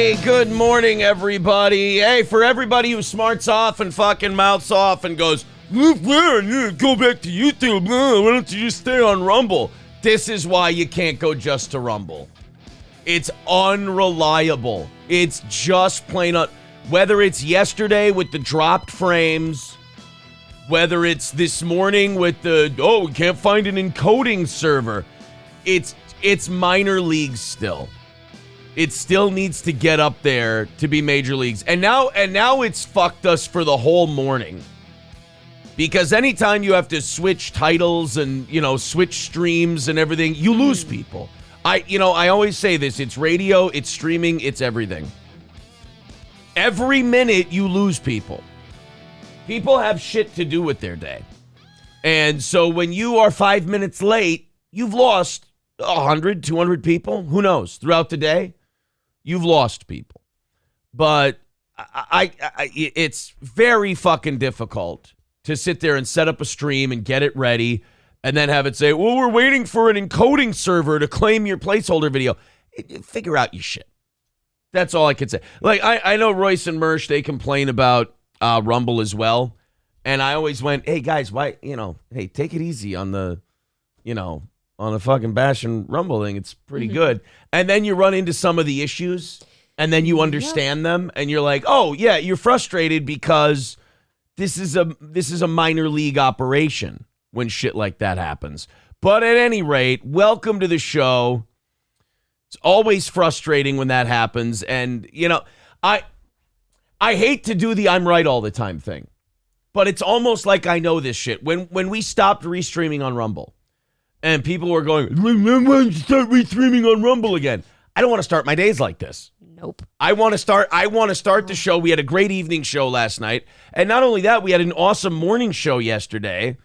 Hey, good morning, everybody. Hey, for everybody who smarts off and fucking mouths off and goes, go back to YouTube. Why don't you just stay on Rumble? This is why you can't go just to Rumble. It's unreliable. It's just plain whether it's yesterday with the dropped frames, whether it's this morning with the, we can't find an encoding server. It's minor leagues still. It still needs to get up there to be major leagues. And now it's fucked us for the whole morning. Because anytime you have to switch titles and, switch streams and everything, you lose people. I always say this, it's radio, it's streaming, it's everything. Every minute you lose people. People have shit to do with their day. And so when you are 5 minutes late, you've lost 100, 200 people, who knows, throughout the day. You've lost people. But it's very fucking difficult to sit there and set up a stream and get it ready and then have it say, well, we're waiting for an encoding server to claim your placeholder video. Figure out your shit. That's all I can say. Like, I know Royce and Mersh, they complain about Rumble as well. And I always went, hey, guys, why, hey, take it easy on the, on the fucking Bash and Rumble thing. It's pretty good. And then you run into some of the issues and then you understand them and you're like, oh yeah, you're frustrated because this is a minor league operation when shit like that happens. But at any rate, welcome to the show. It's always frustrating when that happens. And I hate to do the I'm right all the time thing, but it's almost like I know this shit. When we stopped restreaming on Rumble, and people were going, when you start restreaming on Rumble again? I don't want to start my days like this. Nope. I want to start the show. We had a great evening show last night. And not only that, we had an awesome morning show yesterday.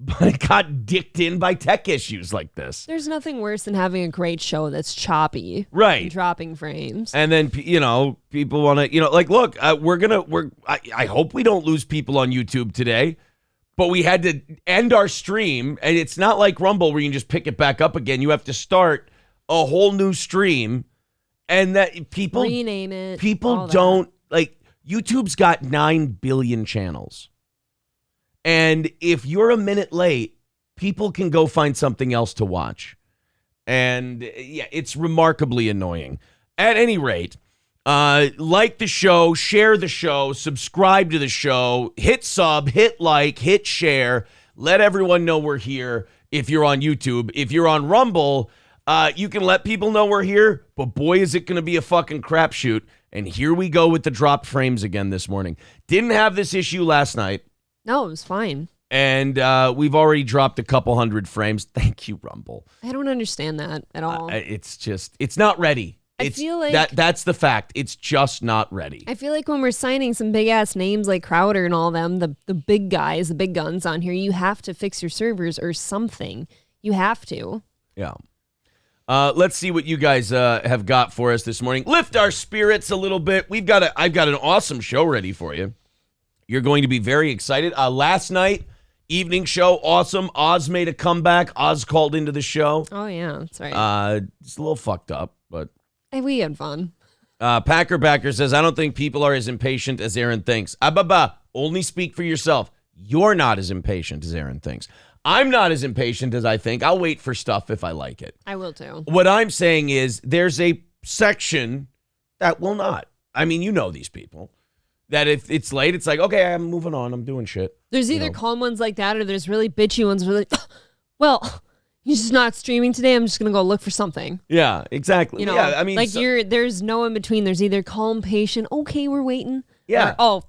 But it got dicked in by tech issues like this. There's nothing worse than having a great show that's choppy. Right. And dropping frames. And then, people want to, look, I hope we don't lose people on YouTube today. But we had to end our stream, and it's not like Rumble where you can just pick it back up again. You have to start a whole new stream, and that people rename it. People don't like. YouTube's got 9 billion channels, and if you're a minute late, people can go find something else to watch, and yeah, it's remarkably annoying. At any rate. Like the show, share the show, subscribe to the show, hit sub, hit like, hit share. Let everyone know we're here if you're on YouTube. If you're on Rumble, you can let people know we're here, but boy, is it going to be a fucking crapshoot. And here we go with the dropped frames again this morning. Didn't have this issue last night. No, it was fine. And we've already dropped a couple hundred frames. Thank you, Rumble. I don't understand that at all. It's not ready. I feel like that's the fact. It's just not ready. I feel like when we're signing some big ass names like Crowder and all them, the big guys, the big guns on here, you have to fix your servers or something. You have to. Yeah. Let's see what you guys have got for us this morning. Lift our spirits a little bit. I've got an awesome show ready for you. You're going to be very excited. Last night, evening show, awesome. Oz made a comeback. Oz called into the show. Oh yeah, that's right. It's a little fucked up, but. Hey, we had fun. Packer Backer says, I don't think people are as impatient as Aaron thinks. Only speak for yourself. You're not as impatient as Aaron thinks. I'm not as impatient as I think. I'll wait for stuff if I like it. I will too. What I'm saying is there's a section that will not. I mean, you know these people. That if it's late, it's like, okay, I'm moving on. I'm doing shit. There's either calm ones like that or there's really bitchy ones where they're like, well... He's just not streaming today. I'm just going to go look for something. Yeah, exactly. Yeah, I mean, like there's no in between. There's either calm, patient, okay, we're waiting. Yeah. Or,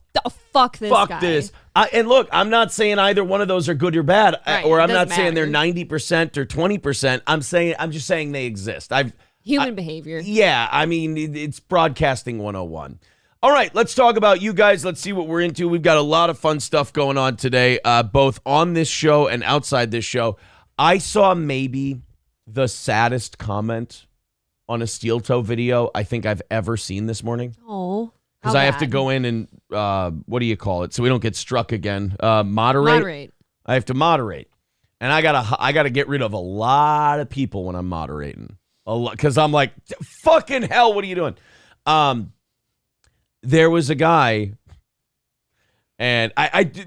fuck this guy. Fuck this. And look, I'm not saying either one of those are good or bad, right, or I'm not saying they're 90% or 20%. I'm just saying they exist. Human behavior. Yeah, I mean, it's broadcasting 101. All right, let's talk about you guys. Let's see what we're into. We've got a lot of fun stuff going on today, both on this show and outside this show. I saw maybe the saddest comment on a Steel Toe video I think I've ever seen this morning. Oh, because I have to go in and, what do you call it? So we don't get struck again. Moderate. I have to moderate. And I gotta get rid of a lot of people when I'm moderating. A lot, because I'm like, fucking hell, what are you doing? There was a guy, and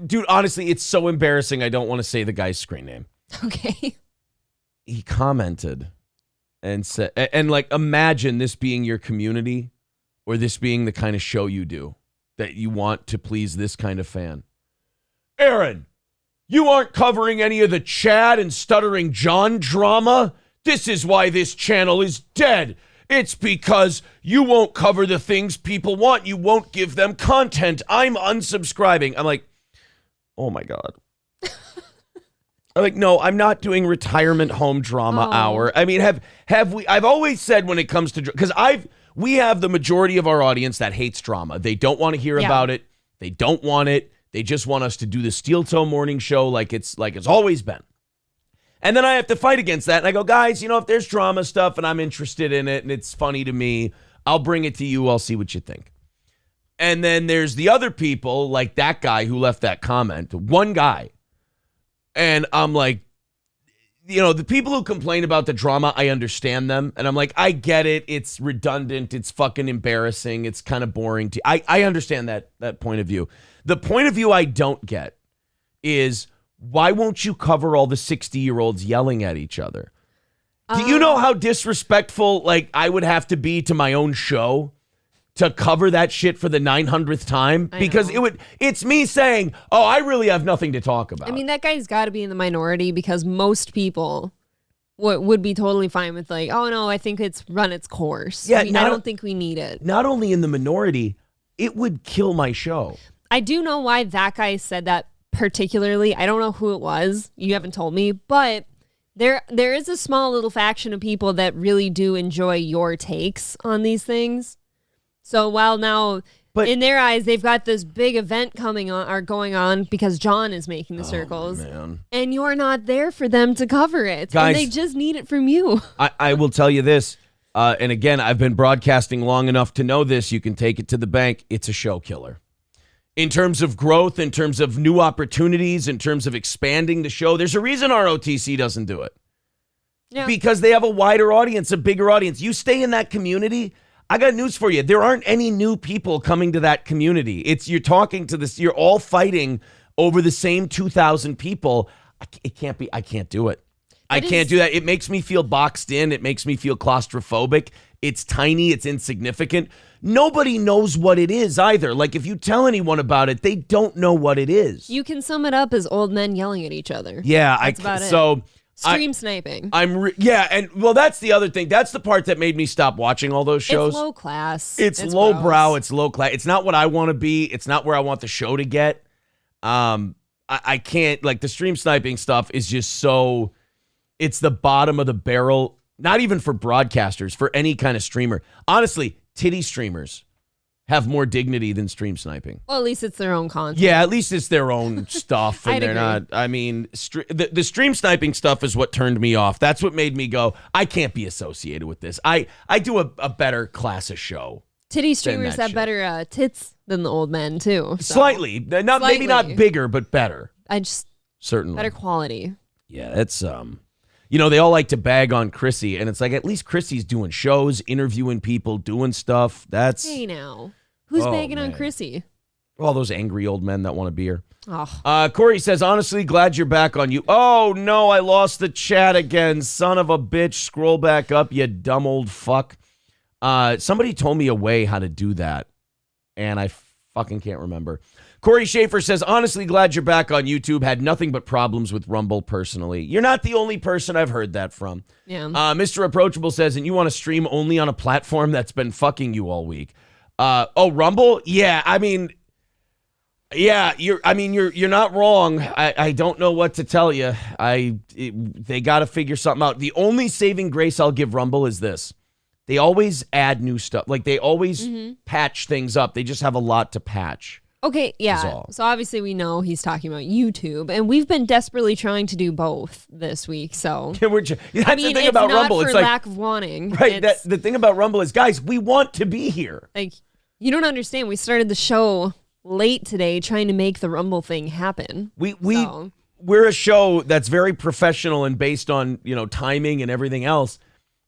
dude, honestly, it's so embarrassing. I don't want to say the guy's screen name. Okay. He commented and said, and like, imagine this being your community or this being the kind of show you do that you want to please this kind of fan. Aaron, you aren't covering any of the Chad and Stuttering John drama. This is why this channel is dead. It's because you won't cover the things people want. You won't give them content. I'm unsubscribing. I'm like, oh my God. I'm like, no, I'm not doing retirement home drama hour. I mean, have we? I've always said when it comes to, because we have the majority of our audience that hates drama. They don't want to hear about it. They don't want it. They just want us to do the Steel Toe morning show like it's always been. And then I have to fight against that. And I go, guys, if there's drama stuff and I'm interested in it and it's funny to me, I'll bring it to you. I'll see what you think. And then there's the other people, like that guy who left that comment, one guy. And I'm like, the people who complain about the drama, I understand them. And I'm like, I get it. It's redundant. It's fucking embarrassing. It's kind of boring. I understand that point of view. The point of view I don't get is, why won't you cover all the 60-year-olds yelling at each other? Do you know how disrespectful I would have to be to my own show to cover that shit for the 900th time? Because it's me saying, oh, I really have nothing to talk about. I mean, that guy's got to be in the minority, because most people would be totally fine with oh no, I think it's run its course. Yeah, I don't think we need it. Not only in the minority, it would kill my show. I do know why that guy said that particularly. I don't know who it was. You haven't told me, but there is a small little faction of people that really do enjoy your takes on these things. So while now, in their eyes, they've got this big event going on because John is making the circles, and you're not there for them to cover it. Guys, and they just need it from you. I will tell you this, and again, I've been broadcasting long enough to know this. You can take it to the bank. It's a show killer. In terms of growth, in terms of new opportunities, in terms of expanding the show, there's a reason ROTC doesn't do it. Yeah. Because they have a wider audience, a bigger audience. You stay in that community, I got news for you. There aren't any new people coming to that community. You're talking to this, you're all fighting over the same 2,000 people. I can't do it. I can't do that. It makes me feel boxed in. It makes me feel claustrophobic. It's tiny. It's insignificant. Nobody knows what it is either. If you tell anyone about it, they don't know what it is. You can sum it up as old men yelling at each other. Yeah, that's about it. So stream sniping. That's the other thing. That's the part that made me stop watching all those shows. It's low class. It's low brow. It's low class. It's not what I want to be. It's not where I want the show to get. I can't, the stream sniping stuff is just so, it's the bottom of the barrel. Not even for broadcasters, for any kind of streamer. Honestly, titty streamers have more dignity than stream sniping. Well, at least it's their own content. Yeah, at least it's their own stuff. And they're not, the stream sniping stuff is what turned me off. That's what made me go, I can't be associated with this. I do a better class of show. Titty streamers have better tits than the old men, too. So. Slightly. Maybe not bigger, but better. Certainly. Better quality. Yeah, it's, they all like to bag on Chrissy, and it's at least Chrissy's doing shows, interviewing people, doing stuff. Hey now. Who's bagging on Chrissy? All those angry old men that want to be here. Oh. Corey says, honestly, glad you're back on you. Oh, no, I lost the chat again. Son of a bitch. Scroll back up, you dumb old fuck. Somebody told me a way how to do that, and I fucking can't remember. Corey Schaefer says, honestly, glad you're back on YouTube. Had nothing but problems with Rumble personally. You're not the only person I've heard that from. Yeah. Mr. Approachable says, and you want to stream only on a platform that's been fucking you all week. Rumble? Yeah, you're not wrong. I don't know what to tell you. They got to figure something out. The only saving grace I'll give Rumble is this. They always add new stuff. They always patch things up. They just have a lot to patch. Okay, yeah. So obviously we know he's talking about YouTube, and we've been desperately trying to do both this week. So the thing about Rumble. It's lack of wanting, right? The thing about Rumble is, guys, we want to be here. You don't understand. We started the show late today, trying to make the Rumble thing happen. We're a show that's very professional and based on timing and everything else,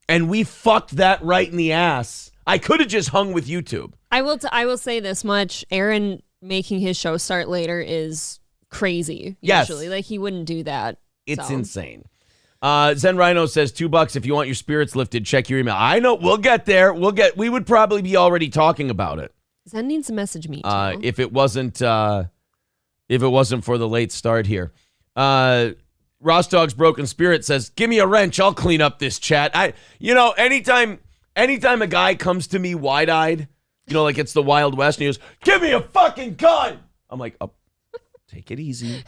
and we fucked that right in the ass I could have just hung with YouTube. I will say this much. Aaron making his show start later is crazy. Usually. Yes. Like, he wouldn't do that. It's so. insane. Zen Rhino says $2 if you want your spirits lifted. Check your email. I know. We'll get there. We would probably be already talking about it. Zen needs to message me too. If it wasn't for the late start here. Ross Dog's Broken Spirit says, give me a wrench. I'll clean up this chat. Anytime a guy comes to me wide-eyed, like it's the Wild West, and he goes, give me a fucking gun. I'm like, oh, take it easy.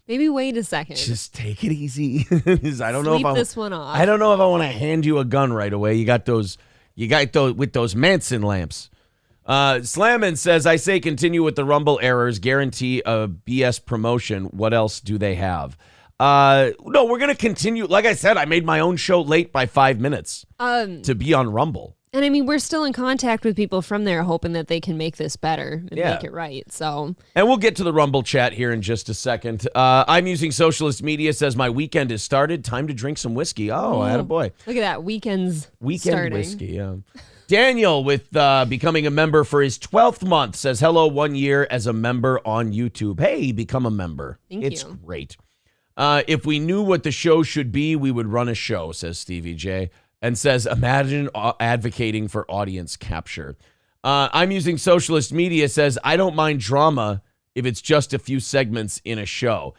Maybe wait a second. Just take it easy. I don't know if this one off. I don't know if I want to hand you a gun right away. You got those with those Manson lamps. Slammin says, I say continue with the Rumble errors, guarantee a BS promotion. What else do they have? No, we're going to continue. Like I said, I made my own show late by 5 minutes to be on Rumble. And I mean, we're still in contact with people from there, hoping that they can make this better and make it right. So, and we'll get to the Rumble chat here in just a second. I'm using Socialist Media says my weekend has started. Time to drink some whiskey. Oh, attaboy. Look at that. Weekend starting. Whiskey, yeah. Daniel with becoming a member for his 12th month says, hello, 1 year as a member on YouTube. Hey, become a member. It's great. If we knew what the show should be, we would run a show, says Stevie J. And says, imagine advocating for audience capture. I'm using Socialist Media says, I don't mind drama if it's just a few segments in a show.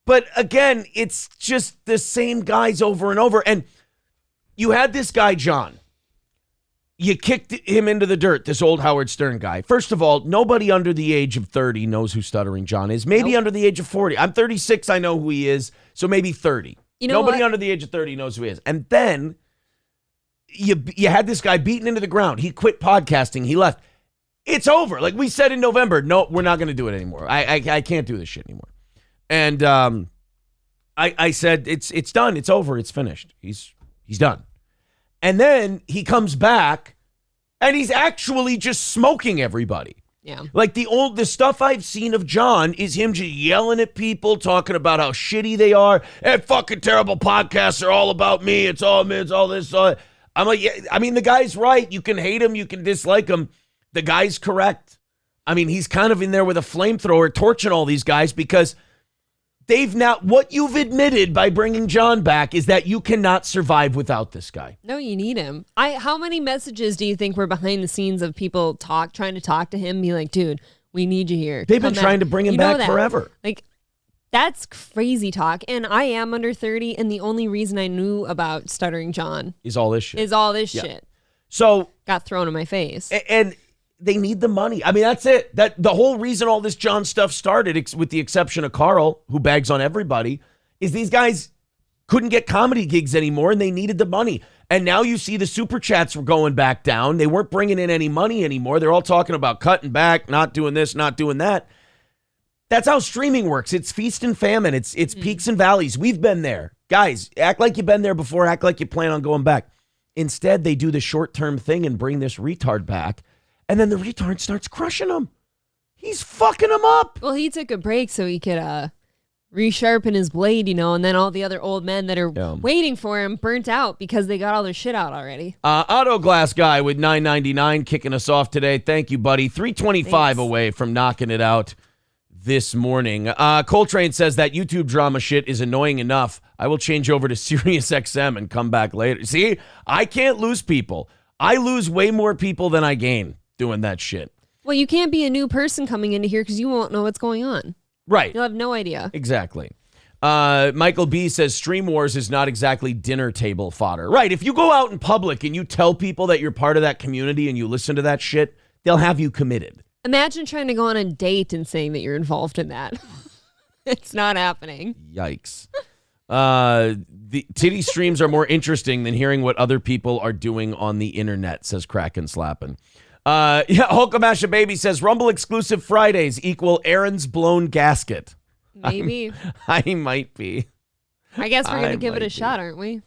But again, it's just the same guys over and over. And you had this guy, John. You kicked him into the dirt, this old Howard Stern guy. First of all, nobody under the age of 30 knows who Stuttering John is. Maybe under the age of 40. I'm 36. I know who he is. So maybe 30. Nobody under the age of 30 knows who he is. And then you had this guy beaten into the ground. He quit podcasting. He left. It's over. Like we said in November, no, we're not going to do it anymore. I can't do this shit anymore. And I said, it's done. It's over. It's finished. He's done. And then he comes back and he's actually just smoking everybody. Yeah. Like the stuff I've seen of John is him just yelling at people, talking about how shitty they are. Hey, fucking terrible podcasts are all about me. It's all me. It's all this. I'm like, yeah, I mean, the guy's right. You can hate him. You can dislike him. The guy's correct. I mean, he's kind of in there with a flamethrower torching all these guys because what you've admitted by bringing John back is that you cannot survive without this guy. No, you need him. How many messages do you think were behind the scenes of people trying to talk to him, be like, dude, we need you here. They've been trying to bring him back forever. Like, that's crazy talk. And I am under 30, and the only reason I knew about Stuttering John is all this shit. So got thrown in my face. And they need the money. I mean, that's it. That the whole reason all this John stuff started, with the exception of Carl, who bags on everybody, is these guys couldn't get comedy gigs anymore and they needed the money. And now you see the super chats were going back down. They weren't bringing in any money anymore. They're all talking about cutting back, not doing this, not doing that. That's how streaming works. It's feast and famine. It's peaks and valleys. We've been there. Guys, act like you've been there before. Act like you plan on going back. Instead, they do the short-term thing and bring this retard back. And then the retard starts crushing him. He's fucking him up. Well, he took a break so he could resharpen his blade, and then all the other old men that are waiting for him burnt out because they got all their shit out already. Auto Glass Guy with $9.99 kicking us off today. Thank you, buddy. 325 away from knocking it out this morning. Coltrane says that YouTube drama shit is annoying enough. I will change over to Sirius XM and come back later. See, I can't lose people. I lose way more people than I gain doing that shit. Well, you can't be a new person coming into here because you won't know what's going on. Right. You'll have no idea. Exactly. Michael B says Stream Wars is not exactly dinner table fodder. Right. If you go out in public and you tell people that you're part of that community and you listen to that shit, they'll have you committed. Imagine trying to go on a date and saying that you're involved in that. It's not happening. Yikes. The titty streams are more interesting than hearing what other people are doing on the internet, says Kraken Slappin'. Hulkamasha Baby says Rumble exclusive Fridays equal Aaron's blown gasket. Maybe. I might be. I guess we're going to give it a shot, aren't we?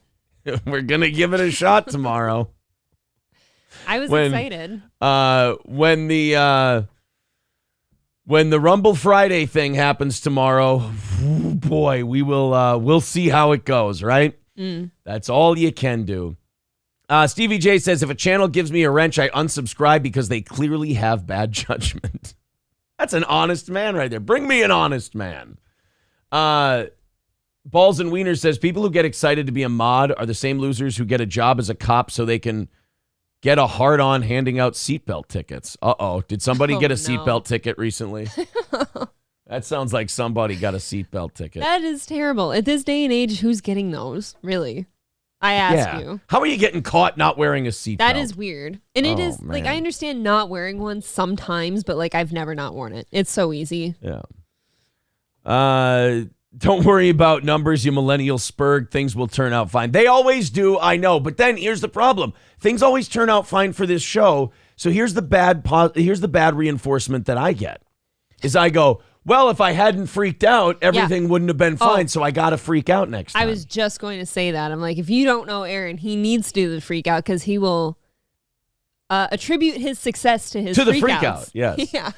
We're going to give it a shot tomorrow. I was excited. When the Rumble Friday thing happens tomorrow, boy, we'll see how it goes, right? That's all you can do. Stevie J says, if a channel gives me a wrench, I unsubscribe because they clearly have bad judgment. That's an honest man right there. Bring me an honest man. Balls and Wiener says, people who get excited to be a mod are the same losers who get a job as a cop so they can get a hard-on handing out seatbelt tickets. Uh-oh. Did somebody get a seatbelt ticket recently? That sounds like somebody got a seatbelt ticket. That is terrible. At this day and age, who's getting those? Really? I ask you. How are you getting caught not wearing a seatbelt? That is weird. And it is, like, I understand not wearing one sometimes, but, like, I've never not worn it. It's so easy. Yeah. Don't worry about numbers, you millennial spurg. Things will turn out fine. They always do, I know. But then here's the problem. Things always turn out fine for this show. So here's the bad reinforcement that I get. Is I go, well, if I hadn't freaked out, everything wouldn't have been fine, so I got to freak out next time. I was just going to say that. I'm like, if you don't know Aaron, he needs to do the freak out because he will attribute his success to his freak out. Yes. Yeah.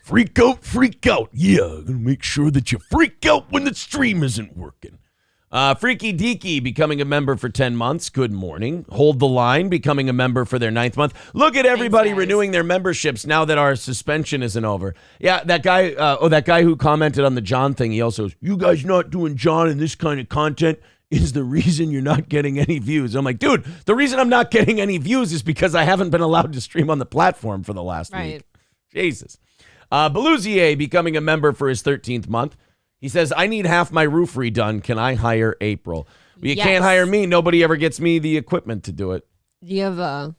Freak out. Yeah, I'm going to make sure that you freak out when the stream isn't working. Freaky Deaky becoming a member for 10 months. Good morning. Hold the Line becoming a member for their 9th month. Look at everybody renewing their memberships now that our suspension isn't over. Yeah, that guy who commented on the John thing, he also goes, you guys not doing John and this kind of content is the reason you're not getting any views. I'm like, dude, the reason I'm not getting any views is because I haven't been allowed to stream on the platform for the last week. Jesus. Beluzier becoming a member for his 13th month. He says, I need half my roof redone. Can I hire April? Well, you can't hire me. Nobody ever gets me the equipment to do it. Do you have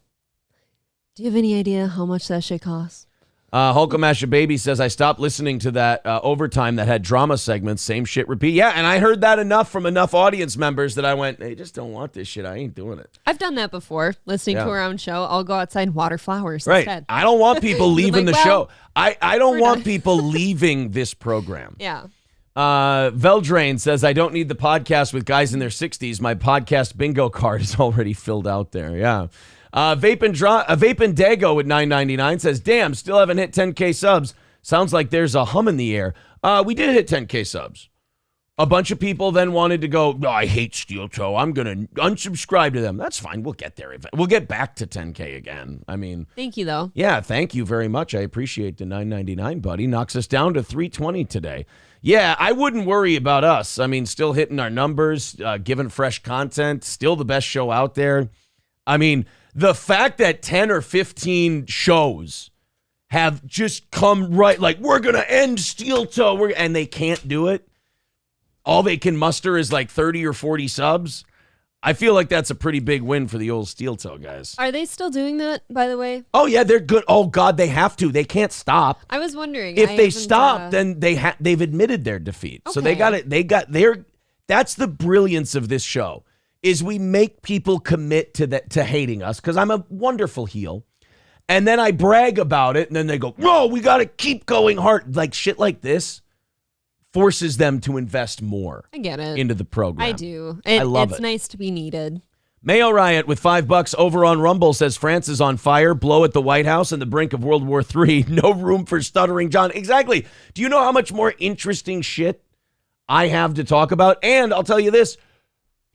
any idea how much that shit costs? Hulkamasha Baby says, I stopped listening to that overtime that had drama segments. Same shit repeat. Yeah, and I heard that enough from enough audience members that I went, they just don't want this shit. I ain't doing it. I've done that before, listening to our own show. I'll go outside and water flowers right. instead. I don't want people leaving the show. I don't want people leaving this program. Yeah. Veldrain says, I don't need the podcast with guys in their 60s. My podcast bingo card is already filled out there. Yeah. Vapin Dago at $9.99 says, damn, still haven't hit 10K subs. Sounds like there's a hum in the air. We did hit 10K subs. A bunch of people then wanted to go, oh, I hate Steel Toe. I'm going to unsubscribe to them. That's fine. We'll get there. We'll get back to 10K again. I mean. Thank you, though. Yeah, thank you very much. I appreciate the $9.99, buddy. Knocks us down to $3.20 today. Yeah, I wouldn't worry about us. I mean, still hitting our numbers, giving fresh content, still the best show out there. I mean, the fact that 10 or 15 shows have just come right, like, we're going to end Steel Toe, and they can't do it. All they can muster is like 30 or 40 subs. I feel like that's a pretty big win for the old Steel Toe guys. Are they still doing that, by the way? Oh, yeah, they're good. Oh, God, they have to. They can't stop. I was wondering. If they stop, then they've admitted their defeat. Okay. So they got it. That's the brilliance of this show, is we make people commit to hating us, because I'm a wonderful heel. And then I brag about it, and then they go, no, we got to keep going hard. Like shit like this forces them to invest more. I get it. Into the program. I do. I love it. It's nice to be needed. Mayo Riot with $5 over on Rumble says France is on fire, blow at the White House, and the brink of World War III. No room for stuttering John. Exactly. Do you know how much more interesting shit I have to talk about? And I'll tell you this.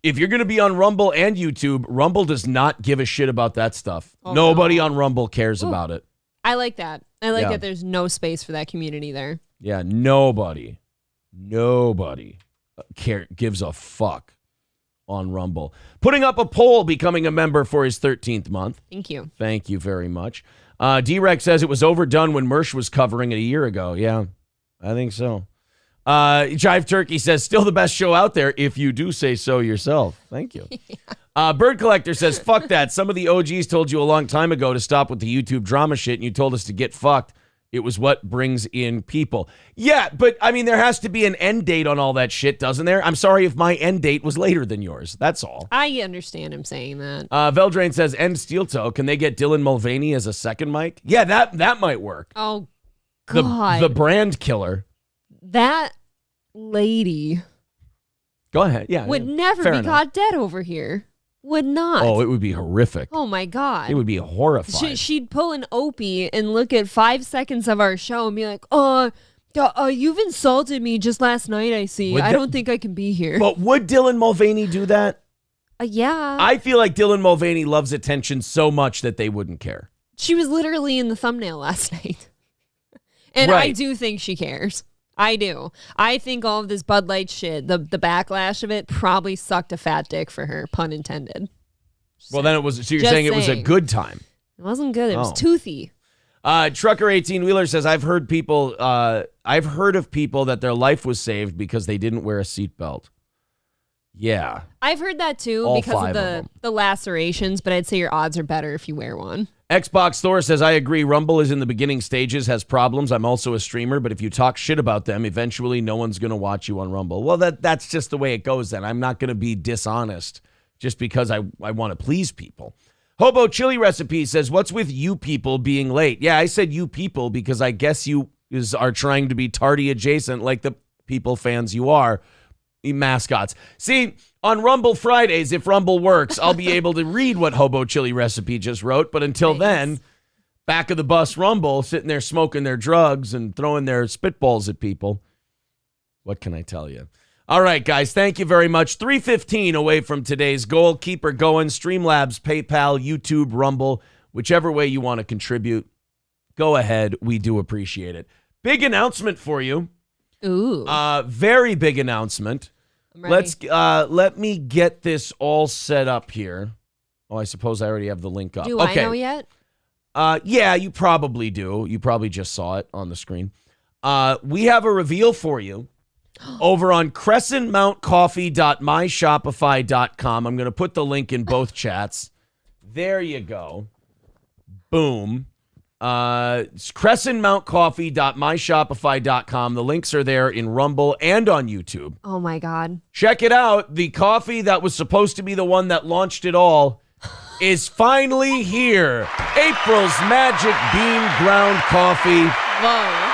If you're going to be on Rumble and YouTube, Rumble does not give a shit about that stuff. Oh, nobody on Rumble cares about it. I like that. I like that there's no space for that community there. Yeah, nobody gives a fuck on Rumble. Putting up a poll, becoming a member for his 13th month. Thank you. Thank you very much. D-Rex says it was overdone when Mersh was covering it a year ago. Yeah, I think so. Jive Turkey says, still the best show out there, if you do say so yourself. Thank you. Bird Collector says, fuck that. Some of the OGs told you a long time ago to stop with the YouTube drama shit, and you told us to get fucked. It was what brings in people. Yeah, but, I mean, there has to be an end date on all that shit, doesn't there? I'm sorry if my end date was later than yours. That's all. I understand him saying that. Veldrain says, end Steel Toe. Can they get Dylan Mulvaney as a second mic? Yeah, that might work. Oh, God. The brand killer. That lady. Go ahead. Yeah. Would never be caught dead over here. Would not. Oh, it would be horrific. Oh, my God. It would be horrifying. She'd pull an Opie and look at 5 seconds of our show and be like, you've insulted me just last night, I see. I don't think I can be here. But would Dylan Mulvaney do that? Yeah. I feel like Dylan Mulvaney loves attention so much that they wouldn't care. She was literally in the thumbnail last night. And Right. I do think she cares. I do. I think all of this Bud Light shit, the backlash of it, probably sucked a fat dick for her, pun intended. Well, then it was. So you're Just saying it was a saying. good time. It wasn't good. It was Oh. toothy. Trucker 18-wheeler says, I've heard of people that their life was saved because they didn't wear a seatbelt. Yeah. I've heard that too All because five of of them. the lacerations, but I'd say your odds are better if you wear one. Xbox Thor says, I agree. Rumble is in the beginning stages, has problems. I'm also a streamer, but if you talk shit about them, eventually no one's going to watch you on Rumble. Well, that's just the way it goes then. I'm not going to be dishonest just because I want to please people. Hobo Chili Recipe says, what's with you people being late? Yeah, I said you people because I guess you are trying to be tardy adjacent like the people fans you are. Mascots. See, on Rumble Fridays, if Rumble works, I'll be able to read what Hobo Chili Recipe just wrote. But until then, back of the bus Rumble, sitting there smoking their drugs and throwing their spitballs at people. What can I tell you? All right, guys, thank you very much. 3:15 away from today's goal. Keep her going. Streamlabs, PayPal, YouTube, Rumble, whichever way you want to contribute. Go ahead. We do appreciate it. Big announcement for you. Ooh. Very big announcement. I'm ready. Let me get this all set up here. Oh, I suppose I already have the link up. Do Okay. I know yet? Yeah, you probably do. You probably just saw it on the screen. We have a reveal for you over on crescentmountcoffee.myshopify.com. I'm going to put the link in both chats. There you go. Boom. It's crescentmountcoffee.myshopify.com. The links are there in Rumble and on YouTube. Oh my God. Check it out. The coffee that was supposed to be the one that launched it all is finally here. April's Magic Bean Ground Coffee. Whoa.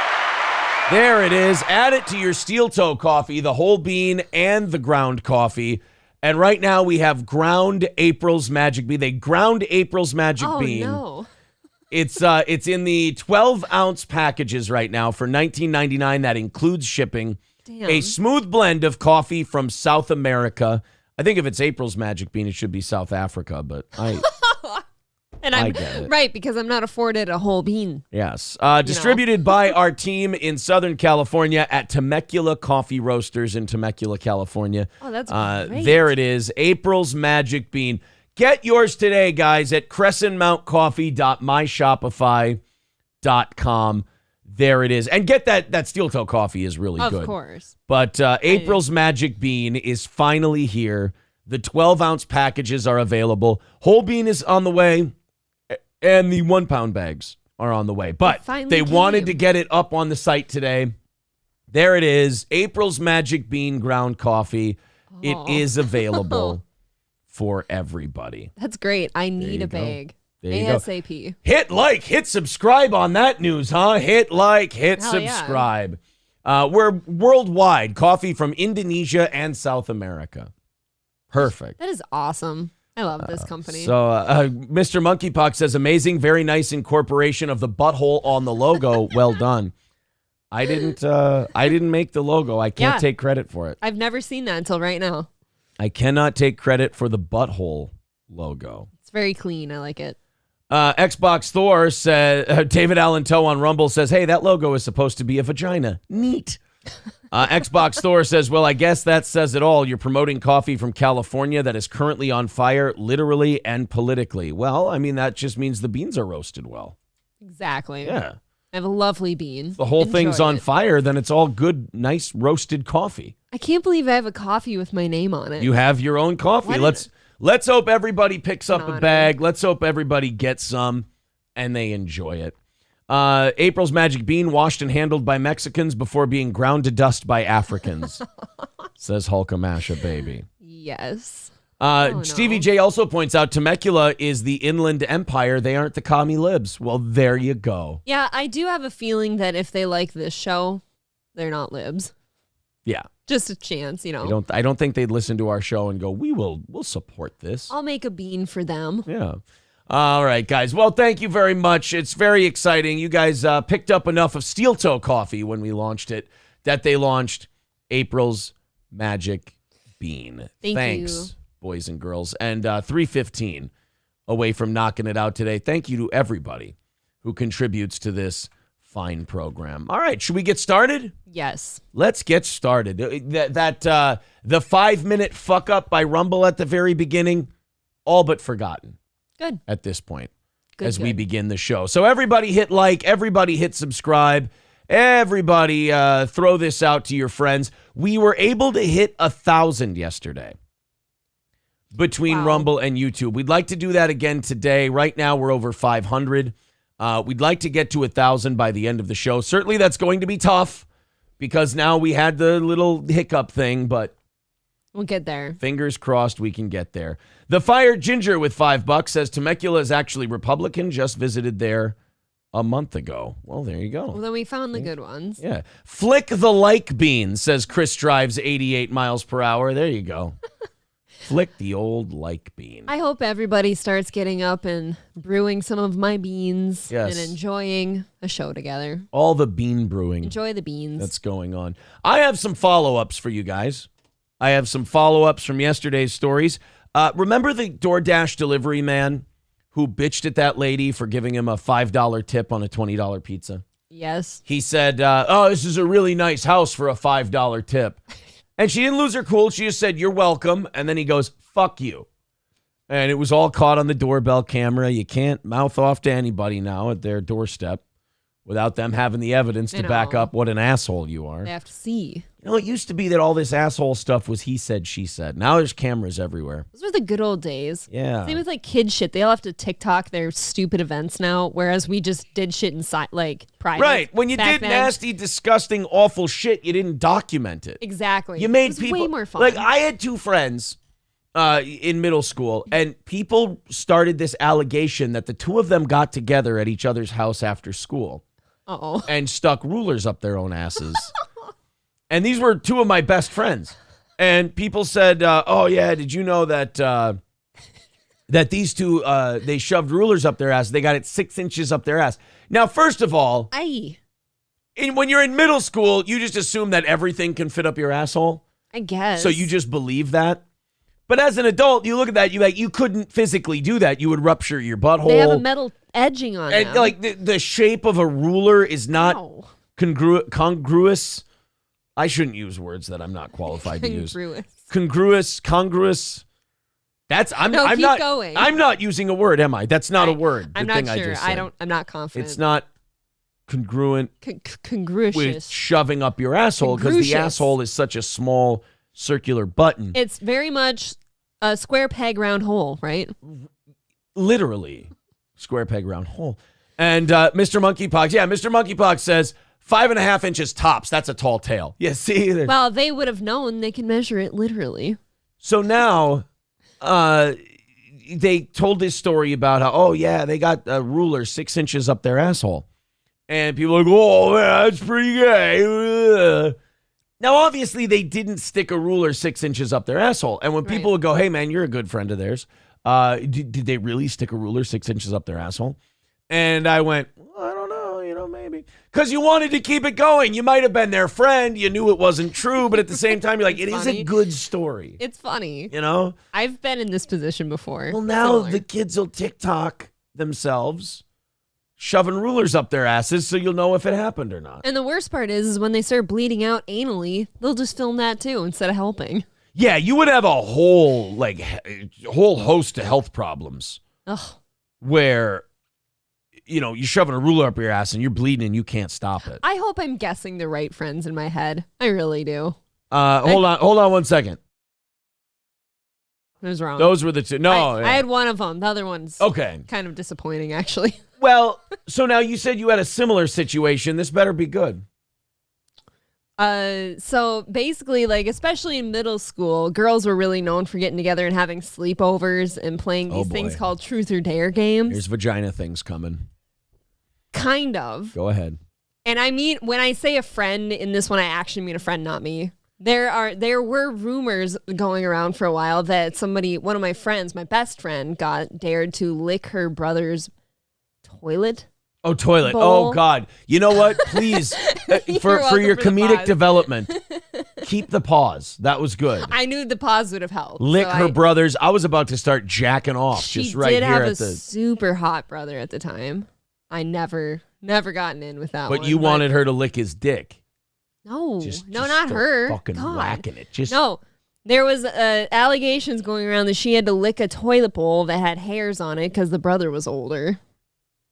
There it is. Add it to your steel toe coffee, the whole bean and the ground coffee. And right now we have ground April's Magic Bean. They ground April's Magic Bean. Oh no. It's in the 12-ounce packages right now for $19.99. That includes shipping. Damn. A smooth blend of coffee from South America. I think if it's April's Magic Bean, it should be South Africa, but And I I'm get it. right because I'm not afforded a whole bean. Yes. Distributed by our team in Southern California at Temecula Coffee Roasters in Temecula, California. Oh, that's great. There it is. April's Magic Bean. Get yours today, guys, at crescentmountcoffee.myshopify.com. There it is. And get that steel toe coffee is really good. Of course. But April's Magic Bean is finally here. The 12-ounce packages are available. Whole bean is on the way, and the 1-pound bags are on the way. But they wanted to get it up on the site today. There it is. April's Magic Bean Ground Coffee. It is available for everybody. That's great. I need a go. bag. There you ASAP. Hit like, hit subscribe on that news, huh? Hit like, hit Hell yeah. subscribe. We're worldwide. Coffee from Indonesia and South America. Perfect. That is awesome. I love this company. So Mr. Monkeypox says, amazing, very nice incorporation of the butthole on the logo. Well done. I didn't make the logo. I can't take credit for it. I've never seen that until right now. I cannot take credit for the butthole logo. It's very clean. I like it. Xbox Thor said, David Allen Toe on Rumble says, hey, that logo is supposed to be a vagina. Neat. Xbox Thor says, well, I guess that says it all. You're promoting coffee from California that is currently on fire, literally and politically. Well, I mean, that just means the beans are roasted well. Exactly. Yeah. I have a lovely bean. The whole thing's on it. fire, then it's all good, nice roasted coffee. I can't believe I have a coffee with my name on it. You have your own coffee. Let's hope everybody picks up a bag. Let's hope everybody gets some and they enjoy it. April's Magic Bean washed and handled by Mexicans before being ground to dust by Africans, says Hulkamasha Baby. Yes. Stevie J also points out Temecula is the inland empire. They aren't the commie libs. Well, there you go. Yeah, I do have a feeling that if they like this show, they're not libs. Yeah. Just a chance, you know. I don't think they'd listen to our show and go, we'll support this. I'll make a bean for them. Yeah. All right, guys. Well, thank you very much. It's very exciting. You guys picked up enough of Steel Toe Coffee when we launched it that they launched April's Magic Bean. Thanks, you. boys and girls. And 3:15 away from knocking it out today. Thank you to everybody who contributes to this fine program. All right, should we get started? Yes. Let's get started. The 5-minute fuck up by Rumble at the very beginning, all but forgotten. Good. At this point, Good. we begin the show. So everybody hit like, everybody hit subscribe, everybody throw this out to your friends. We were able to hit 1,000 yesterday between Rumble and YouTube. We'd like to do that again today. Right now, we're over 500. We'd like to get to 1,000 by the end of the show. Certainly, that's going to be tough because now we had the little hiccup thing, but we'll get there. Fingers crossed we can get there. The Fire Ginger with $5 says Temecula is actually Republican. Just visited there a month ago. Well, there you go. Well, then we found the good ones. Yeah. Flick the like bean, says Chris drives 88 miles per hour. There you go. Flick the old like bean. I hope everybody starts getting up and brewing some of my beans Yes. and enjoying a show together. All the bean brewing Enjoy the beans. that's going on. I have some follow-ups for you guys. I have some follow-ups from yesterday's stories. Remember the DoorDash delivery man who bitched at that lady for giving him a $5 tip on a $20 pizza? Yes. He said, oh, this is a really nice house for a $5 tip. And she didn't lose her cool. She just said, you're welcome. And then he goes, fuck you. And it was all caught on the doorbell camera. You can't mouth off to anybody now at their doorstep without them having the evidence to back up what an asshole you are. They have to see. You know, it used to be that all this asshole stuff was he said, she said. Now there's cameras everywhere. Those were the good old days. Yeah. Same with like kid shit. They all have to TikTok their stupid events now, whereas we just did shit inside, like private. Right. When you back did then. nasty, disgusting, awful shit, you didn't document it. Exactly. You made it was people way more fun. Like I had two friends in middle school, and people started this allegation that the two of them got together at each other's house after school and stuck rulers up their own asses. And these were two of my best friends. And people said, "Oh yeah, did you know that that these two they shoved rulers up their ass? They got it 6 inches up their ass." Now, first of all, when you're in middle school, you just assume that everything can fit up your asshole. I guess. So you just believe that. But as an adult, you look at that, you couldn't physically do that. You would rupture your butthole. They have a metal edging on and them. like the shape of a ruler is not congruous. I shouldn't use words that I'm not qualified to use. Congruous. I'm not going. I'm not using a word, am I? That's not a word. I'm not sure. I'm not confident. It's not congruent congruous with shoving up your asshole because the asshole is such a small circular button. It's very much a square peg round hole, right? Literally square peg round hole. And Mr. Monkeypox says 5.5 inches tops. That's a tall tale. Yeah, see? Well, they would have known they can measure it literally. So now they told this story about how, they got a ruler 6 inches up their asshole. And people are like, oh, man, that's pretty gay. Now, obviously, they didn't stick a ruler 6 inches up their asshole. And when people would go, hey, man, you're a good friend of theirs. Did they really stick a ruler 6 inches up their asshole? And I went, well, I don't know, maybe. Because you wanted to keep it going. You might have been their friend. You knew it wasn't true. But at the same time, you're like, it is a good story. It's funny. You know? I've been in this position before. Well, now the kids will TikTok themselves shoving rulers up their asses so you'll know if it happened or not. And the worst part is when they start bleeding out anally, they'll just film that too instead of helping. Yeah, you would have a whole host of health problems. Ugh. Where, you're shoving a ruler up your ass and you're bleeding and you can't stop it. I hope I'm guessing the right friends in my head. I really do. Hold on 1 second. I was wrong. Those were the two. No. I had one of them. The other one's kind of disappointing, actually. Well, so now you said you had a similar situation. This better be good. So basically, like, especially in middle school, girls were really known for getting together and having sleepovers and playing these things called truth or dare games. Here's vagina things coming. Kind of. Go ahead. And I mean, when I say a friend in this one, I actually mean a friend, not me. There were rumors going around for a while that one of my friends, my best friend, got dared to lick her brother's toilet. Oh, toilet. Bowl. Oh, God. You know what? Please, for your comedic development, keep the pause. That was good. I knew the pause would have helped. Lick so her brothers. I was about to start jacking off She just right did here have at a the. super hot brother at the time. I never gotten in with that one. But you wanted her to lick his dick. No, Just not her. Fucking God. whacking it. Just No, there was allegations going around that she had to lick a toilet bowl that had hairs on it because the brother was older.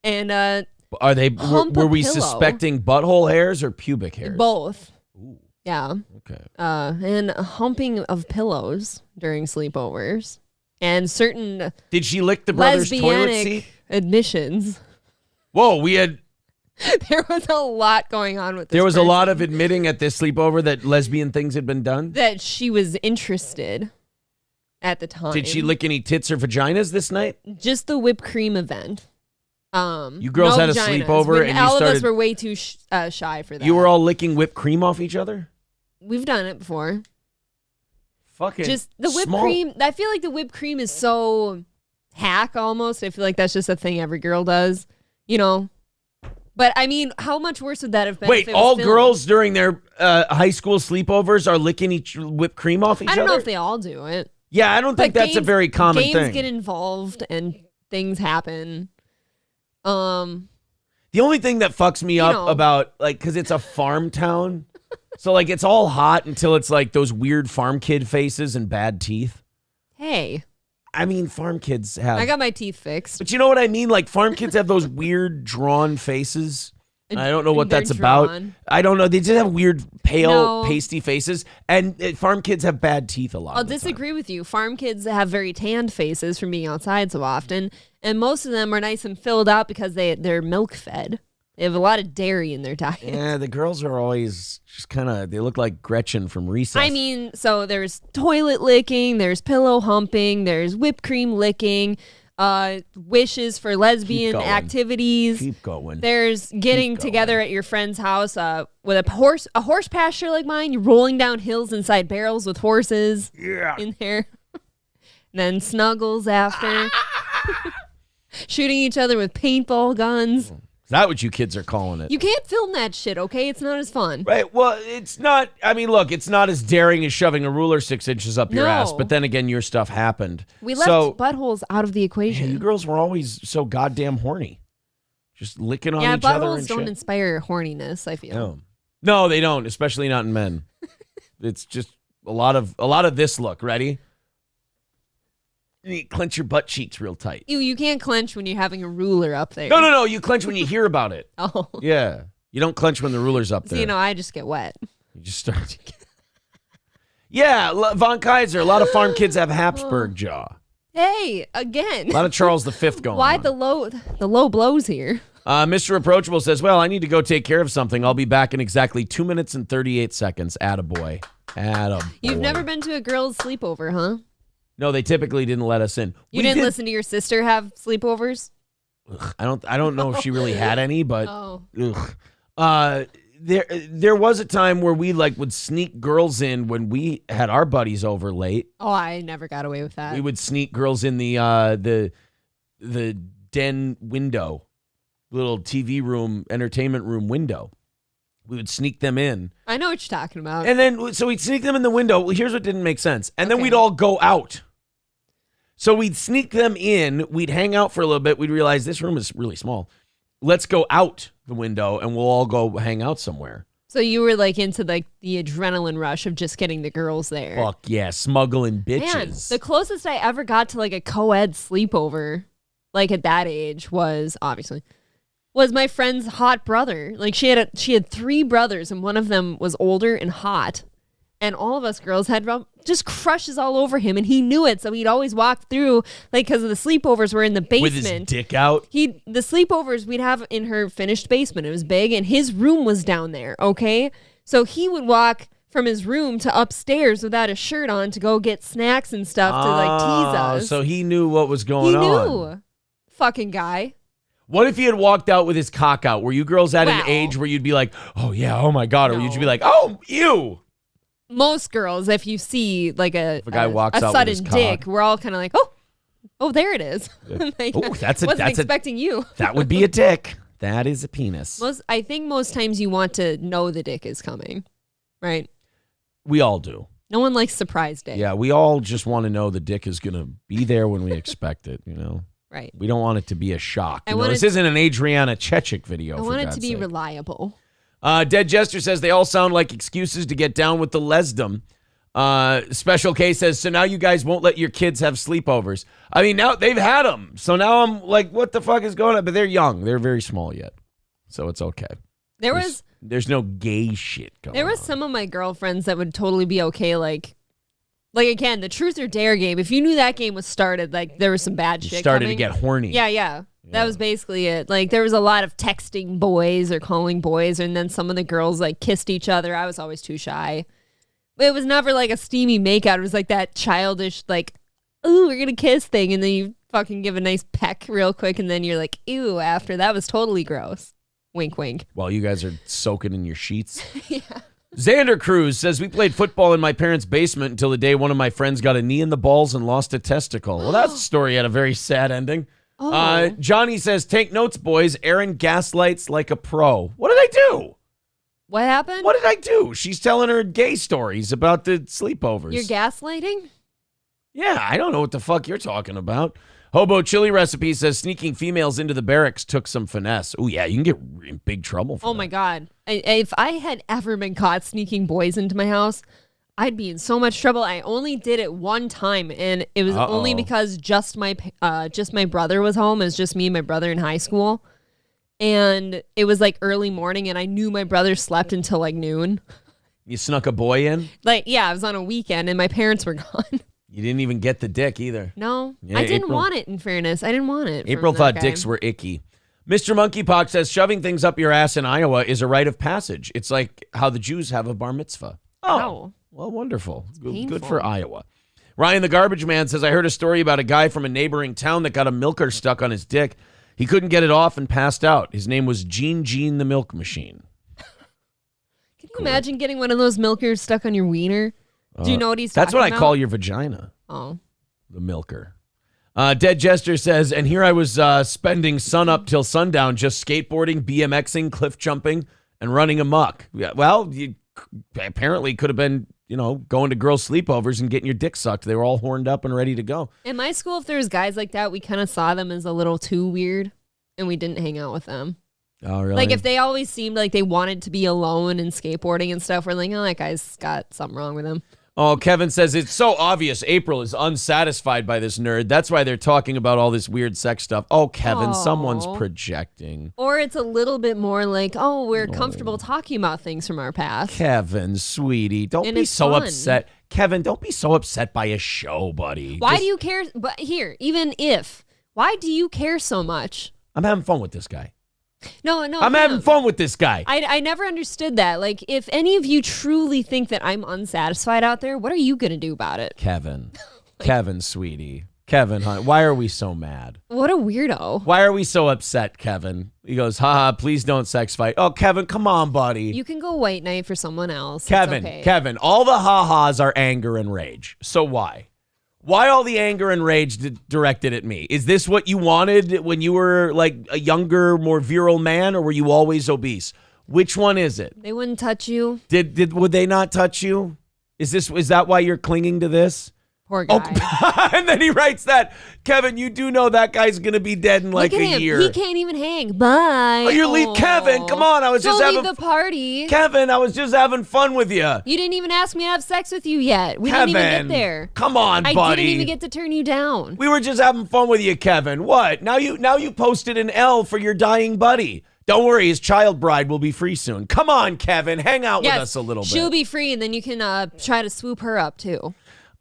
And Are they? hump Were a we pillow. suspecting butthole hairs or pubic hairs? both. Ooh, Yeah. okay. And humping of pillows during sleepovers. And certain Did she lick the brother's toilet lesbianic seat? admissions. Whoa, we had. There was a lot going on with this There was a lot person. of admitting at this sleepover that lesbian things had been done. that she was interested at the time. Did she lick any tits or vaginas this night? Just the whipped cream event. You girls no had a vaginas. sleepover When and you all of us started. were way too shy for that. You were all licking whipped cream off each other. We've done it before. Fucking Just the whipped small. cream. I feel like the whipped cream is so hack almost. I feel like that's just a thing every girl does. You know. But I mean, how much worse would that have been? Wait, if it was all filmed? girls during their high school sleepovers are licking each whipped cream off each other? I don't know if they all do it. Yeah, I don't think But that's a very common games thing. get involved and things happen. The only thing that fucks me up know. about, like, because it's a farm town, so, like, it's all hot until it's, like, those weird farm kid faces and bad teeth. Hey, I mean, farm kids have... I got my teeth fixed. But you know what I mean? Like, farm kids have those weird drawn faces. I don't know what They're that's about. drawn. I don't know. They just have weird, pale, No. pasty faces. And farm kids have bad teeth a lot. I'll of the time. disagree with you. Farm kids have very tanned faces from being outside so often, and most of them are nice and filled out because they're milk fed. They have a lot of dairy in their diet. Yeah, the girls are always just kind of, they look like Gretchen from Recess. I mean, so there's toilet licking, there's pillow humping, there's whipped cream licking, wishes for lesbian going. activities. Keep going. There's getting going. together at your friend's house with a horse pasture like mine. You're rolling down hills inside barrels with horses in there. Then snuggles after. Shooting each other with paintball guns. Is that what you kids are calling it? You can't film that shit, okay? It's not as fun. Right. Well, it's not. I mean, look, it's not as daring as shoving a ruler 6 inches up your No. ass. But then again, your stuff happened. We left so, buttholes out of the yeah, equation. you girls were always so goddamn horny, just licking on Yeah, each other buttholes and don't shit. inspire horniness, I feel. No, they don't. Especially not in men. It's just a lot of this look. Ready? You clench your butt cheeks real tight. You can't clench when you're having a ruler up there. No. You clench when you hear about it. Oh. Yeah. You don't clench when the ruler's up So, there. I just get wet. You just start. Yeah, Von Kaiser. A lot of farm kids have Habsburg jaw. Hey, again. A lot of Charles V going Why on. the low blows here? Mr. Approachable says, well, I need to go take care of something. I'll be back in exactly 2 minutes and 38 seconds. Attaboy. You've never been to a girl's sleepover, huh? No, they typically didn't let us in. You didn't listen to your sister have sleepovers? Ugh, I don't know if she really had any, but Oh. ugh. There was a time where we would sneak girls in when we had our buddies over late. Oh, I never got away with that. We would sneak girls in the den window, little TV room, entertainment room window. We would sneak them in. I know what you're talking about. And then, so we'd sneak them in the window. Well, here's what didn't make sense. And then Okay. we'd all go out. So we'd sneak them in. We'd hang out for a little bit. We'd realize this room is really small. Let's go out the window and we'll all go hang out somewhere. So you were into the adrenaline rush of just getting the girls there. Fuck yeah, smuggling bitches. Man, the closest I ever got to a co-ed sleepover, at that age, was my friend's hot brother. She had 3 brothers, and one of them was older and hot, and all of us girls had just crushes all over him, and he knew it. So he'd always walk through, because the sleepovers were in the basement. With his dick out. The sleepovers we'd have in her finished basement. It was big, and his room was down there. Okay, so he would walk from his room to upstairs without a shirt on to go get snacks and stuff to tease us. So he knew what was going on. He knew, fucking guy. What if he had walked out with his cock out? Were you girls at an Wow. age where you'd be like, oh yeah, oh my God, or No. you'd be like, oh, ew. Most girls, if you see a guy walks out with sudden his dick, cock. we're all kind of like, oh, there it is. Oh, wasn't expecting you. That would be a dick. That is a penis. I think most times you want to know the dick is coming, right? We all do. No one likes surprise day. Yeah, we all just want to know the dick is going to be there when we expect it, you know? Right. We don't want it to be a shock. This it- isn't an Adriana Chechik video, I for want it God's to be sake. reliable. Dead Jester says they all sound like excuses to get down with the lesdom. Special K says, so now you guys won't let your kids have sleepovers. I mean, now they've had them. So now I'm like, what the fuck is going on? But they're young. They're very small yet. So it's okay. There's no gay shit going on. There was some of my girlfriends that would totally be okay, like again, the truth or dare game. If you knew that game was started, like there was some bad shit started coming. to get horny. Yeah. That was basically it. Like there was a lot of texting boys or calling boys, and then some of the girls like kissed each other. I was always too shy. But it was never like a steamy makeout. It was like that childish, like, ooh, we're gonna kiss thing, and then you fucking give a nice peck real quick, and then you're like, ew. After that was totally gross. Wink, wink. While you guys are soaking in your sheets. Yeah. Xander Cruz says, we played football in my parents' basement until the day one of my friends got a knee in the balls and lost a testicle. Well, that story had a very sad ending. Oh. Johnny says, take notes, boys. Aaron gaslights like a pro. What did I do? What happened? What did I do? She's telling her gay stories about the sleepovers. You're gaslighting? Yeah, I don't know what the fuck you're talking about. Hobo Chili Recipe says sneaking females into the barracks took some finesse. Oh, yeah, you can get in big trouble for that. My God. If I had ever been caught sneaking boys into my house, I'd be in so much trouble. I only did it one time, and it was only because just my brother was home. It was just me and my brother in high school. And it was like early morning, and I knew my brother slept until like noon. You snuck a boy in? Like, yeah, I was on a weekend, and my parents were gone. You didn't even get the dick either. No, Yeah, I didn't want it, in fairness. I didn't want it. April from thought that guy. dicks were icky. Mr. Monkeypox says shoving things up your ass in Iowa is a rite of passage. It's like how the Jews have a bar mitzvah. Oh, Wow. well, wonderful. Good painful. for Iowa. Ryan the Garbage Man says, I heard a story about a guy from a neighboring town that got a milker stuck on his dick. He couldn't get it off and passed out. His name was Gene the Milk Machine. Can you imagine getting one of those milkers stuck on your wiener? Do you know what he's talking That's what about? I call your vagina. Oh. The milker. Dead Jester says, and here I was spending sun up till sundown just skateboarding, BMXing, cliff jumping, and running amok. Yeah, well, you apparently could have been, going to girls' sleepovers and getting your dick sucked. They were all horned up and ready to go. In my school, if there was guys like that, we kind of saw them as a little too weird, and we didn't hang out with them. Oh, really? Like, if they always seemed like they wanted to be alone and skateboarding and stuff, we're like, oh, that guy's got something wrong with him. Oh, Kevin says, it's so obvious April is unsatisfied by this nerd. That's why they're talking about all this weird sex stuff. Oh, Kevin, someone's projecting. Or it's a little bit more like, oh, we're comfortable talking about things from our past. Kevin, sweetie, don't And be it's so fun. upset. Kevin, don't be so upset by a show, buddy. Why do you care? But here, even if, why do you care so much? I'm having fun with this guy. No. I'm having fun with this guy. I never understood that. Like, if any of you truly think that I'm unsatisfied out there, what are you going to do about it? Kevin. Kevin, sweetie. Kevin, honey, why are we so mad? What a weirdo. Why are we so upset, Kevin? He goes, haha, please don't sex fight. Oh, Kevin, come on, buddy. You can go white knight for someone else. Kevin, It's okay. Kevin, all the ha-has are anger and rage. So why? Why all the anger and rage directed at me? Is this what you wanted when you were like a younger, more virile man, or were you always obese? Which one is it? They wouldn't touch you. Would they not touch you? Is that why you're clinging to this? Poor guy. Oh, and then he writes that, Kevin, you do know that guy's going to be dead in like Look at a him. year. He can't even hang. Bye. Oh, you leave Kevin. Come on. I was just Don't having leave the party. Kevin, I was just having fun with you. You didn't even ask me to have sex with you yet. We Kevin, didn't even get there. Come on, buddy. I didn't even get to turn you down. We were just having fun with you, Kevin. What? Now you posted an L for your dying buddy. Don't worry, his child bride will be free soon. Come on, Kevin. Hang out with us a little bit. She'll be free, and then you can try to swoop her up, too.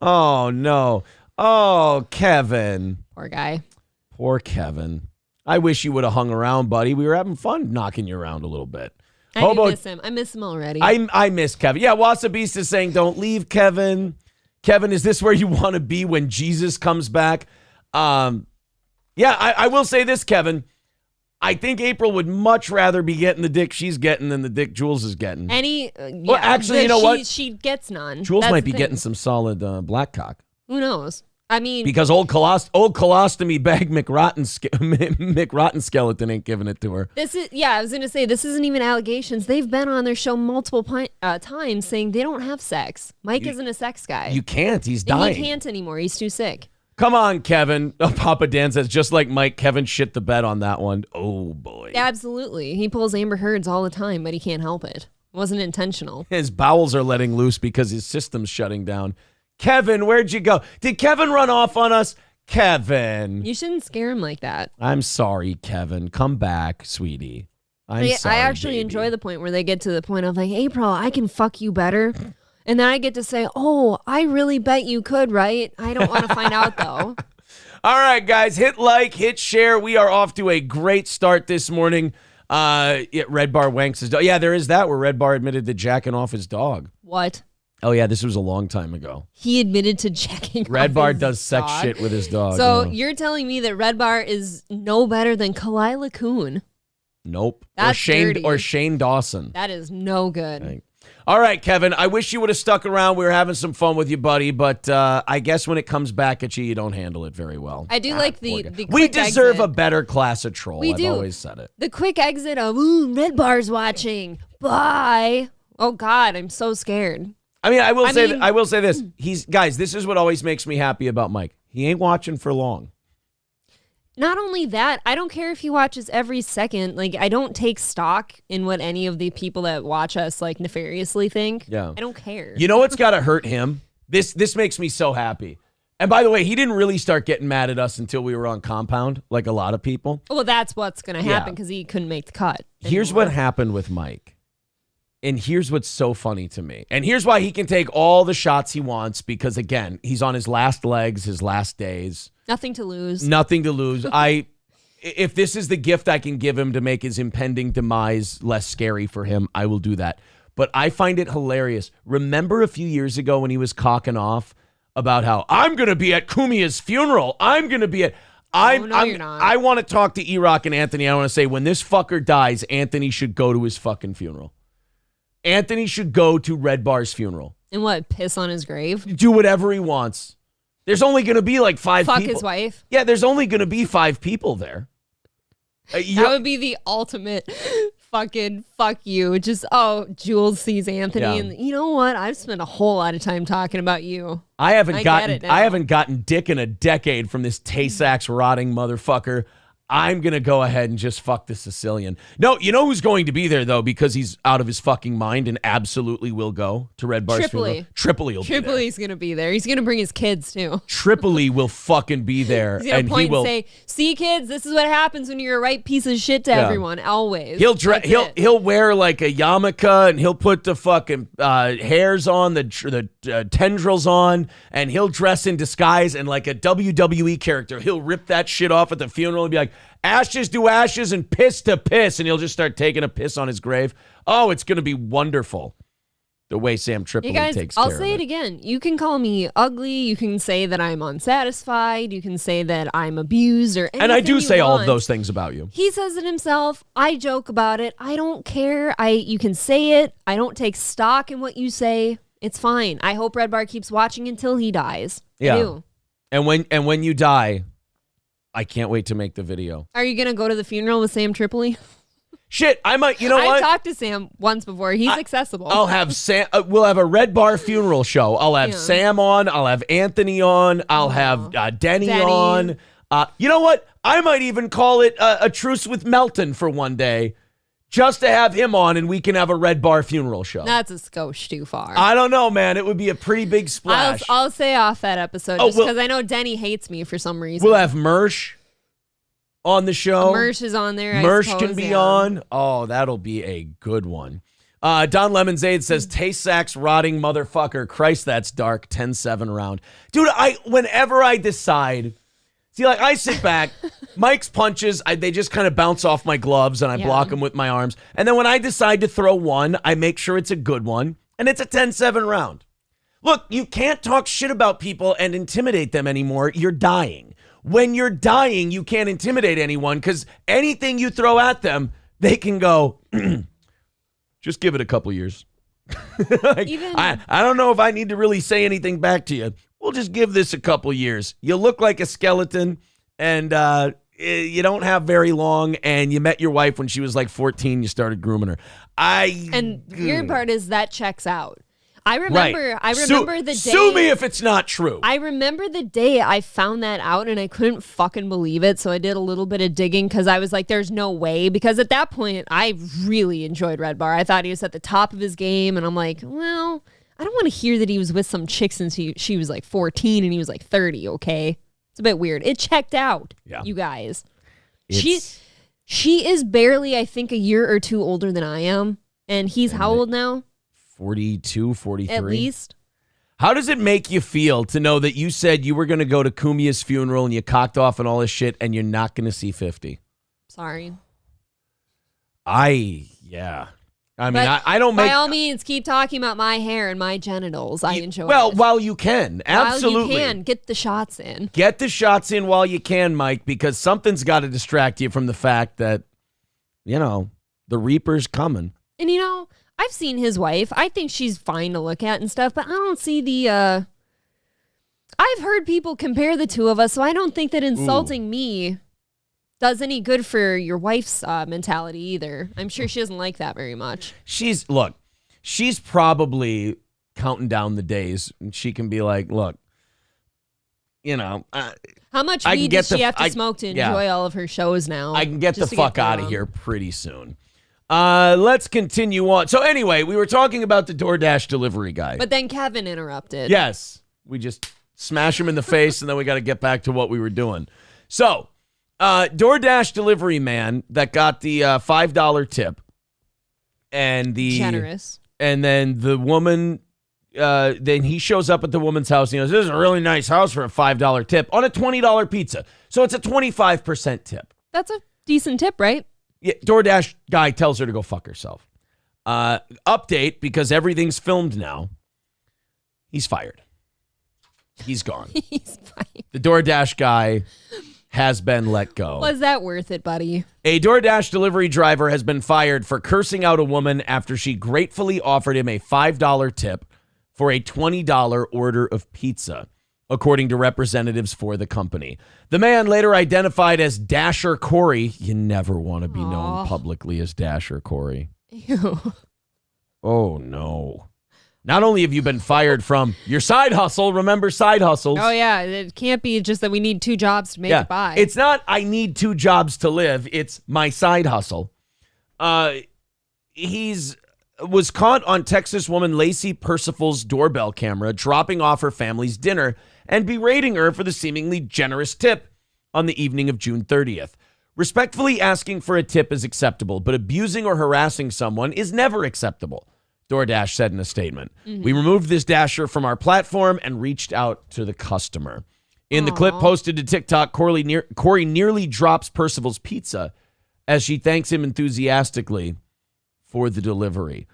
Oh, no. Oh, Kevin. Poor guy. Poor Kevin. I wish you would have hung around, buddy. We were having fun knocking you around a little bit. I do miss him. I miss him already. I miss Kevin. Yeah, Wasabeast is saying, don't leave, Kevin. Kevin, is this where you want to be when Jesus comes back? Yeah, I will say this, Kevin. I think April would much rather be getting the dick she's getting than the dick Jules is getting. Well, actually, you know what? She gets none. Jules That's might the be thing. getting some solid black cock. Who knows? I mean, because old colostomy bag McRotten skeleton ain't giving it to her. I was gonna say, this isn't even allegations. They've been on their show multiple times saying they don't have sex. Mike isn't a sex guy. You can't. He's And dying. he can't anymore. He's too sick. Come on, Kevin. Oh, Papa Dan says, just like Mike, Kevin shit the bed on that one. Oh, boy. Absolutely. He pulls Amber Heard's all the time, but he can't help it. It wasn't intentional. His bowels are letting loose because his system's shutting down. Kevin, where'd you go? Did Kevin run off on us? Kevin. You shouldn't scare him like that. I'm sorry, Kevin. Come back, sweetie. I'm sorry, I actually baby. enjoy the point where they get to the point of like, April, I can fuck you better. And then I get to say, oh, I really bet you could, right? I don't want to find out, though. All right, guys, hit like, hit share. We are off to a great start this morning. Red Bar wanks his dog. Yeah, there is that where Red Bar admitted to jacking off his dog. What? Oh, yeah, this was a long time ago. He admitted to jacking Red off Bar his does sex dog. shit with his dog. So yeah. you're telling me that Red Bar is no better than Kalila Coon? Nope. That's dirty. Or Shane Dawson. That is no good. Right. All right, Kevin, I wish you would have stuck around. We were having some fun with you, buddy, but I guess when it comes back at you, you don't handle it very well. I do like the We quick deserve exit. a better class of troll. We I've do. always said it. The quick exit of, ooh, Red Bar's watching. Bye. Oh, God, I'm so scared. I mean, I will say this. Guys, this is what always makes me happy about Mike. He ain't watching for long. Not only that, I don't care if he watches every second. Like, I don't take stock in what any of the people that watch us, like, nefariously think. Yeah. I don't care. You know what's got to hurt him? This makes me so happy. And by the way, he didn't really start getting mad at us until we were on Compound, like a lot of people. Well, that's what's going to happen Yeah. because he couldn't make the cut. Here's anymore. what happened with Mike. And here's what's so funny to me. And here's why he can take all the shots he wants because, again, he's on his last legs, his last days. Nothing to lose. Nothing to lose. If this is the gift I can give him to make his impending demise less scary for him, I will do that. But I find it hilarious. Remember a few years ago when he was cocking off about how I'm going to be at Kumia's funeral. I'm going to be at... you're not. I want to talk to E-Rock and Anthony. I want to say when this fucker dies, Anthony should go to his fucking funeral. Anthony should go to Red Bar's funeral. And what, piss on his grave? Do whatever he wants. There's only going to be like 5 Fuck people. his wife? Yeah, there's only going to be 5 people there. That would be the ultimate fucking fuck you. Just, Jules sees Anthony Yeah. and you know what? I've spent a whole lot of time talking about you. I haven't I gotten get it now. I haven't gotten dick in a decade from this Tay-Sachs rotting motherfucker. I'm going to go ahead and just fuck the Sicilian. No, you know who's going to be there, though, because he's out of his fucking mind and absolutely will go to Red Bar's funeral. Tripoli will be there. Tripoli's going to be there. He's going to bring his kids, too. Tripoli will fucking be there. He's going And to point he will. and say, see, kids, this is what happens when you're a right piece of shit to everyone, always. That's it. He'll wear like a yarmulke and he'll put the fucking hairs on, the tendrils on, and he'll dress in disguise and like a WWE character. He'll rip that shit off at the funeral and be like, ashes to ashes and piss to piss, and he'll just start taking a piss on his grave. Oh, it's going to be wonderful. The way Sam Tripoli You guys, takes I'll care say of it again. You can call me ugly. You can say that I'm unsatisfied. You can say that I'm abused or anything And I do you say all of want. those things about you. He says it himself. I joke about it. I don't care. You can say it. I don't take stock in what you say. It's fine. I hope Red Bar keeps watching until he dies. Yeah. I do. And when you die, I can't wait to make the video. Are you gonna go to the funeral with Sam Tripoli? Shit, I might. You know I've what? talked to Sam once before. He's accessible. I'll have Sam. We'll have a Red Bar funeral show. I'll have Sam on. I'll have Anthony on. I'll have Denny on. You know what? I might even call it a truce with Melton for one day, just to have him on, and we can have a Red Bar funeral show. That's a skosh too far. I don't know, man. It would be a pretty big splash. I'll say off that episode just because I know Denny hates me for some reason. We'll have Mersh on the show. Mersh is on there. Mersh I can suppose, be on. Oh, that'll be a good one. Don Lemonade says, Tay-Sachs rotting motherfucker. Christ, that's dark. 10-7 round. Dude, whenever I decide, see, like I sit back, Mike's punches, they just kind of bounce off my gloves and I block them with my arms. And then when I decide to throw one, I make sure it's a good one. And it's a 10-7 round. Look, you can't talk shit about people and intimidate them anymore. You're dying. When you're dying, you can't intimidate anyone because anything you throw at them, they can go, just give it a couple years. I don't know if I need to really say anything back to you. we'll just give this a couple years. You look like a skeleton, and you don't have very long, and you met your wife when she was like 14. You started grooming her. And the weird part is that checks out. I remember the day. Sue me if it's not true. I remember the day I found that out, and I couldn't fucking believe it. So I did a little bit of digging because I was like, "There's no way." Because at that point, I really enjoyed Red Bar. I thought he was at the top of his game, and I'm like, well, I don't want to hear that he was with some chick since she was like 14 and he was like 30. Okay, it's a bit weird. It checked out, you guys. She is barely, I think, a year or two older than I am, and he's how old now? 42, 43. At least. How does it make you feel to know that you said you were going to go to Kumia's funeral and you cocked off and all this shit and you're not going to see 50? Sorry. I mean, I don't make... By all means, keep talking about my hair and my genitals. I enjoy it. Well, while you can. Absolutely. While you can. Get the shots in. Get the shots in while you can, Mike, because something's got to distract you from the fact that, the Reaper's coming. And, I've seen his wife. I think she's fine to look at and stuff, but I don't see the... I've heard people compare the two of us, so I don't think that insulting me does any good for your wife's mentality either. I'm sure she doesn't like that very much. She's probably counting down the days, and she can be like, look, how much weed does she have to smoke to enjoy all of her shows now? I can get the fuck out of here pretty soon. Let's continue on. So anyway, we were talking about the DoorDash delivery guy. But then Kevin interrupted. Yes. We just smash him in the face, and then we got to get back to what we were doing. So, DoorDash delivery man that got the $5 tip. And generous. And then the woman, then he shows up at the woman's house and he goes, this is a really nice house for a $5 tip on a $20 pizza. So it's a 25% tip. That's a decent tip, right? Yeah, DoorDash guy tells her to go fuck herself. Update, because everything's filmed now. He's fired. He's gone. He's fired. The DoorDash guy has been let go. Was that worth it, buddy? A DoorDash delivery driver has been fired for cursing out a woman after she gratefully offered him a $5 tip for a $20 order of pizza, according to representatives for the company. The man, later identified as Dasher Corey. You never want to be known publicly as Dasher Corey. Ew. Oh, no. Not only have you been fired from your side hustle, remember side hustles. Oh, yeah. It can't be just that we need 2 jobs to make it by. It's not I need 2 jobs to live. It's my side hustle. He's was caught on Texas woman Lacey Percival's doorbell camera dropping off her family's dinner and berating her for the seemingly generous tip on the evening of June 30th. Respectfully asking for a tip is acceptable, but abusing or harassing someone is never acceptable, DoorDash said in a statement. Mm-hmm. We removed this dasher from our platform and reached out to the customer. In the clip posted to TikTok, Corey nearly drops Percival's pizza as she thanks him enthusiastically for the delivery.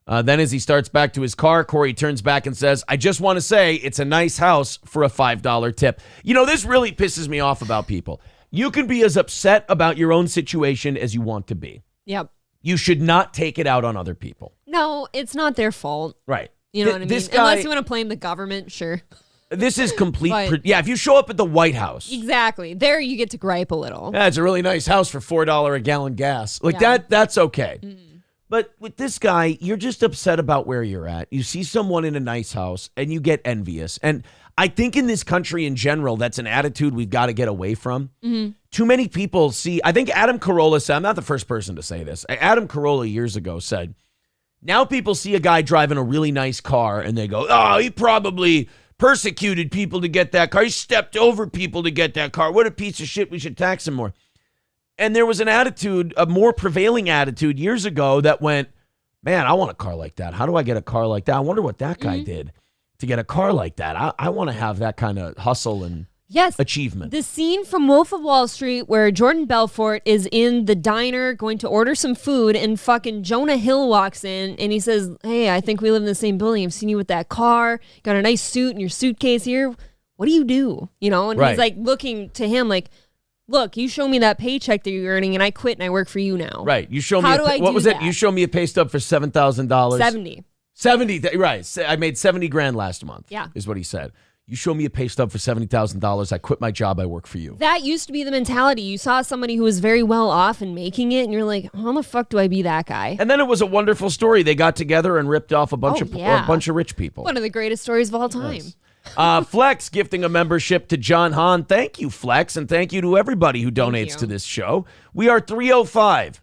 Then as he starts back to his car, Corey turns back and says, I just want to say it's a nice house for a $5 tip. This really pisses me off about people. You can be as upset about your own situation as you want to be. Yep. You should not take it out on other people. No, it's not their fault. Right. You know what I mean? Unless you want to blame the government, sure. This is complete. If you show up at the White House. Exactly. There you get to gripe a little. Yeah, it's a really nice house for $4 a gallon gas. That's okay. Mm. But with this guy, you're just upset about where you're at. You see someone in a nice house and you get envious. And I think in this country in general, that's an attitude we've got to get away from. Mm-hmm. Too many people see, I think Adam Carolla said, I'm not the first person to say this. Adam Carolla years ago said, now people see a guy driving a really nice car and they go, oh, he probably persecuted people to get that car. He stepped over people to get that car. What a piece of shit. We should tax him more. And there was an attitude, a more prevailing attitude years ago that went, man, I want a car like that. How do I get a car like that? I wonder what that guy did to get a car like that. I want to have that kind of hustle and achievement. The scene from Wolf of Wall Street where Jordan Belfort is in the diner going to order some food and fucking Jonah Hill walks in and he says, hey, I think we live in the same building. I've seen you with that car. Got a nice suit and your suitcase here. What do you do? And he's like looking to him like, look, you show me that paycheck that you're earning and I quit and I work for you now. Right. You show me what was it? You show me a pay stub for $7,000. 70. 70, right. I made $70,000 last month. Yeah. Is what he said. You show me a pay stub for $70,000. I quit my job. I work for you. That used to be the mentality. You saw somebody who was very well off and making it, and you're like, how the fuck do I be that guy? And then it was a wonderful story. They got together and ripped off a bunch of rich people. One of the greatest stories of all time. Yes. Flex gifting a membership to John Hahn. Thank you, Flex, and thank you to everybody who donates to this show. We are 305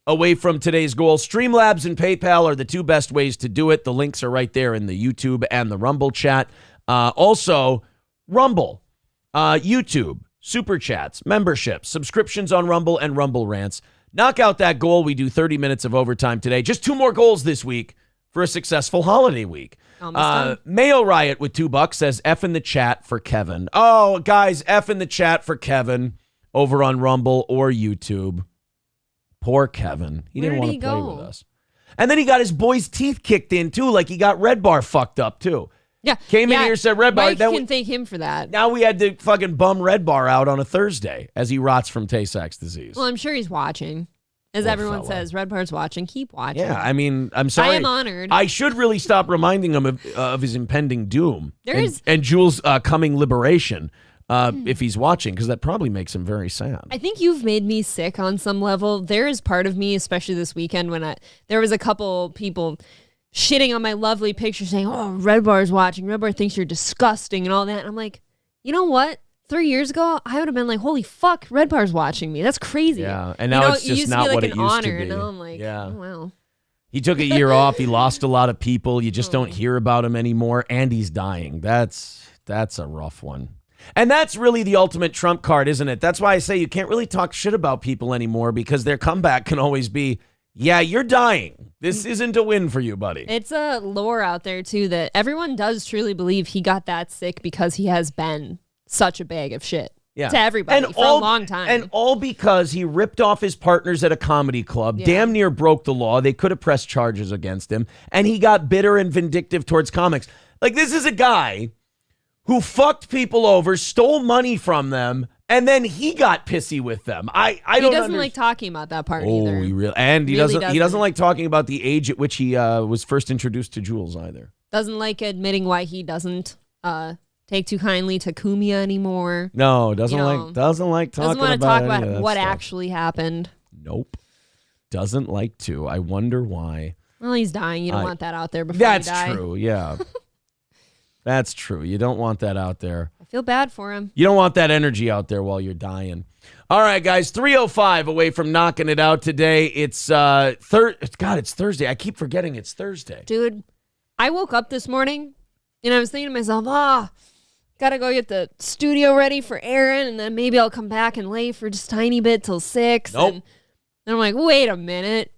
away from today's goal. Streamlabs and PayPal are the two best ways to do it. The links are right there in the YouTube and the Rumble chat. Also, Rumble, YouTube, Super Chats, memberships, subscriptions on Rumble, and Rumble Rants. Knock out that goal. We do 30 minutes of overtime today. Just 2 more goals this week for a successful holiday week. Mayo Riot with $2 says F in the chat for Kevin. Oh, guys, F in the chat for Kevin over on Rumble or YouTube. Poor Kevin. He didn't want to play with us. And then he got his boy's teeth kicked in, too. Like he got Red Bar fucked up, too. Yeah. Came in here, said Red Bar. Mike can thank him for that. Now we had to fucking bum Red Bar out on a Thursday as he rots from Tay-Sachs disease. Well, I'm sure he's watching. As everyone says, Red Bar's watching. Keep watching. Yeah, I mean, I'm sorry. I am honored. I should really stop reminding him of his impending doom and Jules' coming liberation if he's watching, because that probably makes him very sad. I think you've made me sick on some level. There is part of me, especially this weekend, when there was a couple people shitting on my lovely picture saying, oh, Red Bar's watching. Red Bar thinks you're disgusting and all that. And I'm like, you know what? 3 years ago, I would have been like, holy fuck, Red Bar's watching me. That's crazy. Yeah, and now it's just not what it used to be. And now I'm like, oh, wow. He took a year off. He lost a lot of people. You just don't hear about him anymore. And he's dying. That's a rough one. And that's really the ultimate trump card, isn't it? That's why I say you can't really talk shit about people anymore, because their comeback can always be, yeah, you're dying. This isn't a win for you, buddy. It's a lore out there, too, that everyone does truly believe he got that sick because he has been such a bag of shit to everybody for a long time. And all because he ripped off his partners at a comedy club, damn near broke the law. They could have pressed charges against him, and he got bitter and vindictive towards comics. Like, this is a guy who fucked people over, stole money from them, and then he got pissy with them. I don't. He doesn't like talking about that part either. He doesn't like talking about the age at which he was first introduced to Jules either. Doesn't like admitting why he doesn't take too kindly to Kumia anymore. No, doesn't like talking about. Doesn't want to talk about what actually happened. Nope, doesn't like to. I wonder why. Well, he's dying. You don't want that out there before you die. That's true. Yeah. That's true. You don't want that out there. I feel bad for him. You don't want that energy out there while you're dying. All right, guys, 3:05 away from knocking it out today. It's it's Thursday. I keep forgetting it's Thursday. Dude, I woke up this morning and I was thinking to myself, gotta go get the studio ready for Aaron, and then maybe I'll come back and lay for just a tiny bit till 6. Nope. And I'm like, wait a minute.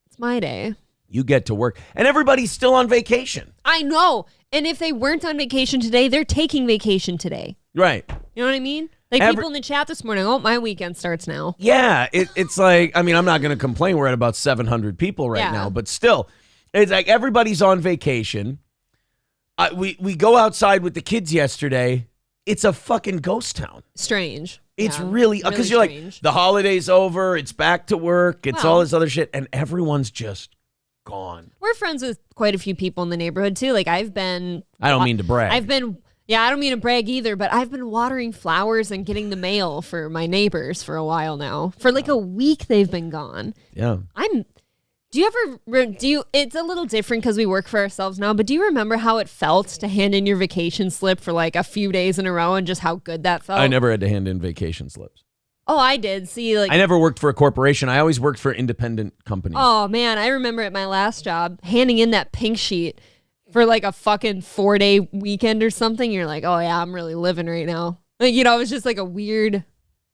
It's my day. You get to work. And everybody's still on vacation. I know. And if they weren't on vacation today, they're taking vacation today. Right. You know what I mean? Like people in the chat this morning, my weekend starts now. Yeah. It's like, I mean, I'm not going to complain. We're at about 700 people right now. But still, it's like everybody's on vacation. We go outside with the kids yesterday. It's a fucking ghost town. Strange. It's really, because you're like, the holiday's over. It's back to work. It's all this other shit. And everyone's just gone. We're friends with quite a few people in the neighborhood too. Like I don't mean to brag. I don't mean to brag either, but I've been watering flowers and getting the mail for my neighbors for a while now. For like a week they've been gone. Yeah. It's a little different because we work for ourselves now, but do you remember how it felt to hand in your vacation slip for like a few days in a row and just how good that felt? I never had to hand in vacation slips. Oh, I did. See, like I never worked for a corporation. I always worked for independent companies. Oh man, I remember at my last job handing in that pink sheet for like a fucking 4-day weekend or something. You're like, oh yeah, I'm really living right now. Like, it was just like a weird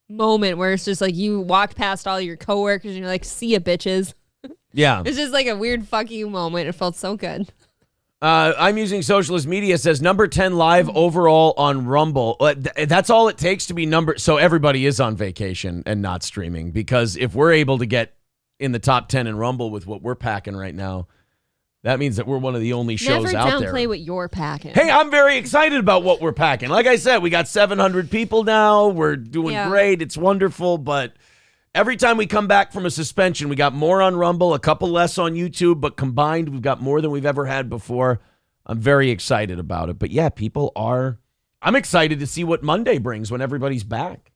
moment where it's just like you walk past all your coworkers and you're like, see ya, bitches. Yeah. It's just like a weird fuck you moment. It felt so good. I'm using Socialist Media, says number 10 live overall on Rumble. That's all it takes to be number. So everybody is on vacation and not streaming, because if we're able to get in the top 10 in Rumble with what we're packing right now, that means that we're one of the only shows out there. Never downplay what you're packing. Hey, I'm very excited about what we're packing. Like I said, we got 700 people now. We're doing great. It's wonderful, but every time we come back from a suspension, we got more on Rumble, a couple less on YouTube, but combined, we've got more than we've ever had before. I'm very excited about it. But yeah, people are I'm excited to see what Monday brings when everybody's back.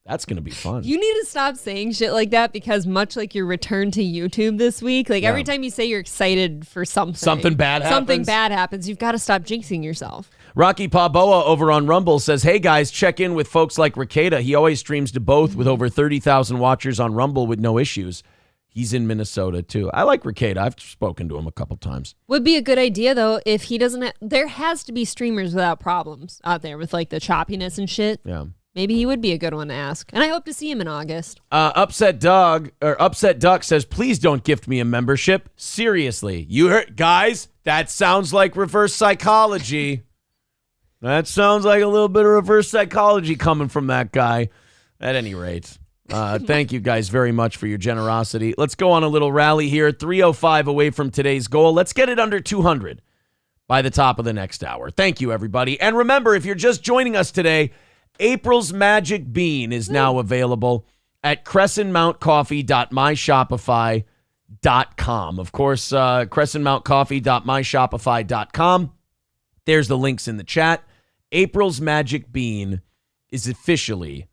That's going to be fun. You need to stop saying shit like that because much like your return to YouTube this week, like every time you say you're excited for something bad happens, you've got to stop jinxing yourself. Rocky Paboa over on Rumble says, hey guys, check in with folks like Rekieta. He always streams to both with over 30,000 watchers on Rumble with no issues. He's in Minnesota too. I like Rekieta. I've spoken to him a couple times. Would be a good idea though if he doesn't. There has to be streamers without problems out there with like the choppiness and shit. Yeah. Maybe he would be a good one to ask. And I hope to see him in August. Upset Duck says, please don't gift me a membership. Seriously. You heard, guys, that sounds like reverse psychology. That sounds like a little bit of reverse psychology coming from that guy. At any rate, thank you guys very much for your generosity. Let's go on a little rally here. 305 away from today's goal. Let's get it under 200 by the top of the next hour. Thank you, everybody. And remember, if you're just joining us today, April's Magic Bean is now available at crescentmountcoffee.myshopify.com. Of course, crescentmountcoffee.myshopify.com. There's the links in the chat. April's Magic Bean is officially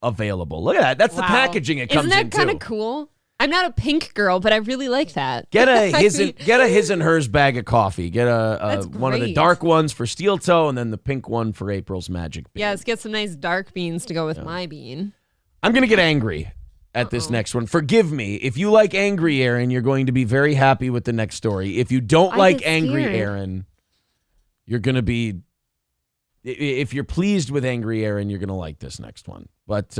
available. Look at that. That's the packaging it comes in. Isn't that kind of cool? I'm not a pink girl, but I really like that. Get a his and hers bag of coffee. Get one of the dark ones for Steel Toe and then the pink one for April's Magic Bean. Yeah, let's get some nice dark beans to go with my bean. I'm going to get angry at this next one. Forgive me. If you like Angry Aaron, you're going to be very happy with the next story. If you don't like Angry Aaron, you're going to be... If you're pleased with Angry Aaron, you're going to like this next one. But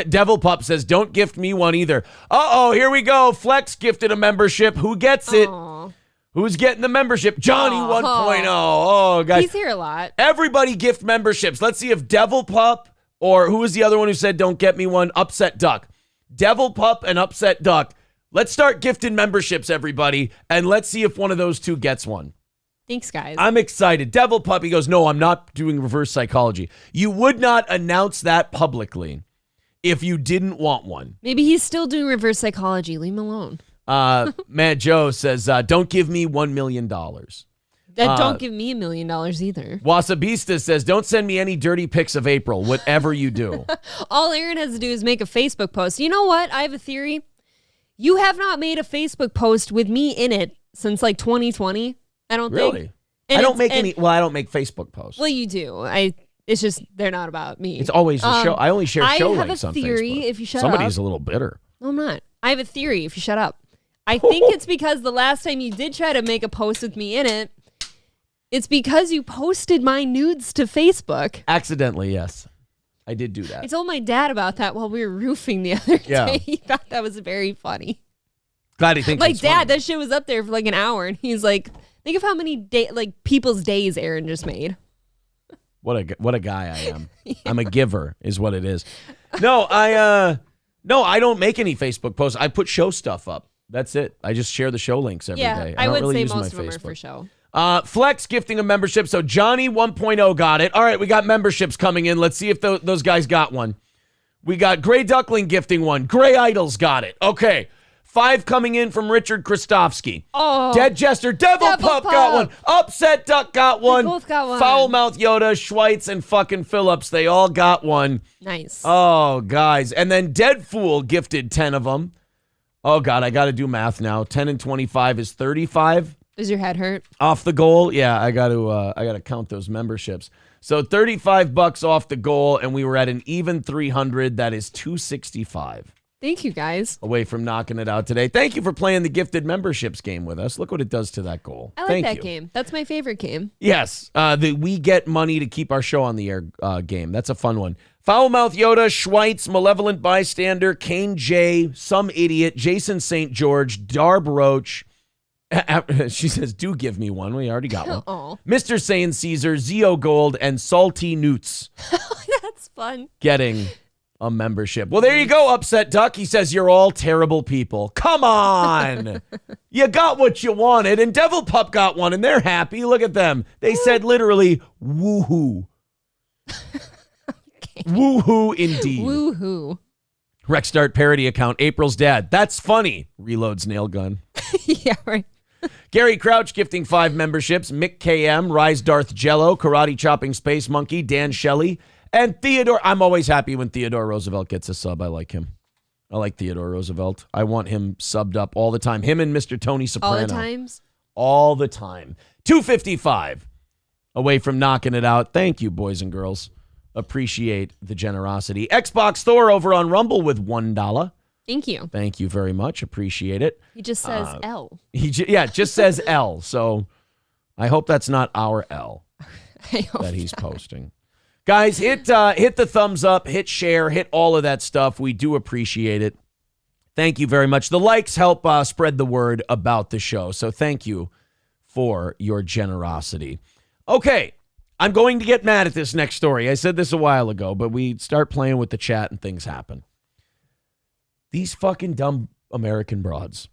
Devil Pup says, don't gift me one either. Uh-oh, here we go. Flex gifted a membership. Who gets it? Aww. Who's getting the membership? Johnny 1.0. Oh, guys. He's here a lot. Everybody gift memberships. Let's see if Devil Pup or who was the other one who said, don't get me one? Upset Duck. Devil Pup and Upset Duck. Let's start gifting memberships, everybody, and let's see if one of those two gets one. Thanks, guys. I'm excited. Devil Puppy goes, no, I'm not doing reverse psychology. You would not announce that publicly if you didn't want one. Maybe he's still doing reverse psychology. Leave him alone. Matt Joe says, don't give me $1 million. Don't give me $1 million either. Wasabista says, don't send me any dirty pics of April, whatever you do. All Aaron has to do is make a Facebook post. You know what? I have a theory. You have not made a Facebook post with me in it since like 2020. I don't think. Really? I don't make Facebook posts. Well, you do. It's just they're not about me. It's always a show. I only share show links on Facebook. I have a theory if you shut up. Somebody's a little bitter. No, I'm not. I have a theory if you shut up. I think it's because the last time you did try to make a post with me in it, it's because you posted my nudes to Facebook. Accidentally, yes. I did do that. I told my dad about that while we were roofing the other day. He thought that was very funny. Glad he thinks like, it's Dad, funny. That shit was up there for like an hour, and he's like, think of how many people's days Aaron just made. What a guy I am. Yeah. I'm a giver, is what it is. No, I don't make any Facebook posts. I put show stuff up. That's it. I just share the show links every day. I would really say use most my of them Facebook. are for show. Flex gifting a membership. So Johnny 1.0 got it. All right, we got memberships coming in. Let's see if those guys got one. We got Gray Duckling gifting one. Gray Idols got it. Okay. 5 coming in from Richard Kristofsky. Oh. Dead Jester. Devil Pup got one. Upset Duck got one. They both got one. Foul Mouth Yoda, Schweitz, and fucking Phillips. They all got one. Nice. Oh, guys. And then Dead Fool gifted 10 of them. Oh, God, I got to do math now. 10 and 25 is 35. Does your head hurt? Off the goal? Yeah, I got to count those memberships. So $35 off the goal, and we were at an even 300. That is $265. Thank you, guys. Away from knocking it out today. Thank you for playing the gifted memberships game with us. Look what it does to that goal. I like Thank that you. game. That's my favorite game. Yes, the we get money to keep our show on the air game. That's a fun one. Foulmouth Yoda, Schweitz, Malevolent Bystander, Kane J, Some Idiot, Jason St. George, Darb Roach. She says, do give me one. We already got one. Oh. Mr. Saiyan Caesar, Zeo Gold, and Salty Newts. That's fun. Getting a membership. Well, there you go, Upset Duck. He says, you're all terrible people. Come on. You got what you wanted, and Devil Pup got one, and they're happy. Look at them. They said literally, woohoo. Okay. Woohoo indeed. Woohoo. Rexstart parody account, April's dad. That's funny. Reloads nail gun. Yeah, right. Gary Crouch gifting 5 memberships. Mick KM, Rise Darth Jello, Karate Chopping Space Monkey, Dan Shelley, and Theodore. I'm always happy when Theodore Roosevelt gets a sub. I like him. I like Theodore Roosevelt. I want him subbed up all the time. Him and Mr. Tony Soprano. All the times? All the time. 255 away from knocking it out. Thank you, boys and girls. Appreciate the generosity. Xbox Thor over on Rumble with $1. Thank you. Thank you very much. Appreciate it. He just says L. It just says L. So I hope that's not our L that he's posting. Guys, hit the thumbs up, hit share, hit all of that stuff. We do appreciate it. Thank you very much. The likes help spread the word about the show. So thank you for your generosity. Okay, I'm going to get mad at this next story. I said this a while ago, but we start playing with the chat and things happen. These fucking dumb American broads.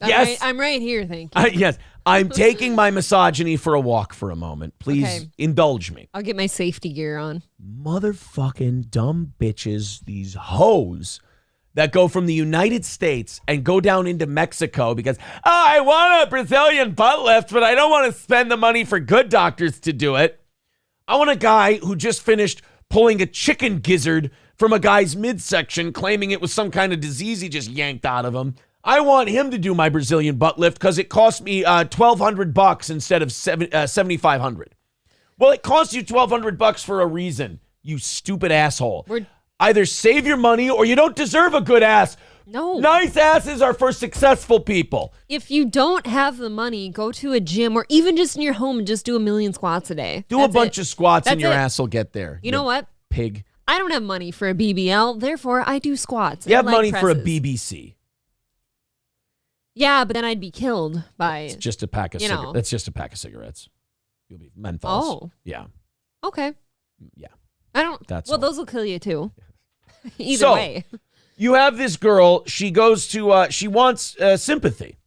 I'm right here, thank you. Yes, I'm taking my misogyny for a walk for a moment. Please indulge me. I'll get my safety gear on. Motherfucking dumb bitches, these hoes that go from the United States and go down into Mexico because, I want a Brazilian butt lift, but I don't want to spend the money for good doctors to do it. I want a guy who just finished pulling a chicken gizzard from a guy's midsection, claiming it was some kind of disease he just yanked out of him. I want him to do my Brazilian butt lift because it cost me $1,200 instead of $7,500. Well, it costs you $1,200 for a reason, you stupid asshole. Either save your money or you don't deserve a good ass. No. Nice asses are for successful people. If you don't have the money, go to a gym or even just in your home and just do 1,000,000 squats a day. Do a bunch of squats and your ass will get there. You know what? Pig. I don't have money for a BBL, therefore I do squats. You have money for a BBC. Yeah, but then I'd be killed by... It's just a pack of cigarettes. That's just a pack of cigarettes. You'll be menthols. Oh. Yeah. Okay. Yeah. I don't... That's well, all. those will kill you too. Either way. You have this girl. She goes to... she wants sympathy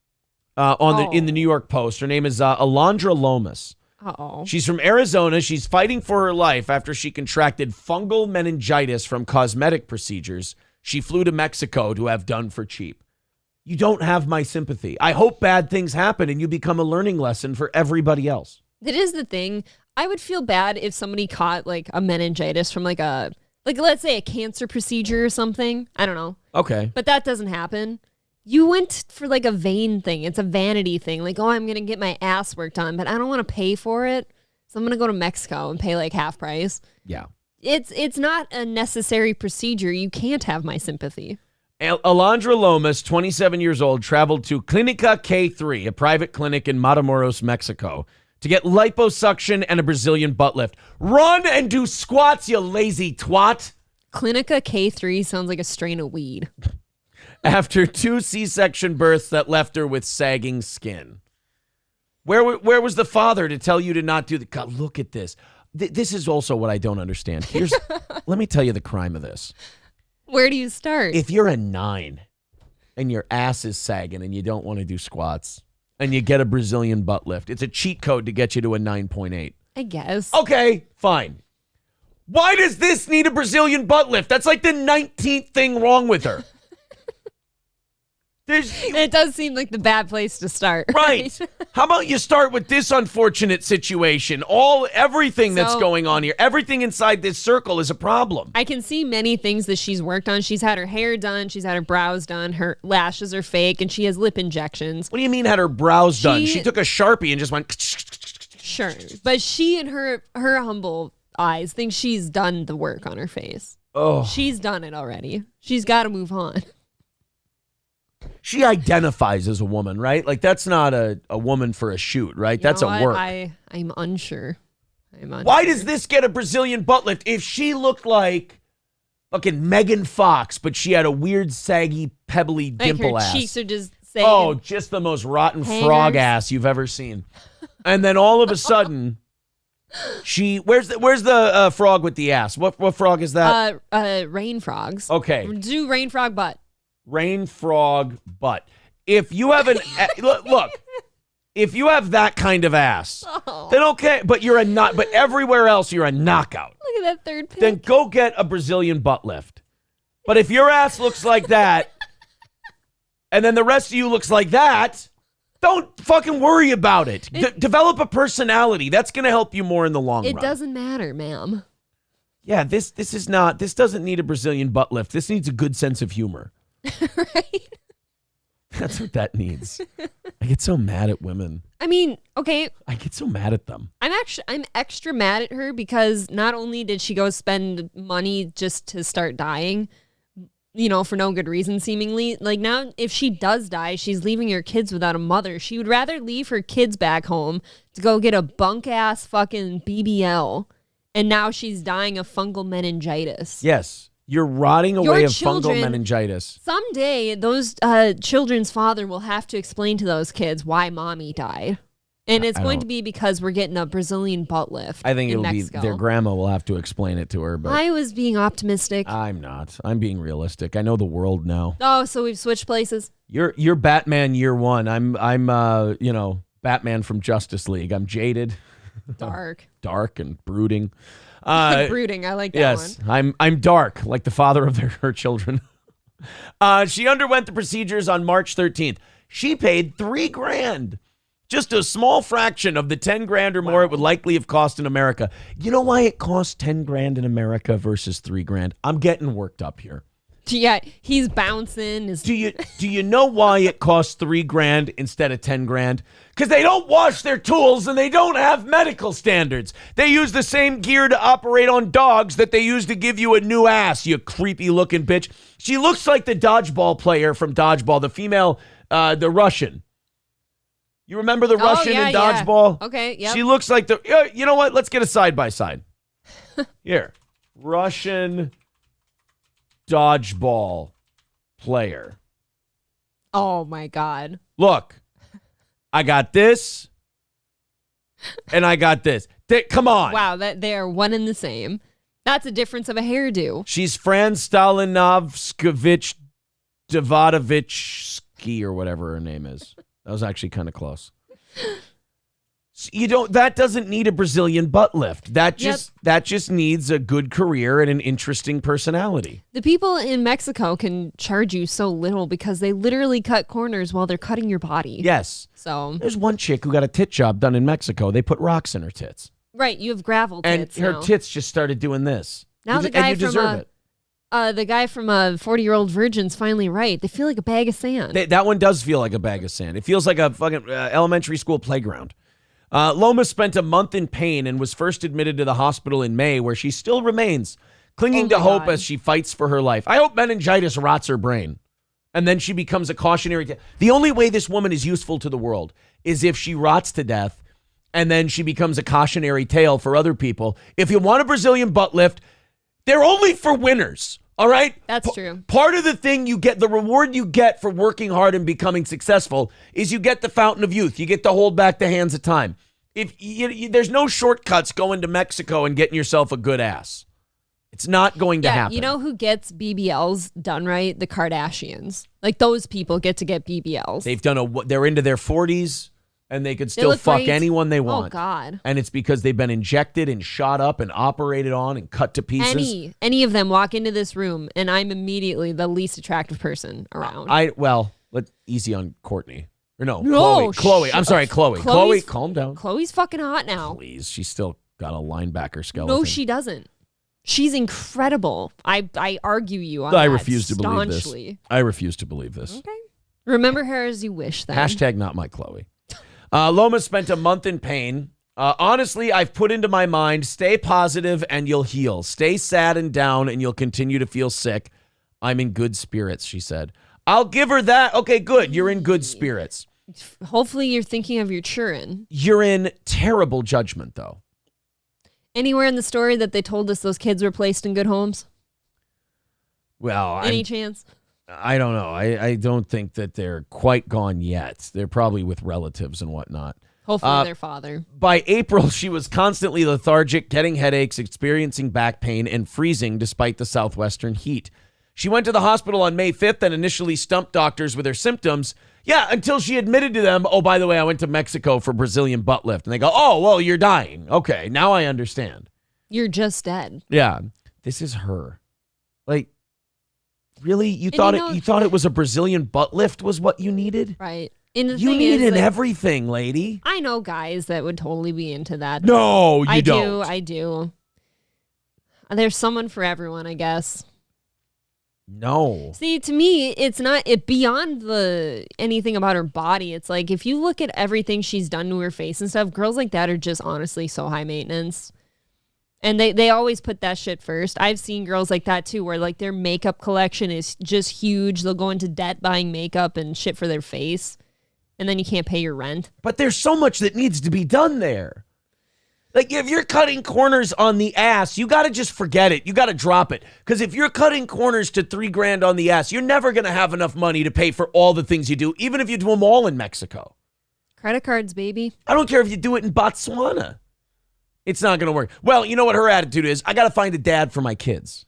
in the New York Post. Her name is Alondra Lomas. Uh-oh. She's from Arizona. She's fighting for her life after she contracted fungal meningitis from cosmetic procedures she flew to Mexico to have done for cheap. You don't have my sympathy. I hope bad things happen and you become a learning lesson for everybody else. That is the thing. I would feel bad if somebody caught like a meningitis from like let's say a cancer procedure or something. I don't know. Okay. But that doesn't happen. You went for like a vain thing. It's a vanity thing. Like, I'm going to get my ass worked on, but I don't want to pay for it. So I'm going to go to Mexico and pay like half price. Yeah. It's not a necessary procedure. You can't have my sympathy. Alondra Lomas, 27 years old, traveled to Clinica K3, a private clinic in Matamoros, Mexico, to get liposuction and a Brazilian butt lift. Run and do squats, you lazy twat. Clinica K3 sounds like a strain of weed. After 2 C-section births that left her with sagging skin. Where was the father to tell you to not do the... God, look at this. This is also what I don't understand. Let me tell you the crime of this. Where do you start? If you're a 9 and your ass is sagging and you don't want to do squats and you get a Brazilian butt lift, it's a cheat code to get you to a 9.8. I guess. Okay, fine. Why does this need a Brazilian butt lift? That's like the 19th thing wrong with her. It does seem like the bad place to start. Right. How about you start with this unfortunate situation? Everything that's going on here, everything inside this circle is a problem. I can see many things that she's worked on. She's had her hair done. She's had her brows done. Her lashes are fake, and she has lip injections. What do you mean had her brows done? She took a Sharpie and just went... Sure. But she, in her humble eyes, thinks she's done the work on her face. Oh. She's done it already. She's got to move on. She identifies as a woman, right? Like, that's not a woman for a shoot, right? That's a work. I'm unsure. Why does this get a Brazilian butt lift? If she looked like fucking Megan Fox, but she had a weird, saggy, pebbly dimple her ass. Cheeks are just saying. Oh, just the most rotten frog ass you've ever seen. And then all of a sudden, where's the frog with the ass? What frog is that? Rain frogs. Okay. Do rain frog butt. Rain frog butt. If you have look, if you have that kind of ass, then okay, but but everywhere else you're a knockout. Look at that third pick. Then go get a Brazilian butt lift. But if your ass looks like that, and then the rest of you looks like that, Don't fucking worry about it. Develop a personality. That's going to help you more in the long run. It doesn't matter, ma'am. Yeah, this doesn't need a Brazilian butt lift. This needs a good sense of humor. Right? That's what that needs. I get so mad at women. I mean, okay. I get so mad at them. I'm extra mad at her because not only did she go spend money just to start dying, for no good reason, seemingly. Like, now, if she does die, she's leaving her kids without a mother. She would rather leave her kids back home to go get a bunk-ass fucking BBL, and now she's dying of fungal meningitis. Yes. You're rotting away of fungal meningitis. Someday, those children's father will have to explain to those kids why mommy died. And it's going to be because we're getting a Brazilian butt lift. I think in it'll Mexico. be their grandma will have to explain it to her. But I was being optimistic. I'm not. I'm being realistic. I know the world now. Oh, so we've switched places. You're Batman year one. I'm Batman from Justice League. I'm jaded, dark and brooding. Brooding. I like that one. Yes, I'm dark, like the father of her children. She underwent the procedures on March 13th. She paid $3,000. Just a small fraction of the $10,000 or more it would likely have cost in America. You know why it costs $10,000 in America versus $3,000? I'm getting worked up here. Yeah, he's bouncing. Do you know why it costs $3,000 instead of $10,000? Because they don't wash their tools and they don't have medical standards. They use the same gear to operate on dogs that they use to give you a new ass, you creepy looking bitch. She looks like the dodgeball player from Dodgeball, the female, the Russian. You remember the Russian in Dodgeball? Yeah. Okay, yeah. She looks like the... You know what? Let's get a side-by-side. Here. Russian dodgeball player. Oh, my God. Look. I got this. And I got this. Come on. Wow, they're one and the same. That's a difference of a hairdo. She's Fran Stalinovskevich Davadovich or whatever her name is. That was actually kind of close. That doesn't need a Brazilian butt lift. That just needs a good career and an interesting personality. The people in Mexico can charge you so little because they literally cut corners while they're cutting your body. Yes. So there's one chick who got a tit job done in Mexico. They put rocks in her tits. Right, you have gravel tits and her tits just started doing this. Now the guy from 40-Year-Old Virgin's finally right. They feel like a bag of sand. That one does feel like a bag of sand. It feels like a fucking elementary school playground. Loma spent a month in pain and was first admitted to the hospital in May, where she still remains, clinging to hope as she fights for her life. I hope meningitis rots her brain, and then she becomes a cautionary. The only way this woman is useful to the world is if she rots to death, and then she becomes a cautionary tale for other people. If you want a Brazilian butt lift, they're only for winners. All right? That's true. Part of the thing you get, the reward you get for working hard and becoming successful is you get the fountain of youth. You get to hold back the hands of time. There's no shortcuts going to Mexico and getting yourself a good ass. It's not going to happen. You know who gets BBLs done right? The Kardashians. Like, those people get to get BBLs. They're into their 40s. And they could still fuck anyone they want. Oh, God. And it's because they've been injected and shot up and operated on and cut to pieces. Any of them walk into this room, and I'm immediately the least attractive person around. Easy on Courtney. Or no, Chloe. I'm sorry, Chloe. Chloe, calm down. Chloe's fucking hot now. Please, she's still got a linebacker skeleton. No, she doesn't. She's incredible. I argue you on that. I refuse to believe this. Staunchly. I refuse to believe this. Okay. Remember her as you wish, then. Hashtag not my Chloe. Loma spent a month in pain. Honestly, I've put into my mind, stay positive and you'll heal. Stay sad and down and you'll continue to feel sick. I'm in good spirits, she said. I'll give her that. Okay, good. You're in good spirits. Hopefully you're thinking of your children. You're in terrible judgment, though. Anywhere in the story that they told us those kids were placed in good homes? Well, any chance? I don't know. I don't think that they're quite gone yet. They're probably with relatives and whatnot. Hopefully their father. By April, she was constantly lethargic, getting headaches, experiencing back pain, and freezing despite the southwestern heat. She went to the hospital on May 5th and initially stumped doctors with her symptoms. Yeah, until she admitted to them, oh, by the way, I went to Mexico for Brazilian butt lift. And they go, oh, well, you're dying. Okay, now I understand. You're just dead. Yeah, this is her. Like, really? You thought it was a Brazilian butt lift was what you needed? Right. And the You thing need is, an like, everything, lady. I know guys that would totally be into that. No, you don't. I do. There's someone for everyone, I guess. No. See, to me, it's not beyond anything about her body. It's like if you look at everything she's done to her face and stuff, girls like that are just honestly so high maintenance. And they always put that shit first. I've seen girls like that too, where like their makeup collection is just huge. They'll go into debt buying makeup and shit for their face. And then you can't pay your rent. But there's so much that needs to be done there. Like, if you're cutting corners on the ass, you got to just forget it. You got to drop it. Because if you're cutting corners to $3,000 on the ass, you're never going to have enough money to pay for all the things you do, even if you do them all in Mexico. Credit cards, baby. I don't care if you do it in Botswana. It's not going to work. Well, you know what her attitude is? I got to find a dad for my kids.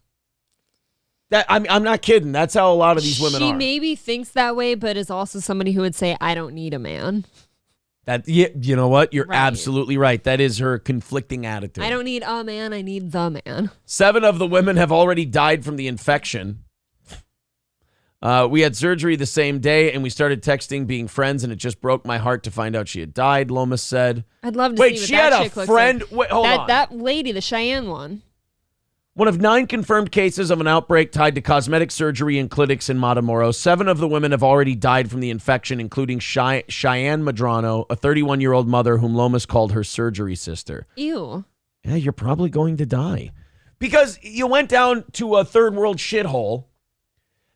I'm not kidding. That's how a lot of these women are. She maybe thinks that way, but is also somebody who would say, I don't need a man. You know what? You're right. absolutely right. That is her conflicting attitude. I don't need a man. I need the man. 7 of the women have already died from the infection. We had surgery the same day, and we started texting, being friends, and it just broke my heart to find out she had died, Lomas said. I'd love to Wait, see what she that had a chick looks friend? like. Wait, hold on. That lady, the Cheyenne one. One of 9 confirmed cases of an outbreak tied to cosmetic surgery in clinics in Matamoros. 7 of the women have already died from the infection, including Cheyenne Madrano, a 31-year-old mother whom Lomas called her surgery sister. Ew. Yeah, you're probably going to die. Because you went down to a third world shithole,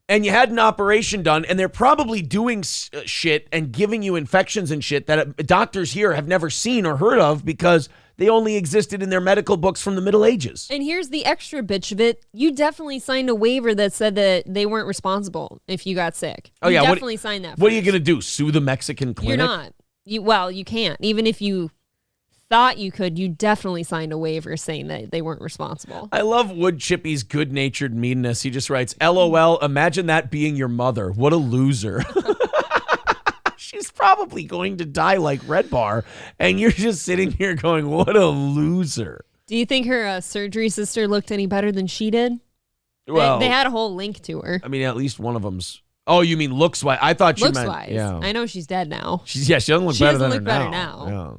and you had an operation done, and they're probably doing shit and giving you infections and shit that doctors here have never seen or heard of because they only existed in their medical books from the Middle Ages. And here's the extra bitch of it. You definitely signed a waiver that said that they weren't responsible if you got sick. You definitely signed that. What are you going to do? Sue the Mexican clinic? You're not. You can't. Even if you thought you could, you definitely signed a waiver saying that they weren't responsible. I love Wood Chippy's good-natured meanness. He just writes, LOL, imagine that being your mother. What a loser. She's probably going to die like Red Bar, and you're just sitting here going, what a loser. Do you think her surgery sister looked any better than she did? Well, they had a whole link to her. I mean, at least one of them's... Oh, you mean looks-wise? I thought you meant... Looks-wise. Yeah. I know she's dead now. She doesn't look better than her better now. now. Yeah.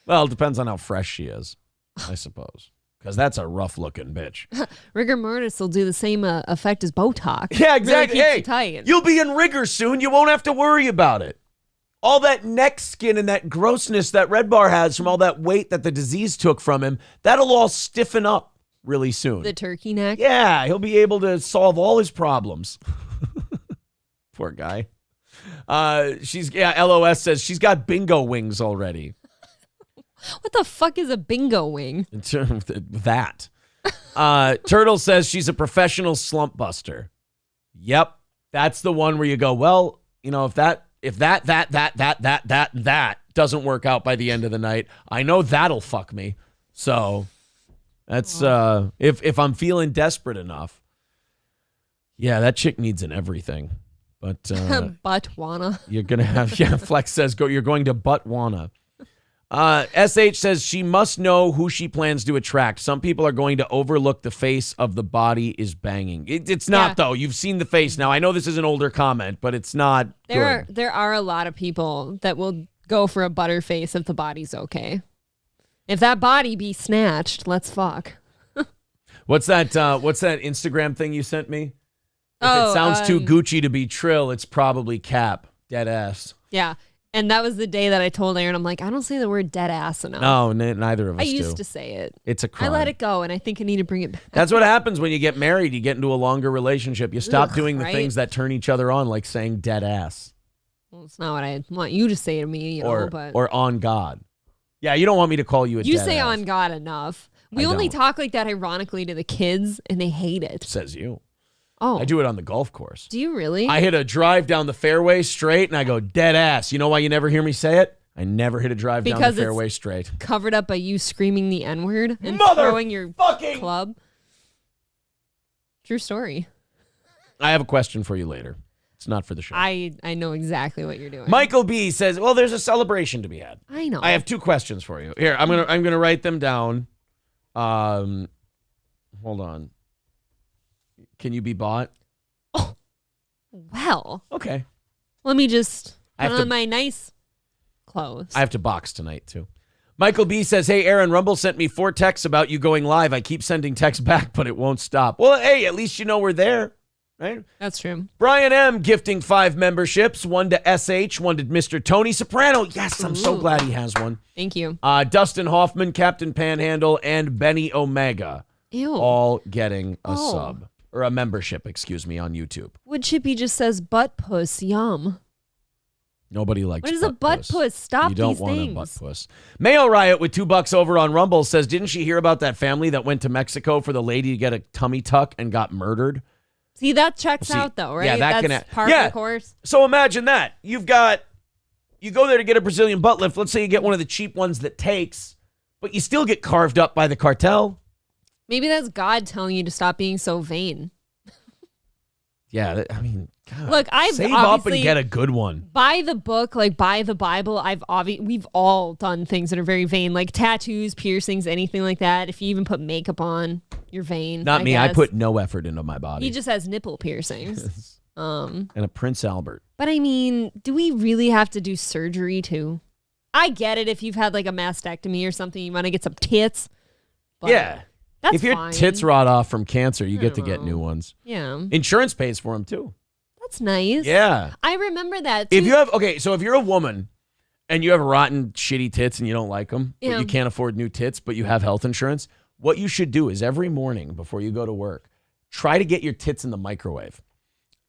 Well, it depends on how fresh she is, I suppose. Because that's a rough-looking bitch. Rigor mortis will do the same effect as Botox. Yeah, exactly. Really keeps hey, you tight. You'll be in rigor soon. You won't have to worry about it. All that neck skin and that grossness that Red Bar has from all that weight that the disease took from him, that'll all stiffen up really soon. The turkey neck? Yeah, he'll be able to solve all his problems. Poor guy. LOS says she's got bingo wings already. What the fuck is a bingo wing? In terms of that. Turtle says she's a professional slump buster. Yep. That's the one where you go, well, you know, if that doesn't work out by the end of the night, I know that'll fuck me. So that's if I'm feeling desperate enough. Yeah, that chick needs an everything. But Botswana. You're gonna have Flex says you're going to Botswana. SH says she must know who she plans to attract. Some people are going to overlook the face of the body is banging. It's not, though. You've seen the face now. I know this is an older comment, but it's not good. There are a lot of people that will go for a butter face if the body's okay. If that body be snatched, let's fuck. What's that Instagram thing you sent me? If it sounds too Gucci to be trill, it's probably cap. Dead ass. Yeah. And that was the day that I told Aaron, I'm like, I don't say the word dead ass enough. No, neither of us do. I used to say it. It's a crime. I let it go, and I think I need to bring it back. That's what happens when you get married. You get into a longer relationship. You stop doing the things that turn each other on, like saying dead ass. Well, it's not what I want you to say to me, or on God. Yeah, you don't want me to call you a dead ass. You say on God enough. We only talk like that ironically to the kids, and they hate it. Says you. Oh. I do it on the golf course. Do you really? I hit a drive down the fairway straight, and I go, dead ass. You know why you never hear me say it? I never hit a drive down the fairway straight. Covered up by you screaming the N-word and throwing your club. True story. I have a question for you later. It's not for the show. I know exactly what you're doing. Michael B says, well, there's a celebration to be had. I know. I have 2 questions for you. Here, I'm gonna write them down. Hold on. Can you be bought? Oh, well. Okay. Let me just... Put on my nice clothes. I have to box tonight, too. Michael B says, hey, Aaron, Rumble sent me 4 texts about you going live. I keep sending texts back, but it won't stop. Well, hey, at least you know we're there, right? That's true. Brian M. gifting 5 memberships, 1 to SH, 1 to Mr. Tony Soprano. Yes, I'm so glad he has one. Thank you. Dustin Hoffman, Captain Panhandle, and Benny Omega. Ew. All getting a sub. Or a membership, excuse me, on YouTube. Wood Chippy just says butt puss. Yum. Nobody likes What is a butt puss? Stop You don't these want things. a butt puss. Mayo Riot with $2 over on Rumble says, didn't she hear about that family that went to Mexico for the lady to get a tummy tuck and got murdered? See, that checks out though, right? Yeah, That's par for the course. So imagine that. You go there to get a Brazilian butt lift. Let's say you get one of the cheap ones that takes, but you still get carved up by the cartel. Maybe that's God telling you to stop being so vain. Yeah, I mean, God, look, I've save up and get a good one. By the book, like by the Bible, we've all done things that are very vain, like tattoos, piercings, anything like that. If you even put makeup on, you're vain. Not me. Guess. I put no effort into my body. He just has nipple piercings. And a Prince Albert. But I mean, do we really have to do surgery too? I get it if you've had like a mastectomy or something, you want to get some tits. But Yeah. that's If your fine. tits rot off from cancer, you get to get new ones. Yeah. Insurance pays for them too. That's nice. Yeah. I remember that too. If you have, so if you're a woman and you have rotten, shitty tits and you don't like them, but you can't afford new tits, but you have health insurance, what you should do is every morning before you go to work, try to get your tits in the microwave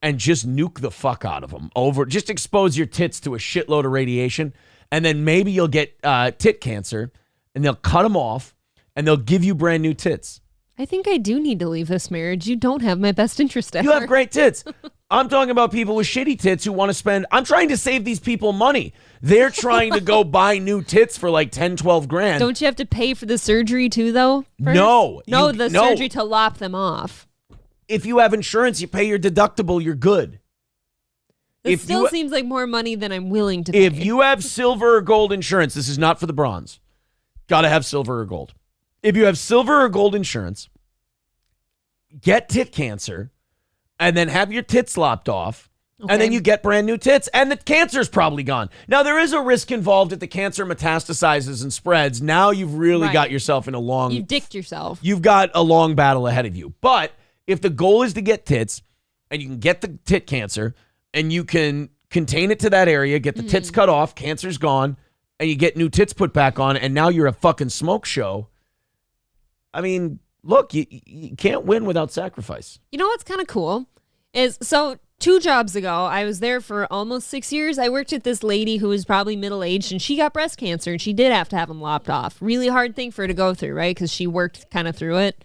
and just nuke the fuck out of them. Just expose your tits to a shitload of radiation, and then maybe you'll get tit cancer, and they'll cut them off, and they'll give you brand new tits. I think I do need to leave this marriage. You don't have my best interest at You have great tits. I'm talking about people with shitty tits who want to spend. I'm trying to save these people money. They're trying to go buy new tits for like 10, 12 grand. Don't you have to pay for the surgery too, though? First? No. No, surgery to lop them off. If you have insurance, you pay your deductible, you're good. It still seems like more money than I'm willing to pay. If you have silver or gold insurance, this is not for the bronze. Got to have silver or gold. If you have silver or gold insurance, get tit cancer, and then have your tits lopped off, and then you get brand new tits, and the cancer's probably gone. Now, there is a risk involved if the cancer metastasizes and spreads. Now you've really got yourself in a long... You've dicked yourself. You've got a long battle ahead of you. But if the goal is to get tits, and you can get the tit cancer, and you can contain it to that area, get the tits cut off, cancer's gone, and you get new tits put back on, and now you're a fucking smoke show. I mean, look, you can't win without sacrifice. You know what's kind of cool is, so 2 jobs ago, I was there for almost 6 years. I worked with this lady who was probably middle-aged, and she got breast cancer, and she did have to have them lopped off. Really hard thing for her to go through, right? Because she worked kind of through it.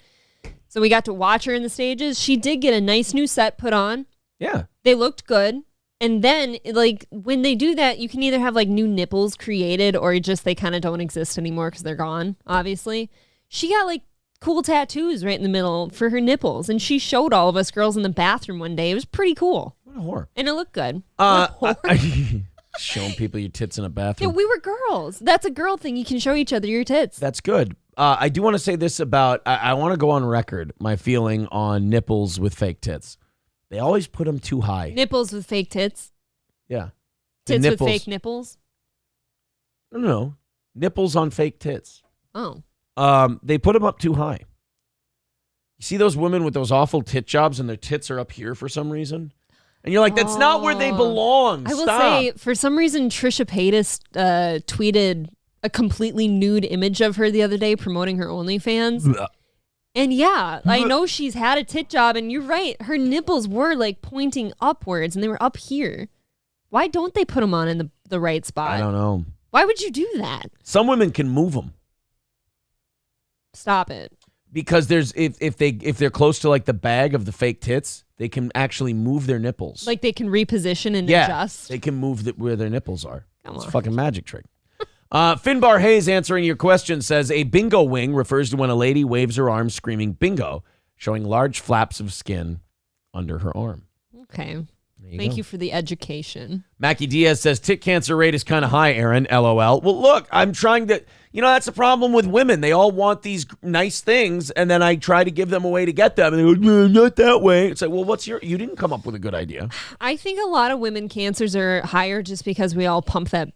So we got to watch her in the stages. She did get a nice new set put on. Yeah. They looked good. And then, like, when they do that, you can either have, like, new nipples created or just they kind of don't exist anymore because they're gone, obviously. She got, like, cool tattoos right in the middle for her nipples. And she showed all of us girls in the bathroom one day. It was pretty cool. What a whore. And it looked good. Showing people your tits in a Yeah, bathroom. we were girls. That's a girl thing. You can show each other your tits. That's good. I do want to say this about, I want to go on record, my feeling on nipples with fake tits. They always put them too high. Nipples with fake tits. Yeah. Tits with fake nipples. No. Nipples on fake tits. Oh. They put them up too high. You see those women with those awful tit jobs and their tits are up here for some reason? And you're like, that's not where they belong. I will Stop. say, for some reason, Trisha Paytas tweeted a completely nude image of her the other day promoting her OnlyFans. And yeah, I know she's had a tit job, and you're right. Her nipples were like pointing upwards, and they were up here. Why don't they put them on in the right spot? I don't know. Why would you do that? Some women can move them. Stop it. Because there's if they're close to like the bag of the fake tits, they can actually move their nipples. Like they can reposition and adjust. They can move where their nipples are. Come It's on. a fucking magic trick. Finbar Hayes answering your question says, a bingo wing refers to when a lady waves her arms screaming bingo, showing large flaps of skin under her arm. Okay. Thank you for the education. Mackie Diaz says, tit cancer rate is kind of high, Aaron, LOL. Well, look, I'm trying to, that's the problem with women. They all want these nice things, and then I try to give them a way to get them, and they go, no, not that way. It's like, well, you didn't come up with a good idea. I think a lot of women cancers are higher just because we all pump that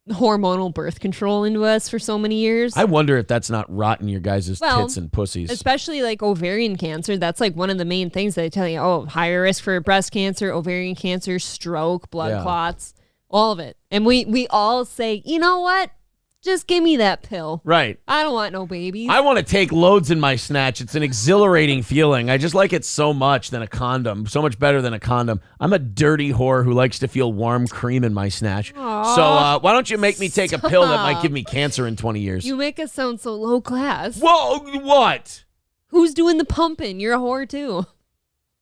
hormonal birth control into us for so many years. I wonder if that's not rotting your guys' tits and pussies. Especially like ovarian cancer. That's like one of the main things they tell you. Oh, higher risk for breast cancer, ovarian cancer, stroke, blood clots, all of it. And we all say, you know what? Just give me that pill. Right. I don't want no babies. I want to take loads in my snatch. It's an exhilarating feeling. I just like it so much than a condom. So much better than a condom. I'm a dirty whore who likes to feel warm cream in my snatch. Aww, so why don't you make me take a pill that might give me cancer in 20 years? You make us sound so low class. Whoa, what? Who's doing the pumping? You're a whore too.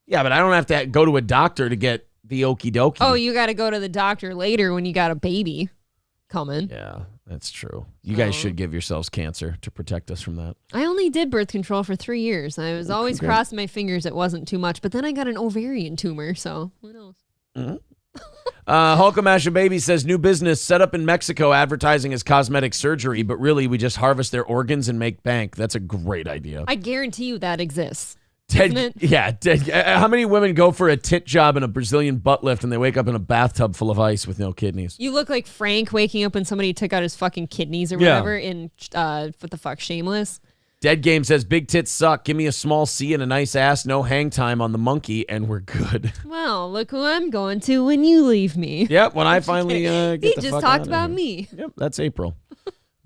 Yeah, but I don't have to go to a doctor to get the okie dokie. Oh, you got to go to the doctor later when you got a baby coming. Yeah. That's true. You guys should give yourselves cancer to protect us from that. I only did birth control for 3 years. I was always crossing my fingers it wasn't too much, but then I got an ovarian tumor, so who knows? Mm-hmm. Hulkamash Baby says, new business set up in Mexico advertising as cosmetic surgery, but really we just harvest their organs and make bank. That's a great idea. I guarantee you that exists. How many women go for a tit job and a Brazilian butt lift and they wake up in a bathtub full of ice with no kidneys? You look like Frank waking up when somebody took out his fucking kidneys or whatever in, what the fuck, Shameless? Dead Game says, big tits suck. Give me a small C and a nice ass, no hang time on the monkey, and we're good. Well, look who I'm going to when you leave me. Yep, when I finally get the He fuck just out talked of about here. me. Yep, that's April.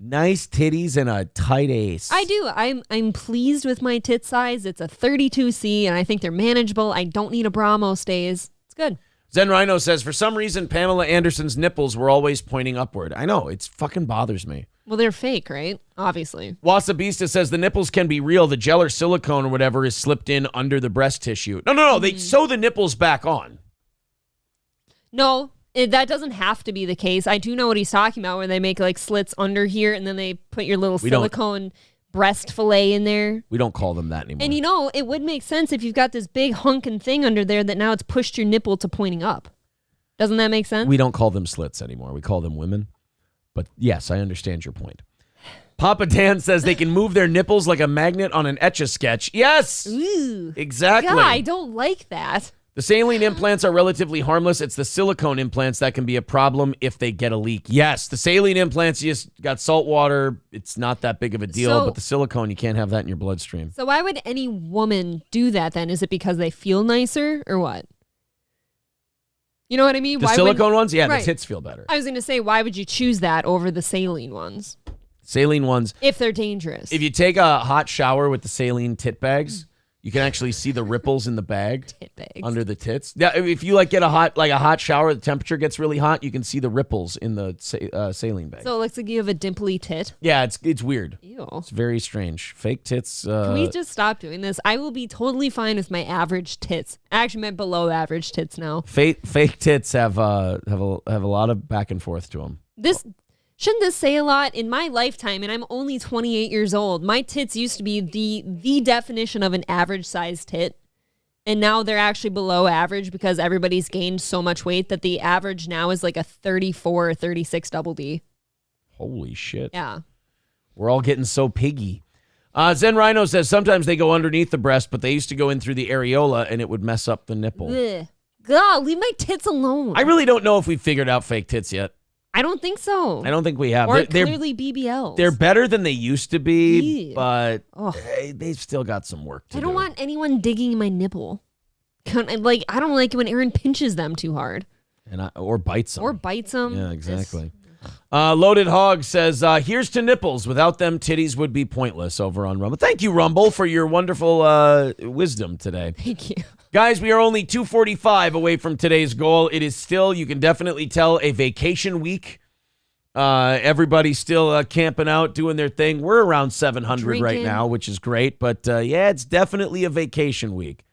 Nice titties and a tight ace. I do. I'm pleased with my tit size. It's a 32C, and I think they're manageable. I don't need a bra most days. It's good. Zen Rhino says, for some reason, Pamela Anderson's nipples were always pointing upward. I know. It fucking bothers me. Well, they're fake, right? Obviously. Wasabista says the nipples can be real. The gel or silicone or whatever is slipped in under the breast tissue. No. They sew the nipples back on. No. That doesn't have to be the case. I do know what he's talking about, where they make like slits under here and then they put your little silicone breast fillet in there. We don't call them that anymore. And it would make sense if you've got this big hunkin' thing under there that now it's pushed your nipple to pointing up. Doesn't that make sense? We don't call them slits anymore. We call them women. But yes, I understand your point. Papa Dan says they can move their nipples like a magnet on an Etch-a-Sketch. Yes! Ooh. Exactly. God, I don't like that. The saline implants are relatively harmless. It's the silicone implants that can be a problem if they get a leak. Yes, the saline implants, you just got salt water. It's not that big of a deal, but the silicone, you can't have that in your bloodstream. So why would any woman do that then? Is it because they feel nicer or what? You know what I mean? The silicone ones? Yeah, right. The tits feel better. I was going to say, why would you choose that over the saline ones? Saline ones. If they're dangerous. If you take a hot shower with the saline tit bags, you can actually see the ripples in the bag under the tits. Yeah, if you get a hot shower, the temperature gets really hot, you can see the ripples in the saline bag. So it looks like you have a dimply tit. Yeah, it's weird. Ew. It's very strange. Fake tits. Can we just stop doing this? I will be totally fine with my average tits. I actually meant below average tits now. Fake tits have a lot of back and forth to them. Shouldn't this say a lot? In my lifetime, and I'm only 28 years old, my tits used to be the definition of an average sized tit. And now they're actually below average because everybody's gained so much weight that the average now is like a 34 or 36 double D. Holy shit. Yeah. We're all getting so piggy. Zen Rhino says sometimes they go underneath the breast, but they used to go in through the areola and it would mess up the nipple. Ugh. God, leave my tits alone. I really don't know if we've figured out fake tits yet. I don't think so. I don't think we have. Or clearly BBLs. They're better than they used to be, Yeah. but they've still got some work to do. I don't want anyone digging my nipple. I don't like it when Aaron pinches them too hard. Or bites them. Or bites them. Yeah, exactly. Loaded Hog says, here's to nipples. Without them, titties would be pointless over on Rumble. Thank you, Rumble, for your wonderful wisdom today. Thank you. Guys, we are only 2:45 away from today's goal. It is still, you can definitely tell, a vacation week. Everybody's still camping out, doing their thing. We're around 700 right now, which is great. But it's definitely a vacation week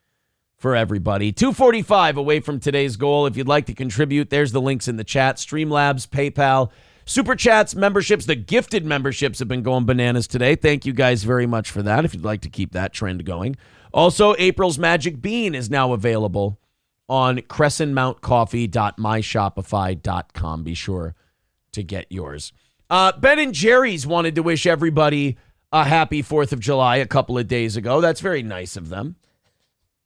for everybody. 2:45 away from today's goal. If you'd like to contribute, there's the links in the chat. Streamlabs, PayPal, Super Chats, memberships. The gifted memberships have been going bananas today. Thank you guys very much for that if you'd like to keep that trend going. Also, April's Magic Bean is now available on crescentmountcoffee.myshopify.com. Be sure to get yours. Ben and Jerry's wanted to wish everybody a happy 4th of July a couple of days ago. That's very nice of them.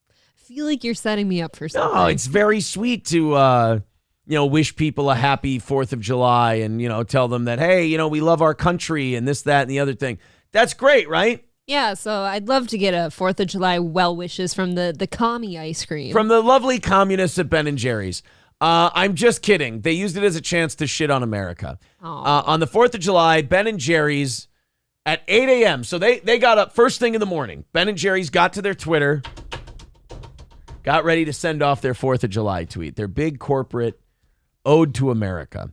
I feel like you're setting me up for something. No, it's very sweet to, wish people a happy 4th of July and, tell them that, hey, we love our country and this, that, and the other thing. That's great, right? Yeah, so I'd love to get a 4th of July well wishes from the commie ice cream. From the lovely communists at Ben and Jerry's. I'm just kidding. They used it as a chance to shit on America. On the 4th of July, Ben and Jerry's at 8 a.m. So they got up first thing in the morning. Ben and Jerry's got to their Twitter, got ready to send off their 4th of July tweet, their big corporate ode to America.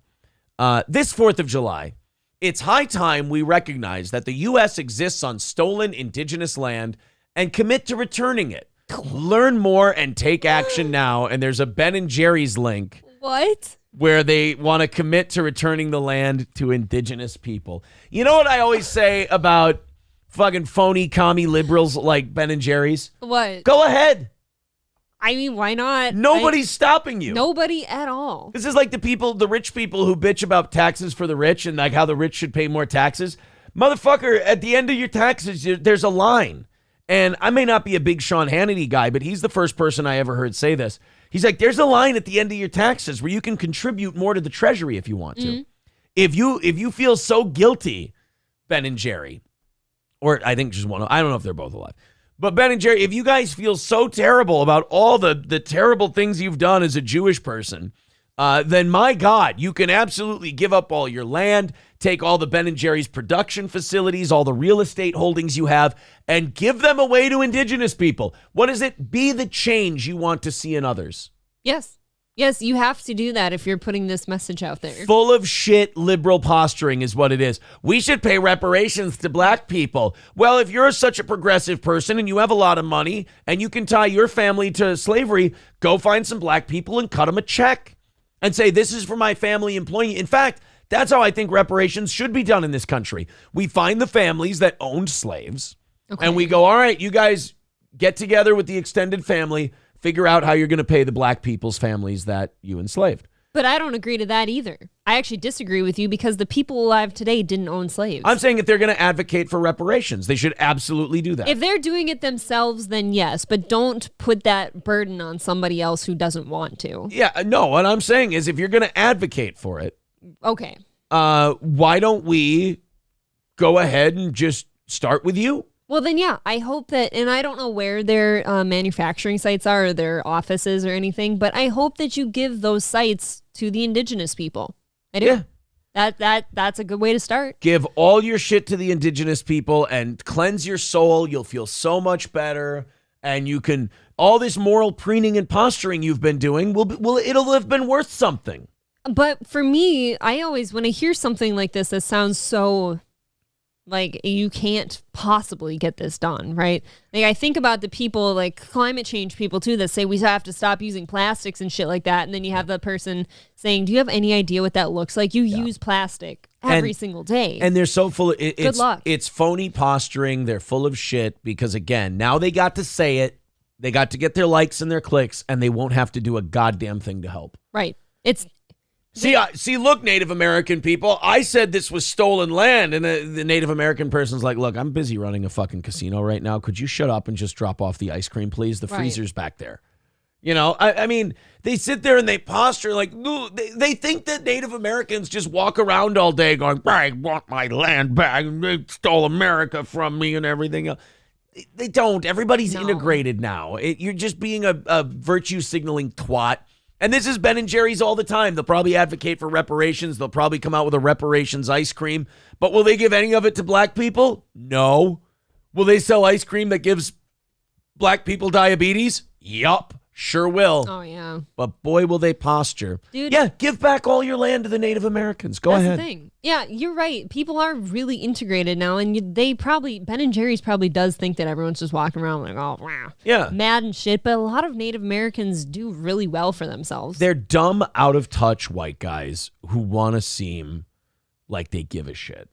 This 4th of July, it's high time we recognize that the U.S. exists on stolen indigenous land and commit to returning it. Learn more and take action now. And there's a Ben and Jerry's link. What? Where they want to commit to returning the land to indigenous people. You know what I always say about fucking phony commie liberals like Ben and Jerry's? What? Go ahead. I mean, why not? Nobody's stopping you. Nobody at all. This is like the rich people who bitch about taxes for the rich and like how the rich should pay more taxes. Motherfucker, at the end of your taxes, there's a line. And I may not be a big Sean Hannity guy, but he's the first person I ever heard say this. He's like, there's a line at the end of your taxes where you can contribute more to the treasury if you want to. Mm-hmm. If you feel so guilty, Ben and Jerry, or I think just one, I don't know if they're both alive, but Ben and Jerry, if you guys feel so terrible about all the terrible things you've done as a Jewish person, then my God, you can absolutely give up all your land, take all the Ben and Jerry's production facilities, all the real estate holdings you have, and give them away to indigenous people. What is it? Be the change you want to see in others. Yes. Yes, you have to do that if you're putting this message out there. Full of shit liberal posturing is what it is. We should pay reparations to black people. Well, if you're such a progressive person and you have a lot of money and you can tie your family to slavery, go find some black people and cut them a check and say, this is for my family employee. In fact, that's how I think reparations should be done in this country. We find the families that owned slaves, and we go, all right, you guys get together with the extended family, figure out how you're going to pay the black people's families that you enslaved. But I don't agree to that either. I actually disagree with you because the people alive today didn't own slaves. I'm saying if they're going to advocate for reparations, they should absolutely do that. If they're doing it themselves, then yes, but don't put that burden on somebody else who doesn't want to. Yeah, no, what I'm saying is if you're going to advocate for it, okay. Why don't we go ahead and just start with you? Well, then, yeah, I hope that, and I don't know where their manufacturing sites are or their offices or anything, but I hope that you give those sites to the indigenous people. I do. Yeah. That's a good way to start. Give all your shit to the indigenous people and cleanse your soul. You'll feel so much better. And you can, all this moral preening and posturing you've been doing, it'll have been worth something. But for me, I always, when I hear something like this that sounds so like you can't possibly get this done, right? Like I think about the people, like climate change people too, that say we have to stop using plastics and shit like that. And then you have the person saying, do you have any idea what that looks like? You use plastic every single day. And they're so full of good luck. It's phony posturing. They're full of shit because again, now they got to say it. They got to get their likes and their clicks and they won't have to do a goddamn thing to help. Right. See, look, Native American people, I said this was stolen land, and the Native American person's like, look, I'm busy running a fucking casino right now. Could you shut up and just drop off the ice cream, please? The freezer's back there. You know, I mean, they sit there and they posture like, they think that Native Americans just walk around all day going, I want my land back, they stole America from me and everything else. They don't. Everybody's integrated now. You're just being a virtue signaling twat. And this is Ben and Jerry's all the time. They'll probably advocate for reparations. They'll probably come out with a reparations ice cream. But will they give any of it to black people? No. Will they sell ice cream that gives black people diabetes? Yup. Sure will. Oh, yeah. But boy, will they posture. Dude. Yeah, give back all your land to the Native Americans. Go ahead. That's the thing. Yeah, you're right. People are really integrated now, and Ben and Jerry's probably does think that everyone's just walking around like, oh, wow. Yeah. Mad and shit, but a lot of Native Americans do really well for themselves. They're dumb, out-of-touch white guys who want to seem like they give a shit.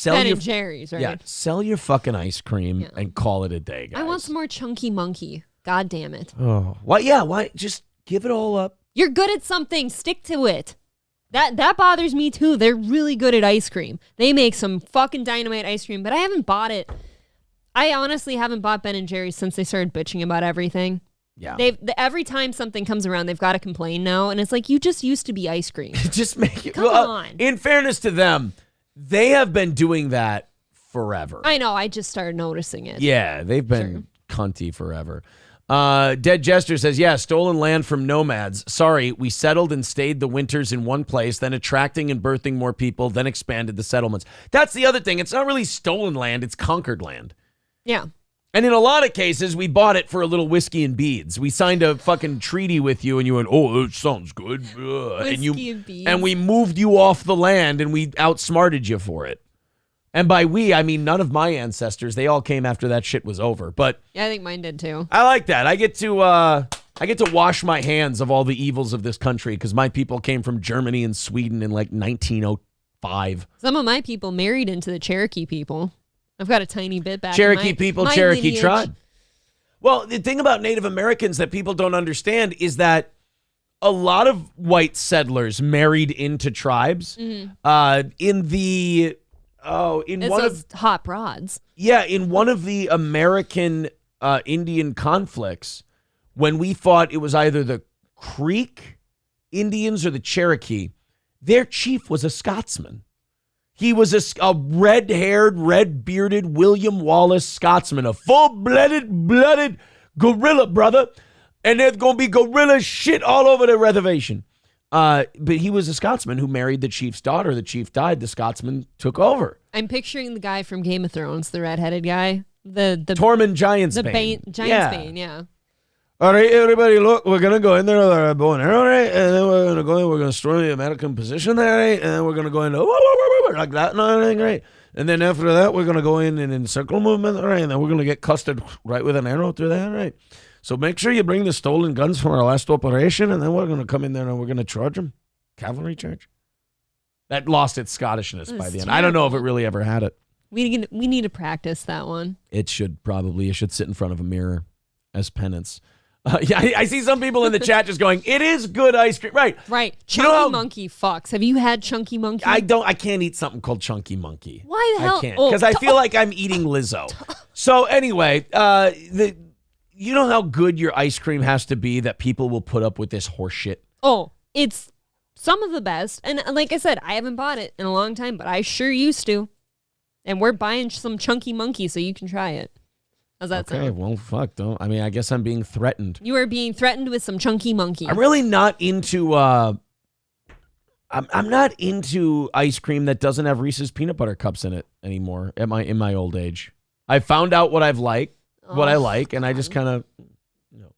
Ben and Jerry's, right? Yeah, sell your fucking ice cream and call it a day, guys. I want some more chunky monkey. God damn it. Oh, why? Yeah, why? Just Give it all up. You're good at something. Stick to it. That bothers me too. They're really good at ice cream. They make some fucking dynamite ice cream, but I haven't bought it. I honestly haven't bought Ben & Jerry's since they started bitching about everything. Yeah. Every time something comes around, they've got to complain now, and it's like, you just used to be ice cream. Just make it. Come on. In fairness to them, they have been doing that forever. I know. I just started noticing it. Yeah, they've been cunty forever. Dead Jester says, yeah, stolen land from nomads. Sorry, we settled and stayed the winters in one place, then attracting and birthing more people, then expanded the settlements. That's the other thing. It's not really stolen land. It's conquered land. Yeah. And in a lot of cases, we bought it for a little whiskey and beads. We signed a fucking treaty with you, and you went, oh, that sounds good. Whiskey and beads. And we moved you off the land, and we outsmarted you for it. And by we, I mean none of my ancestors. They all came after that shit was over. But yeah, I think mine did too. I like that. I get to wash my hands of all the evils of this country because my people came from Germany and Sweden in like 1905. Some of my people married into the Cherokee people. I've got a tiny bit back. Cherokee people, my Cherokee lineage. tribe. Well, the thing about Native Americans that people don't understand is that a lot of white settlers married into tribes. Hot rods. Yeah, in one of the American Indian conflicts, when we fought, it was either the Creek Indians or the Cherokee. Their chief was a Scotsman. He was a red-haired, red-bearded William Wallace Scotsman, a full-blooded gorilla, brother. And there's going to be gorilla shit all over the reservation. But he was a Scotsman who married the chief's daughter. The chief died. The Scotsman took over. I'm picturing the guy from Game of Thrones, the redheaded guy. The Tormund Giantsbane. Giantsbane, yeah. All right, everybody, look, we're going to go in there with our bow and arrow, right? And then we're going to go in, we're going to destroy the American position there, right? And then we're going to go into like that and everything, right? And then after that, we're going to go in and encircle movement, right? And then we're going to get custard right with an arrow through there, right? So make sure you bring the stolen guns from our last operation, and then we're going to come in there and we're going to charge them. Cavalry charge. That lost its Scottishness by the end. I don't know if it really ever had it. We need to practice that one. It should sit in front of a mirror as penance. Yeah, I see some people in the chat just going, it is good ice cream. Right. Chunky Monkey fucks. Have you had Chunky Monkey? I can't eat something called Chunky Monkey. Why the hell? I can't. Because I feel like I'm eating Lizzo. So anyway, you know how good your ice cream has to be that people will put up with this horse shit? Oh, it's some of the best. And like I said, I haven't bought it in a long time, but I sure used to. And we're buying some Chunky Monkey so you can try it. How's that sound? Okay, well, fuck, don't. I mean, I guess I'm being threatened. You are being threatened with some Chunky Monkey. I'm really not into, I'm not into ice cream that doesn't have Reese's peanut butter cups in it anymore in my old age. I found out what I like, and I just kind of,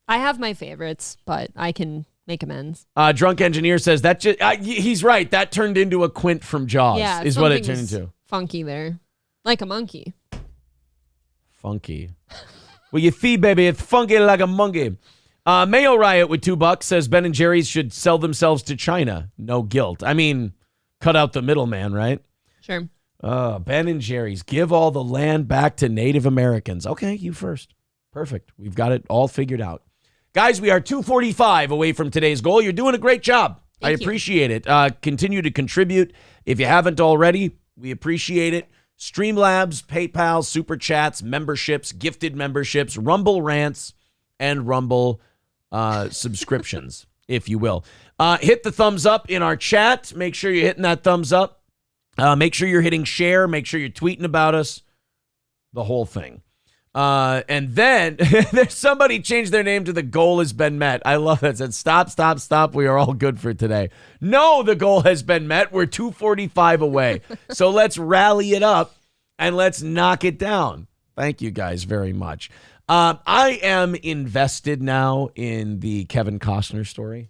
I have my favorites, but I can make amends. Drunk Engineer says that he's right. That turned into a Quint from Jaws. Yeah, is what it turned into. Funky there, like a monkey. Funky. Well, you see, baby, it's funky like a monkey. Mayo Riot with $2 says Ben & Jerry's should sell themselves to China. No guilt. I mean, cut out the middleman, right? Sure. Ben & Jerry's, give all the land back to Native Americans. Okay, you first. Perfect. We've got it all figured out. Guys, we are 2:45 away from today's goal. You're doing a great job. I appreciate it. Continue to contribute. If you haven't already, we appreciate it. Streamlabs, PayPal, Super Chats, memberships, gifted memberships, Rumble rants, and Rumble subscriptions, if you will. Hit the thumbs up in our chat. Make sure you're hitting that thumbs up. Make sure you're hitting share. Make sure you're tweeting about us. The whole thing. And then there's somebody changed their name to the goal has been met. I love that. It said, stop. We are all good for today. No, the goal has been met. We're 2:45 away. So let's rally it up and let's knock it down. Thank you guys very much. I am invested now in the Kevin Costner story.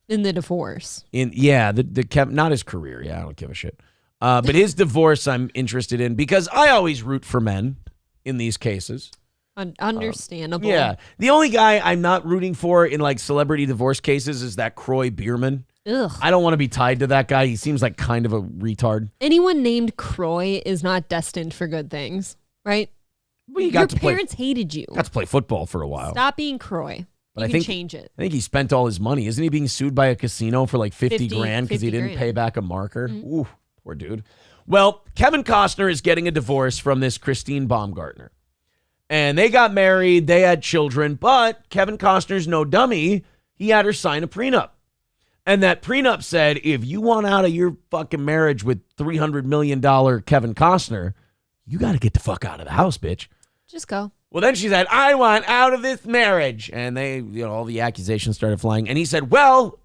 In the divorce. The Kevin, not his career. Yeah, I don't give a shit. But his divorce I'm interested in because I always root for men in these cases. Understandable. Yeah. The only guy I'm not rooting for in like celebrity divorce cases is that Croy Bierman. Ugh. I don't want to be tied to that guy. He seems like kind of a retard. Anyone named Croy is not destined for good things, right? Well, Your parents hated you. Got to play football for a while. Stop being Croy. But You can change it. I think he spent all his money. Isn't he being sued by a casino for like 50 grand because he didn't pay back a marker? Mm-hmm. Ooh, poor dude. Well, Kevin Costner is getting a divorce from this Christine Baumgartner. And they got married. They had children. But Kevin Costner's no dummy. He had her sign a prenup. And that prenup said, if you want out of your fucking marriage with $300 million Kevin Costner, you got to get the fuck out of the house, bitch. Just go. Well, then she said, I want out of this marriage. And all the accusations started flying. And he said, well,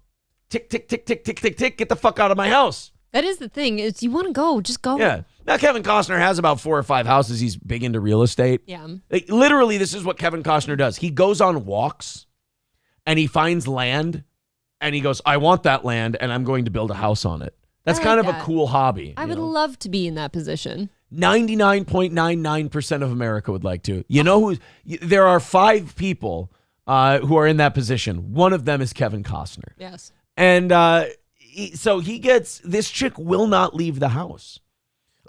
tick, tick, tick, tick, tick, tick, tick, get the fuck out of my house. That is the thing. Is you want to go, just go. Yeah. Now, Kevin Costner has about 4 or 5 houses. He's big into real estate. Yeah. Like, literally, this is what Kevin Costner does. He goes on walks and he finds land and he goes, I want that land and I'm going to build a house on it. That's kind of a cool hobby. I would love to be in that position. 99.99% of America would like to. You know who? There are 5 people who are in that position. One of them is Kevin Costner. Yes. And so he gets, this chick will not leave the house.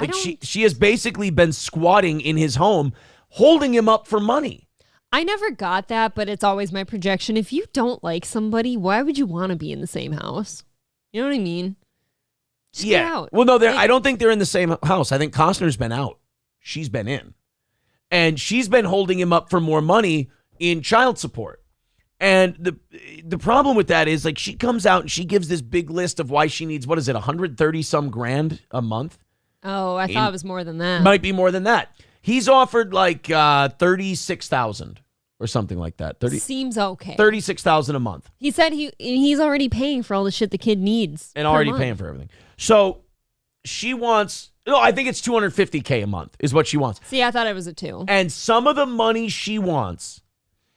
Like she has basically been squatting in his home, holding him up for money. I never got that, but it's always my projection. If you don't like somebody, why would you want to be in the same house? You know what I mean? Just get out. Well, no, I don't think they're in the same house. I think Costner's been out. She's been in. And she's been holding him up for more money in child support. And the problem with that is, like, she comes out and she gives this big list of why she needs, what is it, 130 some grand a month? Oh, I thought it was more than that. Might be more than that. He's offered like 36,000 or something like that. Seems okay. 36,000 a month. He said he's already paying for all the shit the kid needs. And already paying for everything. So she wants, I think it's $250K a month is what she wants. See, I thought it was a 2. And some of the money she wants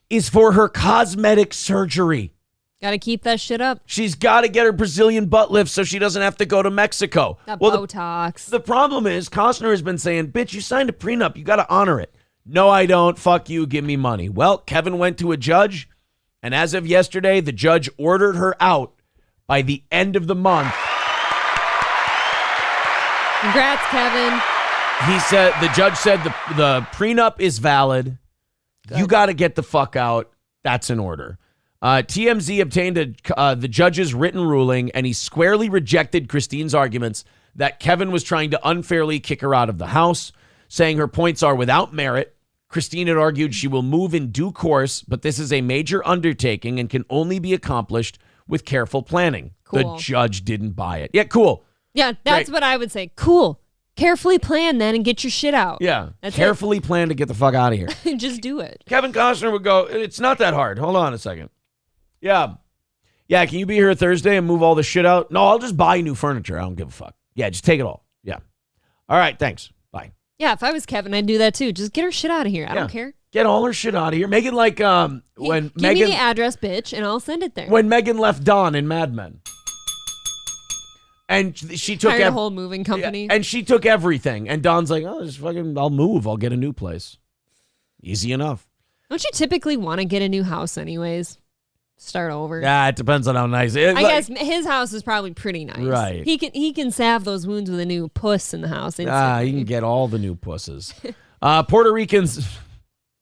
is for her cosmetic surgery. Got to keep that shit up. She's got to get her Brazilian butt lift so she doesn't have to go to Mexico. Botox. The problem is Costner has been saying, bitch, you signed a prenup. You got to honor it. No, I don't. Fuck you. Give me money. Well, Kevin went to a judge, and as of yesterday, the judge ordered her out by the end of the month. Congrats, Kevin. The judge said the prenup is valid. Good. You got to get the fuck out. That's an order. TMZ obtained the judge's written ruling, and he squarely rejected Christine's arguments that Kevin was trying to unfairly kick her out of the house, saying her points are without merit. Christine had argued she will move in due course, but this is a major undertaking and can only be accomplished with careful planning. Cool. The judge didn't buy it. Yeah, cool. Yeah, that's what I would say. Cool. Carefully plan then and get your shit out. Yeah, carefully plan to get the fuck out of here. Just do it. Kevin Costner would go, it's not that hard. Hold on a second. Yeah, can you be here Thursday and move all the shit out? No, I'll just buy new furniture. I don't give a fuck. Yeah, just take it all. Yeah. All right, thanks. Bye. Yeah, if I was Kevin, I'd do that too. Just get her shit out of here. I don't care. Get all her shit out of here. Make it like when Megan... Give me the address, bitch, and I'll send it there. When Megan left Dawn in Mad Men. And she took the whole moving company. And she took everything. And Dawn's like, just fucking, I'll move. I'll get a new place. Easy enough. Don't you typically want to get a new house anyways? Start over. Yeah, it depends on how nice. I guess his house is probably pretty nice. Right. He can salve those wounds with a new puss in the house instantly. You can get all the new pusses. Puerto Ricans,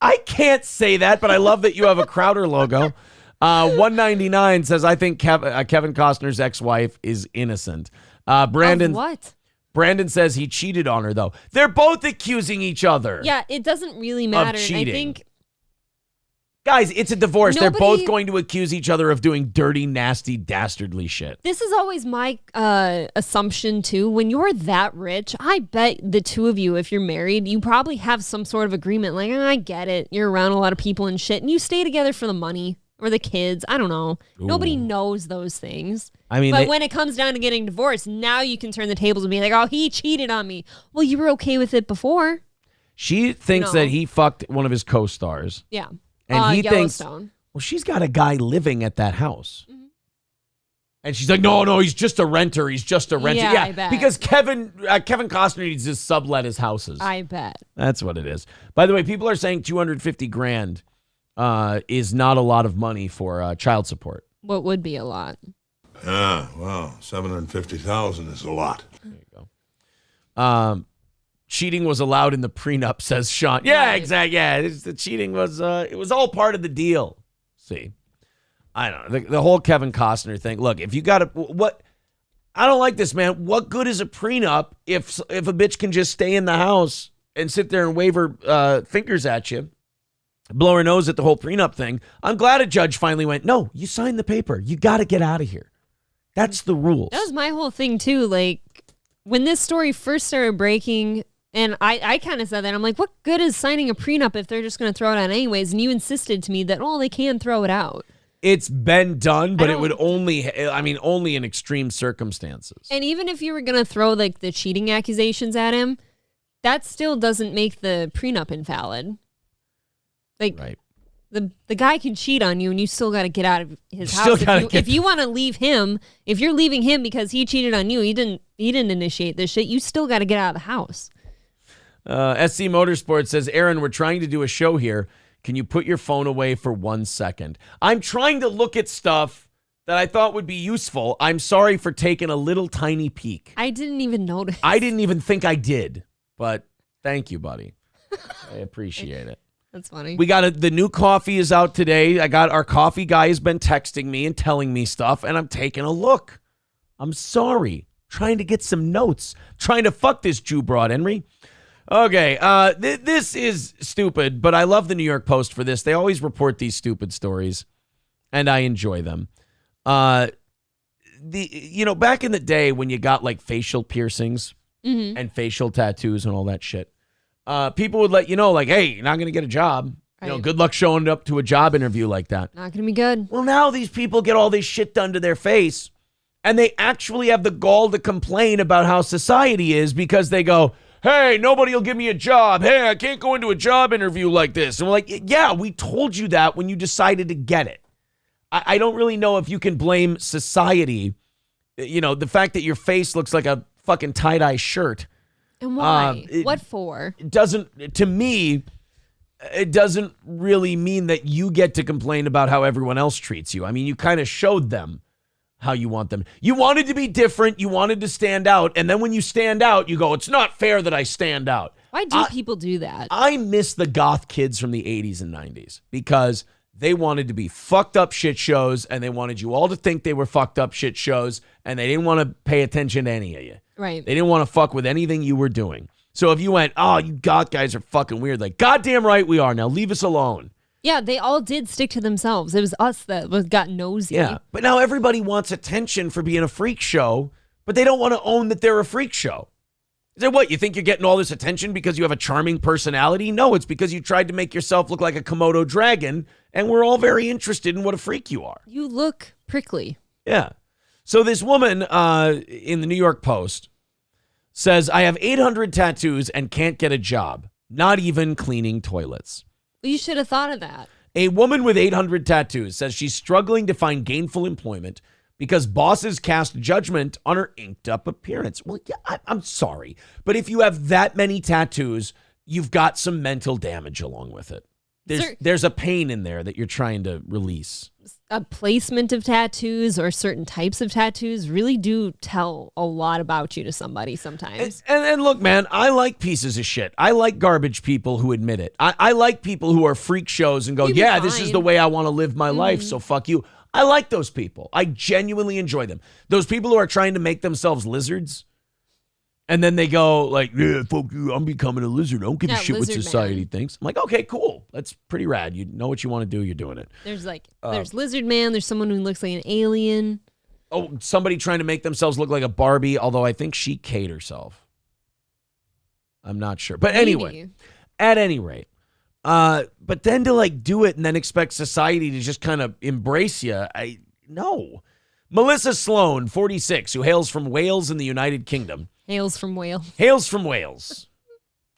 I can't say that, but I love that you have a Crowder logo. 199 says, I think Kevin Costner's ex-wife is innocent. Brandon. Of what? Brandon says he cheated on her, though. They're both accusing each other. Yeah, it doesn't really matter. Of cheating. And I think... Guys, it's a divorce. They're both going to accuse each other of doing dirty, nasty, dastardly shit. This is always my assumption, too. When you're that rich, I bet the two of you, if you're married, you probably have some sort of agreement. Like, I get it. You're around a lot of people and shit, and you stay together for the money or the kids. I don't know. Ooh. Nobody knows those things. I mean, but when it comes down to getting divorced, now you can turn the tables and be like, oh, he cheated on me. Well, you were okay with it before. She thinks that he fucked one of his co-stars. Yeah. And he thinks, well, she's got a guy living at that house. Mm-hmm. And she's like, no, he's just a renter. He's just a renter. Yeah, I bet. Because Kevin Costner needs to sublet his houses. I bet. That's what it is. By the way, people are saying 250 grand is not a lot of money for child support. What would be a lot? Well, 750,000 is a lot. There you go. Cheating was allowed in the prenup, says Sean. Yeah, right. Exactly. Yeah, the cheating was it was all part of the deal. See, I don't know. The whole Kevin Costner thing. Look, if you got to, what, I don't like this, man. What good is a prenup if a bitch can just stay in the house and sit there and wave her fingers at you, blow her nose at the whole prenup thing? I'm glad a judge finally went, no, you signed the paper. You got to get out of here. That's the rules. That was my whole thing, too. Like, when this story first started breaking, and I kind of said that, I'm like, what good is signing a prenup if they're just going to throw it out anyways? And you insisted to me that, oh, they can throw it out. It's been done, but it would only in extreme circumstances. And even if you were going to throw like the cheating accusations at him, that still doesn't make the prenup invalid. Like, right. The guy can cheat on you and you still got to get out of his house. If you want to leave him, if you're leaving him because he cheated on you, he didn't initiate this shit, you still got to get out of the house. SC Motorsports says, Aaron, we're trying to do a show here. Can you put your phone away for 1 second? I'm trying to look at stuff that I thought would be useful. I'm sorry for taking a little tiny peek. I didn't even notice. I didn't even think I did, but thank you, buddy. I appreciate it. That's funny. We got the new coffee is out today. Our coffee guy has been texting me and telling me stuff, and I'm taking a look. I'm sorry. Trying to get some notes. Trying to fuck this Jew broad, Henry. Okay, this is stupid, but I love the New York Post for this. They always report these stupid stories, and I enjoy them. Back in the day when you got like facial piercings and facial tattoos and all that shit, people would let you know, like, hey, you're not going to get a job. Right. Good luck showing up to a job interview like that. Not going to be good. Well, now these people get all this shit done to their face, and they actually have the gall to complain about how society is because they go, hey, nobody will give me a job. Hey, I can't go into a job interview like this. And we're like, yeah, we told you that when you decided to get it. I don't really know if you can blame society. The fact that your face looks like a fucking tie-dye shirt. And why? What for? It doesn't, to me, it doesn't really mean that you get to complain about how everyone else treats you. I mean, you kind of showed them how you want them. You wanted to be different. You wanted to stand out. And then when you stand out, you go, it's not fair that I stand out. Why do people do that? I miss the goth kids from the 80s and 90s because they wanted to be fucked up shit shows and they wanted you all to think they were fucked up shit shows and they didn't want to pay attention to any of you. Right. They didn't want to fuck with anything you were doing. So if you went, oh, you goth guys are fucking weird, like, goddamn right we are. Now leave us alone. Yeah, they all did stick to themselves. It was us that got nosy. Yeah, but now everybody wants attention for being a freak show, but they don't want to own that they're a freak show. Is that what? You think you're getting all this attention because you have a charming personality? No, it's because you tried to make yourself look like a Komodo dragon, and we're all very interested in what a freak you are. You look prickly. Yeah. So this woman in the New York Post says, I have 800 tattoos and can't get a job, not even cleaning toilets. You should have thought of that. A woman with 800 tattoos says she's struggling to find gainful employment because bosses cast judgment on her inked-up appearance. Well, yeah, I'm sorry, but if you have that many tattoos, you've got some mental damage along with it. There's a pain in there that you're trying to release. A placement of tattoos or certain types of tattoos really do tell a lot about you to somebody sometimes. And look, man, I like pieces of shit. I like garbage people who admit it. I like people who are freak shows and go, yeah, this is the way I want to live my life, so fuck you. I like those people. I genuinely enjoy them. Those people who are trying to make themselves lizards, and then they go like, yeah, fuck you, I'm becoming a lizard. I don't give a shit what society thinks. I'm like, okay, cool. That's pretty rad. You know what you want to do, you're doing it. There's there's lizard man, there's someone who looks like an alien. Oh, somebody trying to make themselves look like a Barbie, although I think she K'd herself. I'm not sure. But anyway, at any rate, but then to like do it and then expect society to just kind of embrace you, no. Melissa Sloan, 46, who hails from Wales in the United Kingdom. Hails from Wales. Hails from Wales.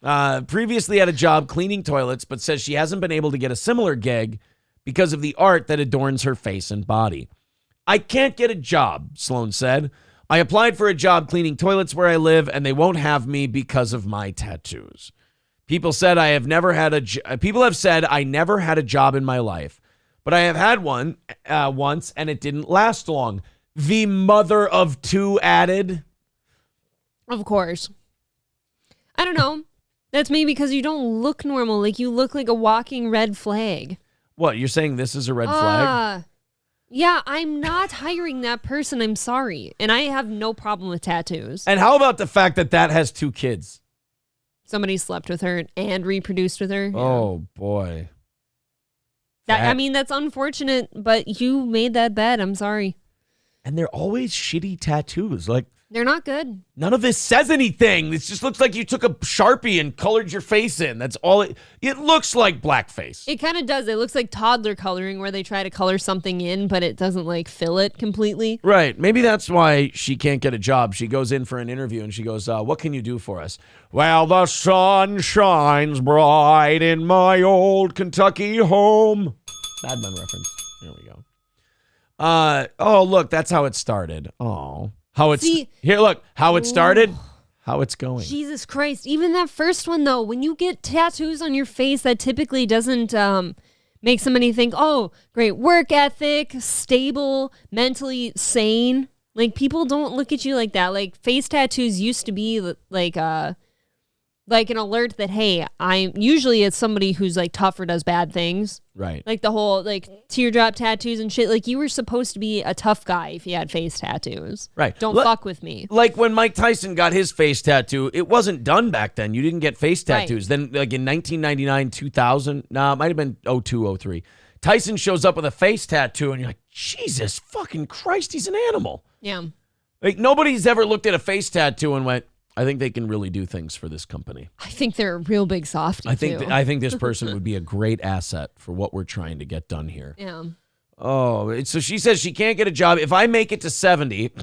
Previously had a job cleaning toilets, but says she hasn't been able to get a similar gig because of the art that adorns her face and body. I can't get a job, Sloan said. I applied for a job cleaning toilets where I live, and they won't have me because of my tattoos. People said People have said I never had a job in my life, but I have had one once, and it didn't last long. The mother of two added. Of course. I don't know. That's maybe because you don't look normal. Like you look like a walking red flag. What, you're saying this is a red flag? Yeah, I'm not hiring that person. I'm sorry. And I have no problem with tattoos. And how about the fact that has 2 kids? Somebody slept with her and reproduced with her. Oh, boy. I mean, that's unfortunate, but you made that bet. I'm sorry. And they're always shitty tattoos. Like, they're not good. none of this says anything. This just looks like you took a Sharpie and colored your face in. That's all it looks like blackface. It kind of does. It looks like toddler coloring where they try to color something in, but it doesn't like fill it completely. Right. Maybe that's why she can't get a job. She goes in for an interview and she goes, what can you do for us? Well, the sun shines bright in my old Kentucky home. Mad Men reference. There we go. Oh, look, that's how it started. Oh. How it's here, look, how it started, how it's going. Jesus Christ. Even that first one, though, when you get tattoos on your face, that typically doesn't make somebody think, oh, great work ethic, stable, mentally sane. Like, people don't look at you like that. Like, face tattoos used to be like an alert that, hey, it's somebody who's like tough or does bad things. Right. Like the whole like teardrop tattoos and shit. Like you were supposed to be a tough guy if you had face tattoos. Right. Don't fuck with me. Like when Mike Tyson got his face tattoo, it wasn't done back then. You didn't get face tattoos. Right. Then like in 1999, 2000, it might have been 02, 03. Tyson shows up with a face tattoo and you're like, Jesus fucking Christ, he's an animal. Yeah. Like nobody's ever looked at a face tattoo and went, I think they can really do things for this company. I think they're a real big softie, I think this person would be a great asset for what we're trying to get done here. Yeah. Oh, so she says she can't get a job. If I make it to 70,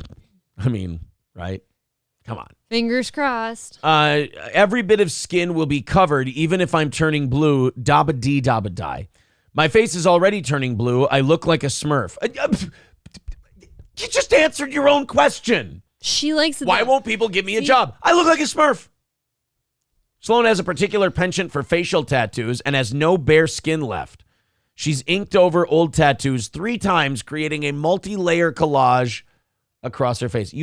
I mean, right? Come on. Fingers crossed. Every bit of skin will be covered, even if I'm turning blue. Dabba dee dabba die. My face is already turning blue. I look like a Smurf. You just answered your own question. She likes it. Why won't people give me a job? I look like a Smurf. Sloan has a particular penchant for facial tattoos and has no bare skin left. She's inked over old tattoos 3 times, creating a multi-layer collage across her face.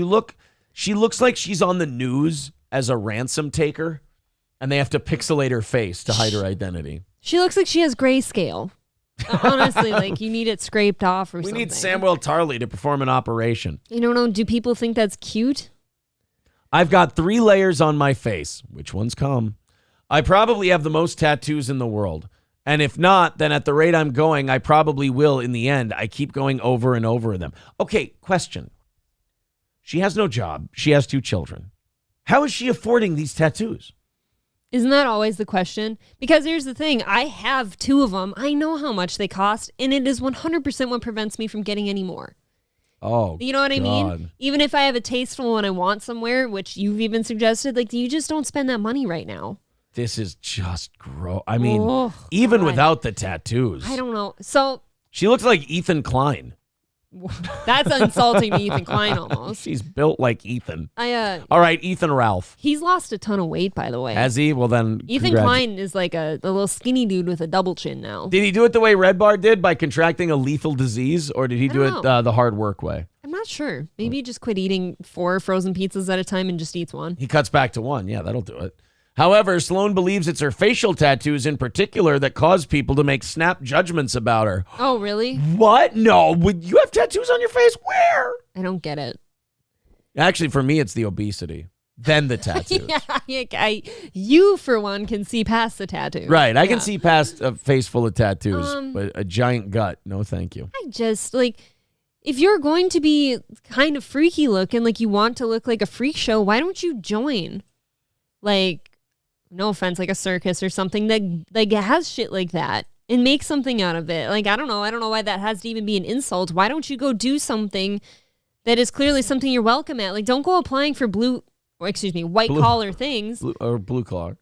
She looks like she's on the news as a ransom taker, and they have to pixelate her face to hide her identity. She looks like she has grayscale. Honestly, like you need it scraped off or something. We need Samuel Tarley to perform an operation. I don't know. Do people think that's cute? I've got 3 layers on my face. Which ones come? I probably have the most tattoos in the world. And if not, then at the rate I'm going, I probably will in the end. I keep going over and over them. Okay, question. She has no job. She has 2 children. How is she affording these tattoos? Isn't that always the question? Because here's the thing. I have 2 of them. I know how much they cost, and it is 100% what prevents me from getting any more. Oh, you know what I mean? God. Even if I have a tasteful one I want somewhere, which you've even suggested, like you just don't spend that money right now. This is just gross. I mean, even without the tattoos. I don't know. So she looks like Ethan Klein. That's insulting to Ethan Klein almost. She's built like Ethan. All right, Ethan Ralph. He's lost a ton of weight, by the way. Has he? Well, then Ethan Klein is like a little skinny dude with a double chin now. Did he do it the way Red Bar did by contracting a lethal disease, or did he do it the hard work way? I'm not sure. Maybe he just quit eating 4 frozen pizzas at a time and just eats one. He cuts back to 1. Yeah, that'll do it. However, Sloan believes it's her facial tattoos in particular that cause people to make snap judgments about her. Oh, really? What? No. Would you have tattoos on your face? Where? I don't get it. Actually, for me, it's the obesity. Then the tattoos. You, for one, can see past the tattoos. Right. I can see past a face full of tattoos, but a giant gut, no thank you. I just, like, if you're going to be kind of freaky looking, like you want to look like a freak show, why don't you join, like, no offense, like a circus or something that like has shit like that and make something out of it. Like, I don't know why that has to even be an insult. Why don't you go do something that is clearly something you're welcome at? Like, don't go applying for white collar things. Blue collar.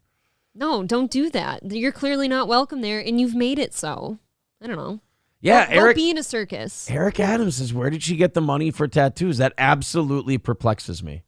No, don't do that. You're clearly not welcome there and you've made it so. I don't know. Yeah, Eric. Go be in a circus. Eric Adams says, where did she get the money for tattoos? That absolutely perplexes me.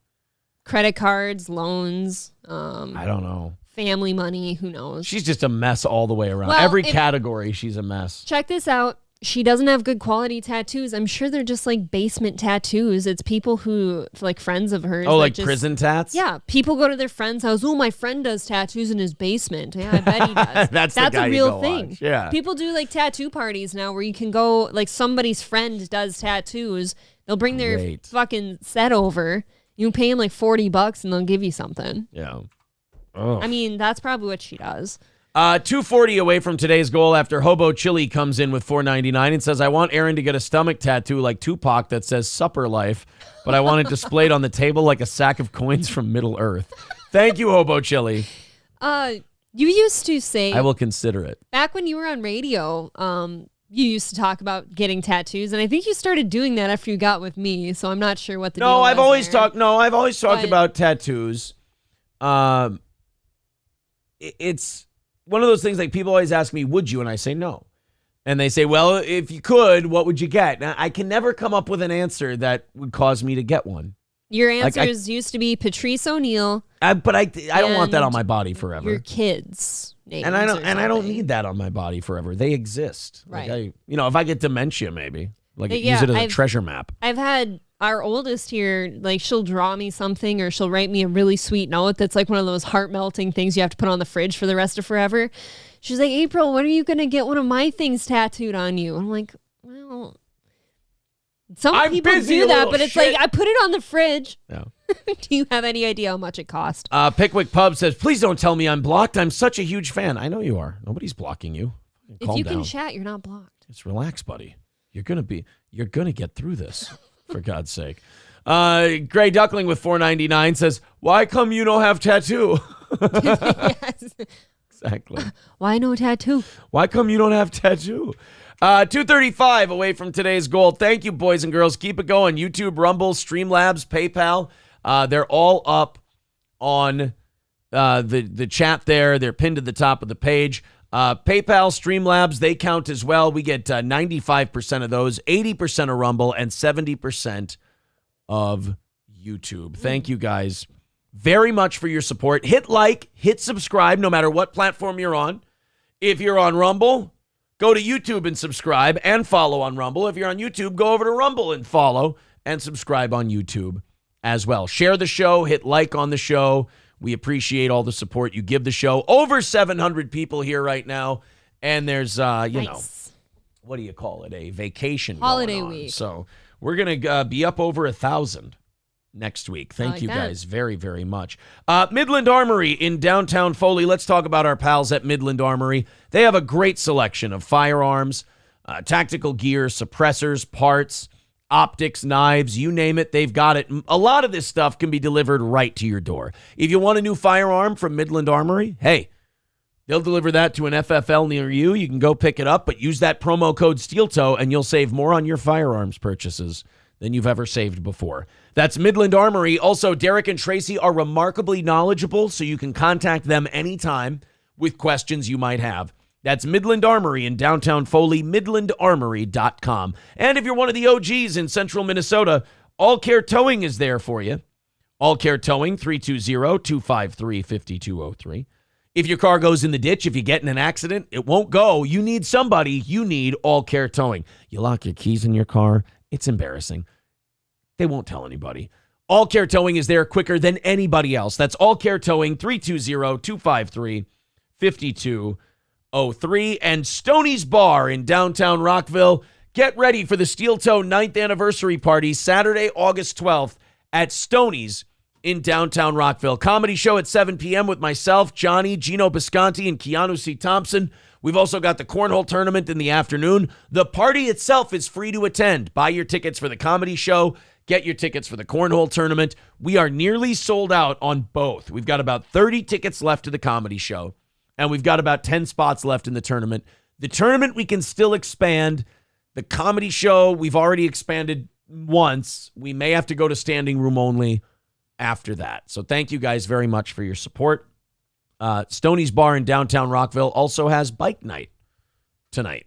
Credit cards, loans. I don't know. Family money, who knows? She's just a mess all the way around. Every category, she's a mess. Check this out. she doesn't have good quality tattoos. I'm sure they're just like basement tattoos. It's people who, like friends of hers. Oh, like prison tats? Yeah. People go to their friend's house. Oh, my friend does tattoos in his basement. Yeah, I bet he does. That's the guy a real you thing. watch. Yeah. People do like tattoo parties now where you can go, like somebody's friend does tattoos. They'll bring their fucking set over. You can pay them like $40 and they'll give you something. Yeah. Oh. I mean, that's probably what she does. 240 away from today's goal after Hobo Chili comes in with $4.99 and says, I want Aaron to get a stomach tattoo like Tupac that says supper life, but I want it displayed on the table like a sack of coins from Middle Earth. Thank you, Hobo Chili. You used to say... I will consider it. Back when you were on radio, you used to talk about getting tattoos, and I think you started doing that after you got with me, so I'm not sure what the deal was. I've always talked about tattoos. It's one of those things like people always ask me, would you? And I say no. And they say, well, if you could, what would you get? Now, I can never come up with an answer that would cause me to get one. Your answers used to be Patrice O'Neill. But I don't want that on my body forever. Your kids' names. And I don't need that on my body forever. They exist. Right. Like if I get dementia, maybe. Use it as a treasure map. I've had our oldest here, like she'll draw me something or she'll write me a really sweet note that's like one of those heart-melting things you have to put on the fridge for the rest of forever. She's like, April, when are you going to get one of my things tattooed on you? I'm like, well, some people do that, but it's like, I put it on the fridge. No. Do you have any idea how much it cost? Pickwick Pub says, please don't tell me I'm blocked. I'm such a huge fan. I know you are. Nobody's blocking you. If you can chat, you're not blocked. Just relax, buddy. You're gonna get through this, for God's sake. Gray Duckling with $4.99 says, why come you don't have tattoo? Yes. Exactly. Why no tattoo? Why come you don't have tattoo? 235 away from today's goal. Thank you, boys and girls. Keep it going. YouTube, Rumble, Streamlabs, PayPal. They're all up on the chat there. They're pinned to the top of the page. PayPal, Streamlabs, they count as well. We get 95% of those, 80% of Rumble, and 70% of YouTube. Thank you guys very much for your support. Hit like, hit subscribe, no matter what platform you're on. If you're on Rumble, go to YouTube and subscribe and follow on Rumble. If you're on YouTube, go over to Rumble and follow and subscribe on YouTube as well. Share the show, hit like on the show. We appreciate all the support you give the show. Over 700 people here right now. And there's, what do you call it? A vacation holiday going on. week. So we're going to be up over 1,000 next week. Thank you guys very, very much. Midland Armory in downtown Foley. Let's talk about our pals at Midland Armory. They have a great selection of firearms, tactical gear, suppressors, parts, optics, knives, you name it, they've got it. A lot of this stuff can be delivered right to your door. If you want a new firearm from Midland Armory, hey, they'll deliver that to an FFL near you. You can go pick it up, but use that promo code SteelToe and you'll save more on your firearms purchases than you've ever saved before. That's Midland Armory. Also, Derek and Tracy are remarkably knowledgeable, so you can contact them anytime with questions you might have. That's Midland Armory in downtown Foley, midlandarmory.com. And if you're one of the OGs in central Minnesota, All Care Towing is there for you. All Care Towing, 320-253-5203. If your car goes in the ditch, if you get in an accident, it won't go. You need somebody. You need All Care Towing. You lock your keys in your car. It's embarrassing. They won't tell anybody. All Care Towing is there quicker than anybody else. That's All Care Towing, 320-253-5203. And Stoney's Bar in downtown Rockville. Get ready for the Steel Toe 9th anniversary party Saturday, August 12th at Stoney's in downtown Rockville. Comedy show at 7 p.m. with myself, Johnny, Gino Bisconti, and Keanu C. Thompson. We've also got the cornhole tournament in the afternoon. The party itself is free to attend. Buy your tickets for the comedy show. Get your tickets for the cornhole tournament. We are nearly sold out on both. We've got about 30 tickets left to the comedy show. And we've got about 10 spots left in the tournament. The tournament, we can still expand. The comedy show, we've already expanded once. We may have to go to standing room only after that. So thank you guys very much for your support. Stoney's Bar in downtown Rockville also has bike night tonight.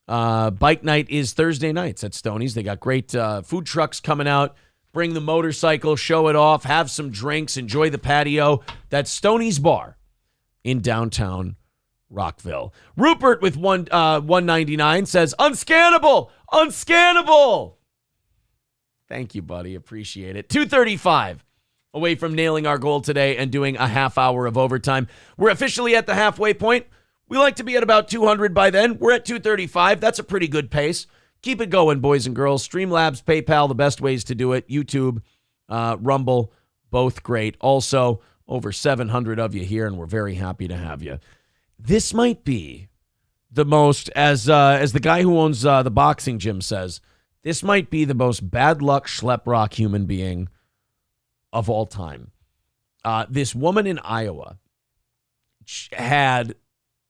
Bike night is Thursday nights at Stoney's. They got great food trucks coming out. Bring the motorcycle, show it off, have some drinks, enjoy the patio. That's Stoney's Bar in downtown Rockville. Rupert with 199 says, unscannable. Thank you, buddy. Appreciate it. 235 away from nailing our goal today and doing a half hour of overtime. We're officially at the halfway point. We like to be at about 200 by then. We're at 235. That's a pretty good pace. Keep it going, boys and girls. Streamlabs, PayPal, the best ways to do it. YouTube, Rumble, both great. Also, over 700 of you here, and we're very happy to have you. This might be the most, as the guy who owns the boxing gym says, this might be the most bad luck schleprock human being of all time. This woman in Iowa had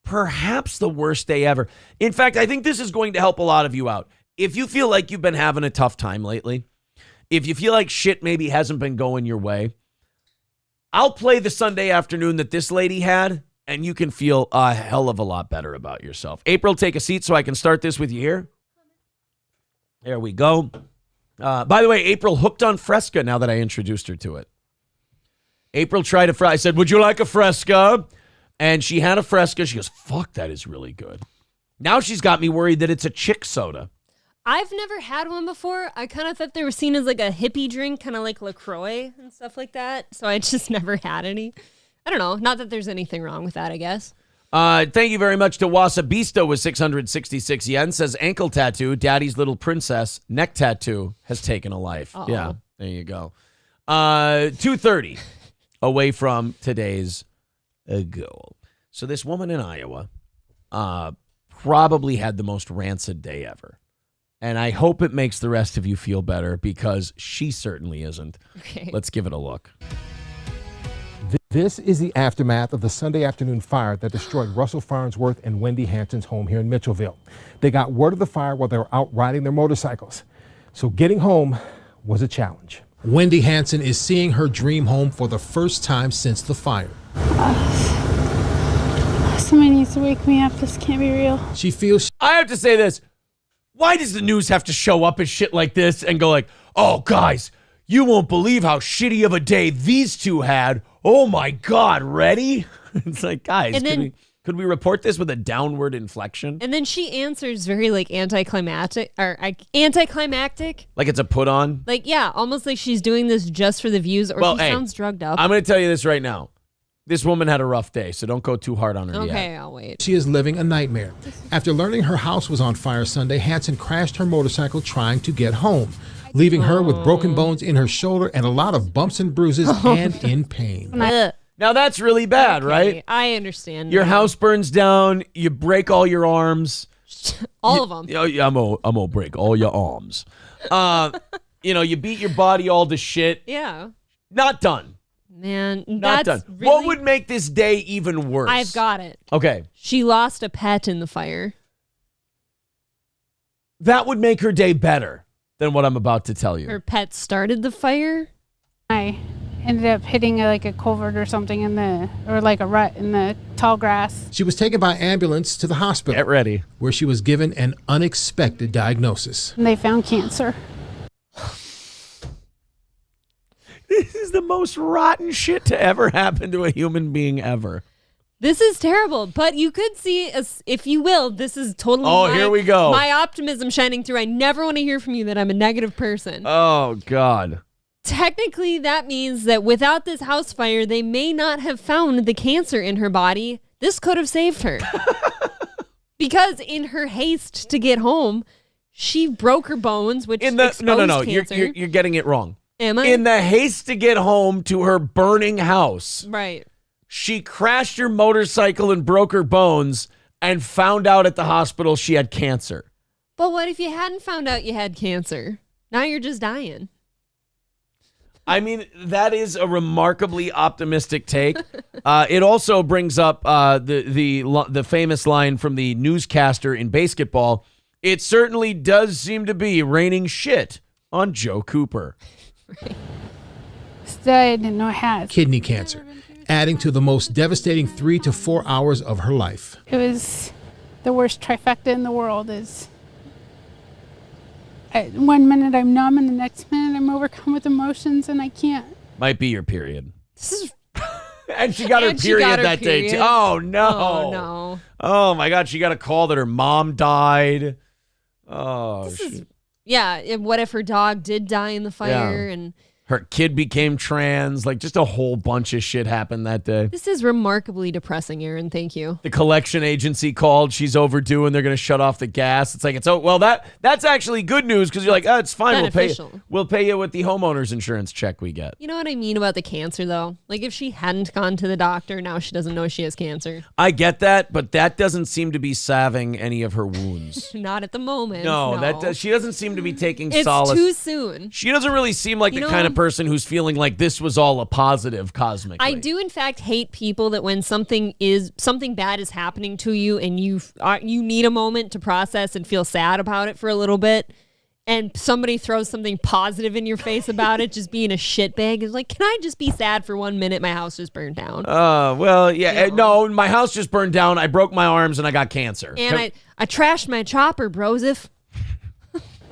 perhaps the worst day ever. In fact, I think this is going to help a lot of you out. If you feel like you've been having a tough time lately, if you feel like shit maybe hasn't been going your way, I'll play the Sunday afternoon that this lady had, and you can feel a hell of a lot better about yourself. April, take a seat so I can start this with you here. There we go. By the way, April hooked on Fresca now that I introduced her to it. April tried a Fresca. I said, would you like a Fresca? And she had a Fresca. She goes, fuck, that is really good. Now she's got me worried that it's a chick soda. I've never had one before. I kind of thought they were seen as like a hippie drink, kind of like LaCroix and stuff like that. So I just never had any. I don't know. Not that there's anything wrong with that, I guess. Thank you very much to Wasabisto with 666 yen. Says ankle tattoo, daddy's little princess, neck tattoo has taken a life. Uh-oh. Yeah, there you go. 2:30 away from today's goal. So this woman in Iowa probably had the most rancid day ever. And I hope it makes the rest of you feel better because she certainly isn't. Okay. Let's give it a look. This is the aftermath of the Sunday afternoon fire that destroyed Russell Farnsworth and Wendy Hanson's home here in Mitchellville. They got word of the fire while they were out riding their motorcycles. So getting home was a challenge. Wendy Hanson is seeing her dream home for the first time since the fire. Somebody needs to wake me up. This can't be real. She feels I have to say this. Why does the news have to show up as shit like this and go like, oh, guys, you won't believe how shitty of a day these two had. Oh, my God, ready? It's like, guys, And then- could we report this with a downward inflection? And then she answers very like anticlimactic. Like it's a put on? Like, yeah, almost like she's doing this just for the views, or she sounds drugged up. I'm going to tell you this right now. This woman had a rough day, so don't go too hard on her yet. Okay, I'll wait. she is living a nightmare. After learning her house was on fire Sunday, Hanson crashed her motorcycle trying to get home, leaving her with broken bones in her shoulder and a lot of bumps and bruises and in pain. Ugh. Now, that's really bad, Okay, right? I understand. Your now. house burns down, you break all your arms. All of them. Yeah, I'm gonna break all your arms. You beat your body all to shit. Yeah. Not done. Man, Not that's done. really... What would make this day even worse? I've got it. Okay. She lost a pet in the fire. That would make her day better than what I'm about to tell you. Her pet started the fire. I ended up hitting like a culvert or something or like a rut in the tall grass. She was taken by ambulance to the hospital, Get ready. where she was given an unexpected diagnosis. And they found cancer. This is the most rotten shit to ever happen to a human being ever. This is terrible, but you could see, if you will, this is totally Here we go. my optimism shining through. I never want to hear from you that I'm a negative person. Oh, God. Technically, that means that without this house fire, they may not have found the cancer in her body. This could have saved her. Because in her haste to get home, she broke her bones, which exposed No. cancer. You're getting it wrong. Am I? In the haste to get home to her burning house, Right. she crashed her motorcycle and broke her bones and found out at the hospital she had cancer. But what if you hadn't found out you had cancer? Now you're just dying. I mean, that is a remarkably optimistic take. It also brings up the famous line from the newscaster in basketball. It certainly does seem to be raining shit on Joe Cooper. Still, I didn't know I had. Kidney cancer, adding to the most devastating 3 to 4 hours of her life. It was the worst trifecta in the world. One minute I'm numb and the next minute I'm overcome with emotions and I can't. Might be your period. This is And she got her And she period got her that day, period. too. Oh, no. Oh, no. Oh my God, she got a call that her mom died. Oh, Yeah, what if her dog did die in the fire and her kid became trans? Like, just a whole bunch of shit happened that day. this is remarkably depressing, Aaron. Thank you. The collection agency called. She's overdue, and they're going to shut off the gas. It's like, that's actually good news because you're like, oh, it's fine. Beneficial. We'll pay you with the homeowner's insurance check we get. You know what I mean about the cancer, though? Like, if she hadn't gone to the doctor, now she doesn't know she has cancer. I get that, but that doesn't seem to be salving any of her wounds. Not at the moment. No, she doesn't seem to be taking it's solace. too soon. She doesn't really seem like the kind of person who's feeling like this was all a positive cosmically. I do, in fact, hate people that when something bad is happening to you and you need a moment to process and feel sad about it for a little bit, and somebody throws something positive in your face about it, just being a shitbag. It's like, can I just be sad for 1 minute? My house just burned down. Well, yeah. No, my house just burned down. I broke my arms and I got cancer. And I trashed my chopper, brosif.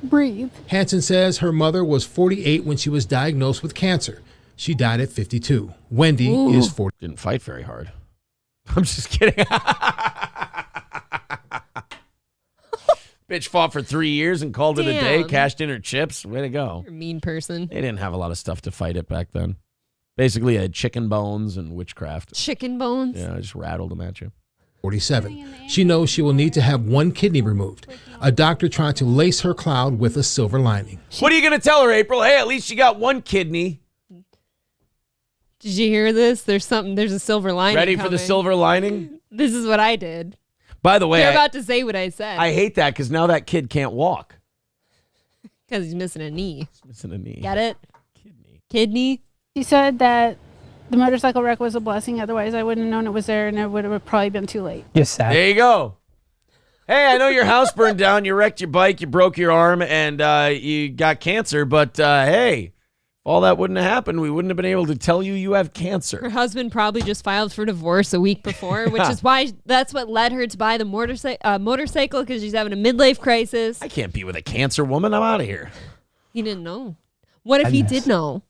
Breathe. Hansen says her mother was 48 when she was diagnosed with cancer. She died at 52. Wendy is 40. Didn't fight very hard. I'm just kidding. Bitch fought for 3 years and called it a day, cashed in her chips. Way to go. You're a mean person. They didn't have a lot of stuff to fight it back then. Basically, I had chicken bones and witchcraft. Chicken bones? Yeah, I just rattled them at you. 47. She knows she will need to have one kidney removed. A doctor tried to lace her cloud with a silver lining. What are you going to tell her, April? Hey, at least she got one kidney. Did you hear this? There's a silver lining Ready coming. for the silver lining? This is what I did. By the way, You're about to say what I said. I hate that because now that kid can't walk. Because he's missing a knee. He's missing a knee. Get it? Kidney. She said that the motorcycle wreck was a blessing. Otherwise, I wouldn't have known it was there, and it would have probably been too late. You're sad. There you go. Hey, I know your house burned down. You wrecked your bike. You broke your arm, and you got cancer. But hey, if all that wouldn't have happened, we wouldn't have been able to tell you have cancer. Her husband probably just filed for divorce a week before, which is why that's what led her to buy the motorcycle, because she's having a midlife crisis. I can't be with a cancer woman. I'm out of here. He didn't know. What if he did know?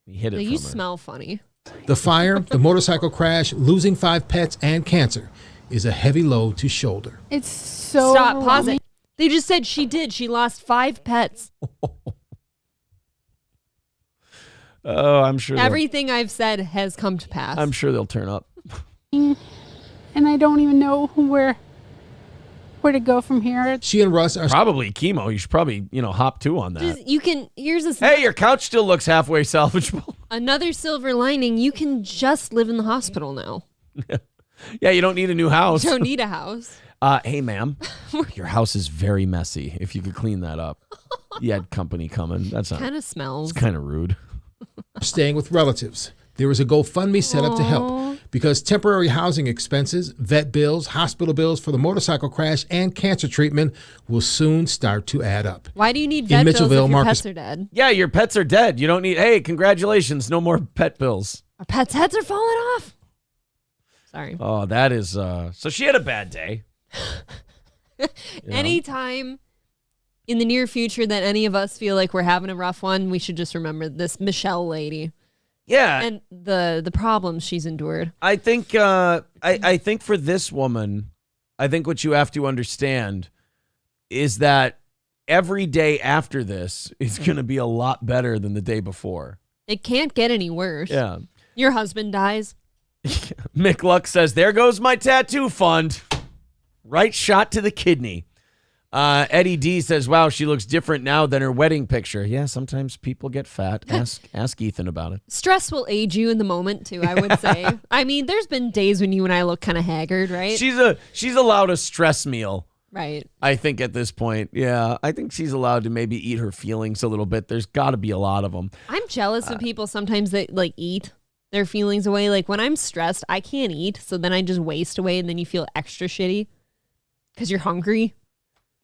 He hid it Like, from you her. smell funny. The fire, the motorcycle crash, losing 5 pets, and cancer is a heavy load to shoulder. It's so Stop, pause overwhelming. it. They just said she did. She lost 5 pets. Oh, I'm sure. Everything I've said has come to pass. I'm sure they'll turn up. And I don't even know where to go from here. She and Russ are Probably chemo. You should probably, hop to on that. Just, you can. Here's a Hey, your couch still looks halfway salvageable. another silver lining. You can just live in the hospital now. Yeah, you don't need a new house. You don't need a house. Hey, ma'am, your house is very messy. If you could clean that up. You had company coming. That's not. Kind of smells. It's kind of rude. staying with relatives. There is a GoFundMe set up to help because temporary housing expenses, vet bills, hospital bills for the motorcycle crash, and cancer treatment will soon start to add up. Why do you need vet bills if your pets are dead? Yeah, your pets are dead. You don't need. Hey, congratulations, no more pet bills. Our pets' heads are falling off. Sorry. Oh, that is. So she had a bad day. Anytime in the near future that any of us feel like we're having a rough one, we should just remember this Michelle lady. Yeah, And the problems she's endured. I think. I think for this woman, I think what you have to understand is that every day after this is going to be a lot better than the day before. It can't get any worse. Yeah. Your husband dies. Mick Luck says, "There goes my tattoo fund. Right shot to the kidney." Eddie D says, "Wow, she looks different now than her wedding picture." Yeah, sometimes people get fat. Ask Ethan about it. Stress will age you in the moment too, I would say. I mean, there's been days when you and I look kind of haggard, right? She's allowed a stress meal. Right. I think at this point, yeah, I think she's allowed to maybe eat her feelings a little bit. There's got to be a lot of them. I'm jealous of people sometimes that like eat their feelings away. Like when I'm stressed, I can't eat, so then I just waste away, and then you feel extra shitty because you're hungry.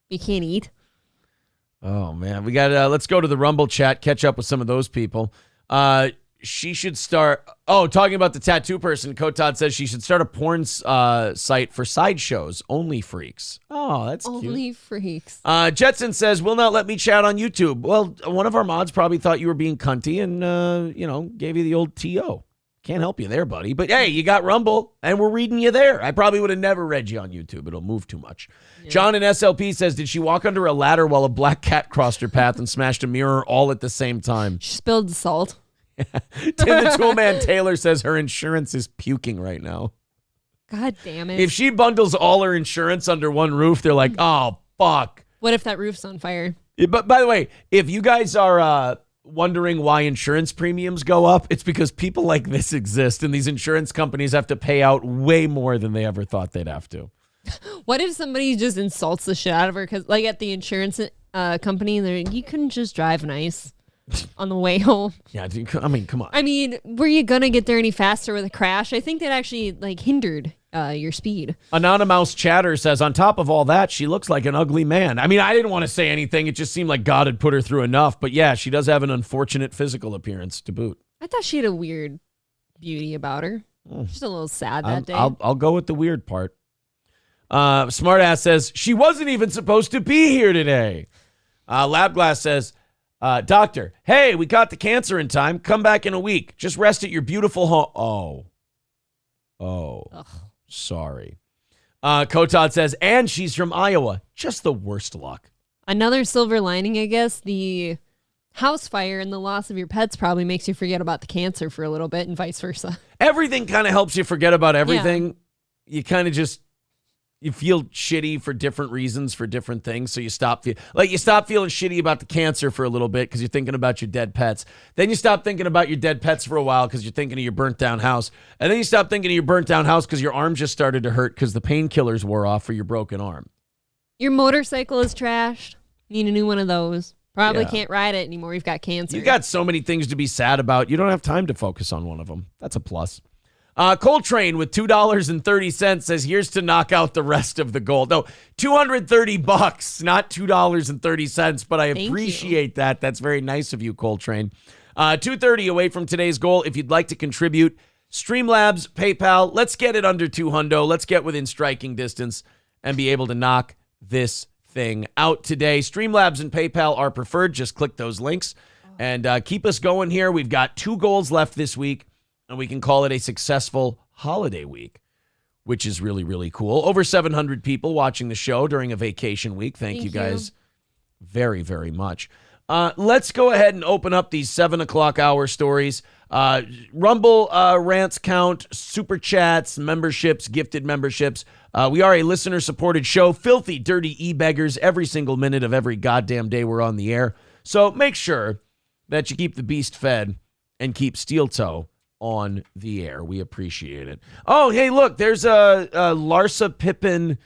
You can't eat. Oh man, we got. Let's go to the Rumble chat. Catch up with some of those people. She should start. Oh, talking about the tattoo person, Kotad says she should start a porn site for sideshows. Only freaks. Oh, that's cute. Only freaks. Jetson says, will not let me chat on YouTube. Well, one of our mods probably thought you were being cunty and, gave you the old TO. Can't help you there, buddy. But hey, you got Rumble, and we're reading you there. I probably would have never read you on YouTube. It'll move too much. Yeah. John in SLP says, did she walk under a ladder while a black cat crossed her path and smashed a mirror all at the same time? She spilled the salt. Tim the Toolman Taylor says her insurance is puking right now. God damn it. If she bundles all her insurance under one roof, they're like, oh, fuck. What if that roof's on fire? But by the way, if you guys are wondering why insurance premiums go up, it's because people like this exist, and these insurance companies have to pay out way more than they ever thought they'd have to. What if somebody just insults the shit out of her? Because, like, at the insurance company, they're like, you couldn't just drive nice on the way home. Yeah, I mean, come on. I mean, were you going to get there any faster with a crash? I think that actually, like, hindered your speed. Anonymous Chatter says, on top of all that, she looks like an ugly man. I mean, I didn't want to say anything. It just seemed like God had put her through enough. But yeah, she does have an unfortunate physical appearance to boot. I thought she had a weird beauty about her. Just a little sad that day. I'll go with the weird part. Smartass says, she wasn't even supposed to be here today. Labglass says, doctor, hey, we caught the cancer in time. Come back in a week. Just rest at your beautiful home. Oh. Ugh. Sorry. Kotad says, and she's from Iowa. Just the worst luck. Another silver lining, I guess. The house fire and the loss of your pets probably makes you forget about the cancer for a little bit and vice versa. Everything kind of helps you forget about everything. Yeah. You kind of just... You feel shitty for different reasons for different things. So you stop feeling shitty about the cancer for a little bit because you're thinking about your dead pets. Then you stop thinking about your dead pets for a while because you're thinking of your burnt down house. And then you stop thinking of your burnt down house because your arm just started to hurt because the painkillers wore off for your broken arm. Your motorcycle is trashed. Need a new one of those. Probably can't ride it anymore. You've got cancer. You got so many things to be sad about. You don't have time to focus on one of them. That's a plus. Coltrane with $2.30 says, here's to knock out the rest of the gold. No, $230, not $2.30, but I appreciate that. That's very nice of you, Coltrane. $230 away from today's goal. If you'd like to contribute, Streamlabs, PayPal, let's get it under $200. Let's get within striking distance and be able to knock this thing out today. Streamlabs and PayPal are preferred. Just click those links and keep us going here. We've got 2 goals left this week. And we can call it a successful holiday week, which is really, really cool. Over 700 people watching the show during a vacation week. Thank you guys very, very much. Let's go ahead and open up these 7 o'clock hour stories. Rumble rants count, super chats, memberships, gifted memberships. We are a listener-supported show. Filthy, dirty e-beggars every single minute of every goddamn day we're on the air. So make sure that you keep the beast fed and keep Steel Toe on the air. We appreciate it. Oh, hey, look, there's a Larsa Pippen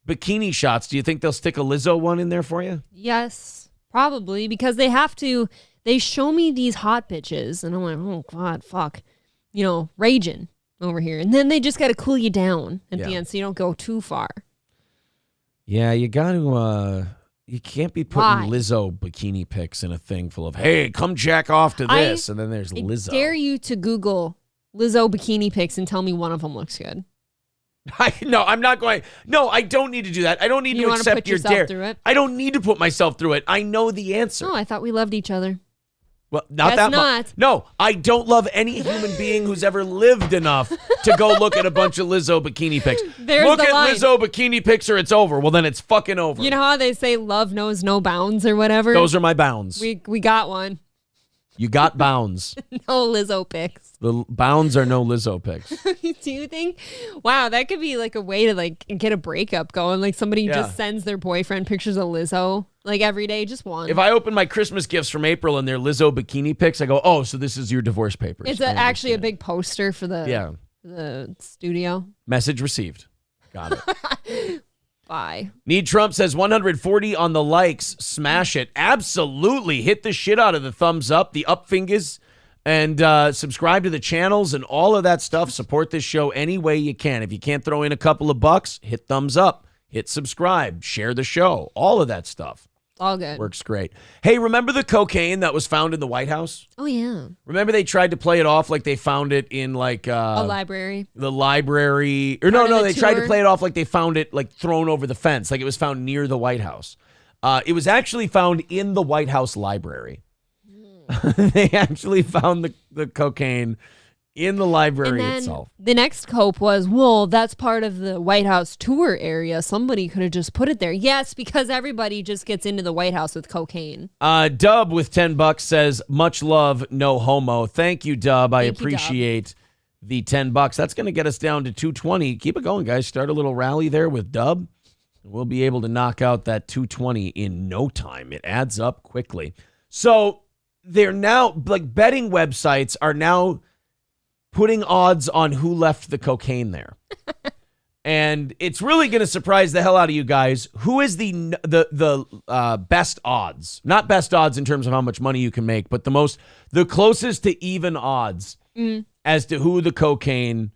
bikini shots. Do you think they'll stick a Lizzo one in there for you? Yes, probably, because they have to. They show me these hot bitches, and I'm like, oh, God, fuck. You know, raging over here. And then they just got to cool you down at the end so you don't go too far. Yeah, you got to... You can't be putting Lizzo bikini pics in a thing full of, hey, come jack off to this, and then there's Lizzo. I dare you to Google Lizzo bikini pics and tell me one of them looks good. No, I'm not going. No, I don't need to do that. I don't need to accept your dare. Through it? I don't need to put myself through it. I know the answer. Oh, I thought we loved each other. Well, not much. No, I don't love any human being who's ever lived enough to go look at a bunch of Lizzo bikini pics. Look at Lizzo bikini pics or it's over. Well, then it's fucking over. You know how they say love knows no bounds or whatever? Those are my bounds. We got one. You got bounds. No Lizzo pics. The bounds are no Lizzo pics. Do you think? Wow, that could be like a way to like get a breakup going. Like somebody just sends their boyfriend pictures of Lizzo like every day, just one. If I open my Christmas gifts from April and they're Lizzo bikini pics, I go, oh, so this is your divorce papers. It's actually a big poster for the studio. Message received. Got it. Bye. Need Trump says 140 on the likes. Smash it. Absolutely. Hit the shit out of the thumbs up, the up fingers, and subscribe to the channels and all of that stuff. Support this show any way you can. If you can't throw in a couple of bucks, hit thumbs up, hit subscribe, share the show, all of that stuff. All good. Works great. Hey, remember the cocaine that was found in the White House? Oh, yeah. Remember they tried to play it off like they found it in like... a library. The library. Or no, they tried to play it off like they found it like thrown over the fence, like it was found near the White House. It was actually found in the White House library. They actually found the cocaine In the library And then itself. the next cope was, well, that's part of the White House tour area. Somebody could have just put it there. Yes, because everybody just gets into the White House with cocaine. Dub with $10 says, much love, no homo. Thank you, Dub. I Thank you, Dub. appreciate the $10. That's going to get us down to 220. Keep it going, guys. Start a little rally there with Dub. We'll be able to knock out that 220 in no time. It adds up quickly. So they're now, like, betting websites are now putting odds on who left the cocaine there. And it's really going to surprise the hell out of you guys. Who is the best odds? Not best odds in terms of how much money you can make, but the closest to even odds as to who the cocaine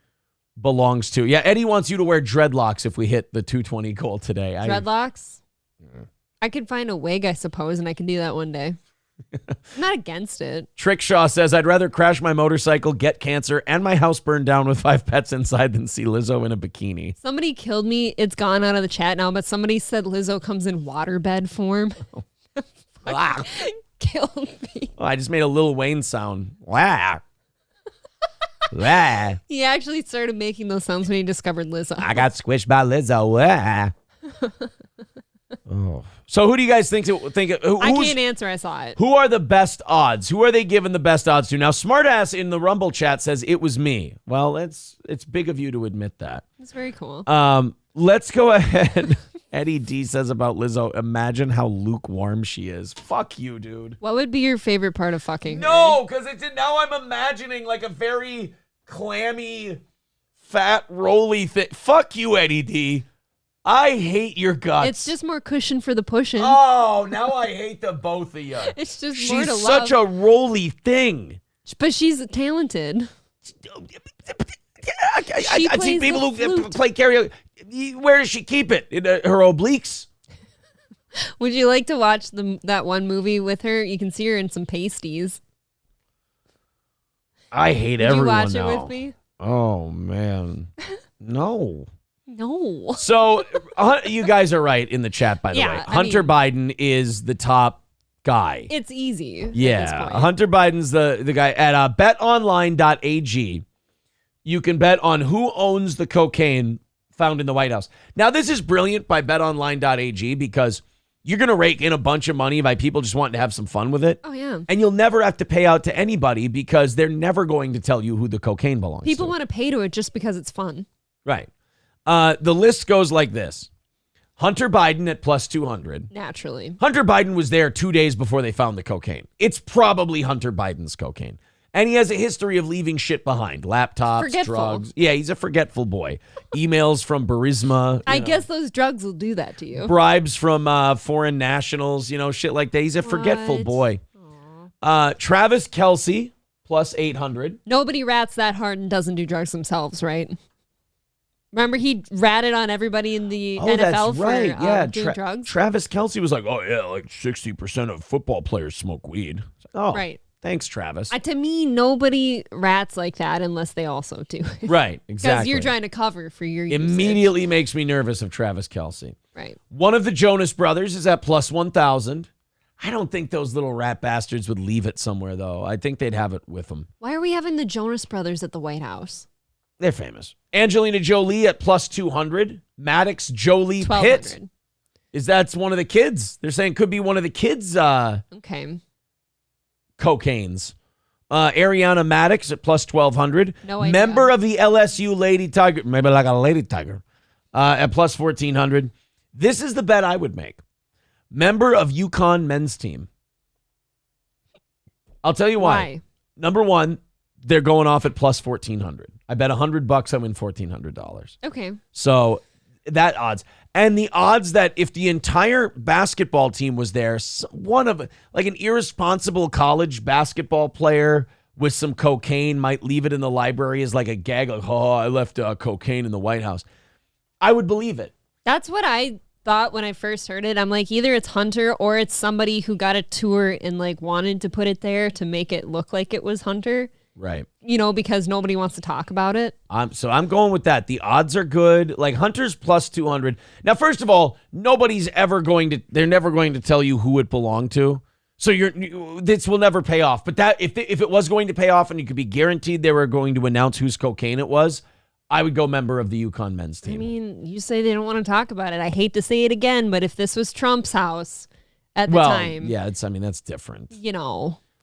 belongs to. Yeah, Eddie wants you to wear dreadlocks if we hit the 220 goal today. Dreadlocks? I could find a wig, I suppose, and I can do that one day. I'm not against it. Trickshaw says, I'd rather crash my motorcycle, get cancer, and my house burned down with 5 pets inside than see Lizzo in a bikini. Somebody killed me. It's gone out of the chat now, but somebody said Lizzo comes in waterbed form. Wow. Killed me. Oh, I just made a Lil Wayne sound. Wow. Wow. He actually started making those sounds when he discovered Lizzo. I got squished by Lizzo. Wow. Oh. So who do you guys think? I can't answer. I saw it. Who are the best odds? Who are they giving the best odds to? Now, Smartass in the Rumble chat says it was me. Well, it's big of you to admit that. That's very cool. Let's go ahead. Eddie D says about Lizzo, imagine how lukewarm she is. Fuck you, dude. What would be your favorite part of fucking No, because now I'm imagining like a very clammy, fat, rolly thing. Fuck you, Eddie D. I hate your guts. It's just more cushion for the pushing. Oh, now I hate the both of you. It's just more to love. She's such a roly thing. But she's talented. I see people who play karaoke. Where does she keep it? In her obliques? Would you like to watch that one movie with her? You can see her in some pasties. I hate Would everyone you watch now. it with me? Oh, man. No. No. So, you guys are right in the chat, by the way. Hunter Biden is the top guy. It's easy. Yeah. Hunter Biden's the guy. At betonline.ag, you can bet on who owns the cocaine found in the White House. Now, this is brilliant by betonline.ag because you're going to rake in a bunch of money by people just wanting to have some fun with it. Oh, yeah. And you'll never have to pay out to anybody because they're never going to tell you who the cocaine belongs to. People want to pay to it just because it's fun. Right. The list goes like this. Hunter Biden at plus 200. Naturally. Hunter Biden was there 2 days before they found the cocaine. It's probably Hunter Biden's cocaine. And he has a history of leaving shit behind. Laptops, Forgetful. drugs. Yeah, he's a forgetful boy. Emails from Burisma. I guess those drugs will do that to you. Bribes from foreign nationals, shit like that. He's a forgetful boy. Travis Kelce, plus 800. Nobody rats that hard and doesn't do drugs themselves, right? Remember, he ratted on everybody in the NFL for doing drugs? Travis Kelce was like, oh, yeah, like 60% of football players smoke weed. Oh, right. Thanks, Travis. To me, nobody rats like that unless they also do it. Right, exactly. Because you're trying to cover for your usage. Immediately makes me nervous of Travis Kelce. Right. One of the Jonas Brothers is at plus 1,000. I don't think those little rat bastards would leave it somewhere, though. I think they'd have it with them. Why are we having the Jonas Brothers at the White House? They're famous. Angelina Jolie at plus 200. Maddox Jolie Pitt. That's one of the kids. They're saying could be one of the kids. Okay. Cocaines. Ariana Maddox at plus 1,200. No idea. Member of the LSU Lady Tiger. Maybe like a Lady Tiger. At plus 1,400. This is the bet I would make. Member of UConn men's team. I'll tell you why. Number one, they're going off at plus 1,400. I bet $100 I win $1,400. Okay. So that odds. And the odds that if the entire basketball team was there, one of like an irresponsible college basketball player with some cocaine might leave it in the library as like a gag, like, oh, I left cocaine in the White House. I would believe it. That's what I thought when I first heard it. I'm like, either it's Hunter or it's somebody who got a tour and like wanted to put it there to make it look like it was Hunter. Right. Because nobody wants to talk about it. So I'm going with that. The odds are good. Like Hunter's plus 200. Now, first of all, they're never going to tell you who it belonged to. So this will never pay off. But that if it was going to pay off and you could be guaranteed they were going to announce whose cocaine it was, I would go member of the Yukon men's team. I mean, you say they don't want to talk about it. I hate to say it again, but if this was Trump's house at the time. Yeah, that's different.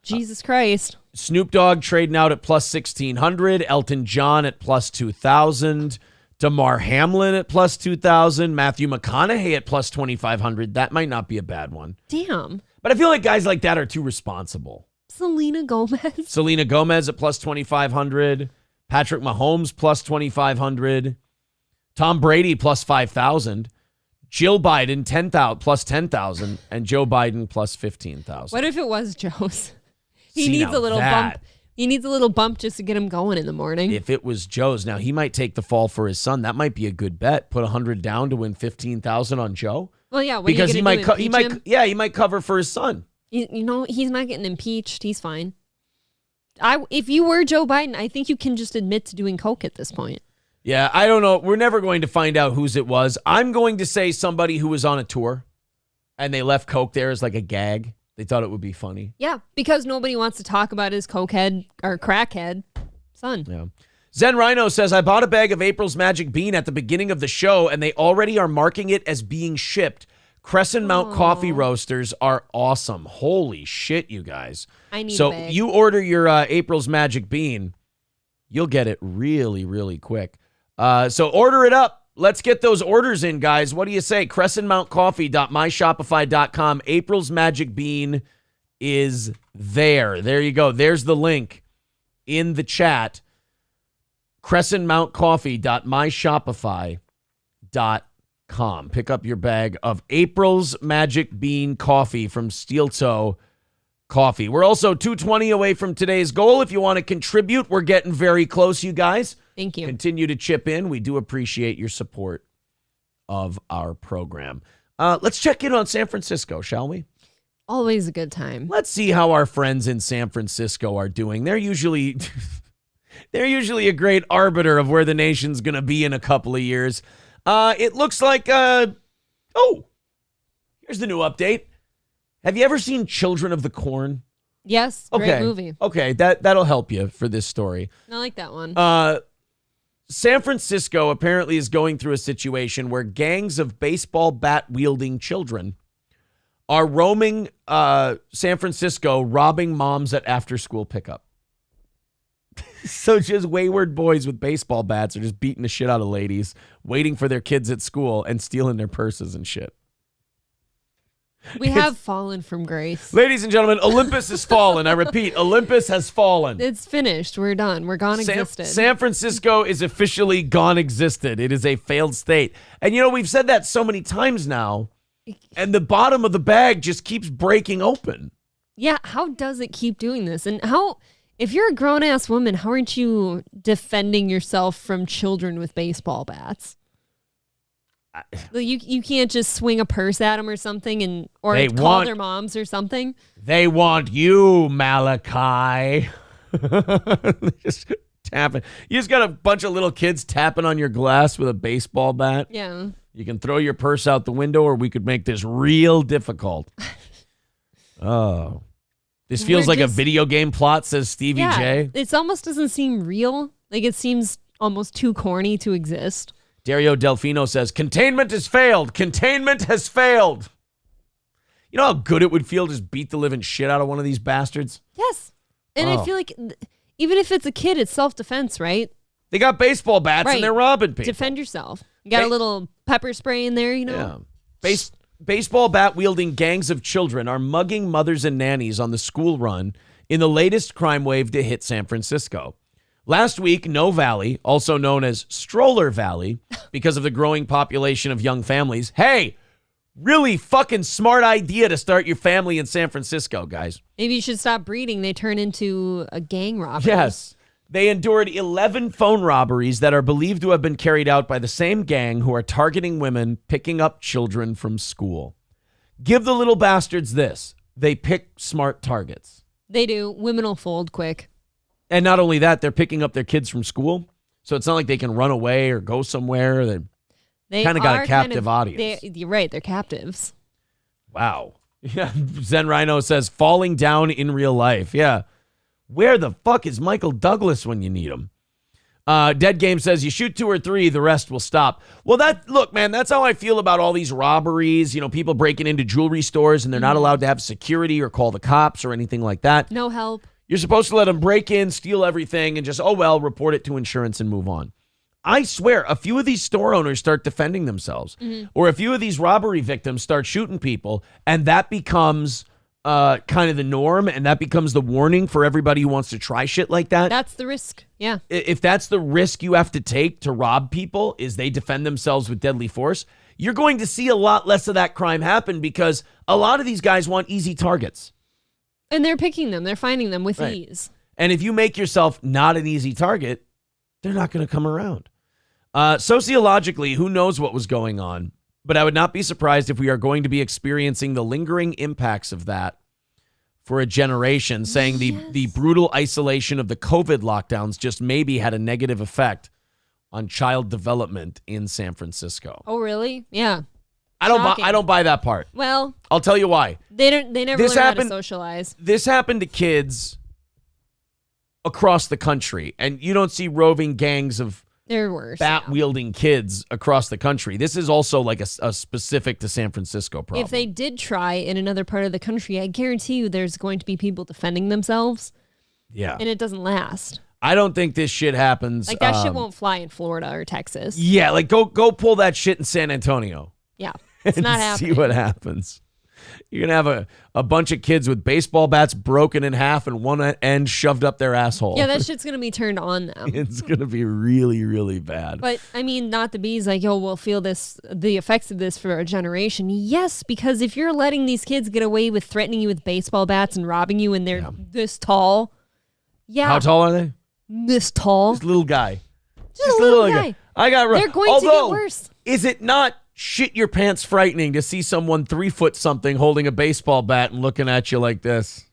Jesus Christ. Snoop Dogg trading out at plus 1,600. Elton John at plus 2,000. Damar Hamlin at plus 2,000. Matthew McConaughey at plus 2,500. That might not be a bad one. Damn. But I feel like guys like that are too responsible. Selena Gomez at plus 2,500. Patrick Mahomes plus 2,500. Tom Brady plus 5,000. Jill Biden 10,000 plus 10,000, and Joe Biden plus 15,000. What if it was Joe's? He See, needs now a little bump. He needs a little bump just to get him going in the morning. If it was Joe's, now he might take the fall for his son. That might be a good bet. Put 100 down to win 15,000 on Joe. Well, yeah, because he might cover for his son. He's not getting impeached. He's fine. If you were Joe Biden, I think you can just admit to doing coke at this point. Yeah, I don't know. We're never going to find out whose it was. I'm going to say somebody who was on a tour and they left coke there as like a gag. They thought it would be funny. Yeah, because nobody wants to talk about his cokehead or crackhead son. Yeah. Zen Rhino says, I bought a bag of April's Magic Bean at the beginning of the show, and they already are marking it as being shipped. Crescent Mount coffee roasters are awesome. Holy shit, you guys. I need so a bag. You order your April's Magic Bean, you'll get it really, really quick. So order it up. Let's get those orders in, guys. What do you say? CrescentMountCoffee.myshopify.com. April's Magic Bean is there. There you go. There's the link in the chat. CrescentMountCoffee.myshopify.com. Pick up your bag of April's Magic Bean coffee from Steel Toe Coffee. We're also 220 away from today's goal. If you want to contribute, we're getting very close, you guys. Thank you. Continue to chip in. We do appreciate your support of our program. Let's check in on San Francisco, shall we? Always a good time. Let's see how our friends in San Francisco are doing. They're usually a great arbiter of where the nation's going to be in a couple of years. It looks like, here's the new update. Have you ever seen Children of the Corn? Yes, great movie. Okay, that'll help you for this story. I like that one. San Francisco apparently is going through a situation where gangs of baseball bat-wielding children are roaming San Francisco, robbing moms at after-school pickup. So just wayward boys with baseball bats are just beating the shit out of ladies, waiting for their kids at school and stealing their purses and shit. We have fallen from grace. Ladies and gentlemen, Olympus has fallen. I repeat, Olympus has fallen. It's finished. We're done. We're gone existed. San Francisco is officially gone existed. It is a failed state. And, we've said that so many times now, and the bottom of the bag just keeps breaking open. Yeah, how does it keep doing this? And if you're a grown-ass woman, how aren't you defending yourself from children with baseball bats? You can't just swing a purse at them or something or call their moms or something. They want you, Malachi. Just tapping. You just got a bunch of little kids tapping on your glass with a baseball bat. Yeah. You can throw your purse out the window, or we could make this real difficult. Oh. This feels like a video game plot, says Stevie J. It almost doesn't seem real. Like, it seems almost too corny to exist. Dario Delfino says, containment has failed. Containment has failed. You know how good it would feel to just beat the living shit out of one of these bastards? Yes. And I feel like even if it's a kid, it's self-defense, right? They got baseball bats and they're robbing people. Defend yourself. You got a little pepper spray in there, Yeah. Baseball bat-wielding gangs of children are mugging mothers and nannies on the school run in the latest crime wave to hit San Francisco. Last week, No Valley, also known as Stroller Valley, because of the growing population of young families. Hey, really fucking smart idea to start your family in San Francisco, guys. Maybe you should stop breeding. They turn into a gang robbery. Yes. They endured 11 phone robberies that are believed to have been carried out by the same gang who are targeting women picking up children from school. Give the little bastards this. They pick smart targets. They do. Women will fold quick. And not only that, they're picking up their kids from school. So it's not like they can run away or go somewhere. They kind of got a captive audience. You're right. They're captives. Wow. Yeah, Zen Rhino says falling down in real life. Yeah. Where the fuck is Michael Douglas when you need him? Dead Game says you shoot 2 or 3, the rest will stop. Well, look, man, that's how I feel about all these robberies. You know, people breaking into jewelry stores and they're not allowed to have security or call the cops or anything like that. No help. You're supposed to let them break in, steal everything, and just, report it to insurance and move on. I swear, a few of these store owners start defending themselves, or a few of these robbery victims start shooting people, and that becomes kind of the norm, and that becomes the warning for everybody who wants to try shit like that. That's the risk. Yeah. If that's the risk you have to take to rob people, is they defend themselves with deadly force, you're going to see a lot less of that crime happen because a lot of these guys want easy targets. And they're picking them. They're finding them with ease. And if you make yourself not an easy target, they're not going to come around. Sociologically, who knows what was going on? But I would not be surprised if we are going to be experiencing the lingering impacts of that for a generation, saying the brutal isolation of the COVID lockdowns just maybe had a negative effect on child development in San Francisco. Oh, really? Yeah. I don't buy that part. Well, I'll tell you why. They never learn how to socialize. This happened to kids across the country, and you don't see roving gangs of they're worse. Bat-wielding kids across the country. This is also like a specific to San Francisco problem. If they did try in another part of the country, I guarantee you there's going to be people defending themselves. Yeah. And it doesn't last. I don't think this shit happens. Like that shit won't fly in Florida or Texas. Yeah, like go pull that shit in San Antonio. Yeah. It's not happening. See what happens. You're going to have a bunch of kids with baseball bats broken in half and one end shoved up their asshole. Yeah, that shit's going to be turned on them. It's going to be really, really bad. But, I mean, not to be like, we'll feel the effects of this for a generation. Yes, because if you're letting these kids get away with threatening you with baseball bats and robbing you and they're this tall. Yeah. How tall are they? This tall. This little guy. Just a little guy. I got They're going to get worse. Is it not shit your pants frightening to see someone 3 foot something holding a baseball bat and looking at you like this?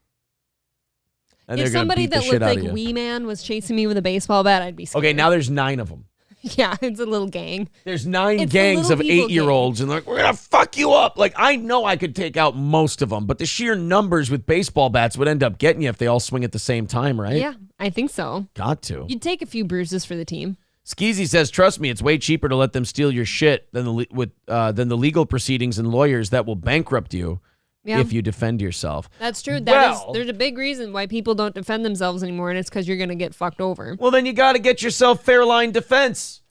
And if somebody that looked like Wee Man was chasing me with a baseball bat, I'd be scared. Okay, now there's 9 of them. Yeah, it's a little gang. There's 9 gangs of 8-year-olds, and they're like, we're going to fuck you up. Like, I know I could take out most of them, but the sheer numbers with baseball bats would end up getting you if they all swing at the same time, right? Yeah, I think so. Got to. You'd take a few bruises for the team. Skeezy says, trust me, it's way cheaper to let them steal your shit than the legal proceedings and lawyers that will bankrupt you if you defend yourself. That's true. There's a big reason why people don't defend themselves anymore, and it's because you're going to get fucked over. Well, then you got to get yourself Fairline Defense.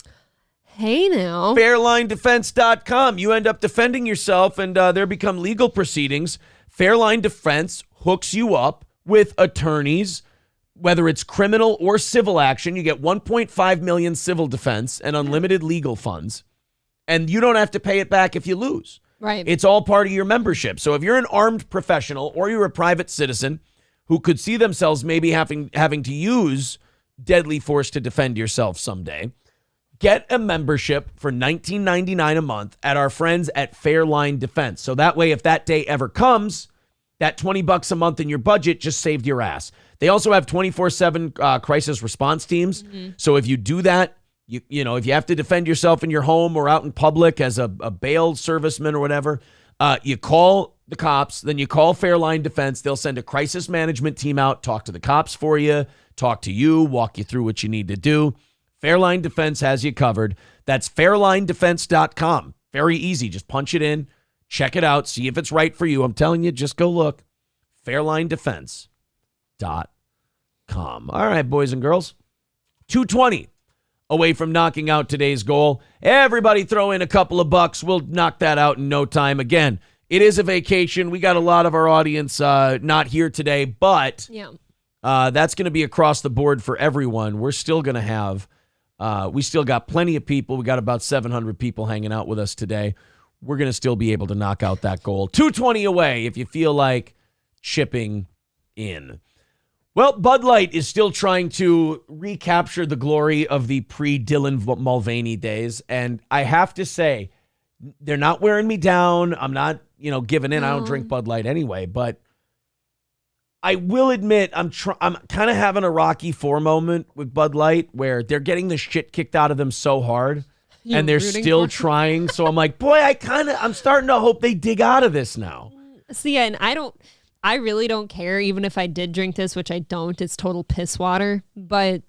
Hey, now. FairlineDefense.com. You end up defending yourself, and there become legal proceedings. Fairline Defense hooks you up with attorneys. Whether it's criminal or civil action, you get $1.5 million civil defense and unlimited legal funds, and you don't have to pay it back if you lose. Right. It's all part of your membership. So if you're an armed professional or you're a private citizen who could see themselves maybe having to use deadly force to defend yourself someday, get a membership for $19.99 a month at our friends at Fairline Defense. So that way, if that day ever comes, that $20 a month in your budget just saved your ass. They also have 24/7 crisis response teams. Mm-hmm. So if you do that, you know, if you have to defend yourself in your home or out in public as a bail serviceman or whatever, you call the cops, then you call Fairline Defense. They'll send a crisis management team out, talk to the cops for you, talk to you, walk you through what you need to do. Fairline Defense has you covered. That's FairlineDefense.com. Very easy. Just punch it in, check it out, see if it's right for you. I'm telling you, just go look. FairlineDefense.com. All right, boys and girls. 220 away from knocking out today's goal. Everybody throw in a couple of bucks. We'll knock that out in no time. Again, it is a vacation. We got a lot of our audience not here today, but that's going to be across the board for everyone. We're still going to have, we still got plenty of people. We got about 700 people hanging out with us today. We're going to still be able to knock out that goal. 220 away if you feel like chipping in. Well, Bud Light is still trying to recapture the glory of the pre-Dylan Mulvaney days. And I have to say, they're not wearing me down. I'm not, giving in. I don't drink Bud Light anyway. But I will admit, I'm kind of having a Rocky IV moment with Bud Light where they're getting the shit kicked out of them so hard. And they're still trying. So I'm like, boy, I'm starting to hope they dig out of this now. See, and I really don't care, even if I did drink this, which I don't. It's total piss water. But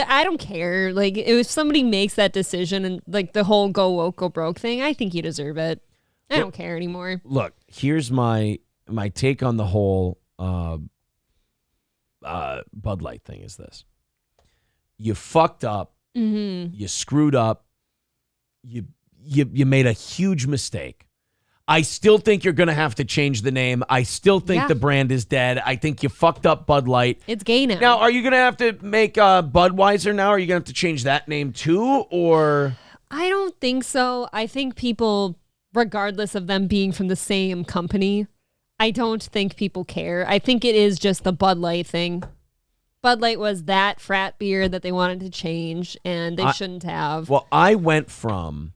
I don't care. Like, if somebody makes that decision and like the whole go woke, go broke thing, I think you deserve it. I don't care anymore. Look, here's my take on the whole Bud Light thing is this. You fucked up. Mm-hmm. You screwed up. You made a huge mistake. I still think you're going to have to change the name. I still think the brand is dead. I think you fucked up Bud Light. It's gay now. Now, are you going to have to make Budweiser now? Are you going to have to change that name too? Or I don't think so. I think people, regardless of them being from the same company, I don't think people care. I think it is just the Bud Light thing. Bud Light was that frat beer that they wanted to change, and they shouldn't have. Well, I went from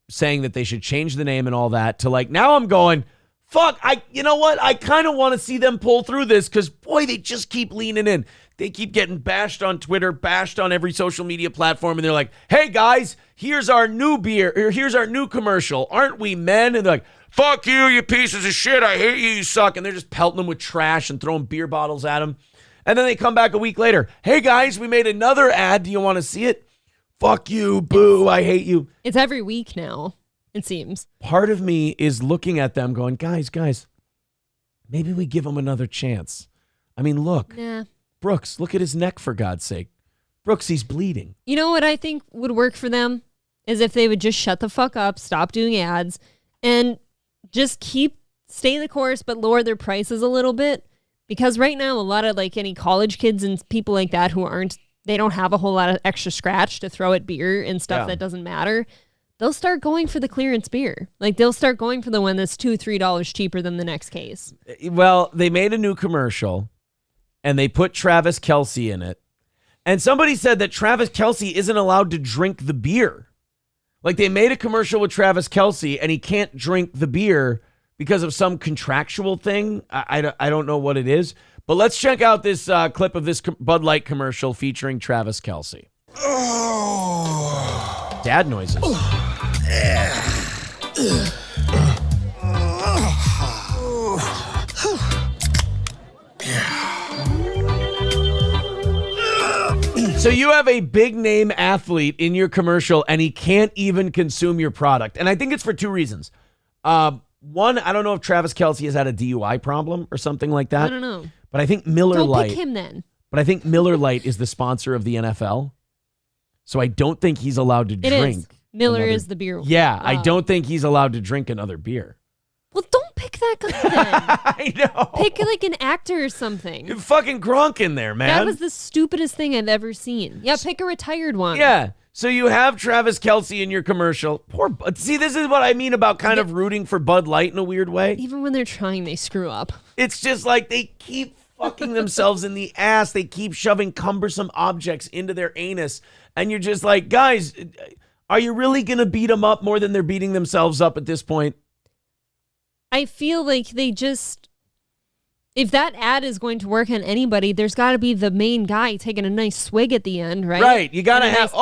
saying that they should change the name and all that to like, now I'm going, fuck, you know what? I kind of want to see them pull through this because, boy, they just keep leaning in. They keep getting bashed on Twitter, bashed on every social media platform, and they're like, hey, guys, here's our new beer, or here's our new commercial. Aren't we men? And they're like, fuck you, you pieces of shit. I hate you, you suck. And they're just pelting them with trash and throwing beer bottles at them. And then they come back a week later. Hey, guys, we made another ad. Do you want to see it? Fuck you, boo, I hate you. It's every week now, it seems. Part of me is looking at them going, guys, maybe we give him another chance. I mean, look. Nah. Brooks, look at his neck, for God's sake. Brooks, he's bleeding. You know what I think would work for them? Is if they would just shut the fuck up, stop doing ads, and just stay the course, but lower their prices a little bit. Because right now, a lot of like any college kids and people like that they don't have a whole lot of extra scratch to throw at beer and stuff that doesn't matter. They'll start going for the clearance beer. Like they'll start going for the one that's $2-3 cheaper than the next case. Well, they made a new commercial and they put Travis Kelce in it. And somebody said that Travis Kelce isn't allowed to drink the beer. Like they made a commercial with Travis Kelce and he can't drink the beer because of some contractual thing. I don't know what it is. But let's check out this clip of this Bud Light commercial featuring Travis Kelce. Dad noises. So you have a big name athlete in your commercial and he can't even consume your product. And I think it's for two reasons. One, I don't know if Travis Kelce has had a DUI problem or something like that. I don't know. But I think Miller Don't Lite. pick him then. But I think Miller Lite is the sponsor of the NFL. So I don't think he's allowed to drink. Is. Miller is the beer. Yeah, I don't think he's allowed to drink another beer. Well, don't pick that guy then. I know. Pick like an actor or something. You're fucking Gronk in there, man. That was the stupidest thing I've ever seen. Yeah, pick a retired one. Yeah. So you have Travis Kelce in your commercial. See, this is what I mean about kind of rooting for Bud Light in a weird way. Even when they're trying, they screw up. It's just like they keep fucking themselves in the ass. They keep shoving cumbersome objects into their anus. And you're just like, guys, are you really going to beat them up more than they're beating themselves up at this point? I feel like if that ad is going to work on anybody, there's got to be the main guy taking a nice swig at the end, right? Right. You got to have,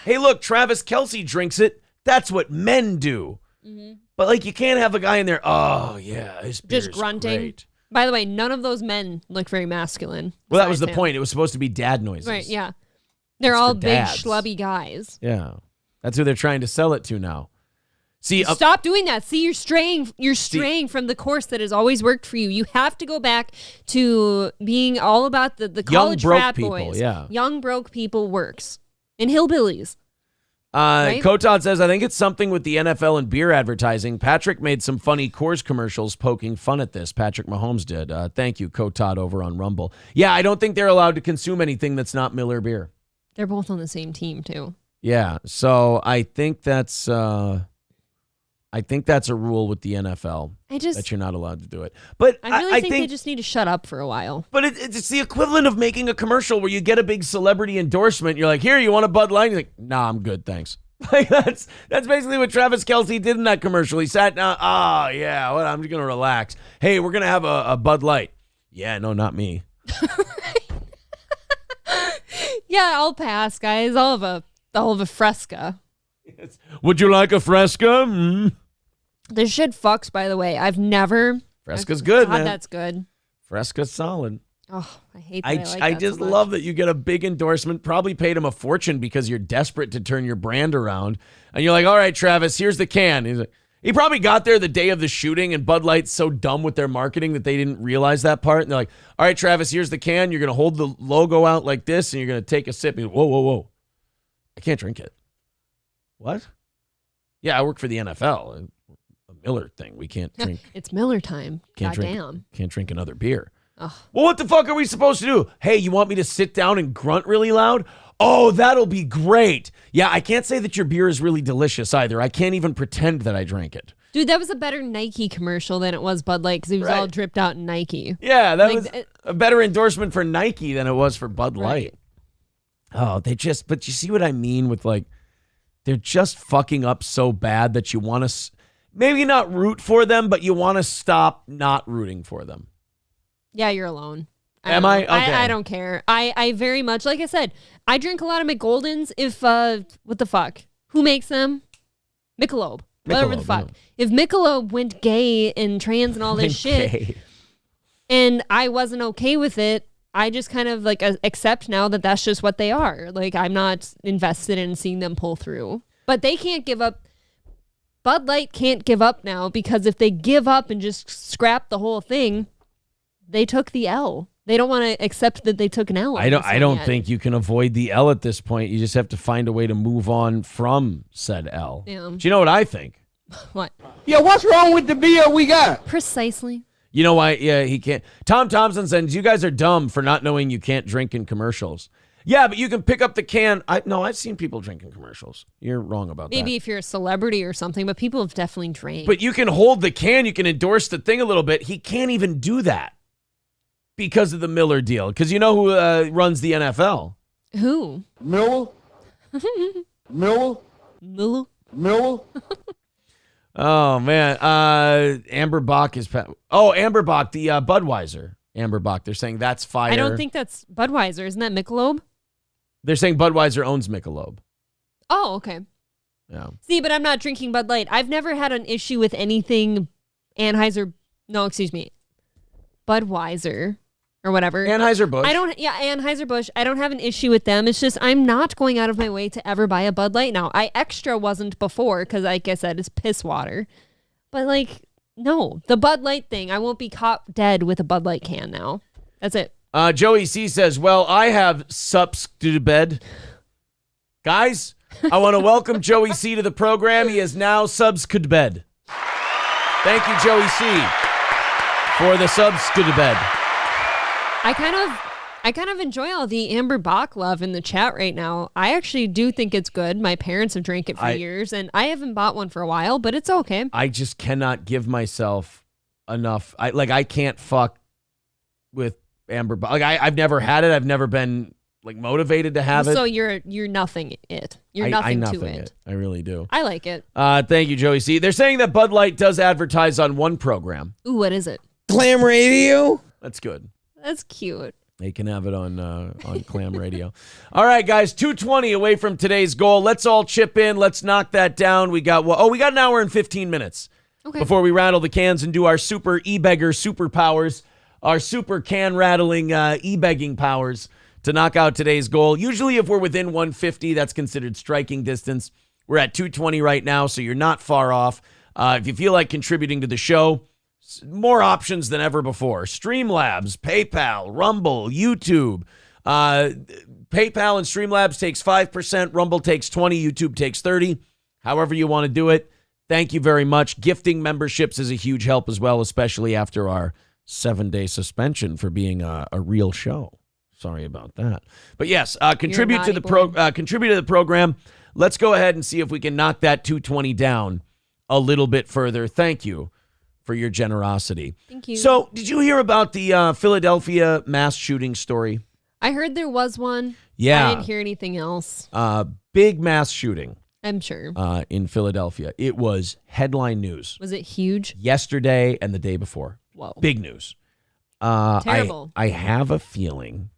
hey, look, Travis Kelce drinks it. That's what men do. Mm-hmm. But like, you can't have a guy in there, oh, yeah, his beer's just grunting. Great. By the way, none of those men look very masculine. Well, that was the point. It was supposed to be dad noises. Right, yeah. They're all big, schlubby guys. Yeah. That's who they're trying to sell it to now. See, stop doing that. See, you're straying from the course that has always worked for you. You have to go back to being all about the college frat boys. Yeah. Young broke people works. And hillbillies. Right? Kotad says, I think it's something with the NFL and beer advertising. Patrick made some funny Coors commercials poking fun at this. Patrick Mahomes did. Thank you, Kotad, over on Rumble. Yeah, I don't think they're allowed to consume anything that's not Miller beer. They're both on the same team, too. Yeah, so I think that's a rule with the NFL that you're not allowed to do it. But I really think they just need to shut up for a while. But it's the equivalent of making a commercial where you get a big celebrity endorsement. You're like, here, you want a Bud Light? You're like, nah, I'm good, thanks. Like that's basically what Travis Kelce did in that commercial. He sat down, I'm just gonna relax. Hey, we're gonna have a Bud Light. Yeah, no, not me. Yeah, I'll pass, guys. I'll have a Fresca. Would you like a Fresca? This shit fucks, by the way. I've never. Fresca's good, God, man. that's good. Fresca's solid. Oh, I hate that. I that just so much. love that you get a big endorsement. Probably paid him a fortune because you're desperate to turn your brand around. And you're like, all right, Travis, here's the can. He's like, he probably got there the day of the shooting, and Bud Light's so dumb with their marketing that they didn't realize that part. And they're like, all right, Travis, here's the can. You're going to hold the logo out like this, and you're going to take a sip. He's like, whoa. I can't drink it. What? Yeah, I work for the NFL. A Miller thing. We can't drink. It's Miller time. Can't Goddamn. Can't drink another beer. Ugh. Well, what the fuck are we supposed to do? Hey, you want me to sit down and grunt really loud? Oh, that'll be great. Yeah, I can't say that your beer is really delicious either. I can't even pretend that I drank it. Dude, that was a better Nike commercial than it was Bud Light because it was all dripped out in Nike. Yeah, that Like, was a better endorsement for Nike than it was for Bud Light. Oh, but you see what I mean with like, they're just fucking up so bad that you want to maybe not root for them, but you want to stop not rooting for them. Yeah, you're alone. Am I? Okay. I don't care. I very much, like I said, I drink a lot of McGoldens if, what the fuck? Who makes them? Michelob. Whatever the fuck. Yeah. If Michelob went gay and trans and all this shit, Okay. and I wasn't okay with it, I just kind of like accept now that that's just what they are. Like, I'm not invested in seeing them pull through. But they can't give up. Bud Light can't give up now because if they give up and just scrap the whole thing, they took the L. They don't want to accept that they took an L. I don't think you can avoid the L at this point. You just have to find a way to move on from said L. Yeah. Do you know what I think? What? Yeah, what's wrong with the beer we got? Precisely. You know why? Yeah, he can't. Tom Thompson says, you guys are dumb for not knowing you can't drink in commercials. Yeah, but you can pick up the can. I've seen people drink in commercials. You're wrong about that. Maybe if you're a celebrity or something, but people have definitely drank. But you can hold the can. You can endorse the thing a little bit. He can't even do that because of the Miller deal. Because you know who runs the NFL? Who? Miller? Miller? Miller? Miller? Oh, man. Amber Bach is... Amber Bach, the Budweiser. Amber Bach. They're saying that's fire. I don't think that's Budweiser. Isn't that Michelob? They're saying Budweiser owns Michelob. Oh, okay. Yeah. See, but I'm not drinking Bud Light. I've never had an issue with anything Budweiser or whatever. Anheuser-Busch. Anheuser-Busch. I don't have an issue with them. It's just I'm not going out of my way to ever buy a Bud Light now. I extra wasn't before because, like I said, it's piss water. But, like, no. The Bud Light thing, I won't be caught dead with a Bud Light can now. That's it. Joey C says, well, I have sups to bed. Guys, I want to welcome Joey C to the program. He is now subs to bed. Thank you, Joey C, for the subs to bed. I kind of enjoy all the Amber Bach love in the chat right now. I actually do think it's good. My parents have drank it for years, and I haven't bought one for a while, but it's okay. I just cannot give myself enough. I can't fuck with Amber Bach. Like I've never had it. I've never been like motivated to have it. So you're nothing it. You're nothing to it. I really do. I like it. Thank you, Joey C. They're saying that Bud Light does advertise on one program. Ooh, what is it? Clam radio? That's good. That's cute. They can have it on Clam Radio. All right, guys, 2:20 away from today's goal. Let's all chip in. Let's knock that down. We got an hour and 15 minutes before we rattle the cans and do our super e-beggar superpowers, our super can rattling e-begging powers to knock out today's goal. Usually if we're within 150, that's considered striking distance. We're at 220 right now, so you're not far off. If you feel like contributing to the show, more options than ever before. Streamlabs, PayPal, Rumble, YouTube. PayPal and Streamlabs takes 5%. Rumble takes 20%. YouTube takes 30%. However you want to do it. Thank you very much. Gifting memberships is a huge help as well, especially after our 7-day suspension for being a real show. Sorry about that. But yes, contribute to the program. Let's go ahead and see if we can knock that 220 down a little bit further. Thank you for your generosity. Thank you. So, did you hear about the Philadelphia mass shooting story? I heard there was one. Yeah. I didn't hear anything else. Big mass shooting. I'm sure. In Philadelphia. It was headline news. Was it huge? Yesterday and the day before. Whoa. Big news. Terrible. I have a feeling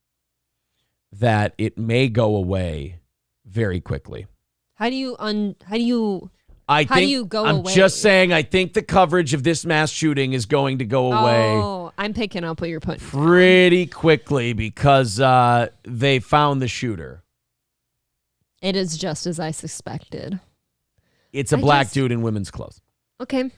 that it may go away very quickly. How do you How do you go I'm away? just saying, I think the coverage of this mass shooting is going to go away Oh, I'm picking up what you're putting. pretty quickly because they found the shooter. It is just as I suspected. It's a black dude in women's clothes. Okay.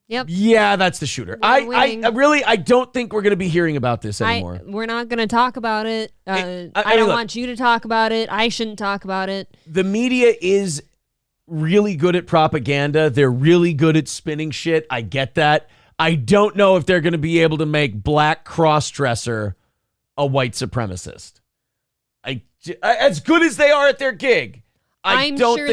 Yep. Yeah, that's the shooter. I don't think we're going to be hearing about this anymore. We're not going to talk about it. I don't want you to talk about it. I shouldn't talk about it. The media is really good at propaganda. They're really good at spinning shit. I get that. I don't know if they're going to be able to make black crossdresser a white supremacist. As good as they are at their gig, I'm sure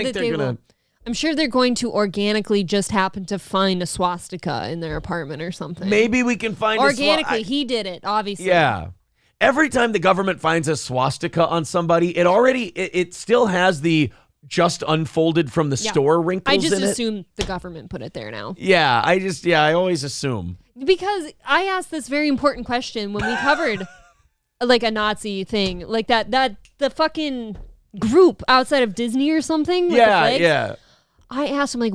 they're going to organically just happen to find a swastika in their apartment or something. Maybe we can find organically. He did it, obviously. Yeah. Every time the government finds a swastika on somebody, it still has the just unfolded from the store wrinkles in it. I just assume the government put it there now. Yeah, I always assume. Because I asked this very important question when we covered like a Nazi thing, like that the fucking group outside of Disney or something. With the flags. Yeah. I asked him, like,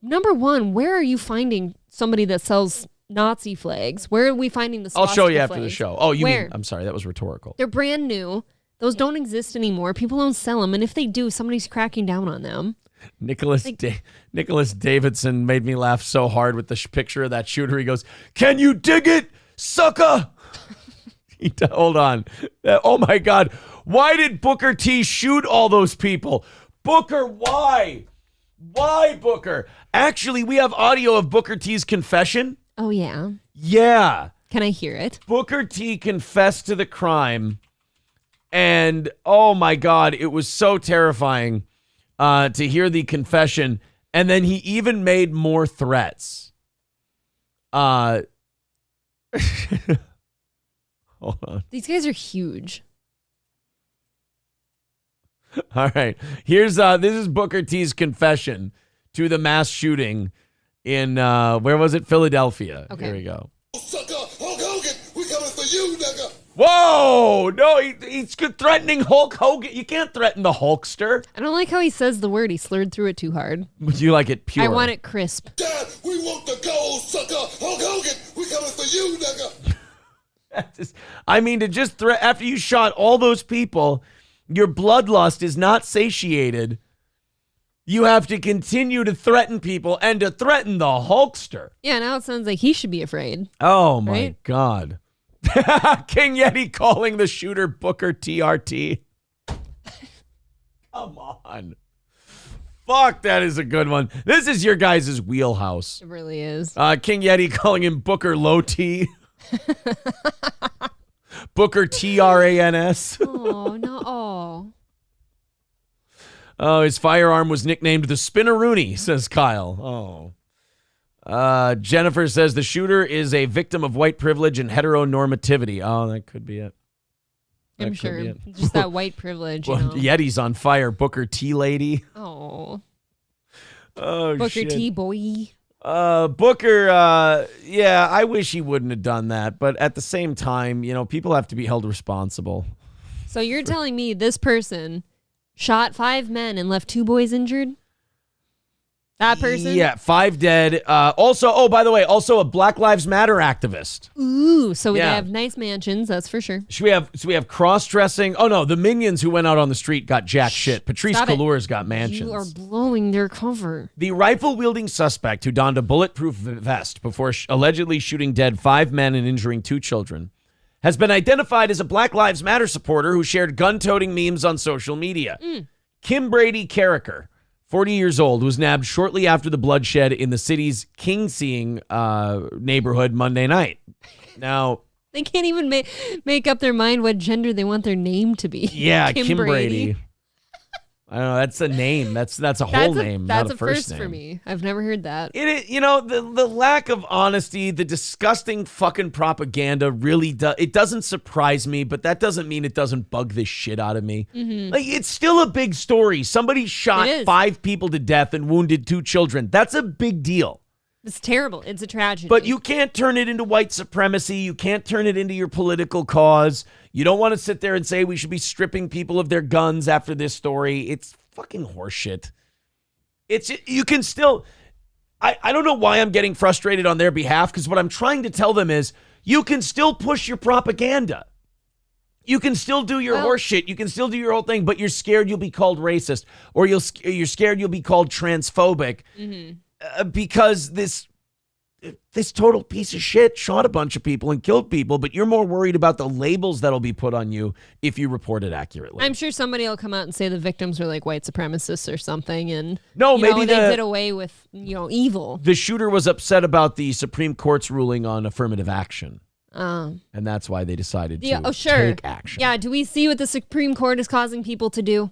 number one, where are you finding somebody that sells Nazi flags? Where are we finding the swastika I'll show you after flags? the show. Oh, you Where? mean, I'm sorry, that was rhetorical. They're brand new. Those don't exist anymore. People don't sell them. And if they do, somebody's cracking down on them. Nicholas Davidson made me laugh so hard with the picture of that shooter. He goes, "Can you dig it, sucker?" Hold on. Oh, my God. Why did Booker T shoot all those people? Booker, why? Why, Booker? Actually, we have audio of Booker T's confession. Oh, yeah. Yeah. Can I hear it? Booker T confessed to the crime. And, oh, my God, it was so terrifying to hear the confession. And then he even made more threats. Hold on. These guys are huge. All right. Here's this is Booker T's confession to the mass shooting in where was it? Philadelphia. Okay. Here we go. Sucker, Hulk Hogan, we coming for you, nigga. Whoa! No, he's threatening Hulk Hogan. You can't threaten the Hulkster. I don't like how he says the word. He slurred through it too hard. Would you like it pure? I want it crisp. Dad, we want the gold, sucker, Hulk Hogan, we coming for you, nigga. I mean, to just after you shot all those people, your bloodlust is not satiated. You have to continue to threaten people and to threaten the Hulkster. Yeah, now it sounds like he should be afraid. Oh, my Right? God. King Yeti calling the shooter Booker TRT. Come on. Fuck, that is a good one. This is your guys' wheelhouse. It really is. King Yeti calling him Booker Low T. Booker TRANS. Oh, no. Oh. Oh, his firearm was nicknamed the Spinneroonie, says Kyle. Oh. Jennifer says the shooter is a victim of white privilege and heteronormativity. Oh, that could be it. I'm sure. Just that white privilege, Well, Yeti's on fire. Booker T lady. Oh. Oh, Booker shit. T boy. Booker, yeah, I wish he wouldn't have done that. But at the same time, people have to be held responsible. So you're telling me this person shot 5 men and left 2 boys injured? That person? Yeah, 5 dead. Also, by the way, also a Black Lives Matter activist. Ooh, so they Yeah. have nice mansions, that's for sure. So we have cross-dressing. Oh, no, the minions who went out on the street got jack shit. Patrice Stop it. Kalur's got mansions. You are blowing their cover. The rifle-wielding suspect who donned a bulletproof vest before allegedly shooting dead 5 men and injuring 2 children has been identified as a Black Lives Matter supporter who shared gun-toting memes on social media. Kim Brady Carricker, 40 years old, was nabbed shortly after the bloodshed in the city's King-Seeing neighborhood Monday night. Now, They can't even make up their mind what gender they want their name to be. yeah, Kim Brady. I don't know. That's a name. That's a whole name, That's not a first name. for me. I've never heard that. The lack of honesty, the disgusting fucking propaganda really does. It doesn't surprise me, but that doesn't mean it doesn't bug the shit out of me. Like, it's still a big story. Somebody shot It is. 5 people to death and wounded 2 children. That's a big deal. It's terrible. It's a tragedy. But you can't turn it into white supremacy. You can't turn it into your political cause. You don't want to sit there and say we should be stripping people of their guns after this story. It's fucking horseshit. You can still, I don't know why I'm getting frustrated on their behalf, because what I'm trying to tell them is you can still push your propaganda. You can still do your horse shit. You can still do your whole thing, but you're scared you'll be called racist, or you're scared you'll be called transphobic because this total piece of shit shot a bunch of people and killed people, but you're more worried about the labels that'll be put on you if you report it accurately. I'm sure somebody will come out and say the victims were like white supremacists or something, and maybe they did away with evil. The shooter was upset about the Supreme Court's ruling on affirmative action. And that's why they decided to take action. Yeah, do we see what the Supreme Court is causing people to do?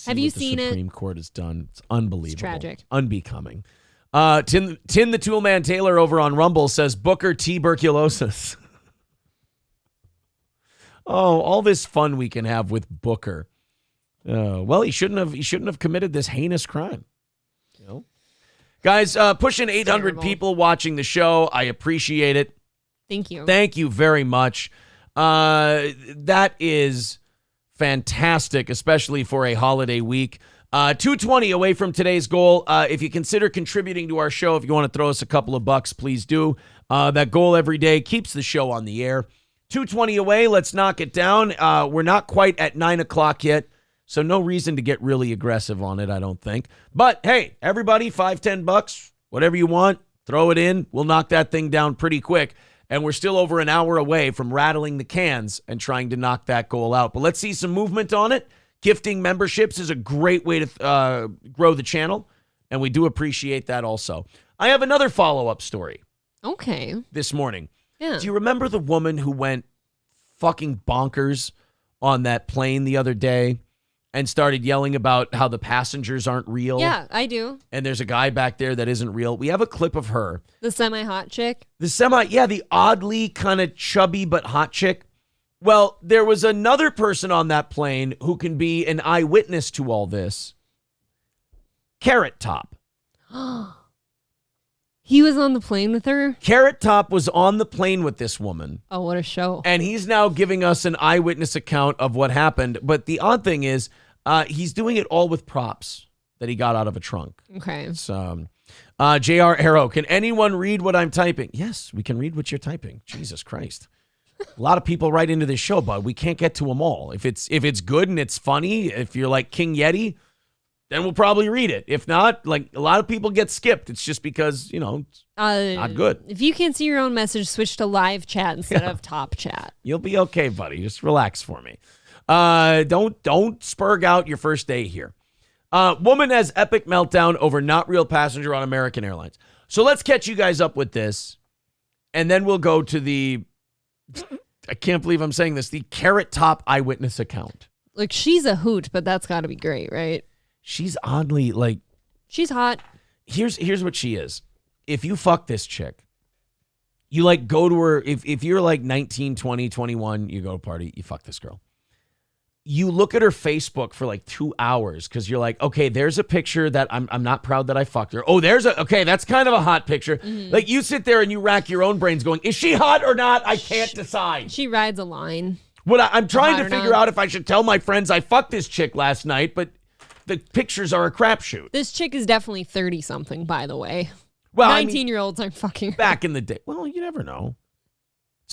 Have you seen it? The Supreme Court has done. It's unbelievable. It's tragic. Unbecoming. Tin the Toolman Taylor over on Rumble says Booker tuberculosis. Oh, all this fun we can have with Booker. Well, he shouldn't have committed this heinous crime. Guys, pushing 800 people watching the show. I appreciate it. Thank you. Thank you very much. That is fantastic, especially for a holiday week. 220 away from today's goal. If you consider contributing to our show, if you want to throw us a couple of bucks, please do. That goal every day keeps the show on the air. 220 away. Let's knock it down. We're not quite at 9 o'clock yet, so no reason to get really aggressive on it, I don't think. But hey, everybody, $5-10, whatever you want, throw it in. We'll knock that thing down pretty quick. And we're still over an hour away from rattling the cans and trying to knock that goal out. But let's see some movement on it. Gifting memberships is a great way to grow the channel, and we do appreciate that also. I have another follow-up story. Okay. This morning. Yeah. Do you remember the woman who went fucking bonkers on that plane the other day and started yelling about how the passengers aren't real? Yeah, I do. And there's a guy back there that isn't real. We have a clip of her. The semi-hot chick? The oddly kind of chubby but hot chick. Well, there was another person on that plane who can be an eyewitness to all this. Carrot Top. He was on the plane with her? Carrot Top was on the plane with this woman. Oh, what a show. And he's now giving us an eyewitness account of what happened. But the odd thing is, he's doing it all with props that he got out of a trunk. Okay. So, J.R. Arrow, can anyone read what I'm typing? Yes, we can read what you're typing. Jesus Christ. A lot of people write into this show, bud. We can't get to them all. If it's good and it's funny, if you're like King Yeti, then we'll probably read it. If not, like a lot of people get skipped. It's just because, it's not good. If you can't see your own message, switch to live chat instead of top chat. You'll be okay, buddy. Just relax for me. Don't spurg out your first day here. Woman has epic meltdown over not real passenger on American Airlines. So let's catch you guys up with this, and then we'll go to the... I can't believe I'm saying this. The Carrot Top eyewitness account. Like, she's a hoot, but that's got to be great, right? She's oddly like... She's hot. Here's what she is. If you fuck this chick, you like go to her... If you're like 19, 20, 21, you go to a party, you fuck this girl. You look at her Facebook for like 2 hours because you're like, okay, there's a picture that I'm not proud that I fucked her. Oh, okay, that's kind of a hot picture. Mm-hmm. Like you sit there and you rack your own brains going, is she hot or not? I can't decide. She rides a line. I'm trying to figure out if I should tell my friends I fucked this chick last night, but the pictures are a crapshoot. This chick is definitely 30-something, by the way. Well, 19-year-olds aren't fucking her. Back in the day. Well, you never know.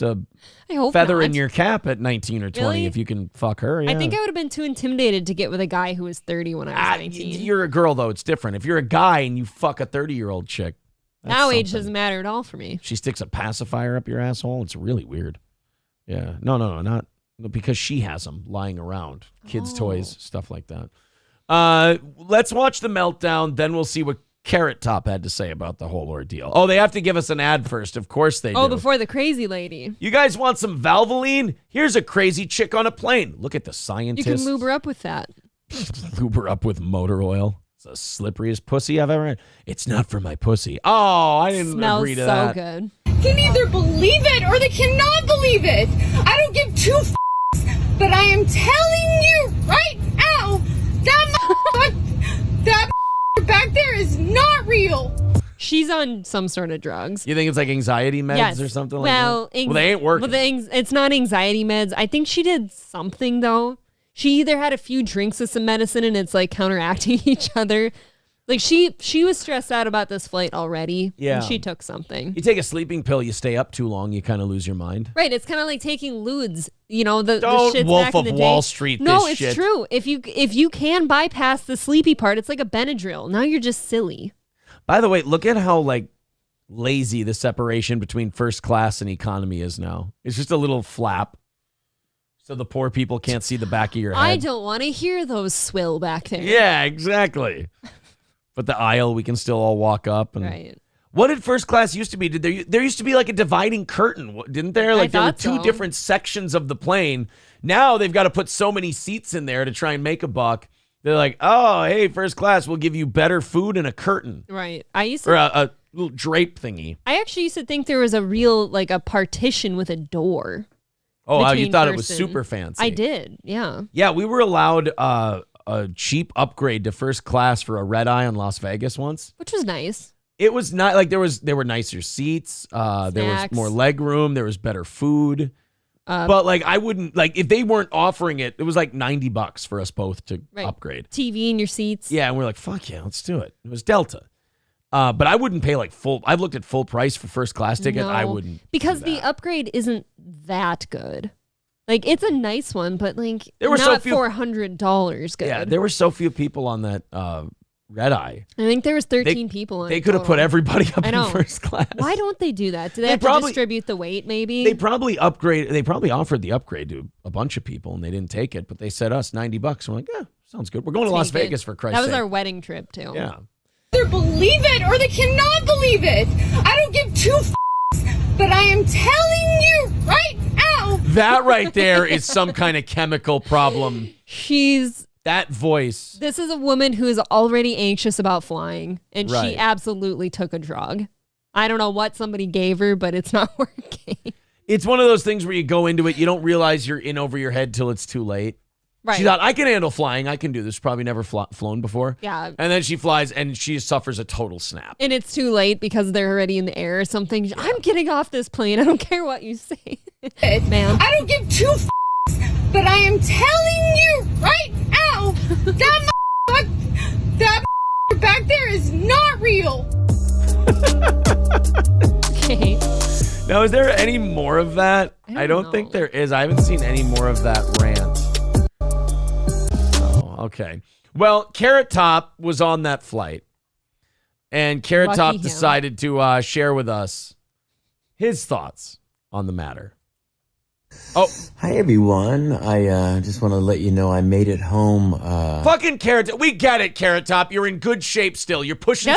It's a feather in your cap at 19 or 20 really? If you can fuck her. Yeah. I think I would have been too intimidated to get with a guy who was 30 when I was 19. You're a girl, though. It's different. If you're a guy and you fuck a 30-year-old chick, now age doesn't matter at all for me. She sticks a pacifier up your asshole. It's really weird. Yeah. No, not because she has them lying around. Kids' toys, stuff like that. Let's watch the meltdown. Then we'll see what Carrot Top had to say about the whole ordeal. Oh, they have to give us an ad first. Of course they do. Oh, before the crazy lady. You guys want some Valvoline? Here's a crazy chick on a plane. Look at the scientist. You can lube her up with that. Lube her up with motor oil. It's the slipperiest pussy I've ever had. It's not for my pussy. Oh, I didn't agree to that. Smells so good. Can either believe it or they cannot believe it. I don't give two but I am telling you right now, that back there is not real. She's on some sort of drugs. You think it's like anxiety meds or something like that? Well, they ain't working. It's not anxiety meds. I think she did something, though. She either had a few drinks of some medicine and it's like counteracting each other. Like she was stressed out about this flight already. Yeah. And she took something. You take a sleeping pill, you stay up too long, you kind of lose your mind. Right. It's kind of like taking Ludes. You know, the Don't shits Wolf back in of the Wall day. Street No, this it's shit. true. If you can bypass the sleepy part, it's like a Benadryl. Now you're just silly. By the way, look at how like lazy the separation between first class and economy is now. It's just a little flap. So the poor people can't see the back of your head. I don't want to hear those swill back there. Yeah, exactly. But the aisle, we can still all walk up. And Right. What did first class used to be? There used to be like a dividing curtain, didn't there? Like there were thought two so. different sections of the plane. Now they've got to put so many seats in there to try and make a buck. They're like, oh, hey, first class, we'll give you better food and a curtain. Right. I used Or to. a little drape thingy. I actually used to think there was a real like a partition with a door. Oh, wow, you between thought it was first and- super fancy. I did. Yeah. Yeah, we were allowed a cheap upgrade to first class for a red eye in Las Vegas once. Which was nice. It was not like there were nicer seats. There was Snacks. more leg room. There was better food. But like I wouldn't like if they weren't offering it. It was like $90 for us both to Right. upgrade. TV in your seats. Yeah, and we're like, fuck yeah, let's do it. It was Delta. But I wouldn't pay like full. I've looked at full price for first class ticket. No, I wouldn't because do the that. upgrade isn't that good. Like it's a nice one, but like There were not so few- $400 good. Yeah, there were so few people on that red eye. I think there was 13 people on They it could have put total. everybody up I know. in first class. Why don't they do that? Do they, They have probably- to distribute the weight maybe? They probably offered the upgrade to a bunch of people and they didn't take it, but they said us $90. We're like, yeah, sounds good. We're going to Las Take it. Vegas for Christ's That was sake. our wedding trip too. Yeah. Either believe it or they cannot believe it. I don't give two but I am telling you right now. That right there is some kind of chemical problem. That voice. This is a woman who is already anxious about flying, and Right. she absolutely took a drug. I don't know what somebody gave her, but it's not working. It's one of those things where you go into it, you don't realize you're in over your head till it's too late. Right. She thought, I can handle flying. I can do this. Probably never flown before. Yeah. And then she flies and she suffers a total snap. And it's too late because they're already in the air or something. I'm getting off this plane. I don't care what you say. Man. I don't give two but I am telling you right now that back there is not real. Okay. Now, is there any more of that? I don't know. think there is. I haven't seen any more of that rant. Oh, okay. Well, Carrot Top was on that flight, and Carrot Lucky Top him. decided to share with us his thoughts on the matter. Oh, Hi everyone. I just want to let you know I made it home. fucking Carrot Top. We get it, Carrot Top. You're in good shape still. You're pushing.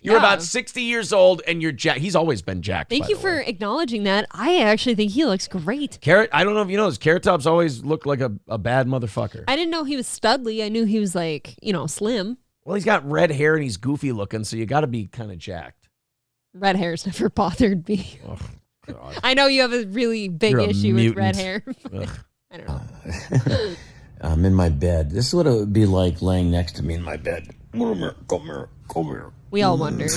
You're yeah. about 60 years old, and you're jacked. He's always been jacked. Thank by you the for way. acknowledging that. I actually think he looks great. Carrot. I don't know if you know this. Carrot Top's always looked like a bad motherfucker. I didn't know he was studly. I knew he was like, slim. Well, he's got red hair and he's goofy looking, so you got to be kind of jacked. Red hair's never bothered me. Oh, God. I know you have a really big You're a issue with red mutant. hair. Ugh. I don't know. I'm in my bed. This is what it would be like laying next to me in my bed. Come here. We all wondered.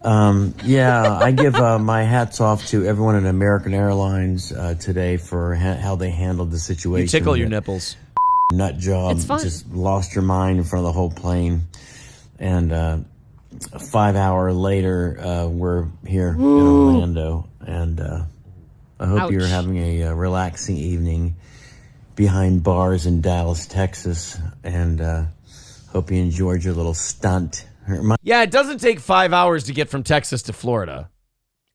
Yeah, I give my hats off to everyone at American Airlines today for how they handled the situation. You tickle your That nipples. Nut job. It's fun. Just lost your mind in front of the whole plane. And 5 hours later, we're here in Orlando. And I hope Ouch. you're having a relaxing evening behind bars in Dallas, Texas. And hope you enjoyed your little stunt. Yeah, it doesn't take 5 hours to get from Texas to Florida.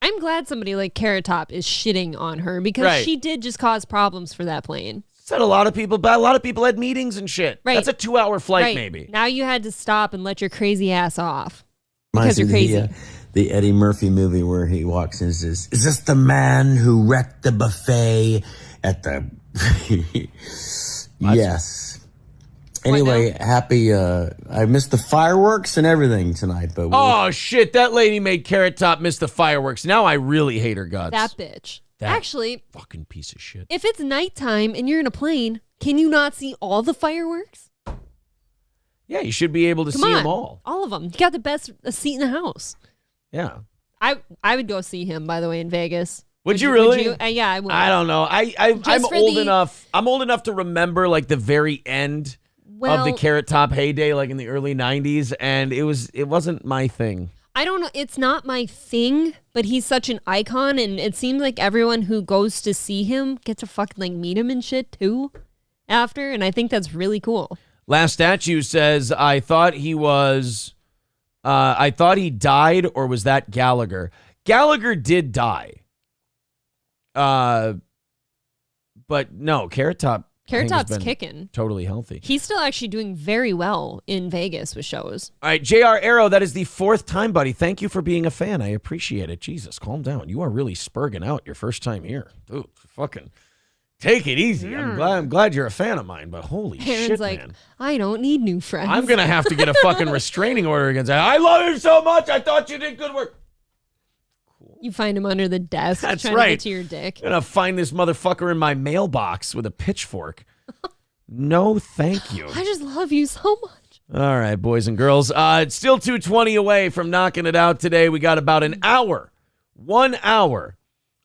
I'm glad somebody like Carrot Top is shitting on her because Right. she did just cause problems for that plane. Said a lot of people, but a lot of people had meetings and shit. Right. That's a 2-hour flight, Right. maybe. Now you had to stop and let your crazy ass off. Reminds Because me you're of crazy. the Eddie Murphy movie where he walks in and says, "Is this the man who wrecked the buffet at the..." Yes. Anyway, happy, I missed the fireworks and everything tonight, but Oh, shit. That lady made Carrot Top miss the fireworks. Now I really hate her guts. That bitch. That Actually, fucking piece of shit. if it's nighttime and you're in a plane, can you not see all the fireworks? Yeah, you should be able to Come see on. them all. All of them. You got the best seat in the house. Yeah. I would go see him, by the way, in Vegas. Would you really? Yeah, I would. I don't know. I'm Just for old the- enough. I'm old enough to remember like the very end of the Carrot Top heyday, like in the early 90s, and it wasn't my thing. I don't know. It's not my thing, but he's such an icon, and it seems like everyone who goes to see him gets to fucking like meet him and shit too after, and I think that's really cool. Last statue says, I thought he died, or was that Gallagher? Gallagher did die. But no, Carrot Top. Carrot Top's kicking. Totally healthy. He's still actually doing very well in Vegas with shows. All right, JR Arrow, that is the 4th time, buddy. Thank you for being a fan. I appreciate it. Jesus, calm down. You are really spurging out your first time here. Dude, fucking take it easy. I'm glad you're a fan of mine, but holy Aaron's shit, like, man. I don't need new friends. I'm going to have to get a fucking restraining order against that. I love you so much. I thought you did good work. You find him under the desk. That's trying right. to get to your dick. I'm going to find this motherfucker in my mailbox with a pitchfork. No, thank you. I just love you so much. All right, boys and girls. It's still 2:20 away from knocking it out today. We got about an hour, 1 hour,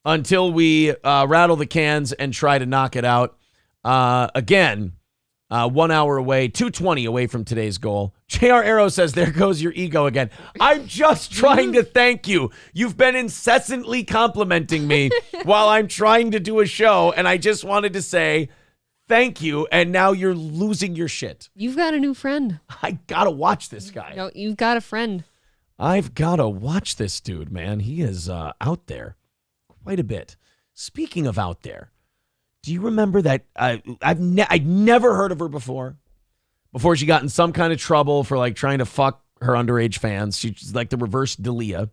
until we rattle the cans and try to knock it out. Again, 1 hour away, 2:20 away from today's goal. JR Arrow says, there goes your ego again. I'm just trying to thank you. You've been incessantly complimenting me while I'm trying to do a show, and I just wanted to say thank you, and now you're losing your shit. You've got a new friend. I gotta watch this guy. No, you've got a friend. I've gotta watch this dude, man. He is out there quite a bit. Speaking of out there, do you remember that I'd never heard of her before she got in some kind of trouble for like trying to fuck her underage fans? She's like the reverse Dalia.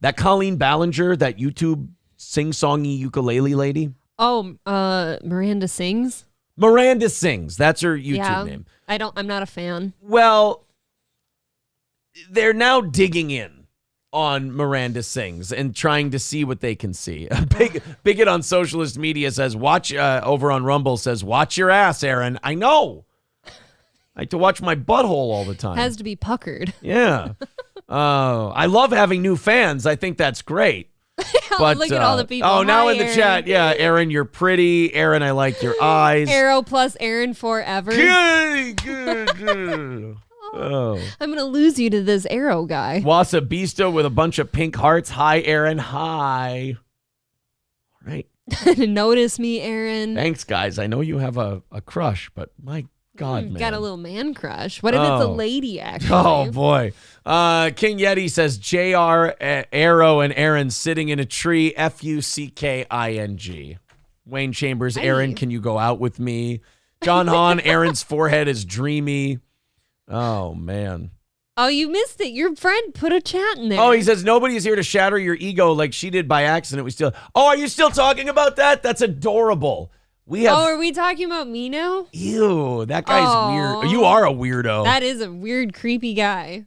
That Colleen Ballinger, that YouTube sing-songy ukulele lady. Oh, Miranda Sings. Miranda Sings. That's her YouTube name. I'm not a fan. Well, they're now digging in on Miranda Sings and trying to see what they can see. Bigot on socialist media says, over on Rumble says, watch your ass, Aaron. I know. I like to watch my butthole all the time. Has to be puckered. Yeah. I love having new fans. I think that's great. But, look at all the people. Oh, now Hi, in the Aaron. chat. Yeah, Aaron, you're pretty. Aaron, I like your eyes. Arrow plus Aaron forever. Good. Oh. I'm going to lose you to this Arrow guy. Wasa Bisto with a bunch of pink hearts. Hi, Aaron. Hi. All right. Notice me, Aaron. Thanks, guys. I know you have a crush, but my God, man. Got a little man crush. What if it's a lady, actually? Oh, boy. King Yeti says, JR, Arrow, and Aaron sitting in a tree. Fucking. Wayne Chambers, Aaron, can you go out with me? John Hahn, Aaron's forehead is dreamy. Oh, man. Oh, you missed it. Your friend put a chat in there. Oh, he says, nobody is here to shatter your ego like she did by accident. Oh, are you still talking about that? That's adorable. Are we talking about me now? Ew, that guy's weird. You are a weirdo. That is a weird, creepy guy.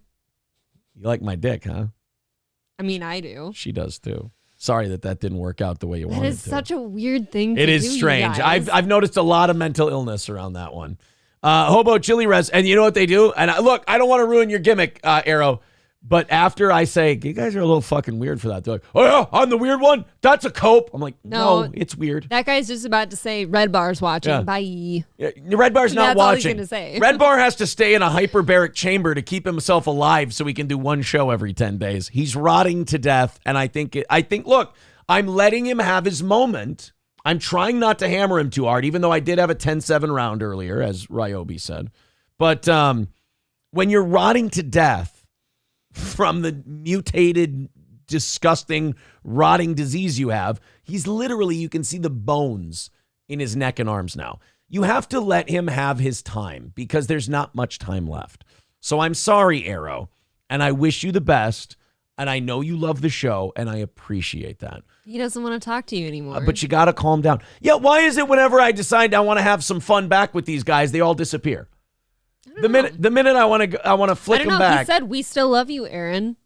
You like my dick, huh? I mean, I do. She does too. Sorry that didn't work out the way you wanted to. That is such a weird thing to do. It is strange. You guys. I've noticed a lot of mental illness around that one. Hobo Chili Res, and you know what they do? And look, I don't want to ruin your gimmick, Arrow, but after I say, you guys are a little fucking weird for that, they're like, oh yeah, I'm the weird one? That's a cope. I'm like, no, it's weird. That guy's just about to say, Red Bar's watching. Yeah. Bye. Yeah, Red Bar's not That's watching. all he's gonna say. Red Bar has to stay in a hyperbaric chamber to keep himself alive so he can do one show every 10 days. He's rotting to death, and I think, look, I'm letting him have his moment. I'm trying not to hammer him too hard, even though I did have a 10-7 round earlier, as Ryobi said. But when you're rotting to death from the mutated, disgusting, rotting disease you have, he's literally, you can see the bones in his neck and arms now. You have to let him have his time because there's not much time left. So I'm sorry, Arrow, and I wish you the best, and I know you love the show, and I appreciate that. He doesn't want to talk to you anymore. But you got to calm down. Yeah, why is it whenever I decide I want to have some fun back with these guys, they all disappear? The minute I want to flick them back. He said, we still love you, Aaron.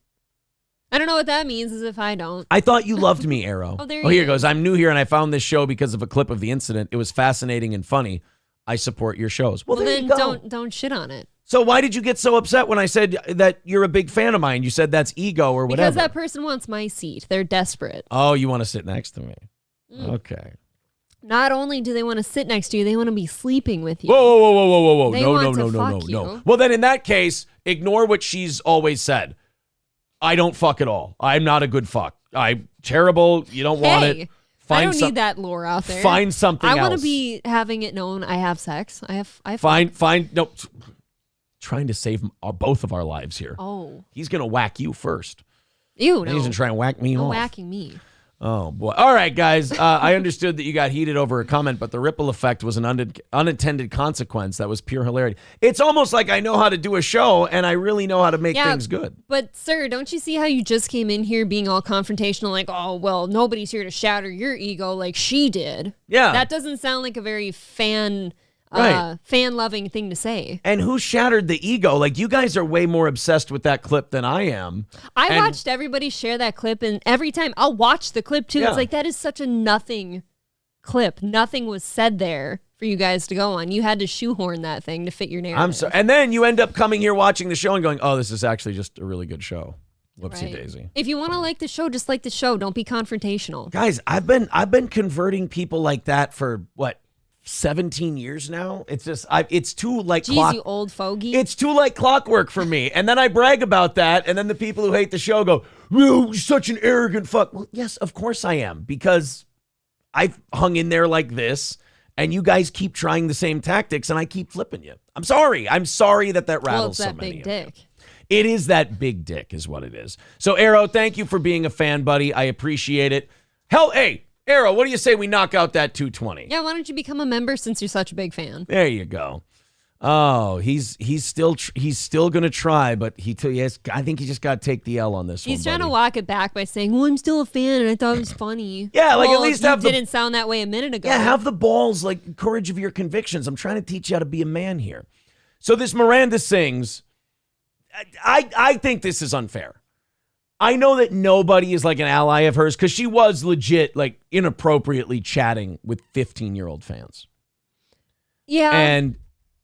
I don't know what that means as if I don't. I thought you loved me, Arrow. Here he goes. I'm new here and I found this show because of a clip of the incident. It was fascinating and funny. I support your shows. Well, there then you go. don't shit on it. So why did you get so upset when I said that you're a big fan of mine? You said that's ego or whatever. Because that person wants my seat. They're desperate. Oh, you want to sit next to me. Okay. Not only do they want to sit next to you, they want to be sleeping with you. Whoa. They No. want to fuck you. Well, then in that case, ignore what she's always said. I don't fuck at all. I'm not a good fuck. I'm terrible. You don't want it. I don't need that lore out there. Find something else. I want to be having it known I have sex. I have No. Trying to save both of our lives here. Oh. He's going to whack you first. Ew, He's going to try and whack me off. Whacking me. Oh, boy. All right, guys. I understood that you got heated over a comment, but the ripple effect was an unintended consequence. That was pure hilarity. It's almost like I know how to do a show, and I really know how to make things good. But, sir, don't you see how you just came in here being all confrontational, like, oh, well, nobody's here to shatter your ego like she did. Yeah. That doesn't sound like a very fan-loving thing to say. And who shattered the ego? Like, you guys are way more obsessed with that clip than I am. I watched everybody share that clip, and every time I'll watch the clip too. Yeah. It's like, that is such a nothing clip. Nothing was said there for you guys to go on. You had to shoehorn that thing to fit your narrative. I'm sorry. And then you end up coming here watching the show and going, oh, this is actually just a really good show. Whoopsie daisy. If you want to like the show, just like the show. Don't be confrontational. Guys, I've been converting people like that for what? 17 years now. It's just it's too like you old fogey. It's too like clockwork for me. And then I brag about that, and then the people who hate the show go, "You're such an arrogant fuck." Well, yes, of course I am, because I've hung in there like this, and you guys keep trying the same tactics, and I keep flipping you. I'm sorry that rattles so many. It's that big dick. It is that big dick, is what it is. So Arrow, thank you for being a fan, buddy. I appreciate it. Hell, hey. Arrow, what do you say we knock out that 220? Yeah, why don't you become a member since you're such a big fan? There you go. Oh, he's still gonna try, but I think he just got to take the L on this one. He's trying to walk it back by saying, "Well, I'm still a fan, and I thought it was funny." Yeah, like at least didn't sound that way a minute ago. Yeah, have the balls, like courage of your convictions. I'm trying to teach you how to be a man here. So this Miranda Sings, I think this is unfair. I know that nobody is like an ally of hers because she was legit, like, inappropriately chatting with 15-year-old fans. Yeah. And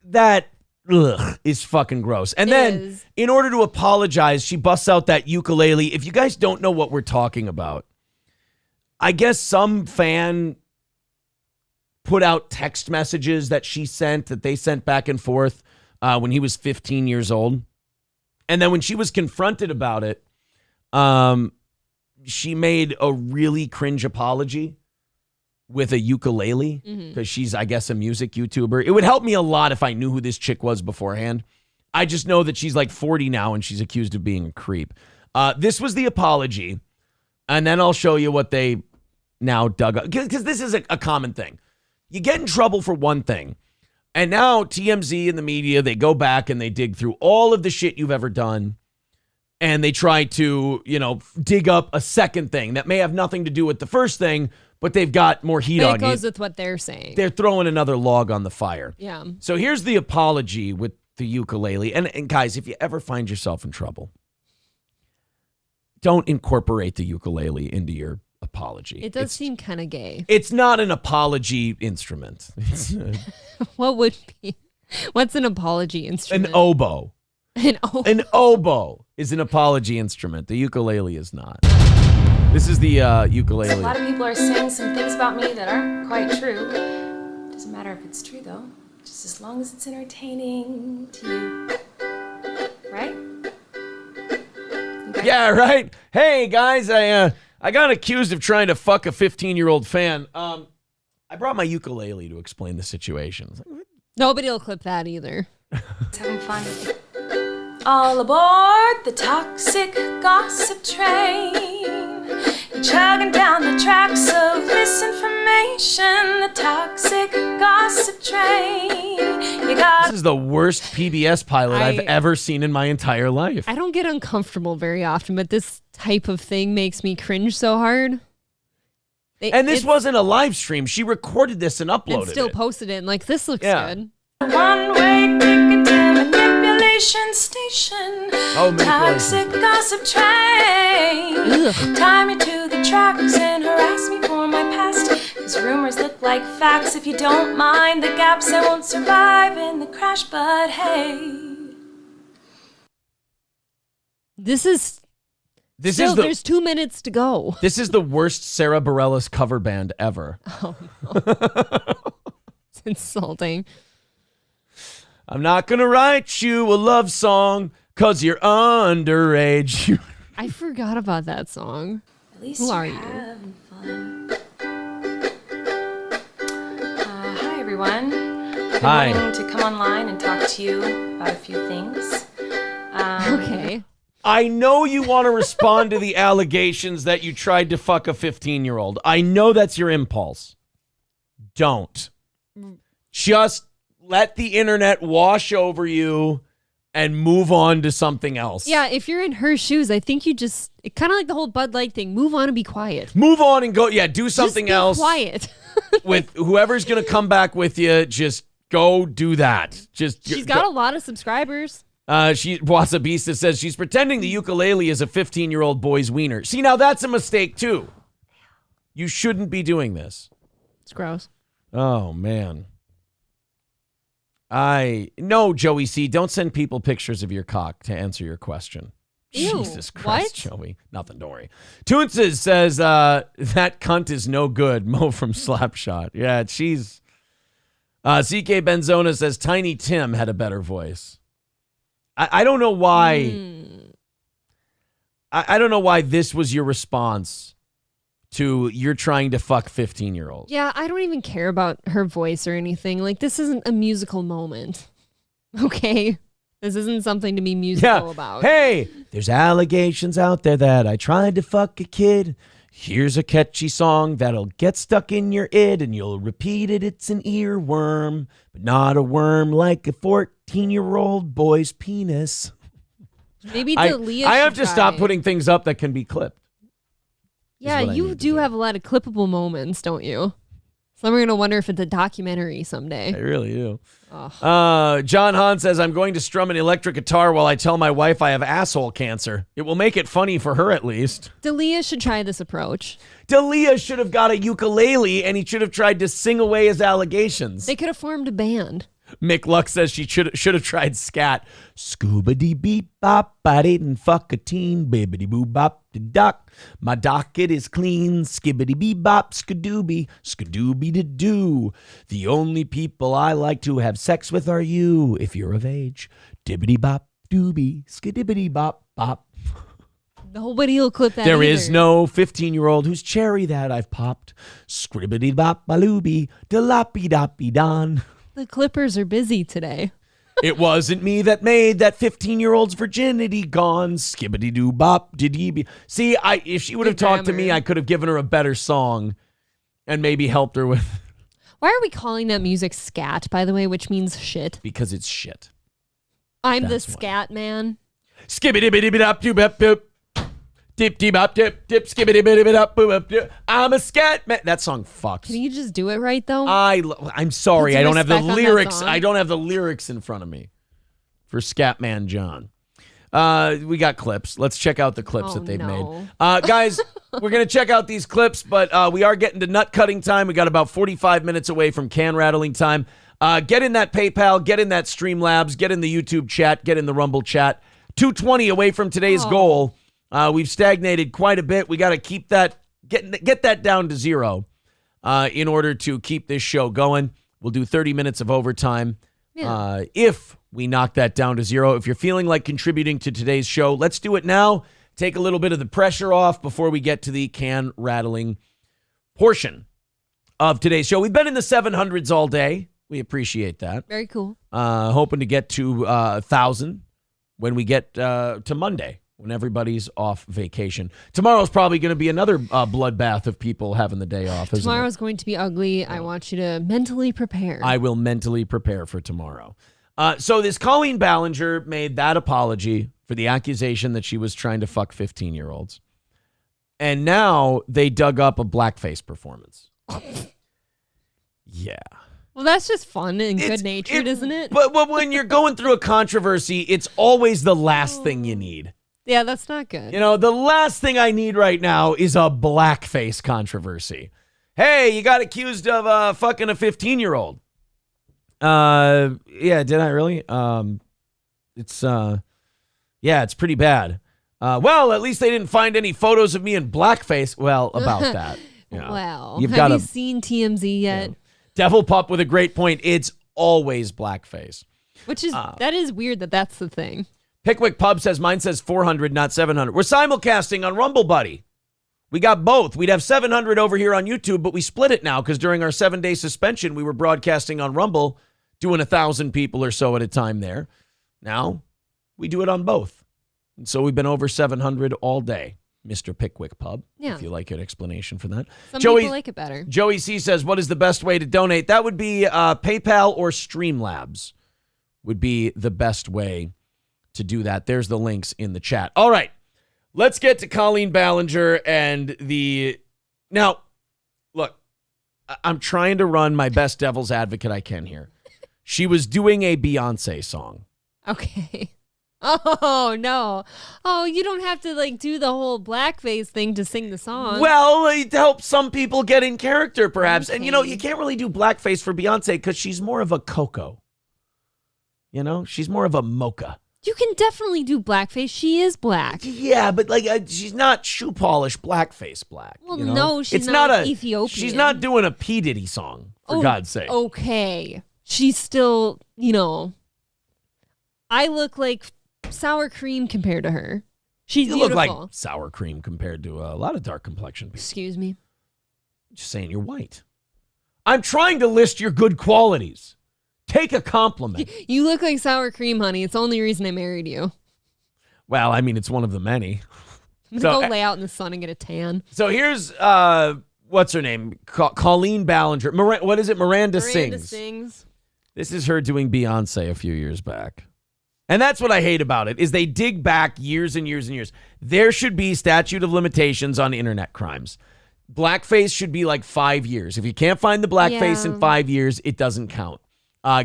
that is fucking gross. And then, in order to apologize, she busts out that ukulele. If you guys don't know what we're talking about, I guess some fan put out text messages that they sent back and forth when he was 15 years old. And then when she was confronted about it, she made a really cringe apology with a ukulele because she's, I guess, a music YouTuber. It would help me a lot if I knew who this chick was beforehand. I just know that she's like 40 now and she's accused of being a creep. This was the apology, and then I'll show you what they now dug up, because this is a common thing. You get in trouble for one thing, and now TMZ and the media, they go back and they dig through all of the shit you've ever done. And they try to, dig up a second thing that may have nothing to do with the first thing, but they've got more heat on you. It goes with what they're saying. They're throwing another log on the fire. Yeah. So here's the apology with the ukulele. And guys, if you ever find yourself in trouble, don't incorporate the ukulele into your apology. It does seem kind of gay. It's not an apology instrument. What would be? What's an apology instrument? An oboe. An oboe is an apology instrument. The ukulele is not. This is the ukulele. A lot of people are saying some things about me that aren't quite true. Doesn't matter if it's true, though. Just as long as it's entertaining to you. Right? Okay. Yeah, right. Hey, guys, I got accused of trying to fuck a 15-year-old fan. I brought my ukulele to explain the situation. Nobody will clip that either. It's having fun. All aboard the toxic gossip train. You're chugging down the tracks of misinformation. The toxic gossip train. This is the worst PBS pilot I've ever seen in my entire life. I don't get uncomfortable very often, but this type of thing makes me cringe so hard. And this wasn't a live stream. She recorded this and uploaded it. And still posted it. And like, this looks good. One-way ticket to manipulation station. Toxic gossip train. Ugh. Tie me to the tracks and harass me for my past. Cause rumors look like facts. If you don't mind the gaps, I won't survive in the crash, but hey. This is There's 2 minutes to go. This is the worst Sarah Bareilles cover band ever. Oh, no. It's insulting. I'm not going to write you a love song because you're underage. I forgot about that song. At least Who you're are you? having fun. Hi, everyone. I've been Hi. wanting to come online and talk to you about a few things. Okay. I know you want to respond to the allegations that you tried to fuck a 15-year-old. I know that's your impulse. Don't. Just let the internet wash over you and move on to something else. Yeah, if you're in her shoes, I think you just, kind of like the whole Bud Light thing, move on and be quiet. Move on and go. Yeah, do something Just be else. quiet. With whoever's going to come back with you, just go do that. She's got a lot of subscribers. Wasabista says she's pretending the ukulele is a 15-year-old boy's wiener. See, now that's a mistake, too. You shouldn't be doing this. It's gross. Oh, man. No, Joey C., don't send people pictures of your cock to answer your question. Ew, Jesus Christ, what? Joey. Nothing, don't worry. Toonses says, that cunt is no good. Mo from Slapshot. Yeah, she's... CK Benzona says Tiny Tim had a better voice. I don't know why. I don't know why this was your response to you're trying to fuck 15-year-olds. Yeah, I don't even care about her voice or anything. Like, this isn't a musical moment. Okay? This isn't something to be musical about. Hey, there's allegations out there that I tried to fuck a kid. Here's a catchy song that'll get stuck in your id and you'll repeat it. It's an earworm, but not a worm like a 14-year-old boy's penis. Maybe Dalia I have should to stop try. putting things up that can be clipped. Yeah, you do have a lot of clippable moments, don't you? Some are going to wonder if it's a documentary someday. I really do. John Hahn says, I'm going to strum an electric guitar while I tell my wife I have asshole cancer. It will make it funny for her at least. Dalia should try this approach. Dalia should have got a ukulele and he should have tried to sing away his allegations. They could have formed a band. Mick Luck says she should have tried scat. Scuba-dee beep bop, I didn't fuck a teen, bibbidi boo bop de duck. My docket is clean, skibbity bee bop, skadooby, skadooby to do. The only people I like to have sex with are you, if you're of age. Dibbity bop dooby, skidibbity bop bop. Nobody will clip that. There either. is no 15-year-old whose cherry that I've popped. Scribbity bop balooby, delappy doppy don. The Clippers are busy today. It wasn't me that made that 15-year-old's virginity gone. Skibbity doo bop diddy be. See, if she would have talked to me, I could have given her a better song and maybe helped her with. Why are we calling that music scat, by the way, which means shit? Because it's shit. I'm That's the scat man. Skibbity bitty bit up doop up doop. Dip dip up dip dip skibbity bitty bit up boop up doop. I'm a scat man. That song fucks. Can you just do it right though? I'm sorry, Put I some don't have the respect on that lyrics. song. I don't have the lyrics in front of me for Scatman John. We got clips. Let's check out the clips that they've made. Guys, we're going to check out these clips, but we are getting to nut cutting time. We got about 45 minutes away from can rattling time. Get in that PayPal, get in that Streamlabs, get in the YouTube chat, get in the Rumble chat. 220 away from today's goal. We've stagnated quite a bit. We got to keep that, get that down to 0 in order to keep this show going. We'll do 30 minutes of overtime. Yeah. If we knock that down to 0, if you're feeling like contributing to today's show, let's do it now. Take a little bit of the pressure off before we get to the can rattling portion of today's show. We've been in the 700s all day. We appreciate that. Very cool. Hoping to get to 1,000 when we get to Monday, when everybody's off vacation. Tomorrow's probably going to be another bloodbath of people having the day off, isn't Tomorrow's going to be ugly. I want you to mentally prepare. I will mentally prepare for tomorrow. So this Colleen Ballinger made that apology for the accusation that she was trying to fuck 15-year-olds. And now they dug up a blackface performance. Yeah. Well, that's just fun and good-natured, isn't it? But when you're going through a controversy, it's always the last thing you need. Yeah, that's not good. You know, the last thing I need right now is a blackface controversy. Hey, you got accused of fucking a 15-year-old. Yeah, did I really? It's pretty bad. Well, at least they didn't find any photos of me in blackface. Well, about that. Well, You've have got you seen TMZ yet? Devil Pup with a great point. It's always blackface. Which is, that is weird that that's the thing. Pickwick Pub says, mine says 400, not 700. We're simulcasting on Rumble, buddy. We got both. We'd have 700 over here on YouTube, but we split it now because during our 7-day suspension, we were broadcasting on Rumble, doing 1,000 people or so at a time there. Now, we do it on both. And so we've been over 700 all day, Mr. Pickwick Pub, if you like an explanation for that. Some people like it better. Joey C. says, what is the best way to donate? That would be PayPal or Streamlabs would be the best way to do that. There's the links in the chat. All right. Let's get to Colleen Ballinger and the... Now, look, I'm trying to run my best devil's advocate I can here. She was doing a Beyonce song. Okay. Oh, no. Oh, you don't have to, like, do the whole blackface thing to sing the song. Well, it helps some people get in character, perhaps. Okay. And, you know, you can't really do blackface for Beyonce because she's more of a Coco. You know? She's more of a mocha. You can definitely do blackface. She is black. Yeah, but like she's not shoe polish blackface black. Well, you know? no, she's not Ethiopian. She's not doing a P. Diddy song, for God's sake. Okay. She's still, you know, I look like sour cream compared to her. She's you beautiful. look like sour cream compared to a lot of dark complexion people. Excuse me. Just saying you're white. I'm trying to list your good qualities. Take a compliment. You look like sour cream, honey. It's the only reason I married you. Well, I mean, it's one of the many. I'm going to go lay out in the sun and get a tan. So here's, what's her name? Colleen Ballinger. What is it? Miranda Sings. This is her doing Beyonce a few years back. And that's what I hate about it, is they dig back years and years and years. There should be statute of limitations on internet crimes. Blackface should be like 5 years. If you can't find the blackface in 5 years, it doesn't count.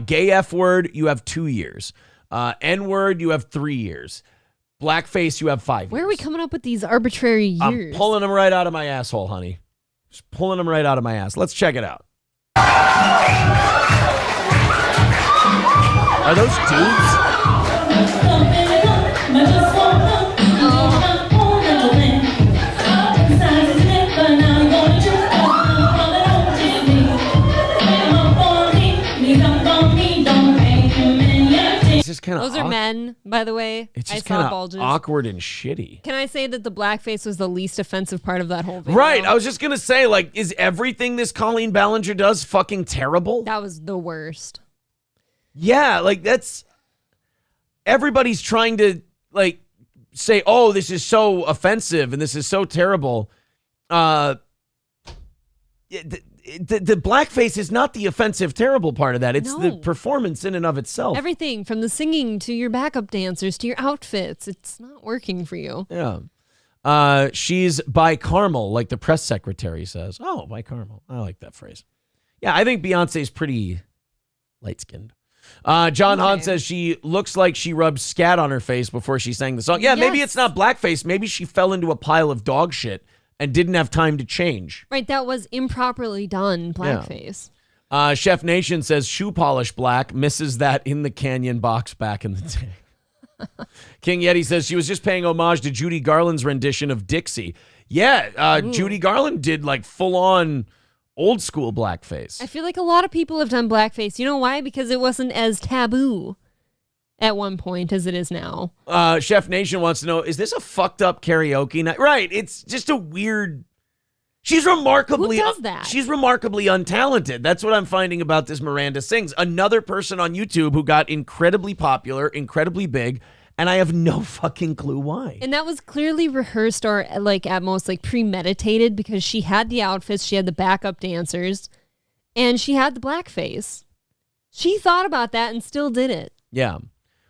Gay F word, you have 2 years. N word, you have 3 years. Blackface, you have 5 years. Where are we coming up with these arbitrary years? I'm pulling them right out of my asshole, honey. Just pulling them right out of my ass. Let's check it out. Are those dudes? Those are men, by the way. It's just kind of awkward and shitty. Can I say that the blackface was the least offensive part of that whole video? Right. I was just going to say, like, is everything this Colleen Ballinger does fucking terrible? That was the worst. Yeah, like, that's... Everybody's trying to, like, say, oh, this is so offensive and this is so terrible. The blackface is not the offensive, terrible part of that. It's the performance in and of itself. Everything from the singing to your backup dancers to your outfits. It's not working for you. Yeah. She's bi-caramel, like the press secretary says. Oh, bi-caramel. I like that phrase. Yeah, I think Beyonce's pretty light-skinned. John Hahn says she looks like she rubbed scat on her face before she sang the song. Yeah, maybe it's not blackface. Maybe she fell into a pile of dog shit and didn't have time to change. Right, that was improperly done, blackface. Yeah. Chef Nation says shoe polish black, misses that in the canyon box back in the day. King Yeti says she was just paying homage to Judy Garland's rendition of Dixie. Yeah, Judy Garland did like full-on old school blackface. I feel like a lot of people have done blackface. You know why? Because it wasn't as taboo at one point as it is now. Chef Nation wants to know, is this a fucked up karaoke night? Right. It's just a weird... She's remarkably... Who does that? She's remarkably untalented. That's what I'm finding about this Miranda Sings. Another person on YouTube who got incredibly popular, incredibly big, and I have no fucking clue why. And that was clearly rehearsed or like at most like premeditated because she had the outfits, she had the backup dancers, and she had the blackface. She thought about that and still did it. Yeah.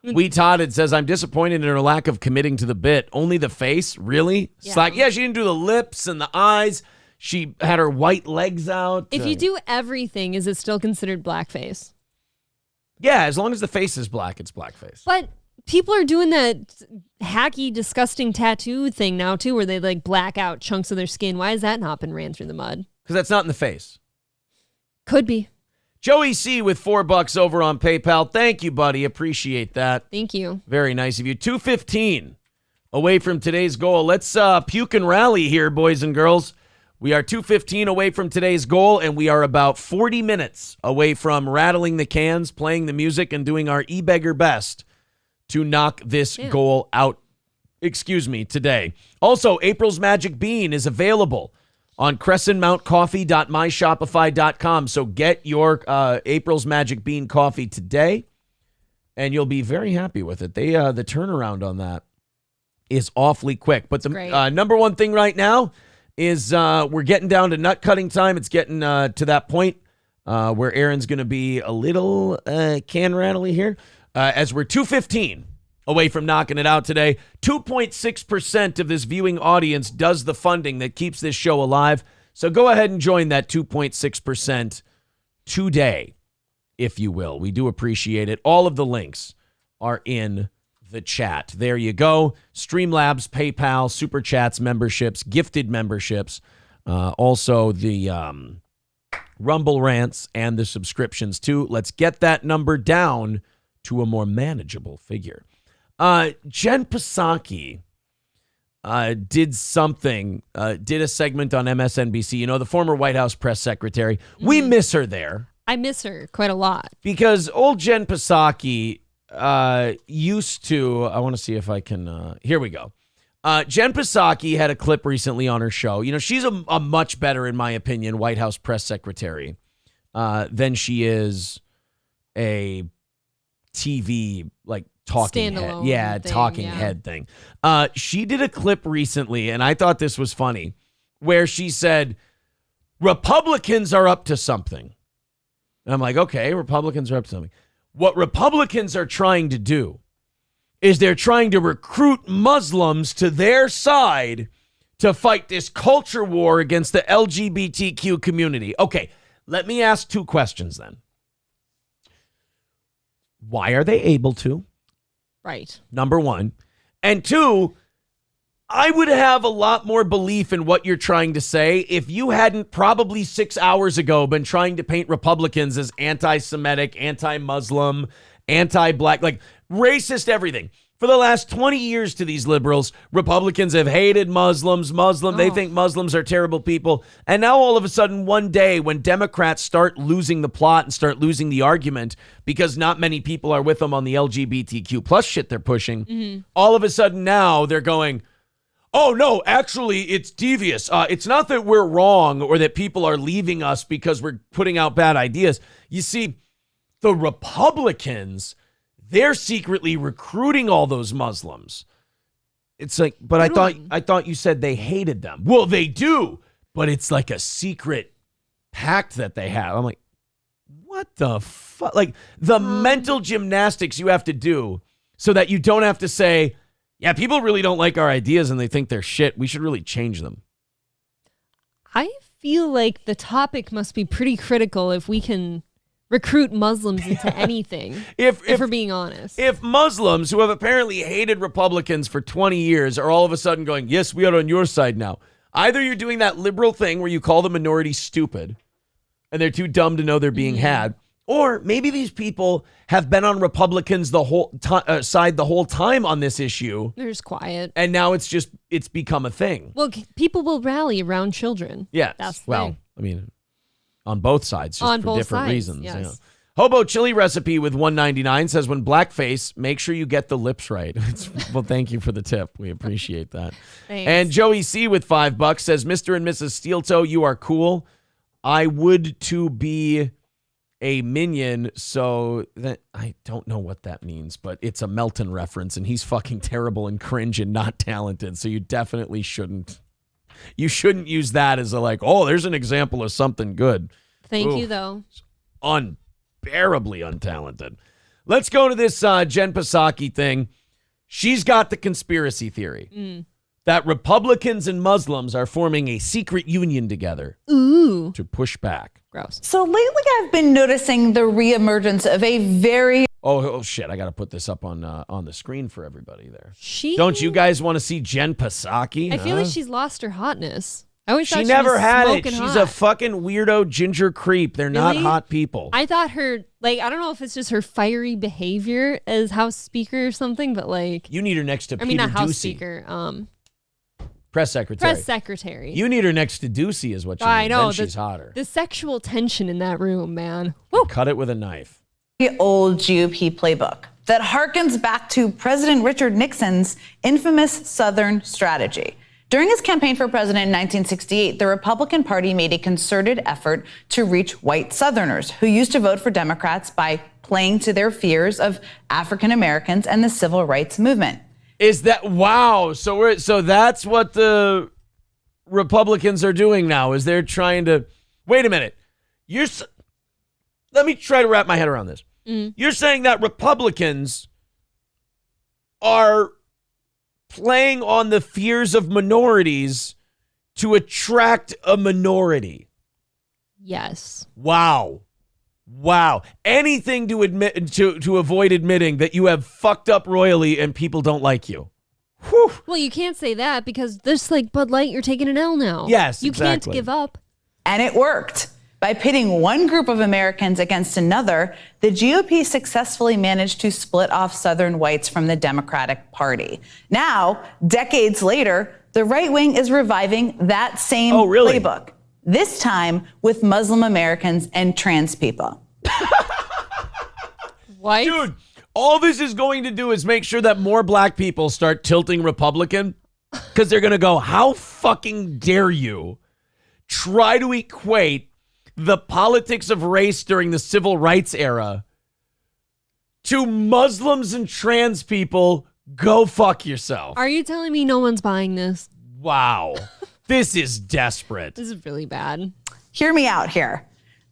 We Todd, it says, I'm disappointed in her lack of committing to the bit. Only the face? Really? Yeah. It's like, yeah, she didn't do the lips and the eyes. She had her white legs out. If you do everything, is it still considered blackface? Yeah, as long as the face is black, it's blackface. But people are doing that hacky, disgusting tattoo thing now, too, where they like black out chunks of their skin. Why has that not been ran through the mud? Because that's not in the face. Could be. Joey C with $4 over on PayPal. Thank you, buddy. Appreciate that. Thank you. Very nice of you. 215 away from today's goal. Let's puke and rally here, boys and girls. We are 2:15 away from today's goal, and we are about 40 minutes away from rattling the cans, playing the music, and doing our e-beggar best to knock this goal out, today. Also, April's Magic Bean is available on crescentmountcoffee.myshopify.com. So get your April's Magic Bean coffee today, and you'll be very happy with it. The turnaround on that is awfully quick. But the number one thing right now is we're getting down to nut cutting time. It's getting to that point where Aaron's going to be a little can rattly here as we're 2:15 away from knocking it out today. 2.6% of this viewing audience does the funding that keeps this show alive. So go ahead and join that 2.6% today, if you will. We do appreciate it. All of the links are in the chat. There you go. Streamlabs, PayPal, Super Chats, memberships, gifted memberships, also the Rumble rants and the subscriptions too. Let's get that number down to a more manageable figure. Jen Psaki did a segment on MSNBC. You know, the former White House press secretary. We miss her there. I miss her quite a lot. Because old Jen Psaki used to, I want to see if I can, here we go. Jen Psaki had a clip recently on her show. You know, she's a much better, in my opinion, White House press secretary than she is a TV, like, talking head. Yeah, talking head thing. She did a clip recently, and I thought this was funny, where she said, Republicans are up to something. And I'm like, okay, Republicans are up to something. What Republicans are trying to do is they're trying to recruit Muslims to their side to fight this culture war against the LGBTQ community. Okay, let me ask two questions then. Why are they able to? Right. Number one. And two, I would have a lot more belief in what you're trying to say if you hadn't probably 6 hours ago been trying to paint Republicans as anti-Semitic, anti-Muslim, anti-black, like racist everything. For the last 20 years to these liberals, Republicans have hated Muslims. They think Muslims are terrible people. And now all of a sudden, one day, when Democrats start losing the plot and start losing the argument because not many people are with them on the LGBTQ plus shit they're pushing, all of a sudden now they're going, oh, no, actually, it's devious. It's not that we're wrong or that people are leaving us because we're putting out bad ideas. You see, the Republicans, they're secretly recruiting all those Muslims. It's like, but I thought you said they hated them. Well, they do, but it's like a secret pact that they have. I'm like, what the fuck? Like the mental gymnastics you have to do so that you don't have to say, yeah, people really don't like our ideas and they think they're shit. We should really change them. I feel like the topic must be pretty critical if we can recruit Muslims into anything, if we're being honest. If Muslims who have apparently hated Republicans for 20 years are all of a sudden going, yes, we are on your side now. Either you're doing that liberal thing where you call the minority stupid and they're too dumb to know they're being had, or maybe these people have been on Republicans the whole side the whole time on this issue. They're just quiet. And now it's become a thing. Well, people will rally around children. Yeah. That's the thing. I mean, on both sides, just for different reasons. Yes. You know. Hobo Chili Recipe with $1.99 says, when blackface, make sure you get the lips right. Well, thank you for the tip. We appreciate that. Thanks. And Joey C with $5 says, Mr. and Mrs. Steel Toe, you are cool. I would to be a minion, so that I don't know what that means, but it's a Melton reference, and he's fucking terrible and cringe and not talented, so you definitely shouldn't. You shouldn't use that as a like, oh, there's an example of something good. Thank you, though. Unbearably untalented. Let's go to this Jen Psaki thing. She's got the conspiracy theory that Republicans and Muslims are forming a secret union together to push back. Gross. So lately I've been noticing the reemergence of a very... Oh shit, I got to put this up on the screen for everybody there. Don't you guys want to see Jen Psaki? I feel like she's lost her hotness. I always thought She she never was had it. smoking She's hot. a fucking weirdo ginger creep. They're not Really? hot people. I thought her, like, I don't know if it's just her fiery behavior as House Speaker or something, but like, You need her next to I Peter mean, not House Ducey, Speaker, press secretary. press secretary. You need her next to Ducey is what you I need. know. Then she's hotter. The sexual tension in that room, man. Woo. Cut it with a knife. The old GOP playbook that harkens back to President Richard Nixon's infamous Southern strategy. During his campaign for president in 1968, the Republican Party made a concerted effort to reach white Southerners who used to vote for Democrats by playing to their fears of African Americans and the civil rights movement. Is that wow? So that's what the Republicans are doing now. Is they're trying to wait a minute. Let me try to wrap my head around this. You're saying that Republicans are playing on the fears of minorities to attract a minority. Yes. Wow. Anything to admit to avoid admitting that you have fucked up royally and people don't like you. Whew. Well, you can't say that because this, like, Bud Light, you're taking an L now. Yes, You exactly. can't give up. And it worked. By pitting one group of Americans against another, the GOP successfully managed to split off Southern whites from the Democratic Party. Now, decades later, the right wing is reviving that same playbook, this time with Muslim Americans and trans people. What? Dude, all this is going to do is make sure that more black people start tilting Republican because they're going to go, how fucking dare you try to equate the politics of race during the civil rights era to Muslims and trans people. Go fuck yourself. Are you telling me no one's buying this? Wow. This is desperate. This is really bad. Hear me out here.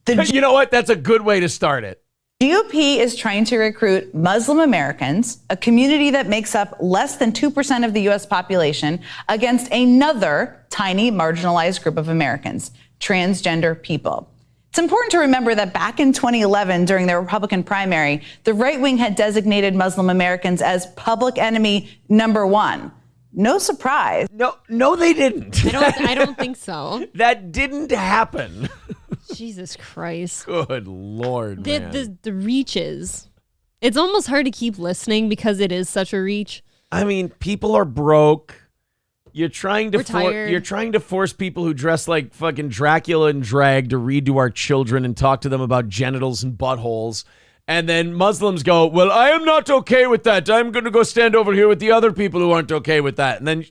You know what? That's a good way to start it. GOP is trying to recruit Muslim Americans, a community that makes up less than 2% of the U.S. population, against another tiny marginalized group of Americans, transgender people. It's important to remember that back in 2011, during the Republican primary, the right wing had designated Muslim Americans as public enemy number one. No surprise. No, they didn't. I don't think so. That didn't happen. Jesus Christ. Good Lord, man. The reaches. It's almost hard to keep listening because it is such a reach. I mean, people are broke. You're trying to We're tired. force people who dress like fucking Dracula and drag to read to our children and talk to them about genitals and buttholes. And then Muslims go, well, I am not okay with that. I'm going to go stand over here with the other people who aren't okay with that. And then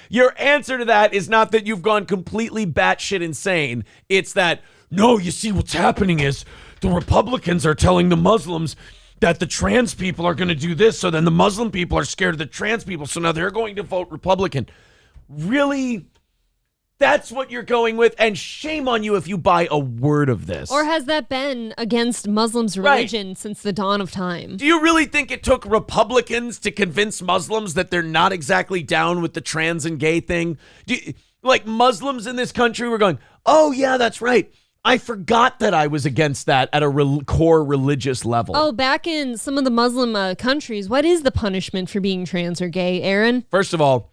your answer to that is not that you've gone completely batshit insane. It's that, no, you see what's happening is the Republicans are telling the Muslims that the trans people are going to do this. So then the Muslim people are scared of the trans people. So now they're going to vote Republican. Really? That's what you're going with? And shame on you if you buy a word of this. Or has that been against Muslims' religion since the dawn of time? Do you really think it took Republicans to convince Muslims that they're not exactly down with the trans and gay thing? Like Muslims in this country were going, oh, yeah, that's right. I forgot that I was against that at a core religious level. Oh, back in some of the Muslim countries, what is the punishment for being trans or gay, Aaron? First of all,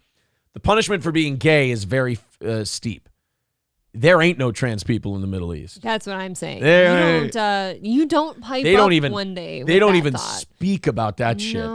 the punishment for being gay is very steep. There ain't no trans people in the Middle East. That's what I'm saying. You don't pipe they don't up even, one day. They don't that even thought. speak about that shit.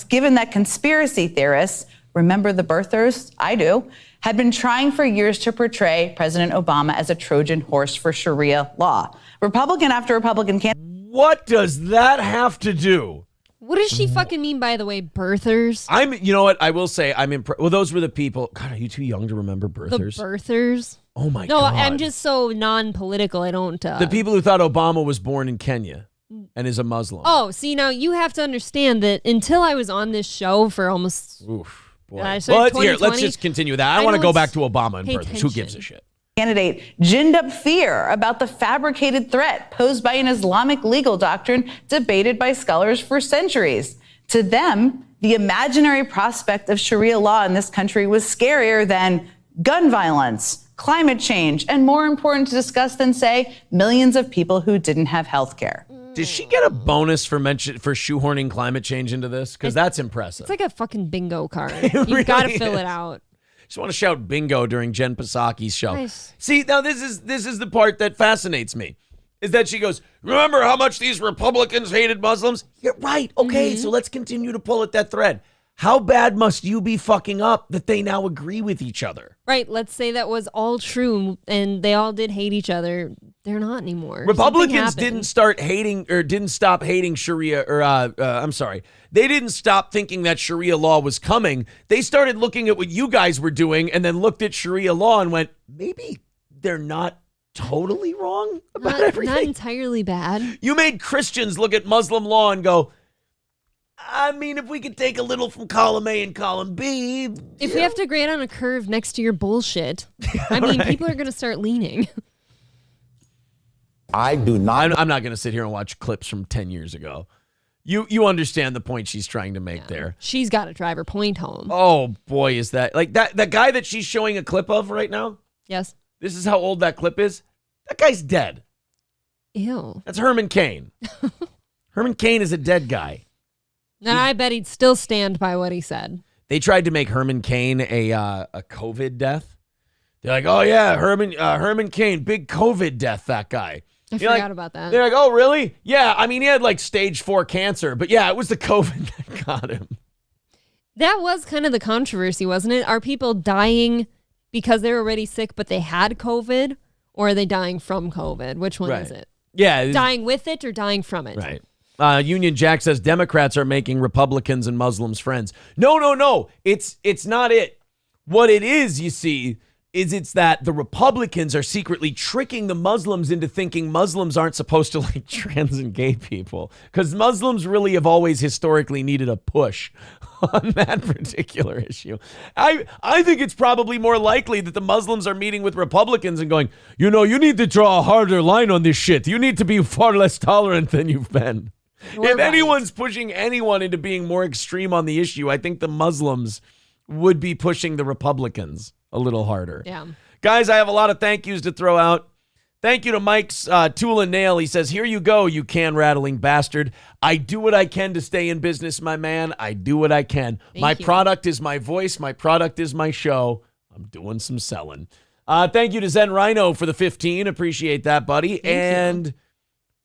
Given that conspiracy theorists, remember the birthers? I do. Had been trying for years to portray President Obama as a Trojan horse for Sharia law. Republican after Republican candidate. What does that have to do? What does she fucking mean, by the way, birthers? You know what? I will say I'm impressed. Well, those were the people. God, are you too young to remember birthers? The birthers? Oh my no, God. I'm just so non-political. I don't. The people who thought Obama was born in Kenya and is a Muslim. Oh, see, now you have to understand that until I was on this show for almost. Oof, boy. Well, let's just continue that. I don't want to go back to Obama and pay birthers. Who attention. gives a shit? Candidate ginned up fear about the fabricated threat posed by an Islamic legal doctrine debated by scholars for centuries. To them, the imaginary prospect of Sharia law in this country was scarier than gun violence, climate change, and more important to discuss than, say, millions of people who didn't have health care. Did she get a bonus for shoehorning climate change into this? Because that's impressive. It's like a fucking bingo card. It You've got to really fill is. it out. Just want to shout bingo during Jen Psaki's show. Nice. See, now this is the part that fascinates me, is that she goes, remember how much these Republicans hated Muslims? Yeah, right. Okay, so let's continue to pull at that thread. How bad must you be fucking up that they now agree with each other? Right. Let's say that was all true and they all did hate each other. They're not anymore. Republicans didn't stop hating Sharia, they didn't stop thinking that Sharia law was coming. They started looking at what you guys were doing and then looked at Sharia law and went, maybe they're not totally wrong about everything. Not entirely bad. You made Christians look at Muslim law and go, I mean, if we could take a little from column A and column B. If we have to grade on a curve next to your bullshit, I mean, people are going to start leaning. I do not. I'm not going to sit here and watch clips from 10 years ago. You understand the point she's trying to make there. She's got to drive her point home. Oh, boy, is that. Like, that guy that she's showing a clip of right now? Yes. This is how old that clip is? That guy's dead. Ew. That's Herman Cain. Herman Cain is a dead guy. And I bet he'd still stand by what he said. They tried to make Herman Cain a COVID death. They're like, oh, yeah, Herman Cain, big COVID death, that guy. I forgot about that. They're like, oh, really? Yeah, I mean, he had like stage 4 cancer, but yeah, it was the COVID that got him. That was kind of the controversy, wasn't it? Are people dying because they're already sick, but they had COVID? Or are they dying from COVID? Which one is it? Yeah. Dying with it or dying from it? Right. Union Jack says Democrats are making Republicans and Muslims friends. No. It's not it. What it is, you see, is it's that the Republicans are secretly tricking the Muslims into thinking Muslims aren't supposed to like trans and gay people. Because Muslims really have always historically needed a push on that particular issue. I think it's probably more likely that the Muslims are meeting with Republicans and going, you need to draw a harder line on this shit. You need to be far less tolerant than you've been. If anyone's pushing anyone into being more extreme on the issue, I think the Muslims would be pushing the Republicans a little harder. Yeah. Guys, I have a lot of thank yous to throw out. Thank you to Mike's Tool and Nail. He says, here you go, you can-rattling bastard. I do what I can to stay in business, my man. I do what I can. My product is my voice. My product is my show. I'm doing some selling. Thank you to Zen Rhino for the 15. Appreciate that, buddy. Thank you.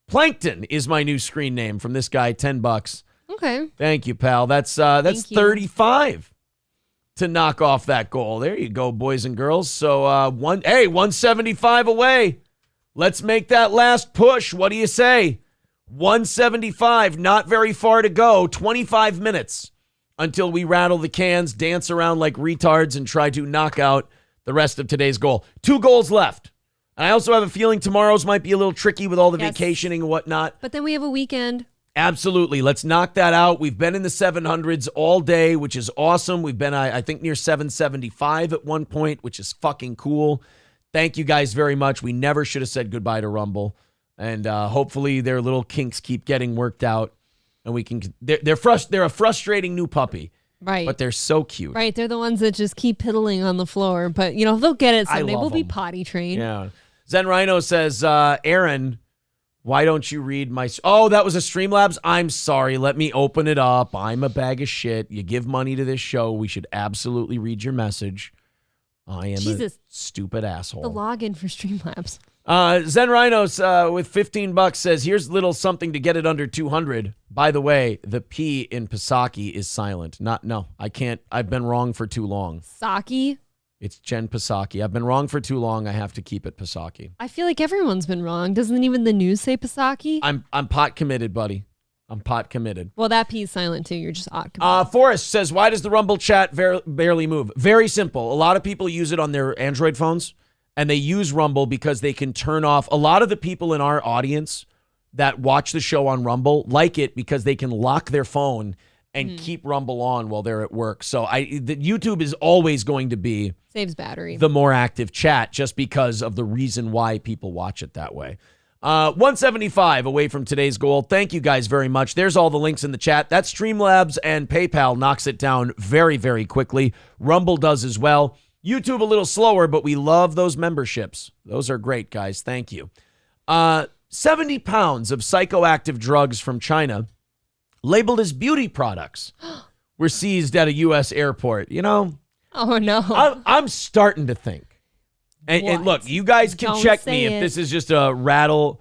Plankton is my new screen name from this guy, $10. Okay. Thank you, pal. That's 35 to knock off that goal. There you go, boys and girls. So 175 away. Let's make that last push. What do you say? 175, not very far to go. 25 minutes until we rattle the cans, dance around like retards, and try to knock out the rest of today's goal. 2 goals left. And I also have a feeling tomorrow's might be a little tricky with all the vacationing and whatnot. But then we have a weekend. Absolutely. Let's knock that out. We've been in the 700s all day, which is awesome. We've been, I think, near 775 at one point, which is fucking cool. Thank you guys very much. We never should have said goodbye to Rumble. And hopefully their little kinks keep getting worked out. And we can, they're a frustrating new puppy. Right. But they're so cute. Right. They're the ones that just keep piddling on the floor. But, they'll get it someday. We'll be them. potty trained. Yeah. Zen Rhino says, Aaron, why don't you read my... Oh, that was a Streamlabs? I'm sorry. Let me open it up. I'm a bag of shit. You give money to this show. We should absolutely read your message. I am a stupid asshole. The login for Streamlabs. Zen Rhinos with $15 says, here's a little something to get it under 200. By the way, the P in Psaki is silent. No, I can't. I've been wrong for too long. Saki? It's Jen Psaki. I've been wrong for too long. I have to keep it Psaki. I feel like everyone's been wrong. Doesn't even the news say Psaki? I'm pot committed, buddy. I'm pot committed. Well, that P is silent too. You're just odd committed. Forrest says, why does the Rumble chat barely move? Very simple. A lot of people use it on their Android phones, and they use Rumble because they can turn off. A lot of the people in our audience that watch the show on Rumble like it because they can lock their phone and keep Rumble on while they're at work. So the YouTube is always going to be saves battery. The more active chat, just because of the reason why people watch it that way. 175 away from today's goal. Thank you guys very much. There's all the links in the chat. That Streamlabs and PayPal knocks it down very, very quickly. Rumble does as well. YouTube a little slower, but we love those memberships. Those are great, guys. Thank you. 70 pounds of psychoactive drugs from China labeled as beauty products were seized at a U.S. airport. Oh, no. I'm starting to think. And look, you guys can Don't check say me it. if this is just a ratty,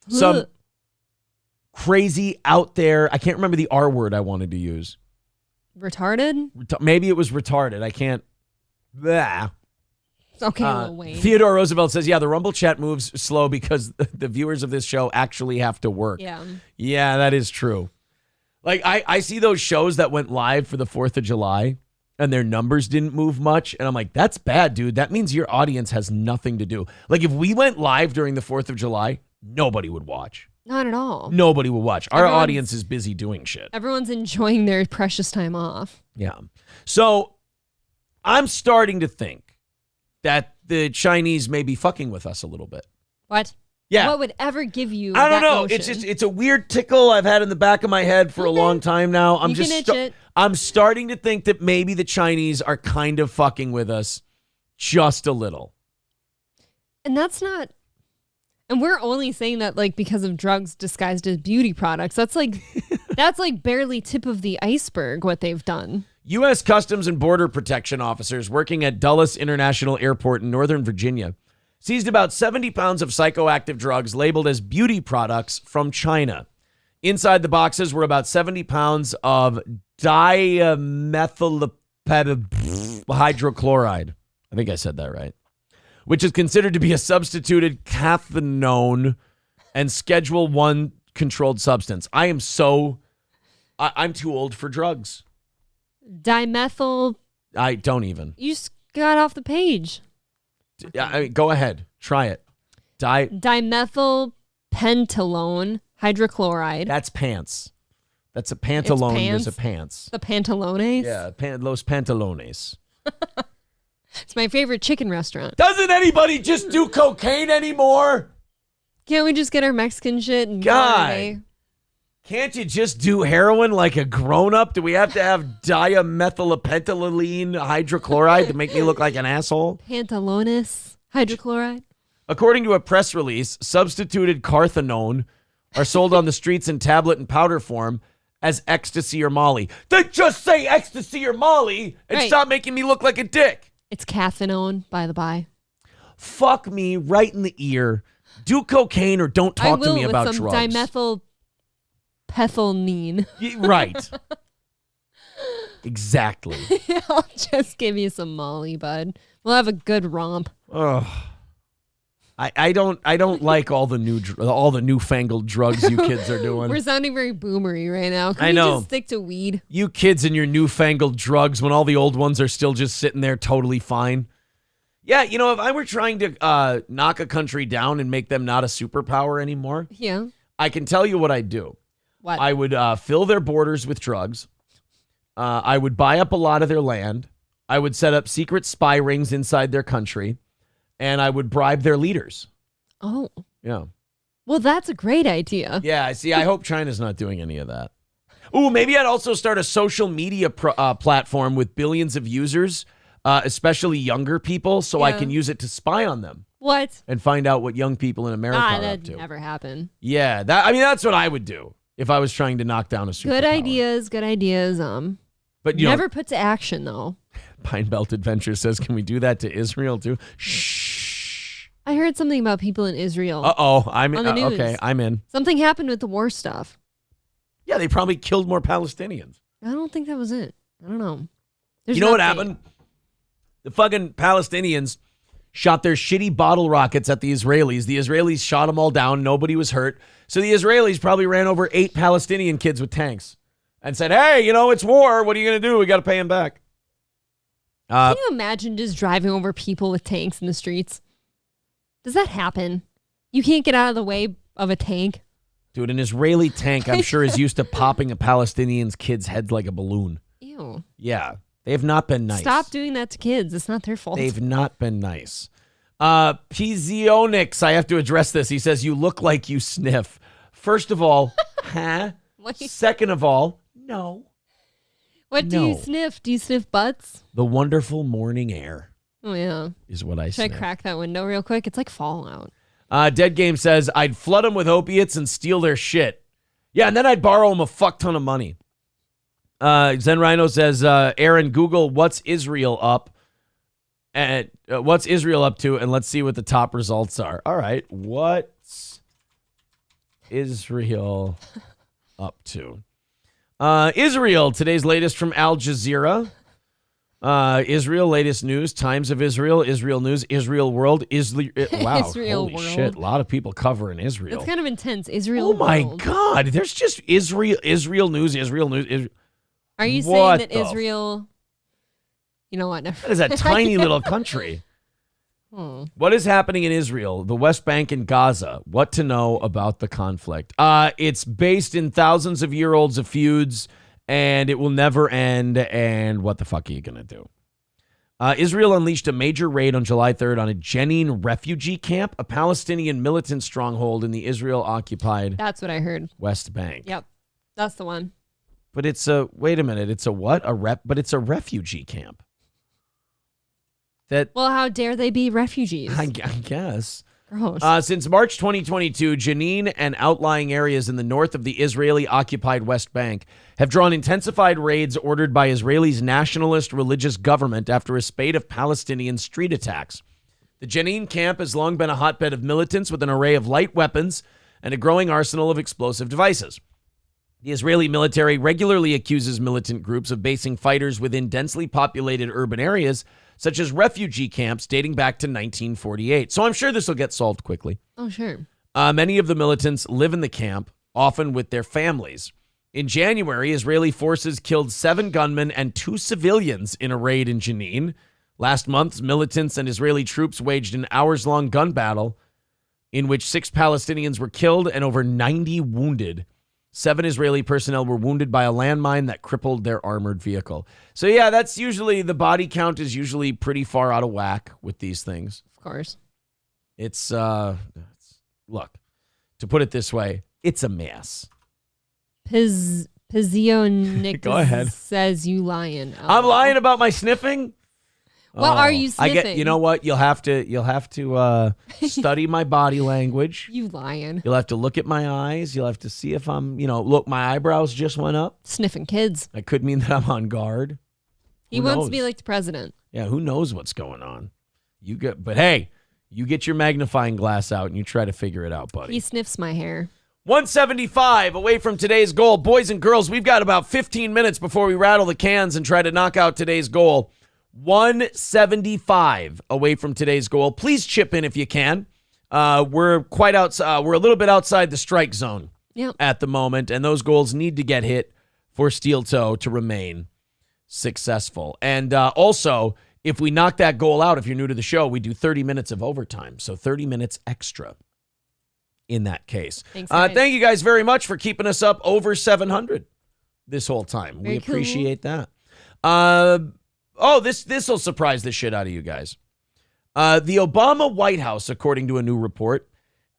some crazy out there. I can't remember the R word I wanted to use. Retarded? Maybe it was retarded. I can't. Blah. Okay, Lil Wayne. Theodore Roosevelt says, yeah, the Rumble chat moves slow because the viewers of this show actually have to work. Yeah. Yeah, that is true. Like, I see those shows that went live for the 4th of July and their numbers didn't move much. And I'm like, that's bad, dude. That means your audience has nothing to do. Like, if we went live during the 4th of July, nobody would watch. Not at all. Nobody would watch. Our Everyone's- audience is busy doing shit. Everyone's enjoying their precious time off. Yeah. So I'm starting to think that the Chinese may be fucking with us a little bit. What? Yeah. What would ever give you I don't that know. notion? It's a weird tickle I've had in the back of my head for a long time now. I'm You can just itch it. I'm starting to think that maybe the Chinese are kind of fucking with us just a little. And that's not... And we're only saying that like because of drugs disguised as beauty products. That's like barely tip of the iceberg what they've done. U.S. Customs and Border Protection officers working at Dulles International Airport in Northern Virginia seized about 70 pounds of psychoactive drugs labeled as beauty products from China. Inside the boxes were about 70 pounds of dimethyl hydrochloride. I think I said that right. Which is considered to be a substituted cathinone and Schedule 1 controlled substance. I'm too old for drugs. Dimethyl... I don't even. You just got off the page. Go ahead. Try it. Dimethyl pentalone hydrochloride. That's pants. That's a pantalone. It's Is a pants. The pantalones? Yeah, los pantalones. It's my favorite chicken restaurant. Doesn't anybody just do cocaine anymore? Can't we just get our Mexican shit and God. Can't you just do heroin like a grown-up? Do we have to have dimethylpentylene hydrochloride to make me look like an asshole? Pantalones hydrochloride? According to a press release, substituted carthanone are sold on the streets in tablet and powder form as ecstasy or Molly. Then just say ecstasy or Molly and Right. stop making me look like a dick. It's cathinone, by the by. Fuck me right in the ear. Do cocaine or don't talk to me about with some drugs. dimethylpethylene. Right. Exactly. I'll just give you some Molly, bud. We'll have a good romp. Ugh. I don't like all the newfangled drugs you kids are doing. We're sounding very boomery right now. Can I we know. just stick to weed? You kids and your newfangled drugs when all the old ones are still just sitting there totally fine. Yeah, you know, if I were trying to knock a country down and make them not a superpower anymore, Yeah. I can tell you what I'd do. What? I would fill their borders with drugs. I would buy up a lot of their land. I would set up secret spy rings inside their country. And I would bribe their leaders. Oh. Yeah. Well, that's a great idea. Yeah, see, I hope China's not doing any of that. Ooh, maybe I'd also start a social media platform with billions of users, especially younger people, so I Yeah. can use it to spy on them. What? And find out what young people in America are up That'd to. never happen. Yeah, that's what I would do if I was trying to knock down a superpower. Good ideas. But you never know, put to action though. Pine Belt Adventure says, can we do that to Israel too? Shh. I heard something about people in Israel. Uh-oh, I'm On the news. okay, I'm in. Something happened with the war stuff. Yeah, they probably killed more Palestinians. I don't think that was it. I don't know. There's You know an what update. happened? The fucking Palestinians shot their shitty bottle rockets at the Israelis. The Israelis shot them all down. Nobody was hurt. So the Israelis probably ran over 8 Palestinian kids with tanks and said, hey, you know, it's war. What are you going to do? We got to pay them back. Can you imagine just driving over people with tanks in the streets? Does that happen? You can't get out of the way of a tank? Dude, an Israeli tank, I'm sure, is used to popping a Palestinian's kid's head like a balloon. Ew. Yeah. They have not been nice. Stop doing that to kids. It's not their fault. They've not been nice. Pizionix, I have to address this. He says, you look like you sniff. First of all, huh? What? Second of all, no. What do you sniff? Do you sniff butts? The wonderful morning air Oh, yeah. is what I Should sniff. I crack that window real quick? It's like Fallout. Dead Game says, I'd flood them with opiates and steal their shit. Yeah, and then I'd borrow them a fuck ton of money. Zen Rhino says, Aaron, Google what's Israel up and what's Israel up to, and let's see what the top results are. All right, what's Israel up to? Israel, today's latest from Al Jazeera. Israel, latest news, Times of Israel, Israel News, Israel World, wow, Israel holy World. shit, a lot of people covering Israel. It's kind of intense. Israel Oh my World. God, there's just Israel News. Are you What saying that the Israel... You know what? That is a tiny little country. What is happening in Israel, the West Bank, and Gaza? What to know about the conflict? It's based in thousands of year-olds of feuds, and it will never end. And what the fuck are you going to do? Israel unleashed a major raid on July 3rd on a Jenin refugee camp, a Palestinian militant stronghold in the Israel-occupied That's what I heard. West Bank. Yep. That's the one. But wait a minute, it's a what? But it's a refugee camp. Well, how dare they be refugees? I guess. Gross. Since March 2022, Jenin and outlying areas in the north of the Israeli-occupied West Bank have drawn intensified raids ordered by Israel's nationalist religious government after a spate of Palestinian street attacks. The Jenin camp has long been a hotbed of militants with an array of light weapons and a growing arsenal of explosive devices. The Israeli military regularly accuses militant groups of basing fighters within densely populated urban areas, such as refugee camps dating back to 1948. So I'm sure this will get solved quickly. Oh, sure. Many of the militants live in the camp, often with their families. In January, Israeli forces killed 7 gunmen and 2 civilians in a raid in Jenin. Last month, militants and Israeli troops waged an hours-long gun battle in which 6 Palestinians were killed and over 90 wounded. 7 Israeli personnel were wounded by a landmine that crippled their armored vehicle. So yeah, that's usually, the body count is usually pretty far out of whack with these things. Of course. It's look, to put it this way, it's a mess. Pizzio Go ahead. Says you lying. Oh. I'm lying about my sniffing? What are you sniffing? You know what? You'll have to study my body language. You lying. You'll have to look at my eyes. You'll have to see if I'm, look, my eyebrows just went up. Sniffing kids. That could mean that I'm on guard. He wants to be like the president. Yeah, who knows what's going on? But hey, you get your magnifying glass out and you try to figure it out, buddy. He sniffs my hair. 175 away from today's goal. Boys and girls, we've got about 15 minutes before we rattle the cans and try to knock out today's goal. 175 away from today's goal. Please chip in if you can. We're quite outside. We're a little bit outside the strike zone at the moment, and those goals need to get hit for Steel Toe to remain successful. And also, if we knock that goal out, if you're new to the show, we do 30 minutes of overtime, so 30 minutes extra in that case. Thanks, thank you guys very much for keeping us up over 700 this whole time. Very we appreciate cool. that. This will surprise the shit out of you guys. The Obama White House, according to a new report,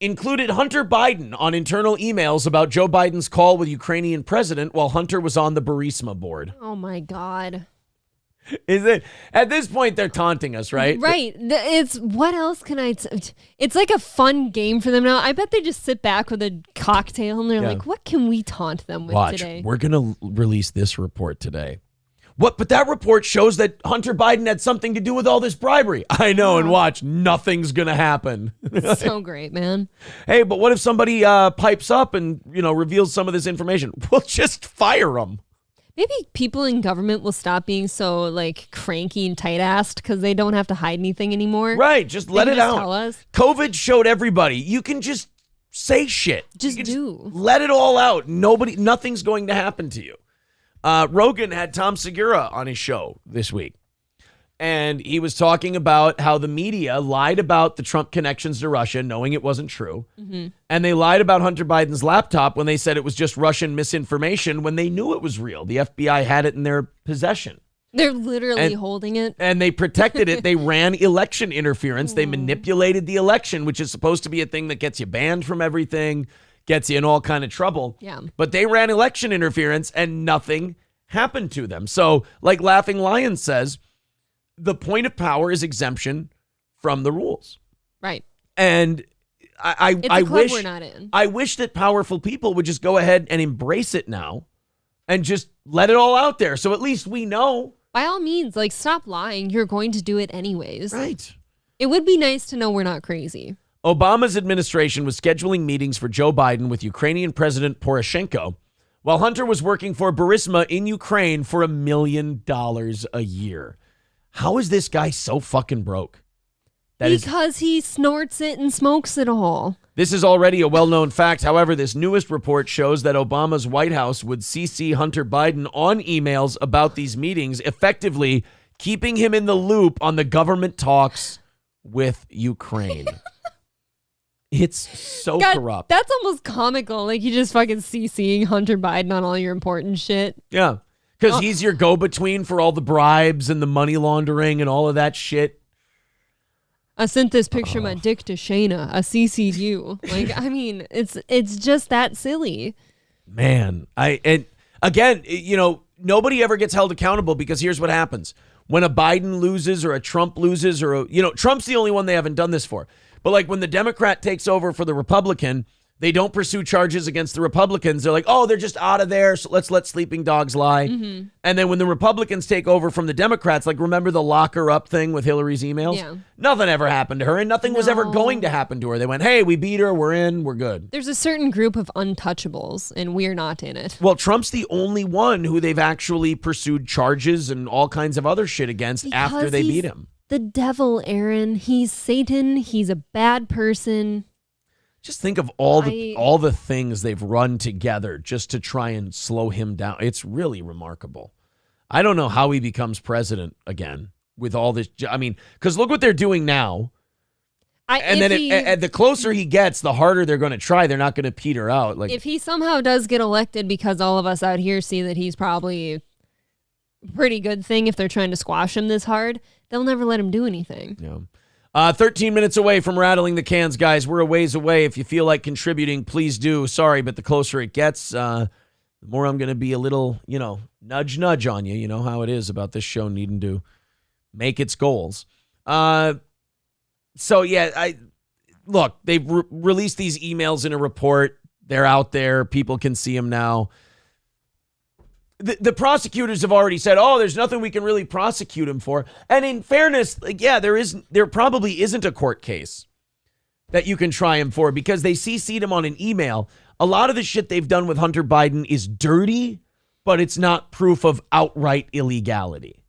included Hunter Biden on internal emails about Joe Biden's call with Ukrainian president while Hunter was on the Burisma board. Oh, my God. Is it at this point they're taunting us, right? Right. It's what else can I? It's like a fun game for them now. I bet they just sit back with a cocktail and they're like, "What can we taunt them with today?" We're gonna release this report today. What? But that report shows that Hunter Biden had something to do with all this bribery. I know, and watch, nothing's gonna happen. So great, man. Hey, but what if somebody pipes up and reveals some of this information? We'll just fire them. Maybe people in government will stop being so like cranky and tight-assed because they don't have to hide anything anymore. Right, just let it out. Tell us. COVID showed everybody you can just say shit. Just let it all out. Nothing's going to happen to you. Rogan had Tom Segura on his show this week, and he was talking about how the media lied about the Trump connections to Russia, knowing it wasn't true. Mm-hmm. And they lied about Hunter Biden's laptop when they said it was just Russian misinformation when they knew it was real. The FBI had it in their possession. They're literally holding it. And they protected it. They ran election interference. They manipulated the election, which is supposed to be a thing that gets you banned from everything, gets you in all kind of trouble. Yeah. But they ran election interference and nothing happened to them. So like Laughing Lion says, the point of power is exemption from the rules. Right. And I wish we're not in. I wish that powerful people would just go ahead and embrace it now and just let it all out there. So at least we know. By all means, like, stop lying. You're going to do it anyways. Right. It would be nice to know we're not crazy. Obama's administration was scheduling meetings for Joe Biden with Ukrainian President Poroshenko, while Hunter was working for Burisma in Ukraine for $1 million a year. How is this guy so fucking broke? Because he snorts it and smokes it all. This is already a well-known fact. However, this newest report shows that Obama's White House would CC Hunter Biden on emails about these meetings, effectively keeping him in the loop on the government talks with Ukraine. It's so corrupt. That's almost comical. Like, you just fucking CCing Hunter Biden on all your important shit. Yeah, because he's your go-between for all the bribes and the money laundering and all of that shit. I sent this picture of my dick to Shayna. I CC'd you. Like, I mean, it's just that silly. Man, and again, nobody ever gets held accountable because here's what happens. When a Biden loses or a Trump loses or, Trump's the only one they haven't done this for. But like when the Democrat takes over for the Republican, they don't pursue charges against the Republicans. They're like, oh, they're just out of there, so let's let sleeping dogs lie. Mm-hmm. And then when the Republicans take over from the Democrats, like remember the lock her up thing with Hillary's emails? Yeah. Nothing ever happened to her, and nothing was ever going to happen to her. They went, hey, we beat her, we're in, we're good. There's a certain group of untouchables, and we're not in it. Well, Trump's the only one who they've actually pursued charges and all kinds of other shit against after they beat him. The devil, Aaron. He's Satan. He's a bad person. Just think of all the things they've run together just to try and slow him down. It's really remarkable. I don't know how he becomes president again with all this. I mean, because look what they're doing now. The closer he gets, the harder they're going to try. They're not going to peter out. Like, if he somehow does get elected, because all of us out here see that he's probably a pretty good thing if they're trying to squash him this hard, they'll never let him do anything. Yeah. 13 minutes away from rattling the cans, guys. We're a ways away. If you feel like contributing, please do. Sorry, but the closer it gets, the more I'm going to be a little, nudge on you. You know how it is about this show needing to make its goals. So, yeah, look, they've released these emails in a report. They're out there. People can see them now. The prosecutors have already said, oh, there's nothing we can really prosecute him for. And in fairness, there probably isn't a court case that you can try him for because they CC'd him on an email. A lot of the shit they've done with Hunter Biden is dirty, but it's not proof of outright illegality.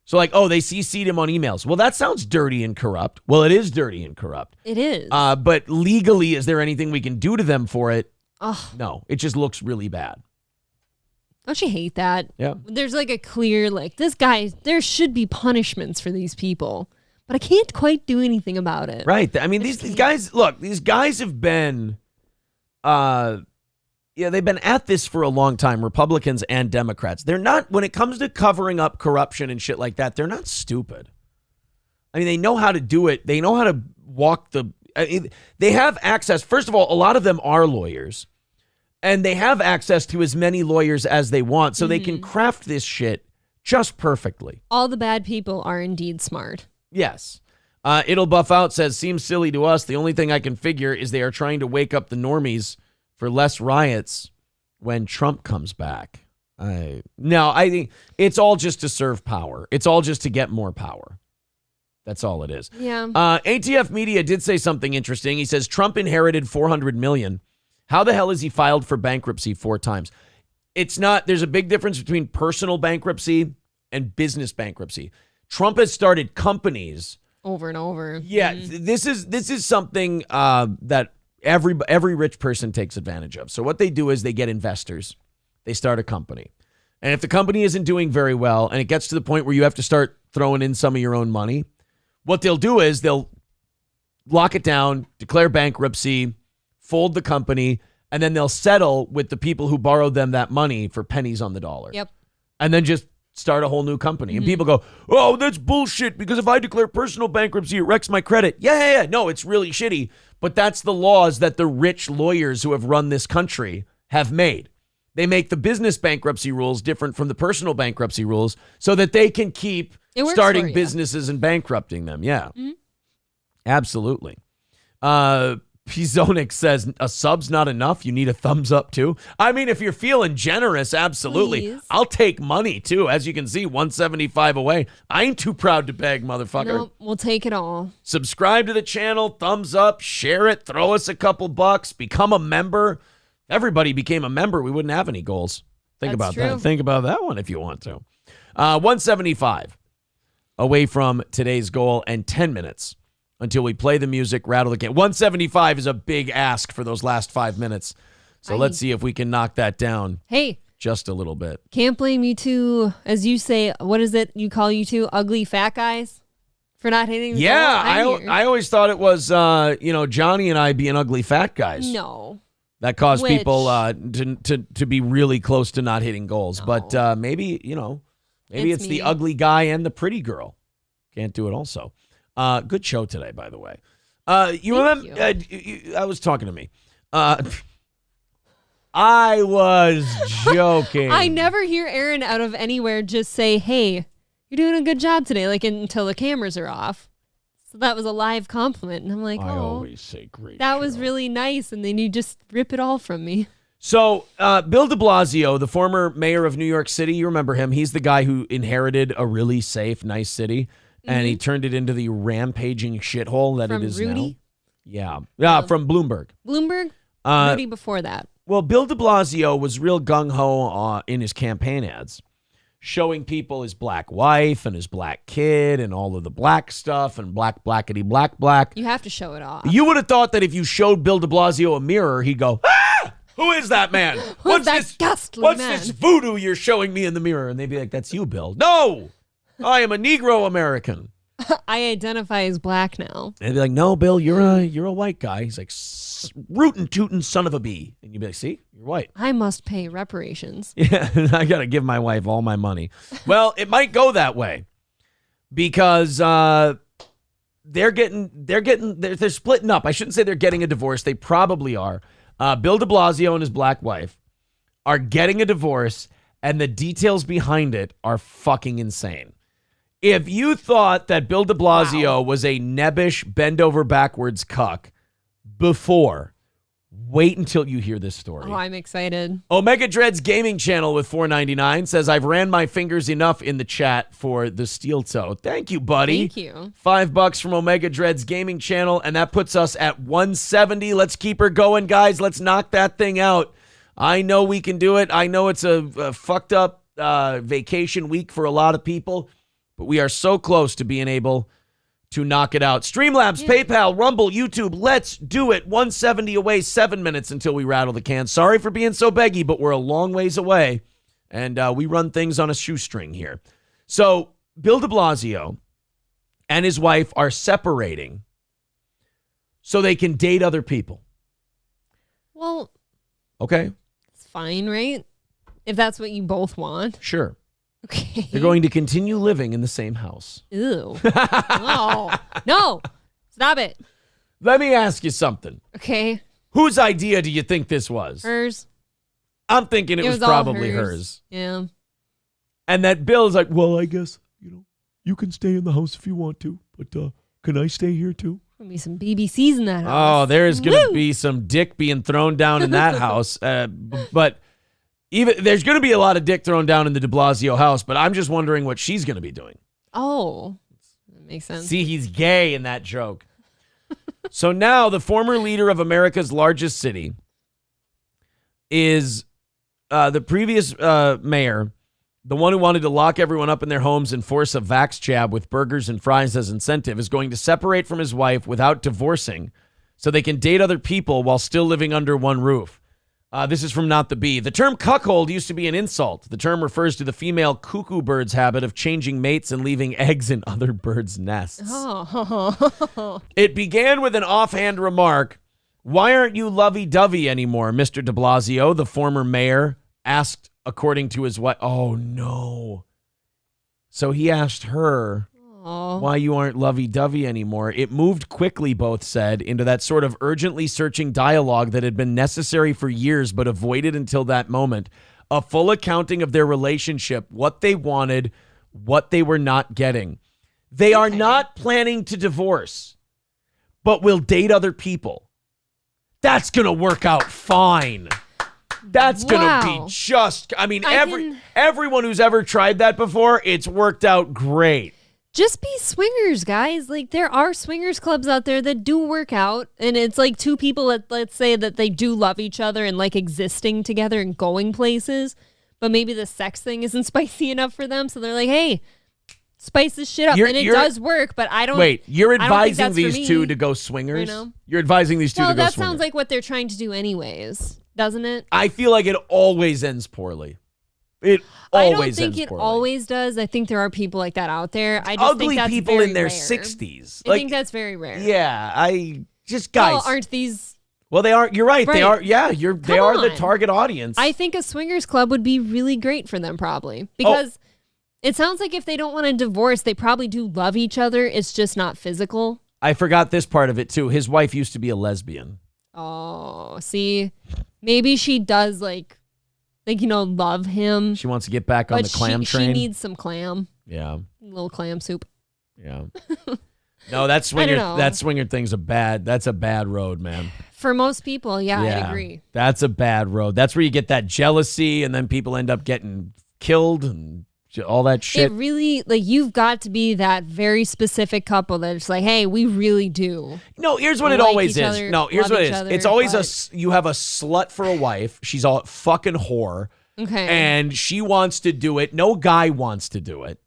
So like, oh, they CC'd him on emails. Well, that sounds dirty and corrupt. Well, it is dirty and corrupt. It is. But legally, is there anything we can do to them for it? Oh. No, it just looks really bad. Don't you hate that? Yeah. There's like a clear, this guy, there should be punishments for these people, but I can't quite do anything about it. Right. I mean, these guys, look, these guys have been, they've been at this for a long time, Republicans and Democrats. They're not, when it comes to covering up corruption and shit like that, they're not stupid. I mean, they know how to do it. They know how to walk they have access. First of all, a lot of them are lawyers. And they have access to as many lawyers as they want, so they can craft this shit just perfectly. All the bad people are indeed smart. Yes. It'll Buff Out says, seems silly to us. The only thing I can figure is they are trying to wake up the normies for less riots when Trump comes back. I think it's all just to serve power. It's all just to get more power. That's all it is. Yeah. ATF Media did say something interesting. He says Trump inherited $400 million. How the hell has he filed for bankruptcy 4 times? There's a big difference between personal bankruptcy and business bankruptcy. Trump has started companies over and over. Yeah, this is something that every rich person takes advantage of. So what they do is they get investors. They start a company. And if the company isn't doing very well and it gets to the point where you have to start throwing in some of your own money, what they'll do is they'll lock it down, declare bankruptcy, fold the company, and then they'll settle with the people who borrowed them that money for pennies on the dollar. Yep. And then just start a whole new company. And people go, oh, that's bullshit because if I declare personal bankruptcy, it wrecks my credit. Yeah. No, it's really shitty. But that's the laws that the rich lawyers who have run this country have made. They make the business bankruptcy rules different from the personal bankruptcy rules so that they can keep starting businesses and bankrupting them. Yeah. Mm-hmm. Absolutely. Pizonic says a sub's not enough. You need a thumbs up too. I mean, if you're feeling generous, absolutely. Please. I'll take money too. As you can see, 175 away. I ain't too proud to beg, motherfucker. Nope, we'll take it all. Subscribe to the channel, thumbs up, share it, throw us a couple bucks, become a member. Everybody became a member. We wouldn't have any goals. Think That's about true. that. Think about that one if you want to. 175 away from today's goal and 10 minutes until we play the music, rattle the can. 175 is a big ask for those last 5 minutes. So let's see if we can knock that down. Hey. Just a little bit. Can't blame you two, as you say, what is it you call you two? Ugly fat guys? For not hitting the goal? I always thought it was, Johnny and I being ugly fat guys. No. That caused people to be really close to not hitting goals. No. But maybe, maybe it's the ugly guy and the pretty girl. Can't do it also. Good show today, by the way. You remember? I was talking to me. I was joking. I never hear Aaron out of anywhere just say, hey, you're doing a good job today, like until the cameras are off. So that was a live compliment. And I'm like, I always say great. That was really nice. And then you just rip it all from me. So Bill de Blasio, the former mayor of New York City, you remember him. He's the guy who inherited a really safe, nice city. And he turned it into the rampaging shithole that it is Rudy? now. Yeah, from Bloomberg. Bloomberg? Rudy before that. Well, Bill de Blasio was real gung-ho in his campaign ads, showing people his black wife and his black kid and all of the black stuff and blackety black. You have to show it off. You would have thought that if you showed Bill de Blasio a mirror, he'd go, ah! Who is that man? What's this voodoo you're showing me in the mirror? And they'd be like, that's you, Bill. No! I am a Negro American. I identify as black now. And they'd be like, no, Bill, you're a white guy. He's like, rootin' tootin' son of a bee. And you'd be like, see, you're white. I must pay reparations. Yeah, I got to give my wife all my money. Well, it might go that way because they're splitting up. I shouldn't say they're getting a divorce. They probably are. Bill de Blasio and his black wife are getting a divorce, and the details behind it are fucking insane. If you thought that Bill de Blasio was a nebbish, bend over backwards cuck before, wait until you hear this story. Oh, I'm excited. Omega Dread's gaming channel with $4.99 says, I've ran my fingers enough in the chat for the steel toe. Thank you, buddy. Thank you. $5 from Omega Dread's gaming channel, and that puts us at 170. Let's keep her going, guys. Let's knock that thing out. I know we can do it. I know it's a fucked up vacation week for a lot of people, but we are so close to being able to knock it out. Streamlabs, PayPal, Rumble, YouTube. Let's do it. 170 away, 7 minutes until we rattle the can. Sorry for being so beggy, but we're a long ways away, and we run things on a shoestring here. So Bill de Blasio and his wife are separating so they can date other people. Well, okay. It's fine, right? If that's what you both want. Sure. Okay. They're going to continue living in the same house. Ew. No. Stop it. Let me ask you something. Okay. Whose idea do you think this was? Hers. I'm thinking it was probably hers. Yeah. And that Bill's like, well, I guess, you can stay in the house if you want to, but can I stay here too? There'll be some BBCs in that house. Oh, there's going to be some dick being thrown down in that house. But even there's going to be a lot of dick thrown down in the de Blasio house, but I'm just wondering what she's going to be doing. Oh, that makes sense. See, he's gay in that joke. So now the former leader of America's largest city is the previous mayor, the one who wanted to lock everyone up in their homes and force a vax jab with burgers and fries as incentive, is going to separate from his wife without divorcing so they can date other people while still living under one roof. This is from Not the Bee. The term cuckold used to be an insult. The term refers to the female cuckoo bird's habit of changing mates and leaving eggs in other birds' nests. Oh. It began with an offhand remark, "Why aren't you lovey-dovey anymore, Mr. de Blasio?" the former mayor asked, according to his wife. Oh, no. So he asked her why you aren't lovey-dovey anymore. It moved quickly, both said, into that sort of urgently searching dialogue that had been necessary for years but avoided until that moment. A full accounting of their relationship, what they wanted, what they were not getting. They are not planning to divorce, but will date other people. That's going to work out fine. That's going to be just, I mean, everyone who's ever tried that before, it's worked out great. Just be swingers, guys. Like, there are swingers clubs out there that do work out, and it's like two people that, let's say that they do love each other and like existing together and going places, but maybe the sex thing isn't spicy enough for them, so they're like, hey, spice this shit up. And it does work, but I don't. Wait, you're advising these two to go swingers? You're advising these two to go swingers? Well, that sounds like what they're trying to do anyways, doesn't it? I feel like it always ends poorly. It always ends poorly. I don't think it always does. I think there are people like that out there. I just Ugly think that's people very in their rare. 60s. I think that's very rare. Yeah, guys. Well, aren't these? Well, they are. You're right. They are. Yeah, they are the on. target audience. I think a swingers club would be really great for them, probably, because it sounds like if they don't want to divorce, they probably do love each other. It's just not physical. I forgot this part of it too. His wife used to be a lesbian. Oh, see, maybe she does like love him. She wants to get back on the clam train. She needs some clam. Yeah. A little clam soup. Yeah. No, that swinger thing's that's a bad road, man. For most people, yeah, I agree. That's a bad road. That's where you get that jealousy and then people end up getting killed and all that shit. It really, you've got to be that very specific couple that's like, hey, we really do. No, here's what it always is. No, here's what it is. It's always you have a slut for a wife. She's a fucking whore. Okay. And she wants to do it. No guy wants to do it.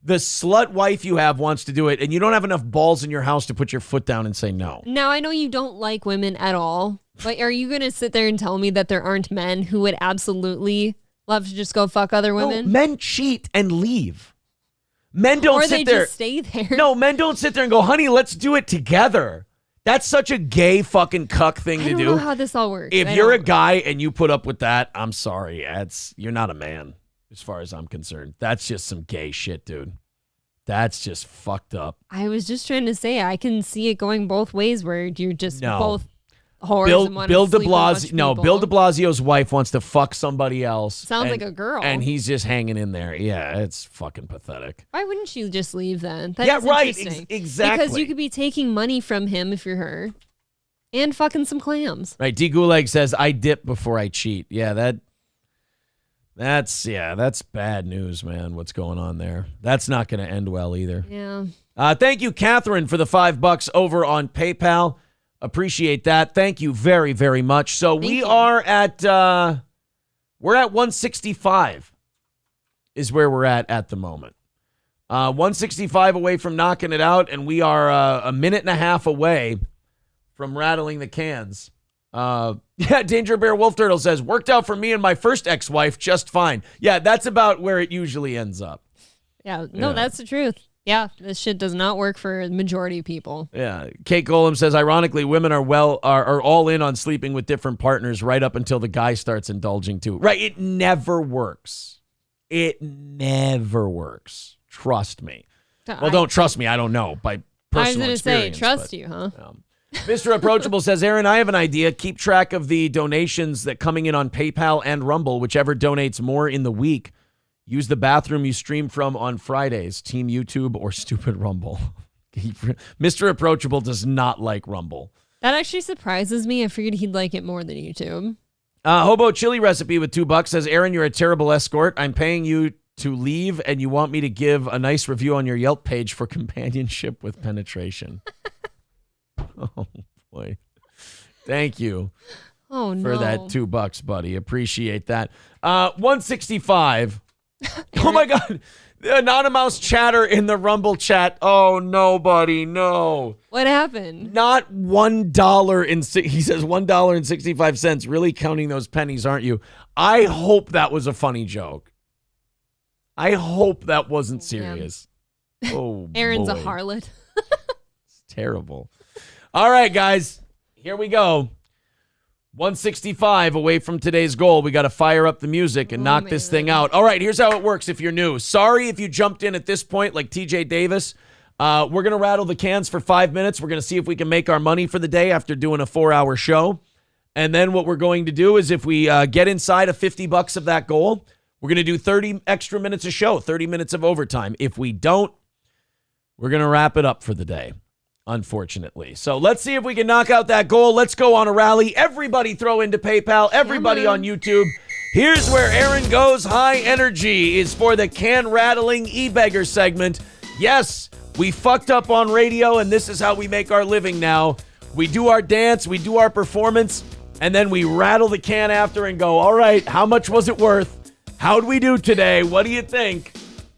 The slut wife you have wants to do it, and you don't have enough balls in your house to put your foot down and say no. Now, I know you don't like women at all, but are you going to sit there and tell me that there aren't men who would absolutely love to just go fuck other women? No, men cheat and leave. Men don't sit there. Or they just stay there. No, men don't sit there and go, honey, let's do it together. That's such a gay fucking cuck thing to do. I don't know how this all works. If you're a guy and you put up with that, I'm sorry. You're not a man as far as I'm concerned. That's just some gay shit, dude. That's just fucked up. I was just trying to say, I can see it going both ways where you're just both whores and want to sleep with a bunch of people. Bill de Blasio's wife wants to fuck somebody else. Sounds like a girl. And he's just hanging in there. Yeah, it's fucking pathetic. Why wouldn't you just leave then? Right. Interesting. Exactly. Because you could be taking money from him if you're her and fucking some clams. Right. D. Gulag says, I dip before I cheat. Yeah, that's bad news, man. What's going on there? That's not going to end well either. Yeah. Thank you, Catherine, for the $5 over on PayPal. Appreciate that. Thank you very, very much. So we're at 165 is where we're at the moment. 165 away from knocking it out, and we are a minute and a half away from rattling the cans. Danger Bear Wolf Turtle says, worked out for me and my first ex-wife just fine. Yeah, that's about where it usually ends up. Yeah, that's the truth. Yeah, this shit does not work for the majority of people. Yeah. Kate Golem says, ironically, women are all in on sleeping with different partners right up until the guy starts indulging too. Right. It never works. It never works. Trust me. Well, don't trust me. I don't know. By personal experience. I was going to say, trust you, huh? Mr. Approachable says, Aaron, I have an idea. Keep track of the donations that coming in on PayPal and Rumble, whichever donates more in the week. Use the bathroom you stream from on Fridays, Team YouTube or Stupid Rumble. Mr. Approachable does not like Rumble. That actually surprises me. I figured he'd like it more than YouTube. Hobo Chili Recipe with $2 says, Aaron, you're a terrible escort. I'm paying you to leave, and you want me to give a nice review on your Yelp page for companionship with penetration. Oh, boy. Thank you. Oh, no. For that $2, buddy. Appreciate that. 165. Oh, my God. The anonymous chatter in the Rumble chat. Oh, no, buddy. No. What happened? Not $1. He says $1.65. Really counting those pennies, aren't you? I hope that was a funny joke. I hope that wasn't serious. Oh, Aaron's boy. a harlot. It's terrible. All right, guys. Here we go. 165 away from today's goal. We got to fire up the music and knock this thing out. All right, here's how it works if you're new. Sorry if you jumped in at this point like TJ Davis. We're going to rattle the cans for 5 minutes. We're going to see if we can make our money for the day after doing a 4-hour show. And then what we're going to do is if we get inside of $50 of that goal, we're going to do 30 extra minutes of show, 30 minutes of overtime. If we don't, we're going to wrap it up for the day. unfortunately. So let's see if we can knock out that goal. Let's go on a rally. Everybody throw into PayPal. Everybody on YouTube. Here's where Aaron Goes High Energy is for the can-rattling e-beggar segment. Yes, we fucked up on radio, and this is how we make our living now. We do our dance, we do our performance, and then we rattle the can after and go, all right, how much was it worth? How'd we do today? What do you think?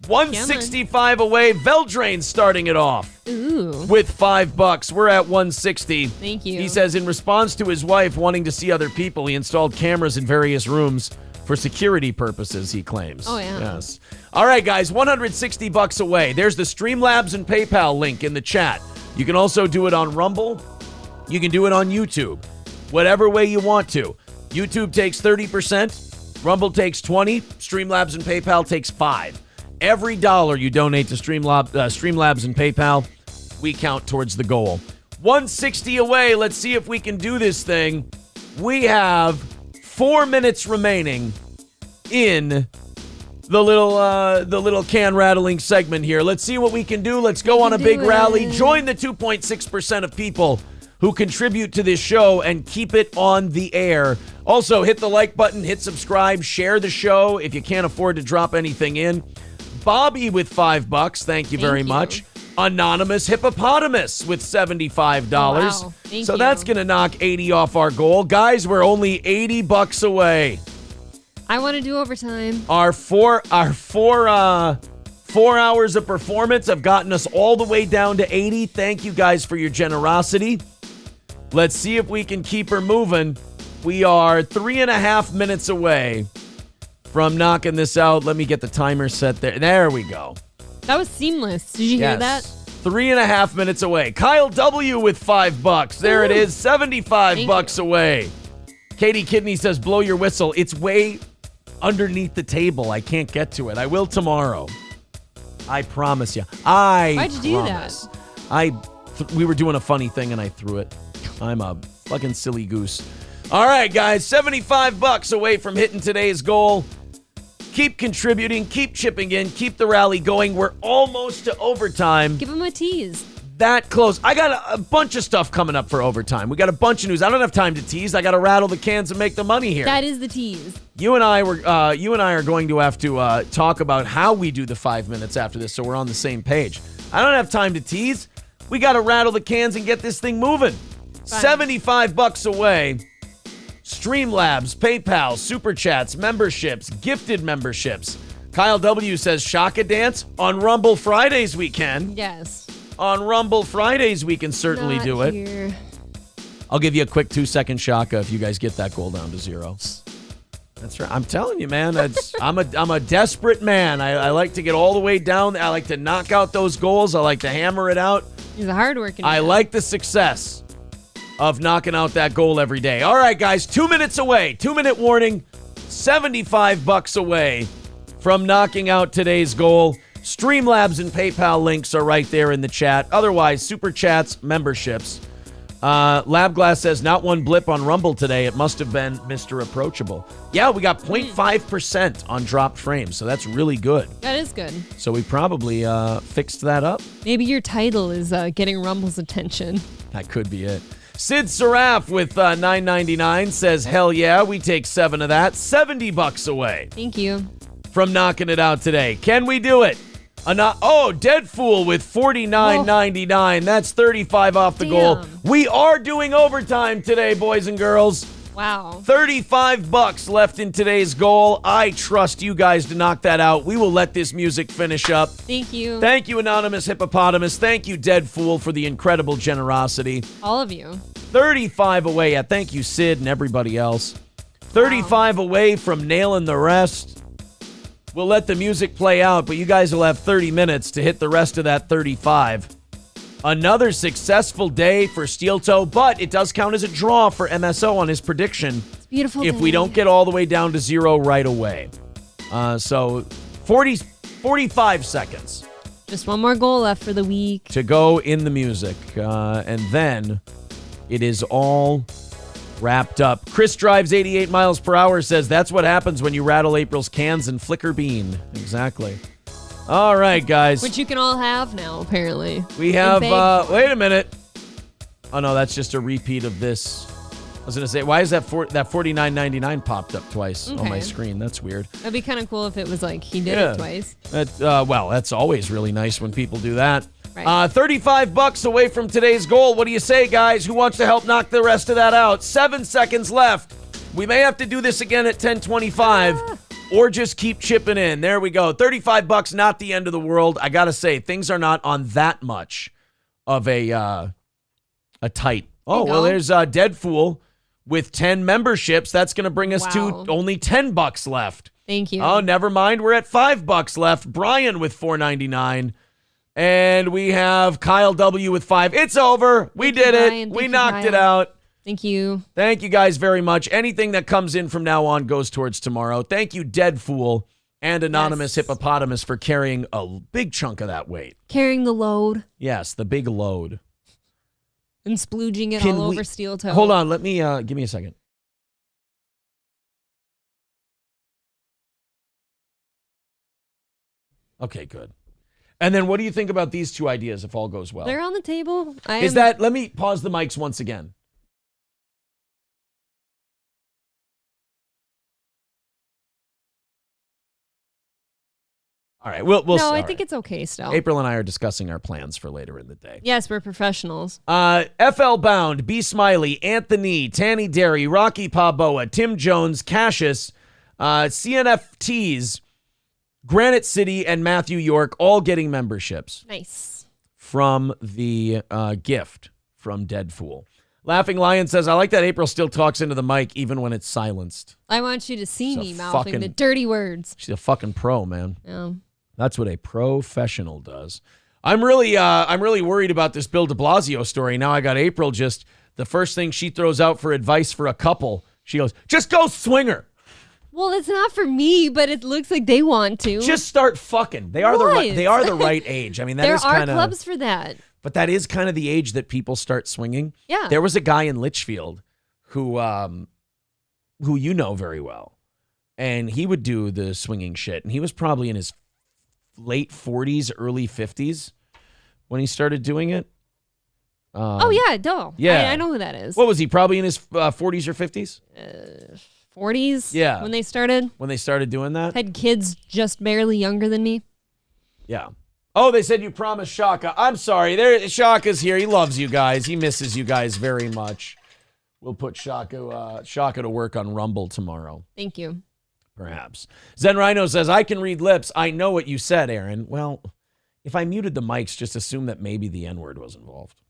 165 away. Veldrain's starting it off. Ooh. With $5. We're at 160. Thank you. He says in response to his wife wanting to see other people, he installed cameras in various rooms for security purposes, he claims. Oh, yeah. Yes. All right, guys, $160 away. There's the Streamlabs and PayPal link in the chat. You can also do it on Rumble. You can do it on YouTube. Whatever way you want to. YouTube takes 30%. Rumble takes 20%. Streamlabs and PayPal takes 5%. Every dollar you donate to Streamlabs and PayPal, we count towards the goal. 160 away. Let's see if we can do this thing. We have 4 minutes remaining in the little can rattling segment here. Let's see what we can do. Let's go on a big rally. Join the 2.6% of people who contribute to this show and keep it on the air. Also, hit the like button, hit subscribe, share the show if you can't afford to drop anything in. Bobby with $5. Thank you very much. Anonymous Hippopotamus with $75. Wow. Thank so you. that's going to knock 80 off our goal. Guys, we're only $80 away. I want to do overtime. Our four hours of performance have gotten us all the way down to 80. Thank you guys for your generosity. Let's see if we can keep her moving. We are 3.5 minutes away from knocking this out. Let me get the timer set there. There we go. That was seamless. Did you hear that? 3.5 minutes away. Kyle W. with $5. There it is. $75 away. Katie Kidney says, blow your whistle. It's way underneath the table. I can't get to it. I will tomorrow. I promise you. Why'd you do that? We were doing a funny thing and I threw it. I'm a fucking silly goose. All right, guys. $75 away from hitting today's goal. Keep contributing, keep chipping in, keep the rally going. We're almost to overtime. Give them a tease. That close. I got a bunch of stuff coming up for overtime. We got a bunch of news. I don't have time to tease. I got to rattle the cans and make the money here. That is the tease. You and I are going to have to talk about how we do the 5 minutes after this, so we're on the same page. I don't have time to tease. We got to rattle the cans and get this thing moving. Fine. $75 away. Streamlabs, PayPal, Super Chats, memberships, gifted memberships. Kyle W. says, Shaka Dance? On Rumble Fridays we can. Yes. On Rumble Fridays we can certainly do it. Here. I'll give you a quick 2-second Shaka if you guys get that goal down to 0. That's right. I'm telling you, man. I'm a desperate man. I like to get all the way down. I like to knock out those goals. I like to hammer it out. He's a hardworking I man. like the success of knocking out that goal every day. All right, guys, 2 minutes away. 2-minute warning. $75 away from knocking out today's goal. Streamlabs and PayPal links are right there in the chat. Otherwise, Super Chats, memberships. Labglass says, not one blip on Rumble today. It must have been Mr. Approachable. Yeah, we got 0.5% on dropped frames, so that's really good. That is good. So we probably fixed that up. Maybe your title is getting Rumble's attention. That could be it. Sid Seraph with $9.99 says, hell yeah, we take 7 of that. $70 away Thank you. from knocking it out today. Can we do it? Deadfool with $49.99. That's 35 off the goal. Damn. We are doing overtime today, boys and girls. Wow. $35 left in today's goal. I trust you guys to knock that out. We will let this music finish up. Thank you. Thank you, Anonymous Hippopotamus. Thank you, Deadfool, for the incredible generosity. All of you. 35 away. Yeah, thank you, Sid, and everybody else. 35 away from nailing the rest. We'll let the music play out, but you guys will have 30 minutes to hit the rest of that 35. Another successful day for Steel Toe, but it does count as a draw for MSO on his prediction. It's a beautiful if day. we don't get all the way down to 0 right away. So 45 seconds. Just one more goal left for the week. To go in the music. And then it is all wrapped up. Chris Drives 88 miles per hour says that's what happens when you rattle April's cans and flicker bean. Exactly. All right, guys. Which you can all have now, apparently. We have, wait a minute. Oh, no, that's just a repeat of this. I was going to say, why is that $49.99 popped up twice on my screen? That's weird. That'd be kind of cool if it was like he did it twice. Well, that's always really nice when people do that. Right. $35 away from today's goal. What do you say, guys? Who wants to help knock the rest of that out? 7 seconds left. We may have to do this again at 10:25 or just keep chipping in. There we go. $35, not the end of the world. I got to say, things are not on that much of a tight. Oh, well, there's Dead Fool with 10 memberships. That's going to bring us to only $10 left. Thank you. Oh, never mind. We're at $5 left. Brian with $4.99. And we have Kyle W with 5. It's over. We did it. We knocked it out. Thank you. Thank you guys very much. Anything that comes in from now on goes towards tomorrow. Thank you, Dead Fool and Anonymous Hippopotamus, for carrying a big chunk of that weight. Carrying the load. Yes, the big load. And splooging it all over steel toe. Hold on. Let me, give me a second. Okay, good. And then what do you think about these two ideas if all goes well? They're on the table. Let me pause the mics once again. All right, I think it's okay still. April and I are discussing our plans for later in the day. Yes, we're professionals. FL Bound, B Smiley, Anthony, Tanny Derry, Rocky Paboa, Tim Jones, Cassius, CNFTs, Granite City, and Matthew York all getting memberships. Nice. From the gift from Dead Fool. Laughing Lion says, I like that April still talks into the mic even when it's silenced. I want you to see me mouthing the dirty words. She's a fucking pro, man. Yeah. That's what a professional does. I'm really worried about this Bill de Blasio story. Now I got April just, the first thing she throws out for advice for a couple, she goes, just go swinger. Well, it's not for me, but it looks like they want to. Just start fucking. They are the right age. I mean, that there is kind of, are clubs for that. But that is kind of the age that people start swinging. Yeah. There was a guy in Litchfield who you know very well, and he would do the swinging shit, and he was probably in his late 40s, early 50s when he started doing it. Oh, yeah, yeah. I know who that is. What was he, probably in his 40s or 50s? 40s? Yeah. When they started? When they started doing that? Had kids just barely younger than me. Yeah. Oh, they said you promised Shaka. I'm sorry. Shaka's here. He loves you guys. He misses you guys very much. We'll put Shaka to work on Rumble tomorrow. Thank you. Perhaps. Zen Rhino says, I can read lips. I know what you said, Aaron. Well, if I muted the mics, just assume that maybe the N-word was involved.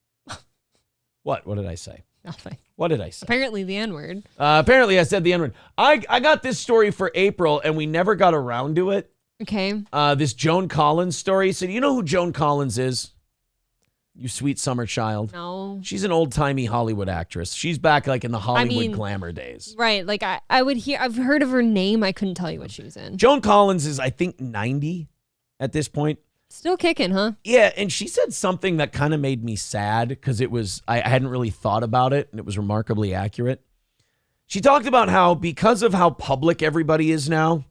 What? What did I say? Nothing. What did I say? Apparently the N-word. Apparently I said the N-word. I got this story for April, and we never got around to it. Okay. This Joan Collins story. So do you know who Joan Collins is? You sweet summer child. No. She's an old-timey Hollywood actress. She's back like in the Hollywood glamour days. Right. Like I've heard of her name. I couldn't tell you what she was in. Joan Collins is, I think, 90 at this point. Still kicking, huh? Yeah, and she said something that kind of made me sad because I hadn't really thought about it, and it was remarkably accurate. She talked about how because of how public everybody is now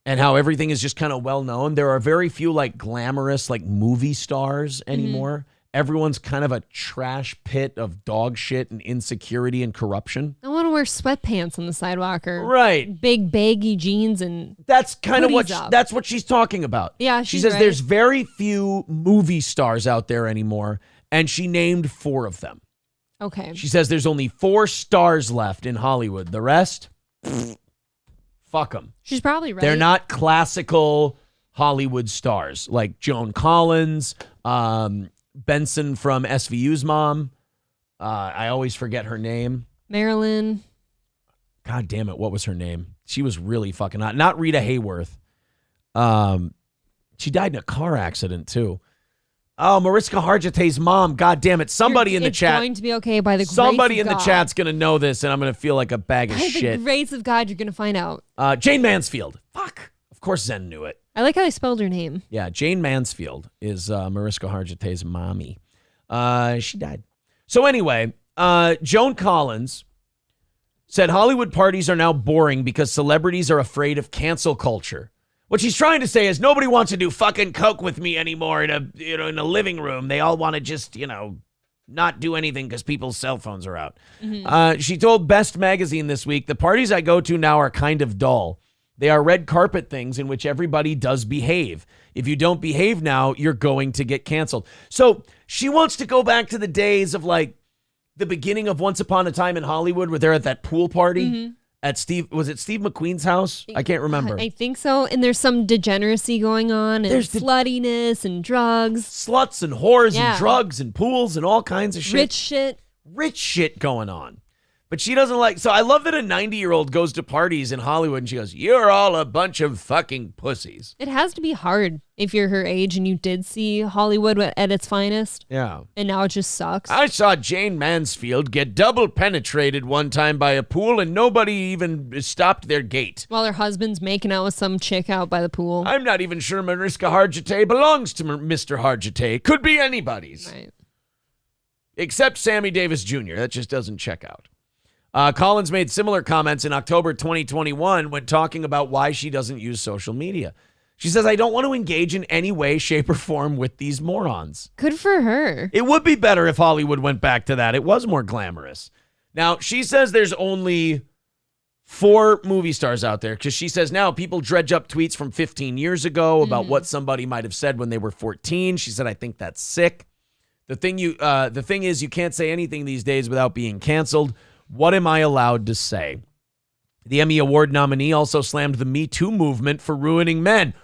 and how everything is just kind of well-known, there are very few like glamorous like movie stars anymore. Mm-hmm. Everyone's kind of a trash pit of dog shit and insecurity and corruption. I want to wear sweatpants on the sidewalk or right. Big baggy jeans and that's kind of that's what she's talking about. Yeah, she says there's very few movie stars out there anymore, and she named 4 of them. Okay. She says there's only 4 stars left in Hollywood. The rest, fuck them. She's probably right. They're not classical Hollywood stars like Joan Collins, Benson from SVU's mom. I always forget her name. Marilyn. God damn it. What was her name? She was really fucking hot. Not Rita Hayworth. She died in a car accident too. Oh, Mariska Hargitay's mom. God damn it. Somebody in the chat. It's going to be okay by the grace Somebody of in God. the chat's going to know this, and I'm going to feel like a bag of By shit. the grace of God, you're going to find out. Jane Mansfield. Fuck. Of course Zen knew it. I like how I spelled her name. Yeah, Jane Mansfield is Mariska Hargitay's mommy. She died. So anyway, Joan Collins said Hollywood parties are now boring because celebrities are afraid of cancel culture. What she's trying to say is nobody wants to do fucking coke with me anymore in a living room. They all want to just, not do anything because people's cell phones are out. She told Best Magazine this week, the parties I go to now are kind of dull. They are red carpet things in which everybody does behave. If you don't behave now, you're going to get canceled. So she wants to go back to the days of like the beginning of Once Upon a Time in Hollywood where they're at that pool party at Steve McQueen's house? I can't remember. I think so. And there's some degeneracy going on and There's sluttiness and drugs. Sluts and whores and drugs and pools and all kinds of shit. Rich shit going on. But she doesn't like, so I love that a 90-year-old goes to parties in Hollywood and she goes, you're all a bunch of fucking pussies. It has to be hard if you're her age and you did see Hollywood at its finest. Yeah. And now it just sucks. I saw Jane Mansfield get double penetrated one time by a pool and nobody even stopped their gate. While her husband's making out with some chick out by the pool. I'm not even sure Mariska Hargitay belongs to Mr. Hargitay. Could be anybody's. Right. Except Sammy Davis Jr. That just doesn't check out. Collins made similar comments in October 2021 when talking about why she doesn't use social media. She says, I don't want to engage in any way, shape, or form with these morons. Good for her. It would be better if Hollywood went back to that. It was more glamorous. Now, she says there's only 4 movie stars out there because she says now people dredge up tweets from 15 years ago about what somebody might have said when they were 14. She said, I think that's sick. The thing is you can't say anything these days without being canceled. What am I allowed to say? The Emmy Award nominee also slammed the Me Too movement for ruining men.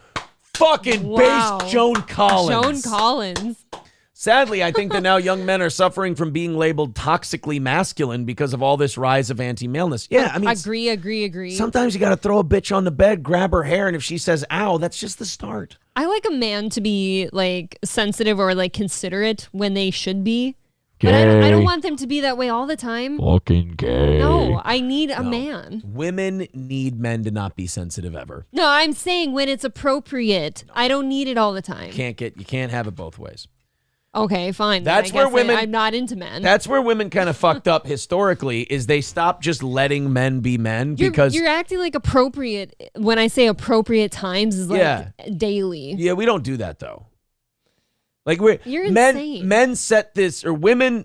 Fucking base Joan Collins. Joan Collins. Sadly, I think that now young men are suffering from being labeled toxically masculine because of all this rise of anti-maleness. Yeah, I mean... Agree. Sometimes you got to throw a bitch on the bed, grab her hair, and if she says, ow, that's just the start. I like a man to be, like, sensitive or, like, considerate when they should be. But I don't want them to be that way all the time. Fucking gay. No, I need a man. Women need men to not be sensitive ever. No, I'm saying when it's appropriate. I don't need it all the time. You can't have it both ways. Okay, fine. That's where women... I'm not into men. That's where women kind of fucked up historically is they stopped just letting men be men because... You're acting like appropriate. When I say appropriate times is like daily. Yeah, we don't do that though. Like You're insane. Men set this, or women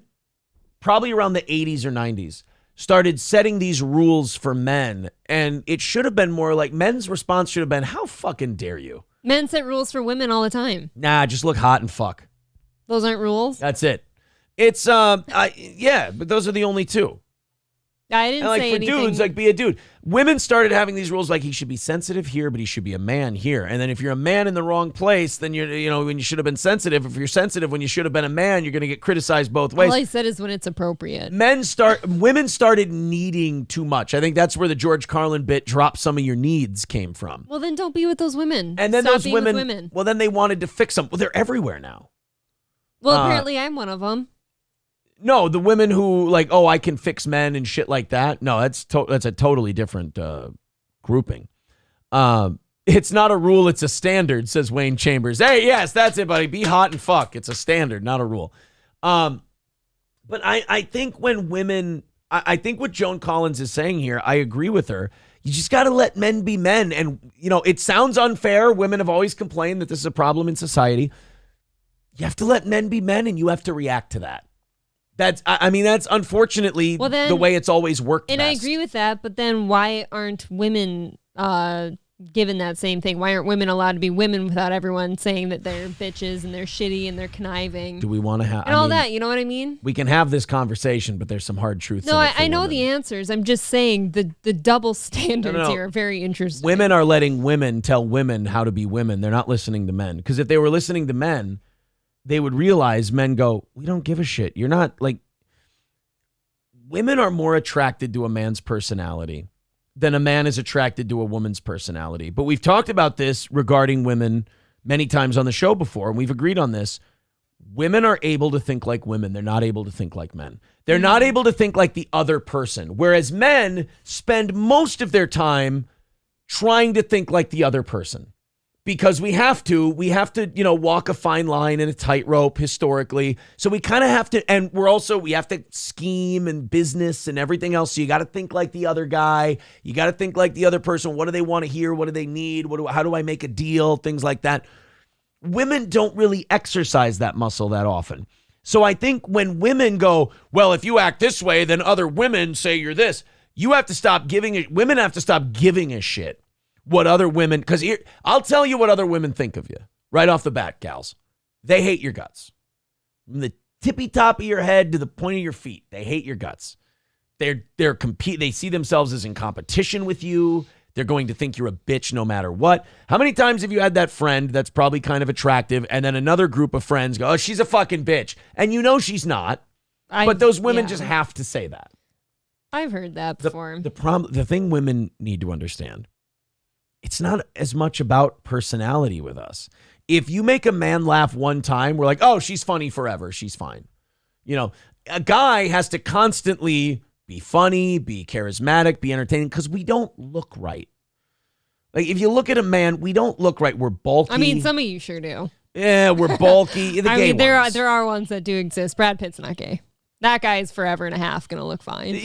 probably around the 80s or 90s started setting these rules for men. And it should have been more like men's response should have been, how fucking dare you? Men set rules for women all the time. Nah, just look hot and fuck. Those aren't rules? That's it. It's, yeah, but those are the only 2. I didn't say anything. For dudes, like, be a dude. Women started having these rules like he should be sensitive here, but he should be a man here. And then if you're a man in the wrong place, then when you should have been sensitive. If you're sensitive when you should have been a man, you're going to get criticized both ways. All I said is when it's appropriate. Women started needing too much. I think that's where the George Carlin bit "drop some of your needs" came from. Well, then don't be with those women. And then Stop those being with women. Well, then they wanted to fix them. Well, they're everywhere now. Well, apparently I'm one of them. No, the women who like, oh, I can fix men and shit like that. No, that's a totally different grouping. It's not a rule, it's a standard, says Wayne Chambers. Hey, yes, that's it, buddy. Be hot and fuck. It's a standard, not a rule. But I think when women, I think what Joan Collins is saying here, I agree with her. You just got to let men be men. And, it sounds unfair. Women have always complained that this is a problem in society. You have to let men be men and you have to react to that. That's unfortunately the way it's always worked. And best. I agree with that, but then why aren't women given that same thing? Why aren't women allowed to be women without everyone saying that they're bitches and they're shitty and they're conniving? Do we want to have and all that? You know what I mean? We can have this conversation, but there's some hard truths. No, I know the answers. I'm just saying the double standards here are very interesting. Women are letting women tell women how to be women. They're not listening to men, because if they were listening to men, they would realize men go, we don't give a shit. You're not like, women are more attracted to a man's personality than a man is attracted to a woman's personality. But we've talked about this regarding women many times on the show before, and we've agreed on this. Women are able to think like women. They're not able to think like men. They're not able to think like the other person, whereas men spend most of their time trying to think like the other person. because we have to, walk a fine line and a tightrope historically. So we kind of have to, and we have to scheme and business and everything else. So you got to think like the other guy. You got to think like the other person. What do they want to hear? What do they need? How do I make a deal? Things like that. Women don't really exercise that muscle that often. So I think when women go, well, if you act this way, then other women say you're this. Women have to stop giving a shit what other women, because I'll tell you what other women think of you right off the bat, gals. They hate your guts. From the tippy top of your head to the point of your feet, they hate your guts. They see themselves as in competition with you. They're going to think you're a bitch no matter what. How many times have you had that friend that's probably kind of attractive and then another group of friends go, oh, she's a fucking bitch. And you know she's not. But those women just have to say that. I've heard that before. The thing women need to understand, it's not as much about personality with us. If you make a man laugh one time, we're like, oh, she's funny forever. She's fine. A guy has to constantly be funny, be charismatic, be entertaining, because we don't look right. Like, if you look at a man, we don't look right. We're bulky. I mean, some of you sure do. Yeah, we're bulky. There are ones that do exist. Brad Pitt's not gay. That guy is forever and a half going to look fine.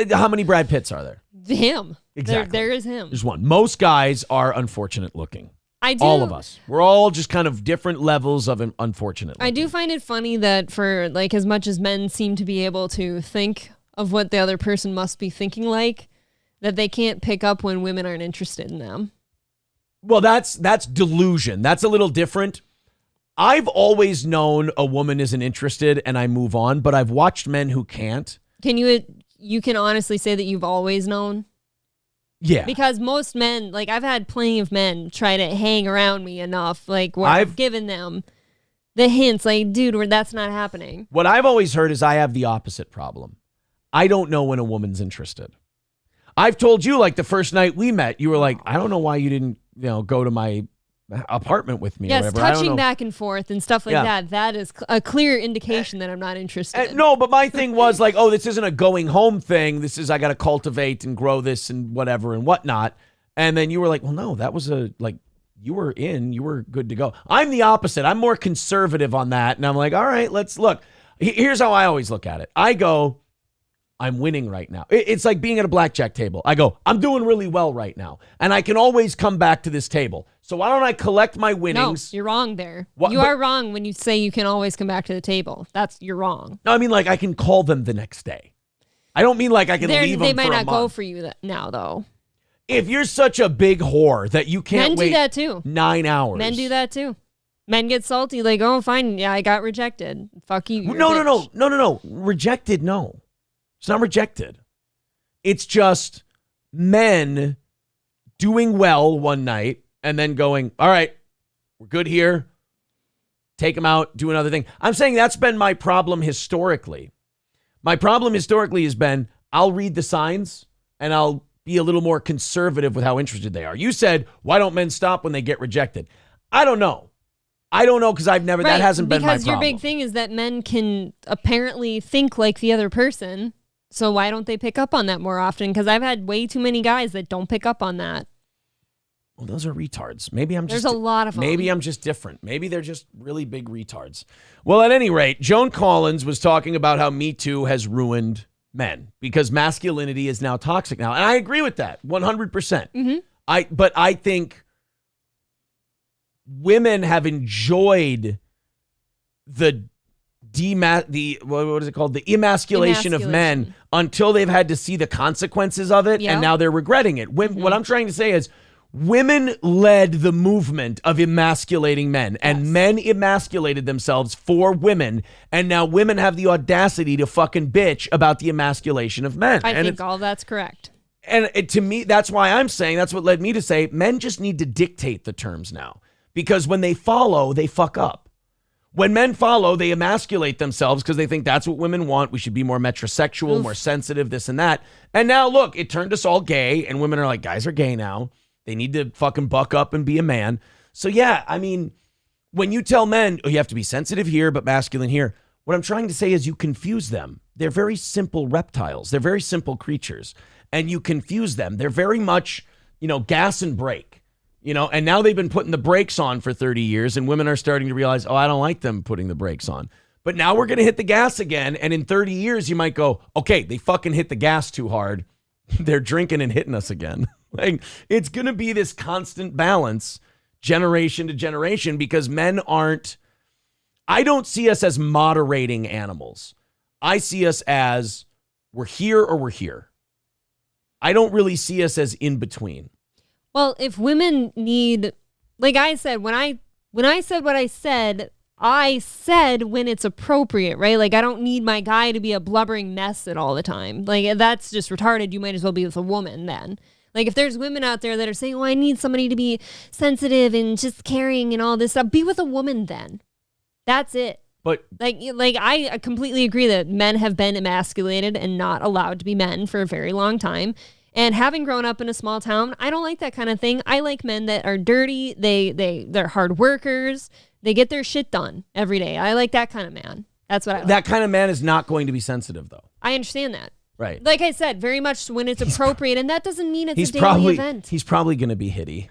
How many Brad Pitts are there? Him. Exactly. There is him. There's one. Most guys are unfortunate looking. I do. All of us. We're all just kind of different levels of unfortunate looking. I do find it funny that for like as much as men seem to be able to think of what the other person must be thinking like, that they can't pick up when women aren't interested in them. Well, that's delusion. That's a little different. I've always known a woman isn't interested and I move on, but I've watched men who can't. Can you can honestly say that you've always known? Yeah. Because most men, like I've had plenty of men try to hang around me enough, like where I've given them the hints, like, dude, where that's not happening. What I've always heard is I have the opposite problem. I don't know when a woman's interested. I've told you, like the first night we met, you were like, I don't know why you didn't, go to my apartment with me. Yes, or whatever. touching back and forth and stuff like that. That is a clear indication that I'm not interested. No, but my thing was like, oh, this isn't a going home thing. This is, I got to cultivate and grow this and whatever and whatnot. And then you were like, well, no, that was you were good to go. I'm the opposite. I'm more conservative on that. And I'm like, all right, let's look. Here's how I always look at it. I go, I'm winning right now. It's like being at a blackjack table. I go, I'm doing really well right now. And I can always come back to this table. So why don't I collect my winnings? No, you're wrong there. You are wrong when you say you can always come back to the table. You're wrong. No, I mean like I can call them the next day. I don't mean like I can leave them for a month. They might not go for you now, though. If you're such a big whore that you can't wait Men do that too. 9 hours. Men do that too. Men get salty. Like, oh, fine. Yeah, I got rejected. Fuck you. No. Rejected, no. It's not rejected. It's just men doing well one night and then going, all right, we're good here. Take them out, do another thing. I'm saying that's been my problem historically. My problem historically has been I'll read the signs and I'll be a little more conservative with how interested they are. You said, why don't men stop when they get rejected? I don't know. Because I've never, that hasn't been my problem. Because your big thing is that men can apparently think like the other person. So why don't they pick up on that more often? Because I've had way too many guys that don't pick up on that. Well, those are retards. Maybe I'm just... There's a lot of them. Maybe I'm just different. Maybe they're just really big retards. Well, at any rate, Joan Collins was talking about how Me Too has ruined men because masculinity is now toxic now. And I agree with that 100%. Mm-hmm. But I think women have enjoyed the what is it called? The emasculation of men until they've had to see the consequences of it. And now they're regretting it. What I'm trying to say is women led the movement of emasculating men and men emasculated themselves for women. And now women have the audacity to fucking bitch about the emasculation of men. I think all that's correct. And to me, that's why I'm saying, that's what led me to say men just need to dictate the terms now, because when they follow, they fuck up. When men follow, they emasculate themselves because they think that's what women want. We should be more metrosexual, more sensitive, this and that. And now, look, it turned us all gay, and women are like, guys are gay now. They need to fucking buck up and be a man. So, yeah, I mean, when you tell men, oh, you have to be sensitive here, but masculine here, what I'm trying to say is you confuse them. They're very simple reptiles. They're very simple creatures. And you confuse them. They're very much, gas and brake. And now they've been putting the brakes on for 30 years, and women are starting to realize, I don't like them putting the brakes on. But now we're going to hit the gas again, and in 30 years, you might go, okay, they fucking hit the gas too hard. They're drinking and hitting us again. Like, it's going to be this constant balance generation to generation because men aren't, I don't see us as moderating animals. I see us as we're here or we're here. I don't really see us as in between. Well, if women need, like I said, when I said what I said when it's appropriate, right? Like, I don't need my guy to be a blubbering mess at all the time. Like, that's just retarded. You might as well be with a woman then. Like, if there's women out there that are saying, I need somebody to be sensitive and just caring and all this stuff, be with a woman then. That's it. But like I completely agree that men have been emasculated and not allowed to be men for a very long time. And having grown up in a small town, I don't like that kind of thing. I like men that are dirty. They're hard workers. They get their shit done every day. I like that kind of man. That's what I like. That kind of man is not going to be sensitive, though. I understand that. Right. Like I said, very much when it's appropriate, and that doesn't mean it's a daily event. He's probably going to be hitty.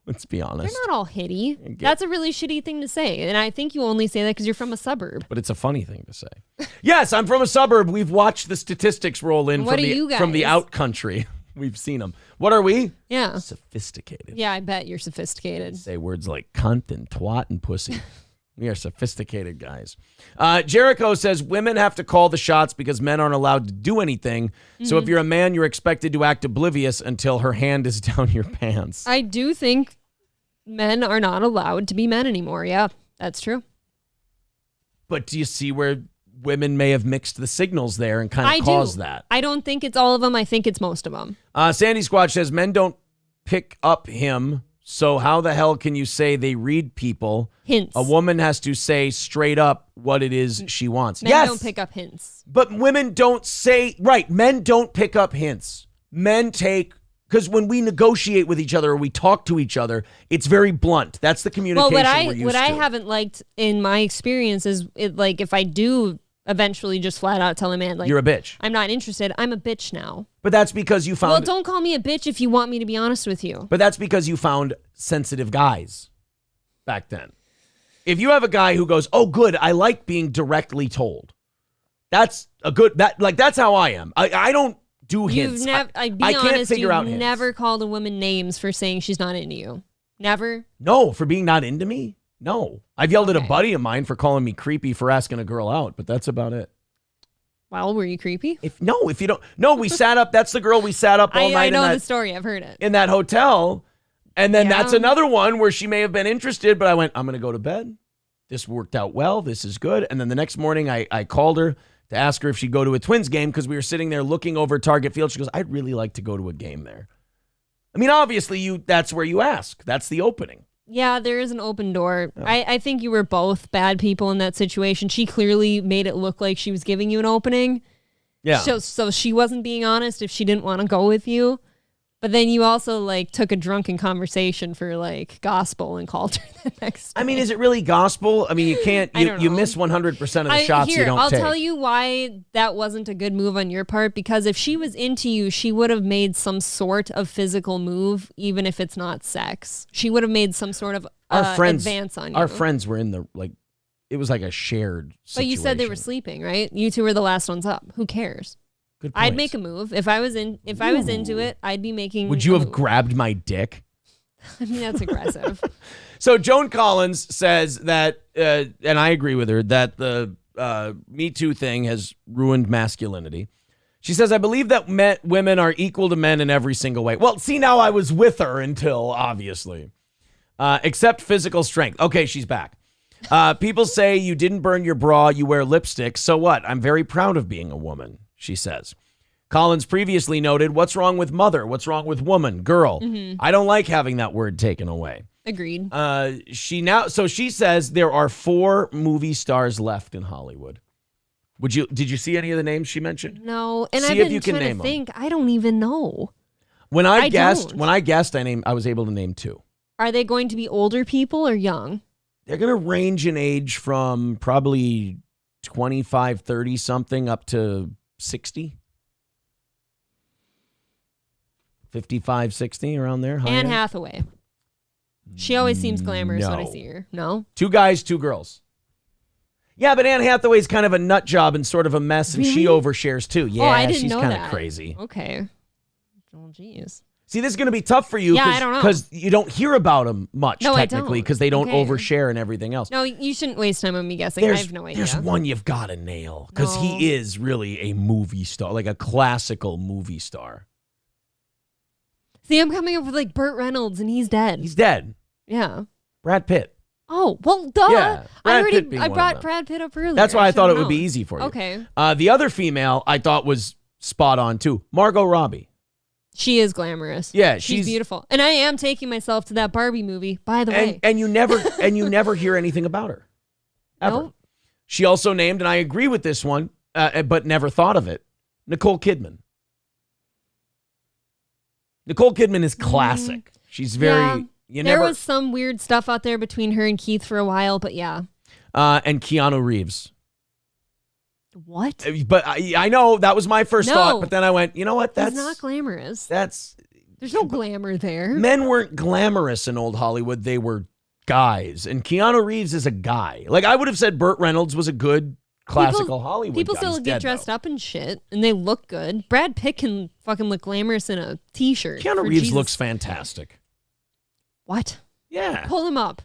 Let's be honest. They're not all hitty. That's a really shitty thing to say. And I think you only say that because you're from a suburb. But it's a funny thing to say. Yes, I'm from a suburb. We've watched the statistics roll in from the out country. We've seen them. What are we? Yeah. Sophisticated. Yeah, I bet you're sophisticated. Say words like cunt and twat and pussy. We are sophisticated guys. Jericho says women have to call the shots because men aren't allowed to do anything. So if you're a man, you're expected to act oblivious until her hand is down your pants. I do think men are not allowed to be men anymore. Yeah, that's true. But do you see where women may have mixed the signals there and kind of caused that? I don't think it's all of them. I think it's most of them. Sandy Squatch says men don't pick up him. So how the hell can you say they read people? Hints. A woman has to say straight up what it is she wants. Men don't pick up hints. But women don't say, right, men don't pick up hints. Men take, because when we negotiate with each other or we talk to each other, it's very blunt. That's the communication we're used to. What I haven't liked in my experience is, if I do eventually just flat out tell a man, like, you're a bitch. I'm not interested. I'm a bitch now. But that's because you found... Well, don't call me a bitch if you want me to be honest with you. But that's because you found sensitive guys back then. If you have a guy who goes, oh, good, I like being directly told. That's a good... that's how I am. I don't do hints. I can't figure out hints. You've never called a woman names for saying she's not into you. Never? No, for being not into me? No. I've yelled at a buddy of mine for calling me creepy for asking a girl out, but that's about it. Well, were you creepy? We sat up. That's the girl we sat up all night. I know the story. I've heard it. In that hotel. And then that's another one where she may have been interested, but I went, I'm going to go to bed. This worked out well. This is good. And then the next morning I called her to ask her if she'd go to a Twins game because we were sitting there looking over Target Field. She goes, I'd really like to go to a game there. I mean, obviously that's where you ask. That's the opening. Yeah, there is an open door. Oh. I think you were both bad people in that situation. She clearly made it look like she was giving you an opening. Yeah. So she wasn't being honest if she didn't want to go with you. But then you also took a drunken conversation for gospel and called her the next day. I mean, is it really gospel? I mean, you can't, you miss 100% of the shots you don't I'll take. I'll tell you why that wasn't a good move on your part, because if she was into you, she would have made some sort of physical move, even if it's not sex. She would have made some sort of advance on you. Our friends were in the, it was like a shared situation. But you said they were sleeping, right? You two were the last ones up. Who cares? Good point. I'd make a move. If I was into it, I'd be making Would you have grabbed my dick? I mean, that's aggressive. So Joan Collins says that, and I agree with her, that the Me Too thing has ruined masculinity. She says, I believe that women are equal to men in every single way. Well, see, now I was with her until, obviously. Except physical strength. Okay, she's back. People say you didn't burn your bra, you wear lipstick. So what? I'm very proud of being a woman, she says. Collins previously noted, what's wrong with mother? What's wrong with woman, girl? Mm-hmm. I don't like having that word taken away. Agreed. She says there are 4 movie stars left in Hollywood. Did you see any of the names she mentioned? No, and I've been trying to think. I don't even know. When I guessed, I was able to name 2. Are they going to be older people or young? They're going to range in age from probably 25, 30 something up to 60. 55, 60, around there. Anne Hathaway. She always seems glamorous when I No. see her. No? 2 guys, 2 girls. Yeah, but Anne Hathaway's kind of a nut job and sort of a mess, and she Really? overshares too. Yeah, Oh, I didn't she's know kind of that. crazy. Okay. Oh, jeez. See, this is going to be tough for you Yeah, I don't know. because you don't hear about them much, No, I technically, don't. because they don't Okay. overshare and everything else. No, you shouldn't waste time on me guessing. I have no idea. There's one you've got to nail because No. he is really a movie star, like a classical movie star. See, I'm coming up with like Burt Reynolds, and he's dead. He's dead. Yeah. Brad Pitt. Oh, well, duh. Yeah, Brad Pitt being I one of brought them. Brad Pitt up earlier. That's why I thought it should've would be known. easy for you. Okay. The other female I thought was spot on too, Margot Robbie. She is glamorous. Yeah, she's she's- beautiful. And I am taking myself to that Barbie movie, by the way. And you never hear anything about her. Ever. Nope. She also named, and I agree with this one, but never thought of it, Nicole Kidman. Nicole Kidman is classic. She's very There was some weird stuff out there between her and Keith for a while, but yeah. And Keanu Reeves. What? But I know that was my first No. thought, but then I went, you know what? He's not glamorous. There's no glamour there. Men weren't glamorous in old Hollywood. They were guys. And Keanu Reeves is a guy. Like I would have said Burt Reynolds was a good classical Hollywood People guy. still He's get dead, dressed up and shit, and they look good. Brad Pitt can fucking look glamorous in a t-shirt. though. Keanu for Reeves Jesus. looks fantastic. What? Yeah. Pull him up.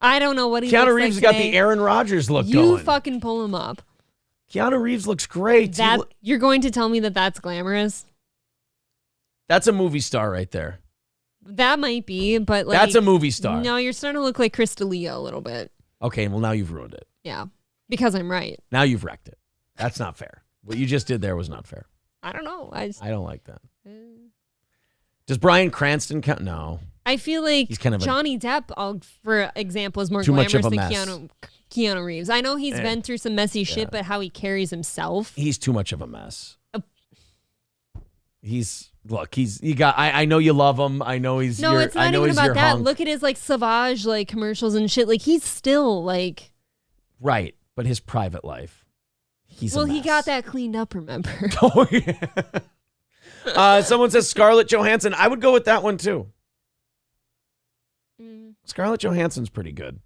I don't know what he Keanu looks Reeves like got today. the Aaron Rodgers look You going. fucking pull him up. Keanu Reeves looks great. You're going to tell me that that's glamorous? That's a movie star right there. That might be, but like That's a movie star. No, you're starting to look like Chris D'Elia a little bit. Okay, well now you've ruined it. Yeah, because I'm right. Now you've wrecked it. That's not fair. What you just did there was not fair. I don't know. I don't like that. Does Bryan Cranston count? No. I feel like He's kind of a- Johnny Depp, for example, is more Too much glamorous of a than mess. Keanu Reeves. I know he's Eh. been through some messy shit, but how he carries himself. He's too much of a mess. I know you love him. I know he's No, it's not I know even he's about your that. hunk. Look at his like Savage like commercials and shit. Like he's still like. Right, but his private life. He's Well, a mess. he got that cleaned up. Remember? Oh yeah. Someone says Scarlett Johansson. I would go with that one too. Scarlett Johansson's pretty good.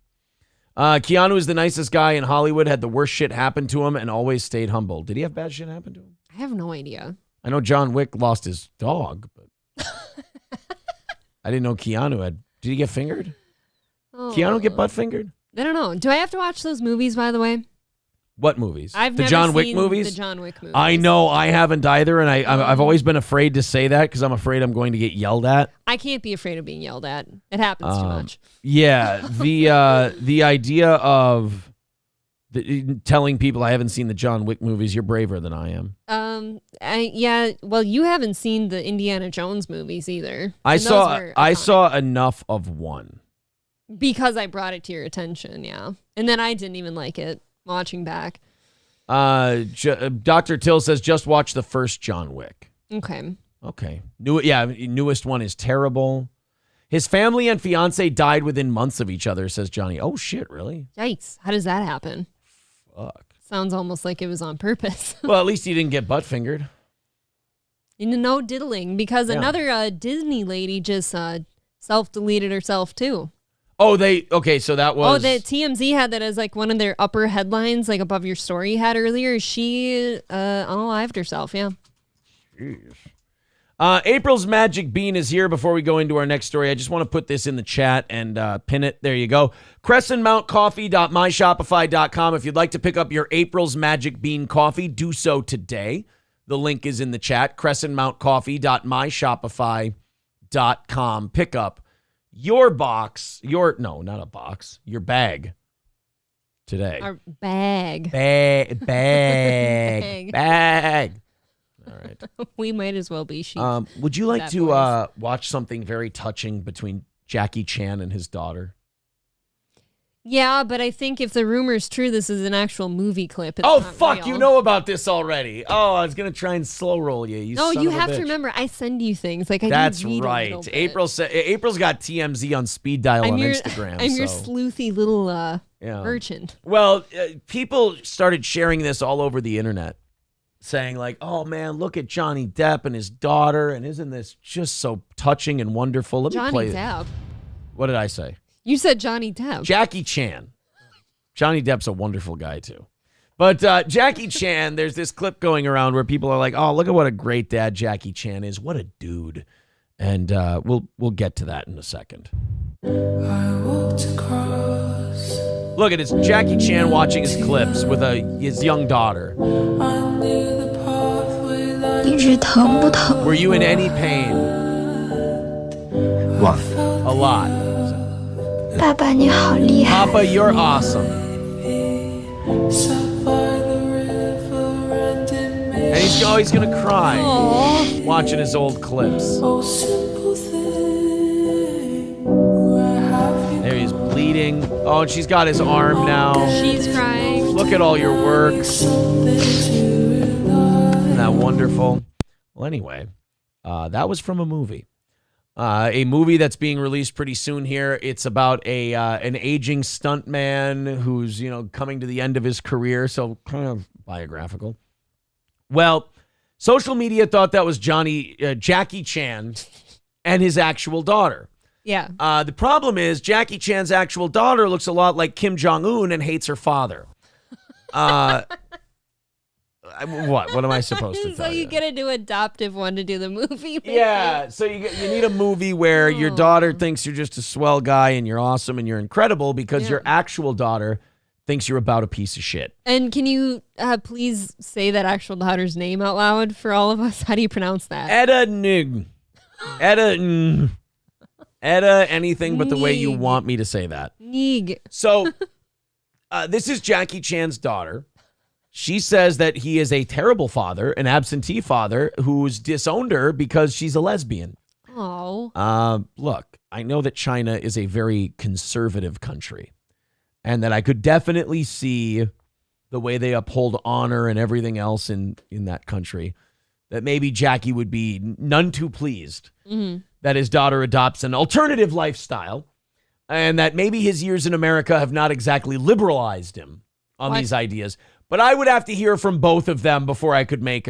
Keanu is the nicest guy in Hollywood, had the worst shit happen to him, and always stayed humble. Did he have bad shit happen to him? I have no idea. I know John Wick lost his dog, but I didn't know Keanu had. Did he get fingered? Keanu get butt fingered? I don't know. Do I have to watch those movies, by the way? What movies? I've the never John Wick seen movies? the John Wick movies. I know I haven't either, and I've always been afraid to say that because I'm afraid I'm going to get yelled at. I can't be afraid of being yelled at. It happens too much. Yeah, the idea of telling people I haven't seen the John Wick movies, you're braver than I am. Yeah. Well, you haven't seen the Indiana Jones movies either. I And those saw were enough of one. because I brought it to your attention. Yeah, and then I didn't even like it watching back. Dr. Till says just watch the first John Wick. Okay. Newest one is terrible. His family and fiance died within months of each other, says Johnny. Oh shit, really? Yikes! How does that happen? Fuck. Sounds almost like it was on purpose. Well, at least he didn't get butt fingered. No diddling, because Yeah. another Disney lady just self-deleted herself too. Oh, so that was. Oh, the TMZ had that as like one of their upper headlines, like above your story you had earlier. She unalived herself. Yeah. Jeez. April's Magic Bean is here. Before we go into our next story, I just want to put this in the chat and pin it. There you go. CrescentMountCoffee.myshopify.com. If you'd like to pick up your April's Magic Bean coffee, do so today. The link is in the chat. CrescentMountCoffee.myshopify.com. Pick up your box, your bag today. Our bag. Bag. All right. We might as well be sheep. Would you like That to voice. watch something very touching between Jackie Chan and his daughter? Yeah, but I think if the rumor's true, this is an actual movie clip. It's Oh, not fuck, real. you know about this already. Oh, I was going to try and slow roll you. No, son you of a have to bitch. remember, I send you things. Like I That's do read right. A little bit. April's got TMZ on speed dial on Instagram. I'm your so- sleuthy little Yeah. merchant. Well, people started sharing this all over the internet, saying like, "Oh man, look at Johnny Depp and his daughter, and isn't this just so touching and wonderful?" Let me Johnny play Depp. What did I say? You said Johnny Depp. Jackie Chan. Johnny Depp's a wonderful guy, too. But Jackie Chan, there's this clip going around where people are like, oh, look at what a great dad Jackie Chan is. What a dude. And we'll get to that in a second. Look at it's Jackie Chan watching his clips with his young daughter. Were you in any pain? What? A lot. Papa, you're awesome. And he's gonna cry. Aww. Watching his old clips. There he's bleeding. Oh, and she's got his arm now. She's crying. Look at all your work. Isn't that wonderful? Well, anyway, that was from a movie that's being released pretty soon here. It's about an aging stuntman who's, coming to the end of his career, so kind of biographical. Well, social media thought that was Jackie Chan and his actual daughter. Yeah. The problem is Jackie Chan's actual daughter looks a lot like Kim Jong-un and hates her father. What am I supposed to So tell you get a new adoptive one to do the movie. Maybe. Yeah, so you need a movie where your daughter thinks you're just a swell guy and you're awesome and you're incredible because your actual daughter thinks you're about a piece of shit. And can you please say that actual daughter's name out loud for all of us? How do you pronounce that? Etta Nig. Etta anything but the way you want me to say that. Nig. So this is Jackie Chan's daughter. She says that he is a terrible father, an absentee father who's disowned her because she's a lesbian. Oh. Look, I know that China is a very conservative country and that I could definitely see the way they uphold honor and everything else in that country, that maybe Jackie would be none too pleased that his daughter adopts an alternative lifestyle and that maybe his years in America have not exactly liberalized him on these ideas. But I would have to hear from both of them before I could make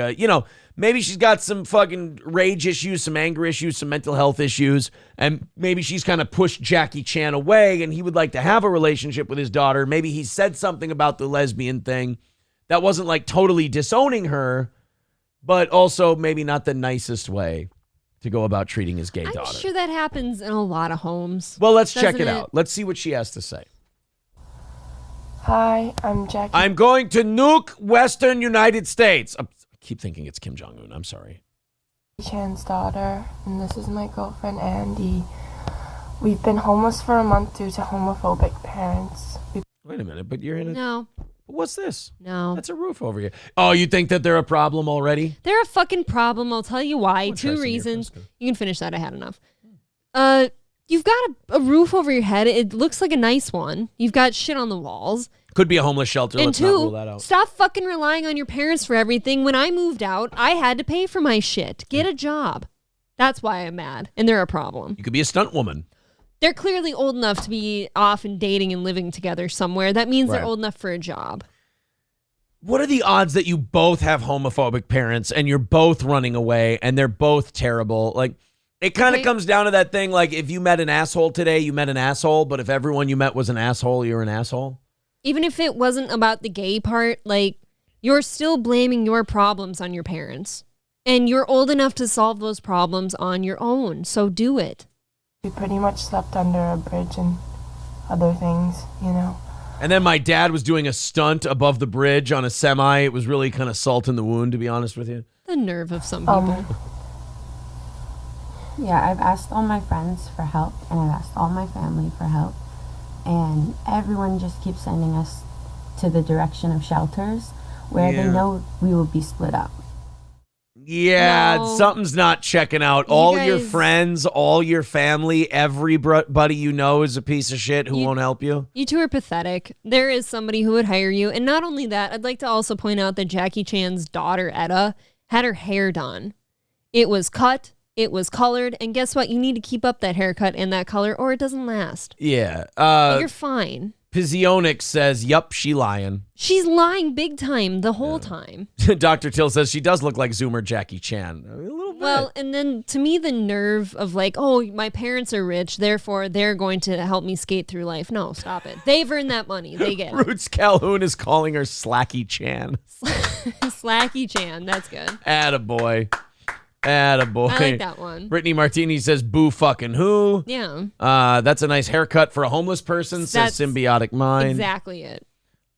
maybe she's got some fucking rage issues, some anger issues, some mental health issues, and maybe she's kind of pushed Jackie Chan away and he would like to have a relationship with his daughter. Maybe he said something about the lesbian thing that wasn't like totally disowning her, but also maybe not the nicest way to go about treating his gay daughter. I'm sure that happens in a lot of homes. Well, let's check it out. Let's see what she has to say. Hi, I'm Jackie. I'm going to nuke Western United States. I keep thinking it's Kim Jong-un. I'm sorry. Chan's daughter, and this is my girlfriend, Andy. We've been homeless for a month due to homophobic parents. Wait a minute, but you're in a... No. What's this? No. That's a roof over here. Oh, you think that they're a problem already? They're a fucking problem. I'll tell you why. 2 reasons. You can finish that. I had enough. You've got a roof over your head. It looks like a nice one. You've got shit on the walls. Could be a homeless shelter. And Let's 2, not rule that out. Stop fucking relying on your parents for everything. When I moved out, I had to pay for my shit. Get a job. That's why I'm mad. And they're a problem. You could be a stunt woman. They're clearly old enough to be off and dating and living together somewhere. That means they're old enough for a job. What are the odds that you both have homophobic parents and you're both running away and they're both terrible? Like, it kind of comes down to that thing, like, if you met an asshole today, you met an asshole, but if everyone you met was an asshole, you're an asshole? Even if it wasn't about the gay part, like, you're still blaming your problems on your parents. And you're old enough to solve those problems on your own, so do it. We pretty much slept under a bridge and other things, And then my dad was doing a stunt above the bridge on a semi. It was really kind of salt in the wound, to be honest with you. The nerve of some people. Yeah, I've asked all my friends for help, and I've asked all my family for help, and everyone just keeps sending us to the direction of shelters where they know we will be split up. Yeah, No. something's not checking out. All your friends, all your family, everybody you know is a piece of shit who won't help you. You two are pathetic. There is somebody who would hire you. And not only that, I'd like to also point out that Jackie Chan's daughter, Etta, had her hair done. It was cut. It was colored, and guess what? You need to keep up that haircut and that color, or it doesn't last. Yeah. You're fine. Physionics says, yup, she lying. She's lying big time the whole time. Dr. Till says she does look like Zoomer Jackie Chan. A little bit. Well, and then to me, the nerve of like, oh, my parents are rich, therefore they're going to help me skate through life. No, stop it. They've earned that money. They get it. Roots Calhoun is calling her Slacky Chan. Slacky Chan. That's good. Attaboy. Attaboy. I like that one. Brittany Martini says, boo fucking who? Yeah. That's a nice haircut for a homeless person, says Symbiotic Mind. Exactly it.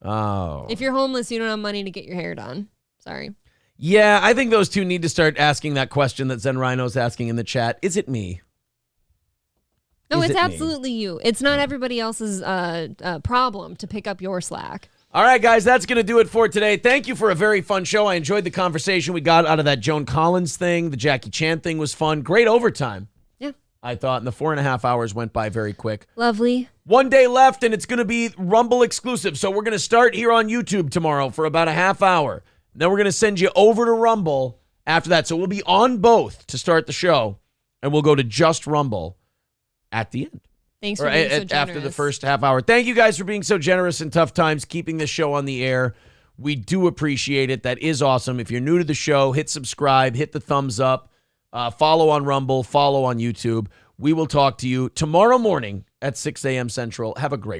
Oh. If you're homeless, you don't have money to get your hair done. Sorry. Yeah, I think those two need to start asking that question that Zen Rhino's asking in the chat. Is it me? No, Is it's it me? absolutely you. It's not everybody else's problem to pick up your slack. All right, guys, that's going to do it for today. Thank you for a very fun show. I enjoyed the conversation we got out of that Joan Collins thing. The Jackie Chan thing was fun. Great overtime. Yeah. I thought, and the 4.5 hours went by very quick. Lovely. One day left, and it's going to be Rumble exclusive. So we're going to start here on YouTube tomorrow for about a half hour. Then we're going to send you over to Rumble after that. So we'll be on both to start the show, and we'll go to just Rumble at the end. Thanks for being so generous. After the first half hour. Thank you guys for being so generous in tough times, keeping this show on the air. We do appreciate it. That is awesome. If you're new to the show, hit subscribe, hit the thumbs up, follow on Rumble, follow on YouTube. We will talk to you tomorrow morning at 6 a.m. Central. Have a great